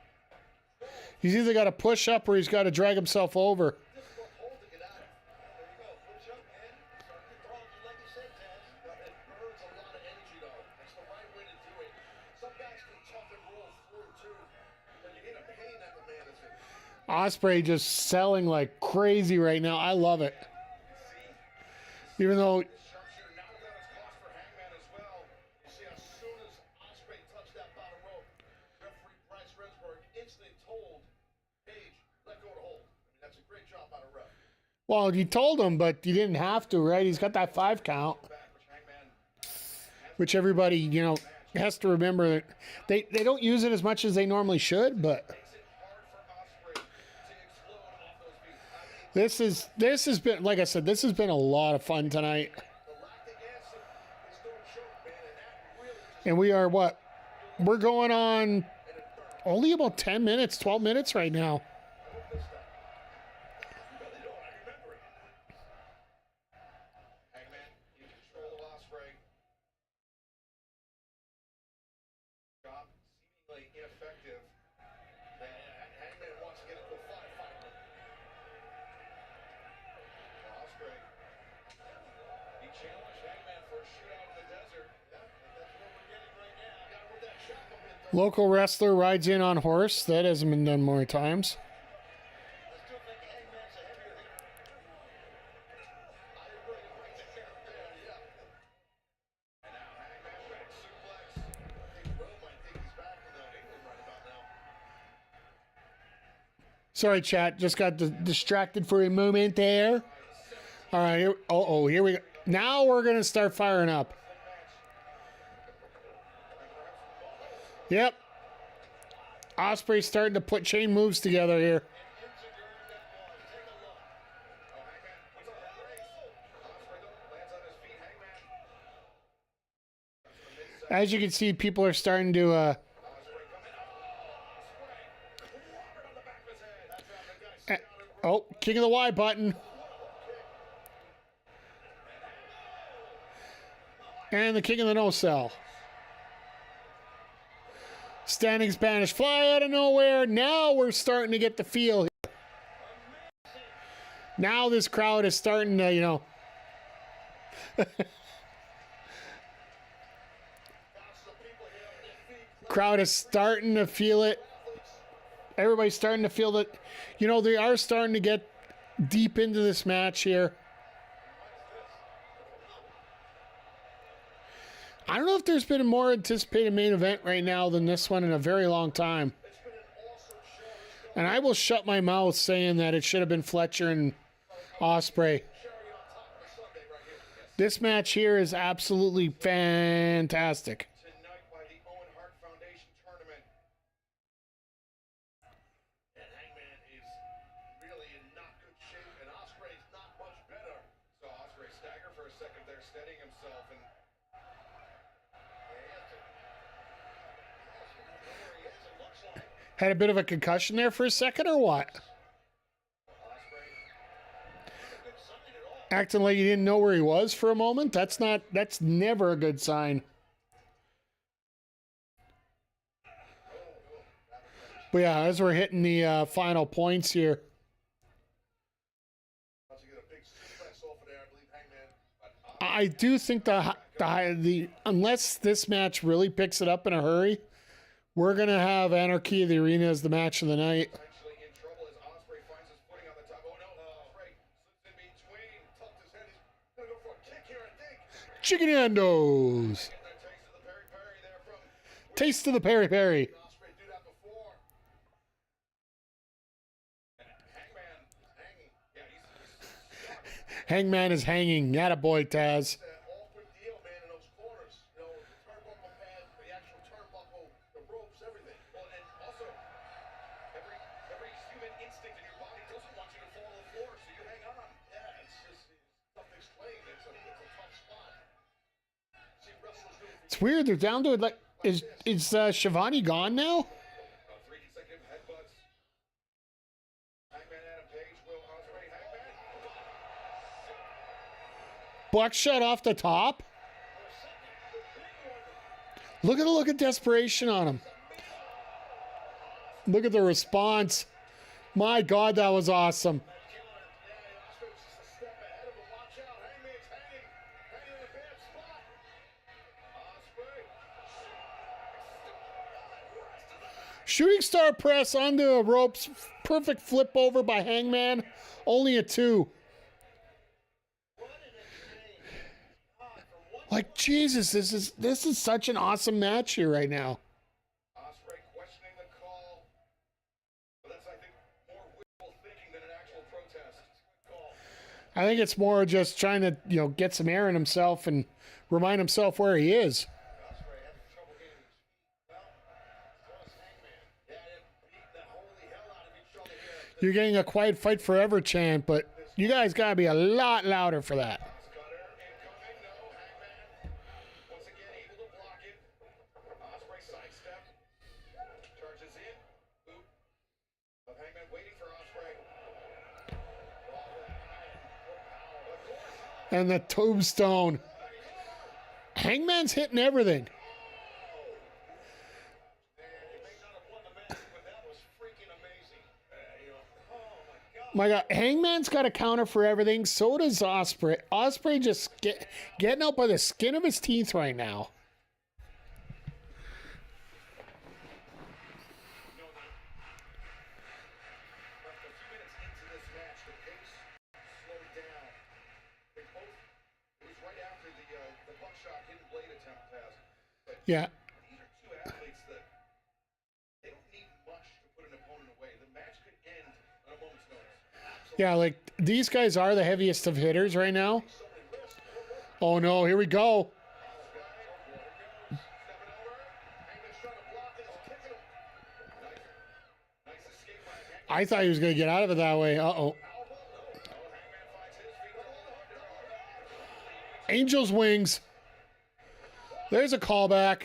He's either got to push up or he's got to drag himself over. difficult hole to get out of. There you go, push up and start to throw it like you said, Taz. But it burns a lot of energy though. That's the right way to do it. Some guys can tough and roll through too, but you get a pain that the man is in. Ospreay just selling like crazy right now. I love it. Even though Sharpshooter now without his cost for Hangman as well. You see, as soon as Ospreay touched that bottom rope, referee Bryce Rensburg instantly told Page, let go of the hold. I mean, that's a great job out of ref. well, you told him, but you didn't have to, right? He's got that 5 count, Back, which Hangman which everybody, you know, has to remember that they don't use it as much as they normally should, but makes it hard for Ospreay to explode off those feet. this has been, like I said, this has been a lot of fun tonight. The lactic acid is going to choke, man, and that really just And we are what? We're going on only about 10 minutes, 12 minutes right now. this time. No, they don't. I remember it. Hangman in control of Ospreay. Job seemingly ineffective. Hangman wants to get into a fight. Ospreay. He challenged Hangman for a shootout in the desert. Yeah, that's what we're getting right now. Got him with that shot a bit, though. Local wrestler rides in on horse. That hasn't been done more times. I still think Hangman's a heavier hitter. I agree. Right there, yeah. And now Hangman back suplex. I think Will might think he's back in England right about now. Sorry, chat. Just got distracted for a moment there. All right. Here we go. Now we're going to start firing up. Yep. Ospreay's starting to put chain moves together here. As you can see, people are starting to kick of the Y button. And the king of the no-cell. Standing Spanish fly out of nowhere. Now we're starting to get the feel here. Now this crowd is starting to, you know. Crowd is starting to feel it. Everybody's starting to feel that, you know, they are starting to get deep into this match here. I don't know if there's been a more anticipated main event right now than this one in a very long time. And I will shut my mouth saying that it should have been Fletcher and Ospreay. This match here is absolutely fantastic. Tonight by the Owen Hart Foundation Tournament. And Hangman is really in not good shape, and Ospreay's not much better. So Ospreay staggered for a second there, steadying himself, and Had a bit of a concussion there for a second or what? Acting like you didn't know where he was for a moment? That's never a good sign. But yeah, as we're hitting the final points here. I do think the unless this match really picks it up in a hurry, we're gonna have Anarchy of the Arena as the match of the night. essentially in trouble as Chicken Nando's. Taste of the peri peri. Hangman is hanging. Attaboy, Taz. It's weird. They're down to it. Like, is Shivani gone now? Buckshot off the top. Look at the look of desperation on him. Look at the response. My God, that was awesome. Shooting star press onto the ropes. Perfect flip over by Hangman. Only a 2. Like, Jesus, this is such an awesome match here right now. Ospreay questioning the call. But that's, I think, more wishful thinking than an actual protest. Call. I think it's more just trying to, get some air in himself and remind himself where he is. Ospreay having trouble getting his feet. Well, so is Hangman. Yeah, they beat the holy hell out of each other here. You're getting a quiet fight forever chant, but you guys got to be a lot louder for that. And the tombstone. Hangman's hitting everything. My God, Hangman's got a counter for everything. So does Ospreay. Ospreay just getting out by the skin of his teeth right now. Yeah. These are two athletes that they don't need much to put an opponent away. The match could end on a moment's notice. Yeah, like these guys are the heaviest of hitters right now. Oh no, here we go. I thought he was going to get out of it that way. Uh-oh. Angel's wings. There's a callback.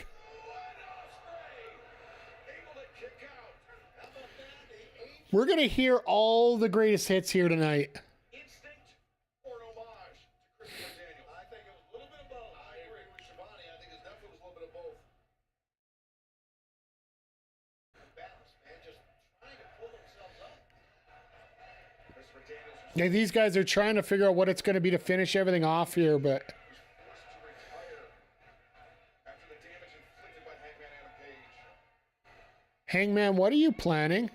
We're going to hear all the greatest hits here tonight. Instinct or an homage to Christopher Daniels? I think it was a little bit of both. I agree with Shivani. I think it definitely was a little bit of both. Balance, man. Just trying to pull themselves up. Christopher Daniels. Yeah, these guys are trying to figure out what it's going to be to finish everything off here, but... Hangman, what are you planning?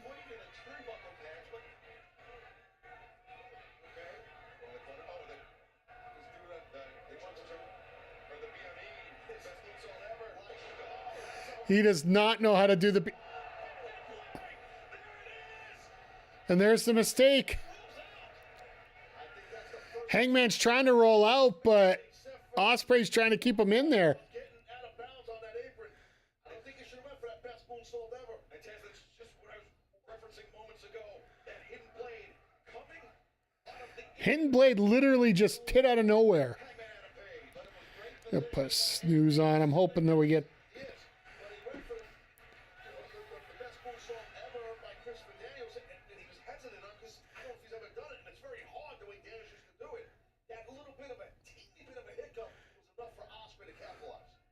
He does not know how to do the... And there's the mistake. Hangman's trying to roll out, but Ospreay's trying to keep him in there. Hidden Blade literally just hit out of nowhere. I'll put a snooze on. I'm hoping that we get...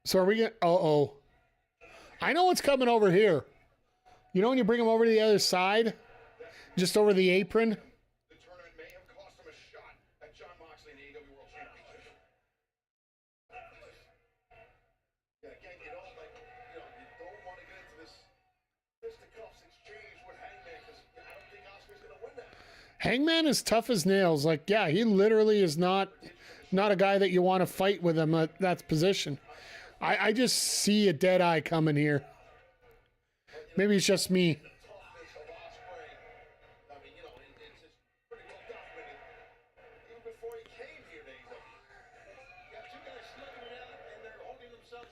So are we going to... Uh-oh. I know what's coming over here. You know when you bring him over to the other side? Just over the apron? Hangman is tough as nails. Like, yeah, he literally is not not a guy that you want to fight with him at that position. I just see a dead eye coming here. Maybe it's just me.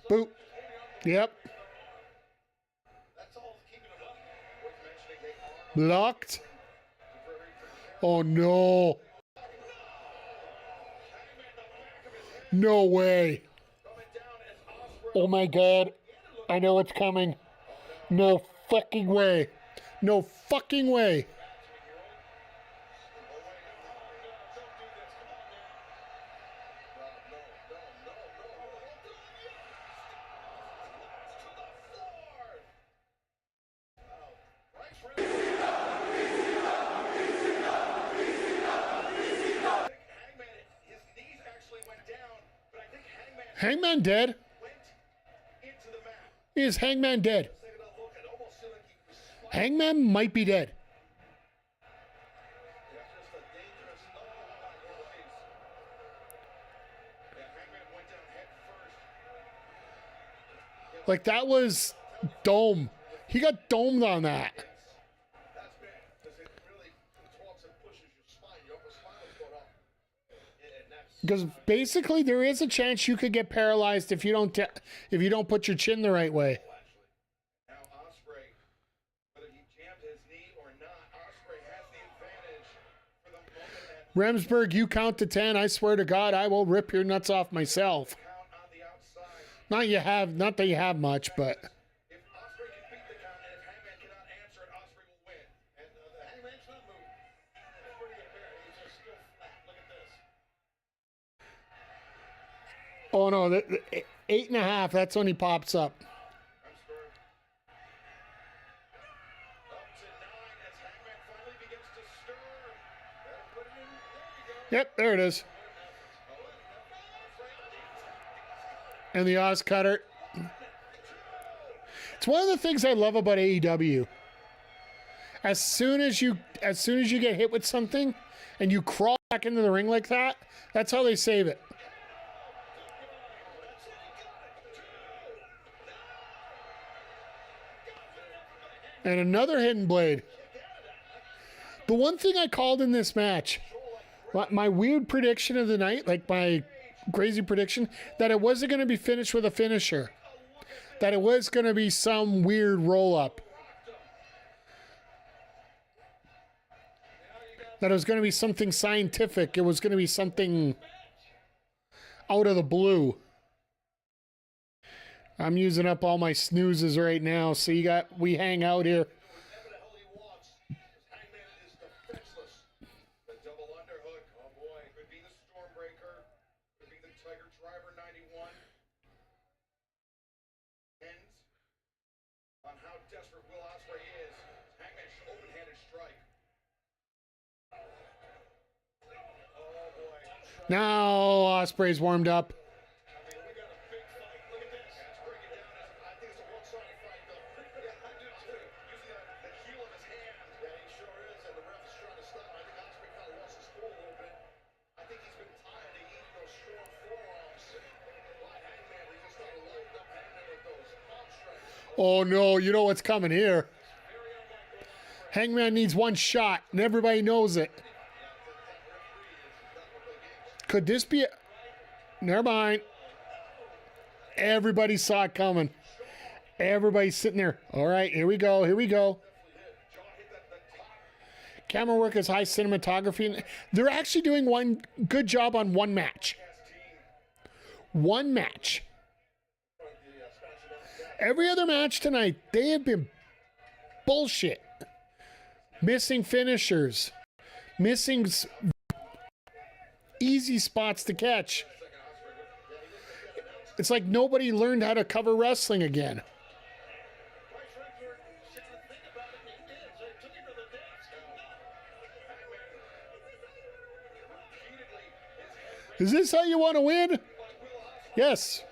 Boop. Yep. Blocked. Oh no. No way. Oh my God. I know it's coming. No fucking way. No fucking way. Hangman dead? Is Hangman dead? Hangman might be dead. Like, that was dome. He got domed on that. Because basically, there is a chance you could get paralyzed if you don't put your chin the right way. Now Ospreay, whether he jammed his knee or not, Ospreay has the advantage for the moment. Remsburg, you count to 10. I swear to God, I will rip your nuts off myself. Count on the outside. Not that you have much, but If Ospreay can beat the count and if Hangman cannot answer it, Ospreay will win. And the Hangman's not moving. It's pretty apparent. He's just still flat. Look at this. oh no, the 8.5. That's when he pops up. Remsburg. Up to 9 as Hangman finally begins to stir. That'll put it in. There you go. Yep, there it is. And the Oz cutter. It's one of the things I love about AEW. As soon as you get hit with something and you crawl back into the ring like that, that's how they save it. And another hidden blade. The one thing I called in this match, my weird prediction of the night, like my crazy prediction, that it wasn't going to be finished with a finisher. That it was going to be some weird roll-up. That it was going to be something scientific. It was going to be something out of the blue. I'm using up all my snoozes right now, so we hang out here. Whatever the hell he wants. Hangman is defenseless. The double underhook. Oh boy. Could be the Stormbreaker. Could be the Tiger Driver 91. Depends on how desperate Will Ospreay is. Hangman's open-handed strike. Oh boy. Now Ospreay's warmed up. I mean, we got a big fight. Look at this. Let's break it down. I think it's a one-sided fight, though. Yeah, I do too. Using the heel of his hand. Yeah, he sure is. And the ref is trying to stop. I think Ospreay kind of lost his cool a little bit. I think he's been tired of eating those strong forearms. By Hangman, he just started loading up Hangman with those palm strikes. Oh no, you know what's coming here. Hangman needs one shot, and everybody knows it. Could this be... Never mind. Everybody saw it coming. Everybody's sitting there. All right, here we go. Here we go. Camera work is high cinematography. They're actually doing one good job on one match. One match. Every other match tonight, they have been bullshit. Missing finishers. Missing easy spots to catch. It's like nobody learned how to cover wrestling again. Is this how you want to win? Yes.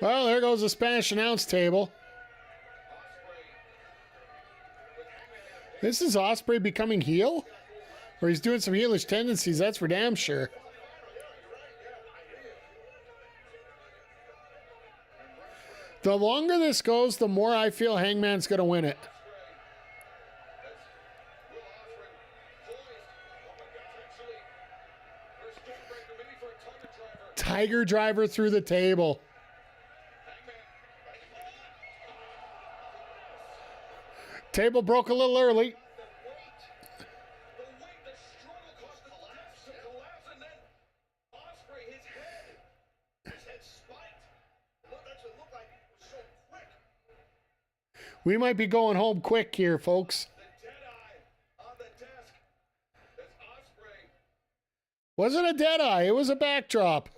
Well, there goes the Spanish announce table. This is Ospreay becoming heel? Or he's doing some heelish tendencies, that's for damn sure. The longer this goes, the more I feel Hangman's going to win it. Tiger driver through the table. Table broke a little early. We might be going home quick here, folks. Wasn't a dead eye, it was a backdrop.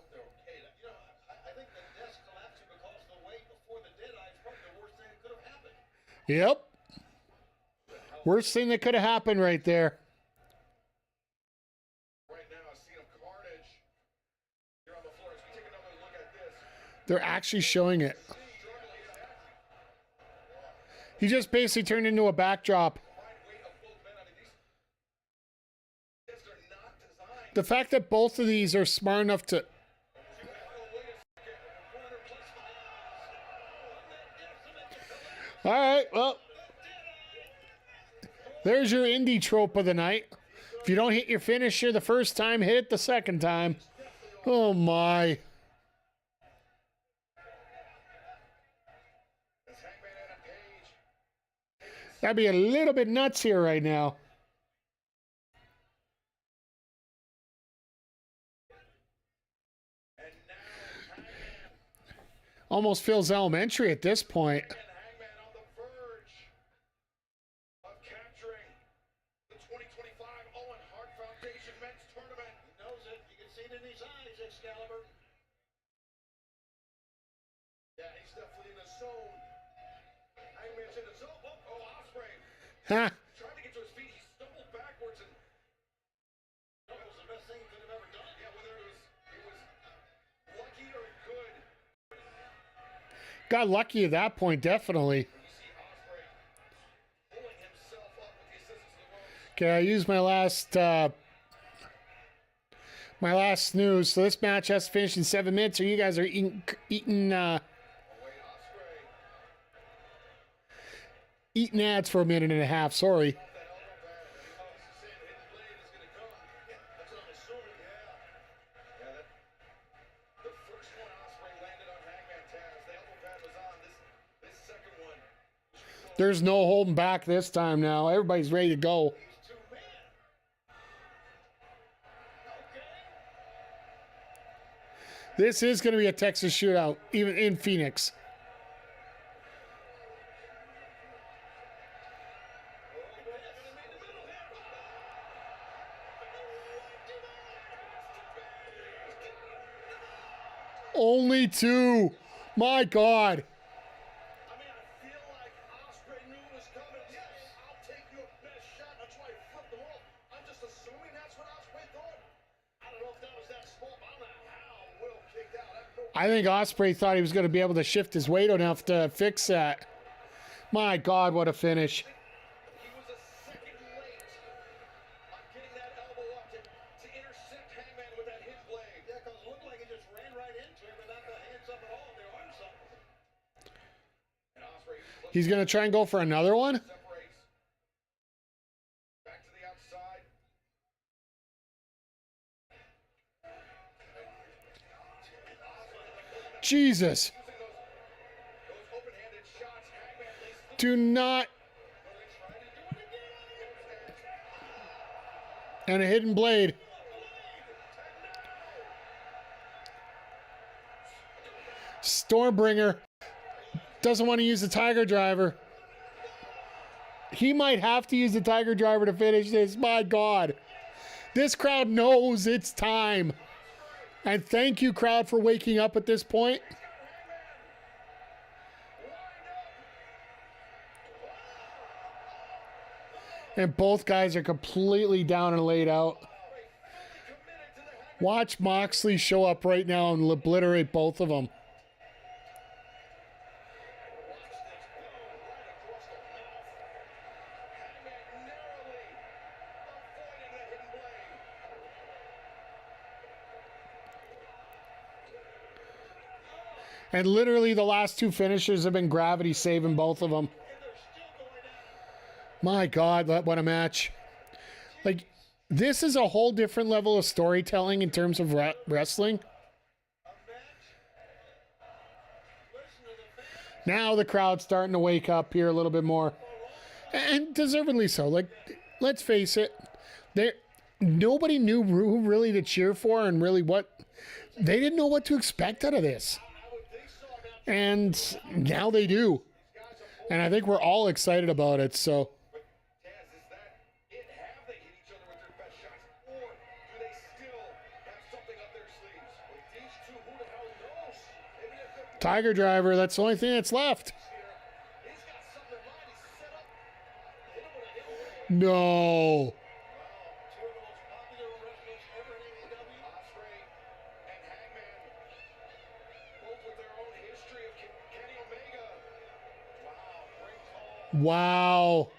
Yep. Worst thing that could have happened right there. They're actually showing it. He just basically turned into a backdrop. The fact that both of these are smart enough to... All right, well, there's your indie trope of the night. If you don't hit your finisher the first time, hit it the second time. Oh, my. That'd be a little bit nuts here right now. Almost feels elementary at this point. Huh. Trying to get to his feet, he stumbled backwards and that was the best thing he could have ever done. Yeah, whether it was lucky or good. Got lucky at that point, definitely. Okay, I used my last snooze. So this match has to finish in 7 minutes, or you guys are eating ads for a minute and a half. Sorry. There's no holding back this time now. Everybody's ready to go. This is going to be a Texas shootout, even in Phoenix. Only 2. My God. I mean, I feel like Ospreay knew it was coming. Yes, I'll take your best shot. That's why he flipped them off. I'm just assuming that's what Ospreay thought. I don't know if that was that small. I don't know how Will kicked out. I think Ospreay thought he was going to be able to shift his weight enough to fix that. My God, what a finish. He was a second late on getting that elbow up to intercept Hangman with that hit blade. Yeah, because it looked like he just ran right into him without the hands up at all. Their arms up. And Ospreay He's going to try and go for another one? separates. Back to the outside. Jesus. Those open-handed shots. Hangman leads the Do not. And a hidden blade. Stormbringer doesn't want to use the Tiger Driver. He might have to use the Tiger Driver to finish this. My God. This crowd knows it's time. And thank you, crowd, for waking up at this point. And both guys are completely down and laid out. Watch Moxley show up right now and obliterate both of them. And literally the last two finishers have been gravity saving both of them. My God, what a match. Like, this is a whole different level of storytelling in terms of wrestling. Now the crowd's starting to wake up here a little bit more. And deservedly so. Like, let's face it. Nobody knew who really to cheer for and really what. They didn't know what to expect out of this. And now they do. And I think we're all excited about it, so. Tiger Driver, that's the only thing that's left. No. Wow.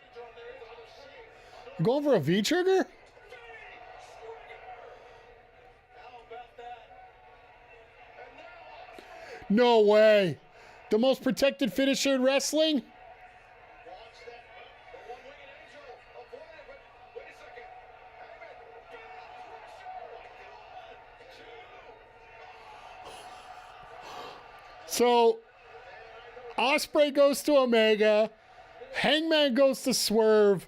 Going for a V-trigger? No way. The most protected finisher in wrestling? So, Ospreay goes to Omega. Hangman goes to Swerve.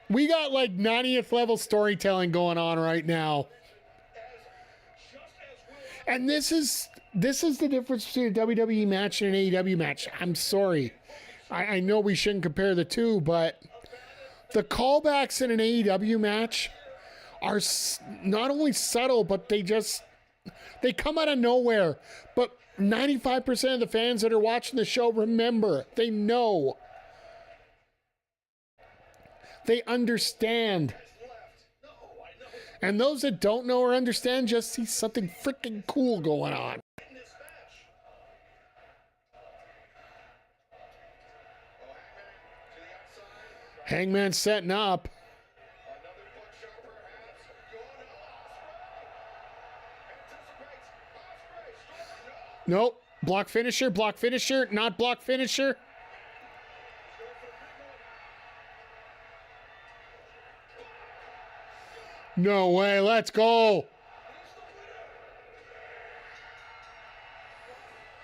We got like 90th level storytelling going on right now. And this is the difference between a WWE match and an AEW match. I'm sorry. I know we shouldn't compare the two, but the callbacks in an AEW match are not only subtle, but they come out of nowhere. But 95% of the fans that are watching the show remember. They know. They understand. And those that don't know or understand just see something freaking cool going on. Hangman setting up. Nope. Block finisher, not block finisher. No way, let's go.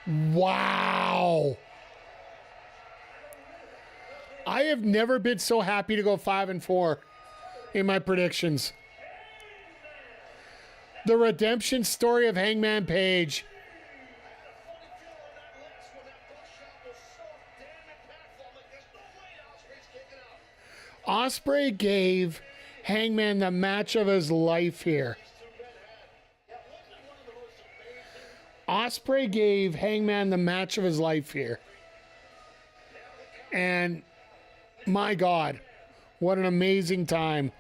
Wow. I have never been so happy to go 5-4 in my predictions. The redemption story of Hangman Page. Ospreay gave Hangman the match of his life here. Ospreay gave Hangman the match of his life here. And my God, what an amazing time.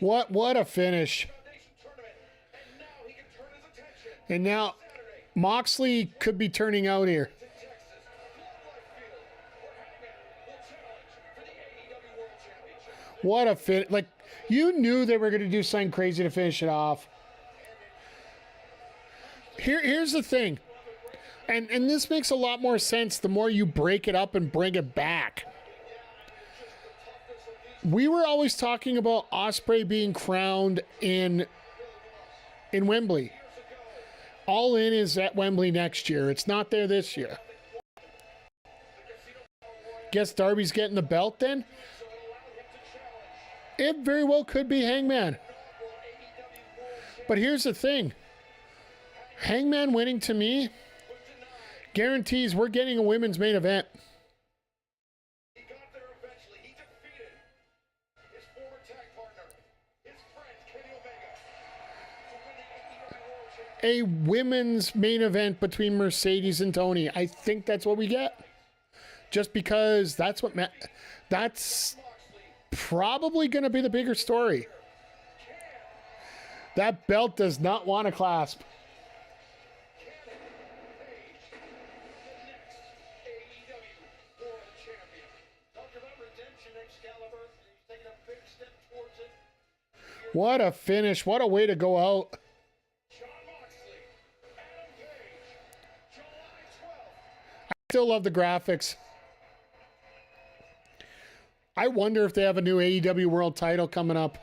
What a finish. And now Moxley could be turning out here. What a fit. Like, you knew they were going to do something crazy to finish it off. Here's the thing. And this makes a lot more sense the more you break it up and bring it back. We were always talking about Ospreay being crowned in Wembley. All In is at Wembley next year. It's not there this year. Guess Darby's getting the belt then? It very well could be Hangman. But here's the thing. Hangman winning to me guarantees we're getting a women's main event. A women's main event between Mercedes and Toni. I think that's what we get. Just because that's probably going to be the bigger story. That belt does not want to clasp. What a finish. What a way to go out. I still love the graphics. I wonder if they have a new AEW World title coming up.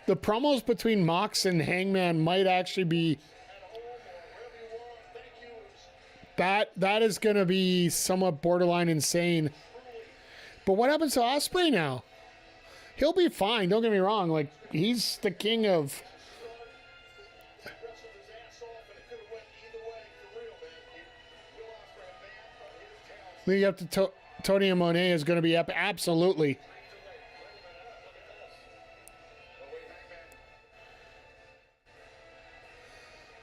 The promos between Mox and Hangman might actually be... That is going to be somewhat borderline insane. But what happens to Ospreay now? He'll be fine. Don't get me wrong. Like, he's the king of... Leading up to Toni and Mone is going to be epic. Absolutely.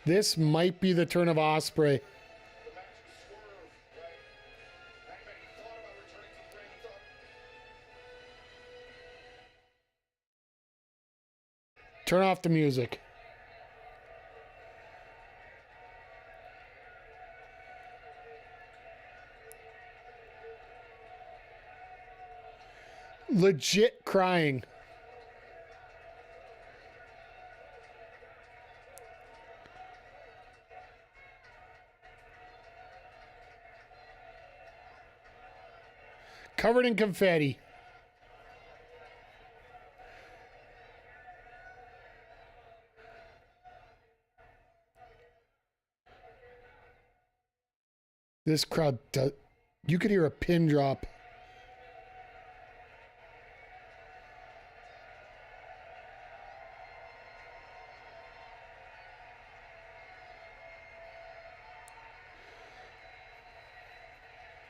This might be the turn of Ospreay. Turn off the music. Legit crying. Covered in confetti. This crowd does. You could hear a pin drop.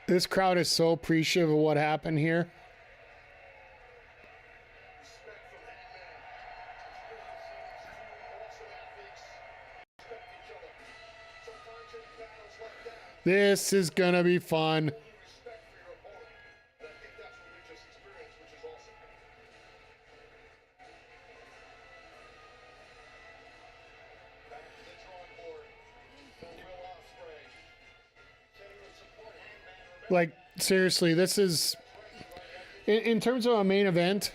This crowd is so appreciative of what happened here. This is going to be fun. Like, seriously, this is, in terms of a main event,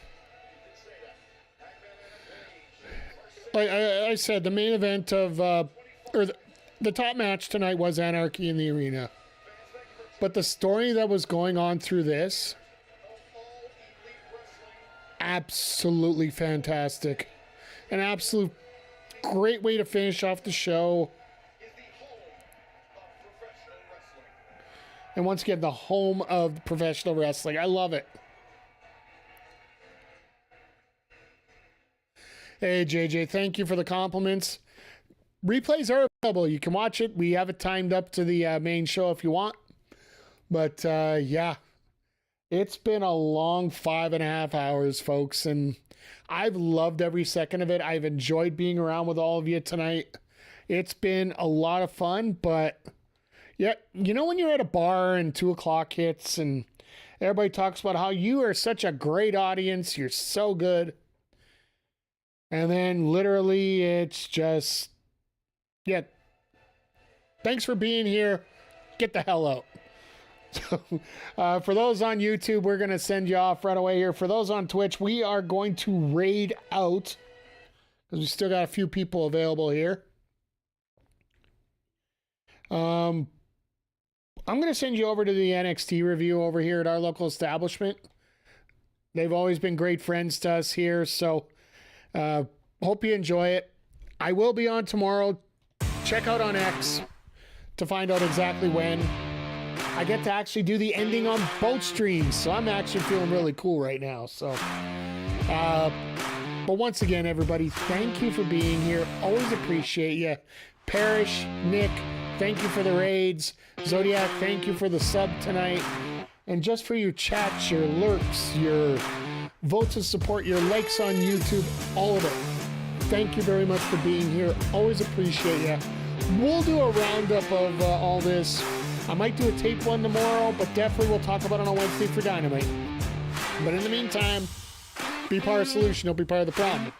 like I said, the main event of, or the top match tonight was Anarchy in the Arena. But the story that was going on through this, absolutely fantastic. An absolute great way to finish off the show. And once again, the home of professional wrestling. I love it. Hey, JJ, thank you for the compliments. Replays are available. You can watch it. We have it timed up to the main show if you want. But, yeah, it's been a long 5.5 hours, folks. And I've loved every second of it. I've enjoyed being around with all of you tonight. It's been a lot of fun, but... yeah, you know when you're at a bar and 2 o'clock hits and everybody talks about how you are such a great audience, you're so good. And then literally it's just, yeah, thanks for being here. Get the hell out. So, for those on YouTube, we're going to send you off right away here. For those on Twitch, we are going to raid out because we still got a few people available here. I'm going to send you over to the NXT review over here at our local establishment. They've always been great friends to us here, so hope you enjoy it. I will be on tomorrow. Check out on X to find out exactly when. I get to actually do the ending on both streams, so I'm actually feeling really cool right now. So, but once again, everybody, thank you for being here. Always appreciate you. Parrish, Nick, thank you for the raids. Zodiac, thank you for the sub tonight. And just for your chats, your lurks, your votes of support, your likes on YouTube, all of it. Thank you very much for being here. Always appreciate you. We'll do a roundup of all this. I might do a tape one tomorrow, but definitely we'll talk about it on Wednesday for Dynamite. But in the meantime, be part of the solution, don't be part of the problem.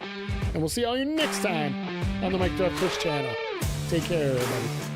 And we'll see all you next time on the Mike Duff Push channel. Take care, everybody.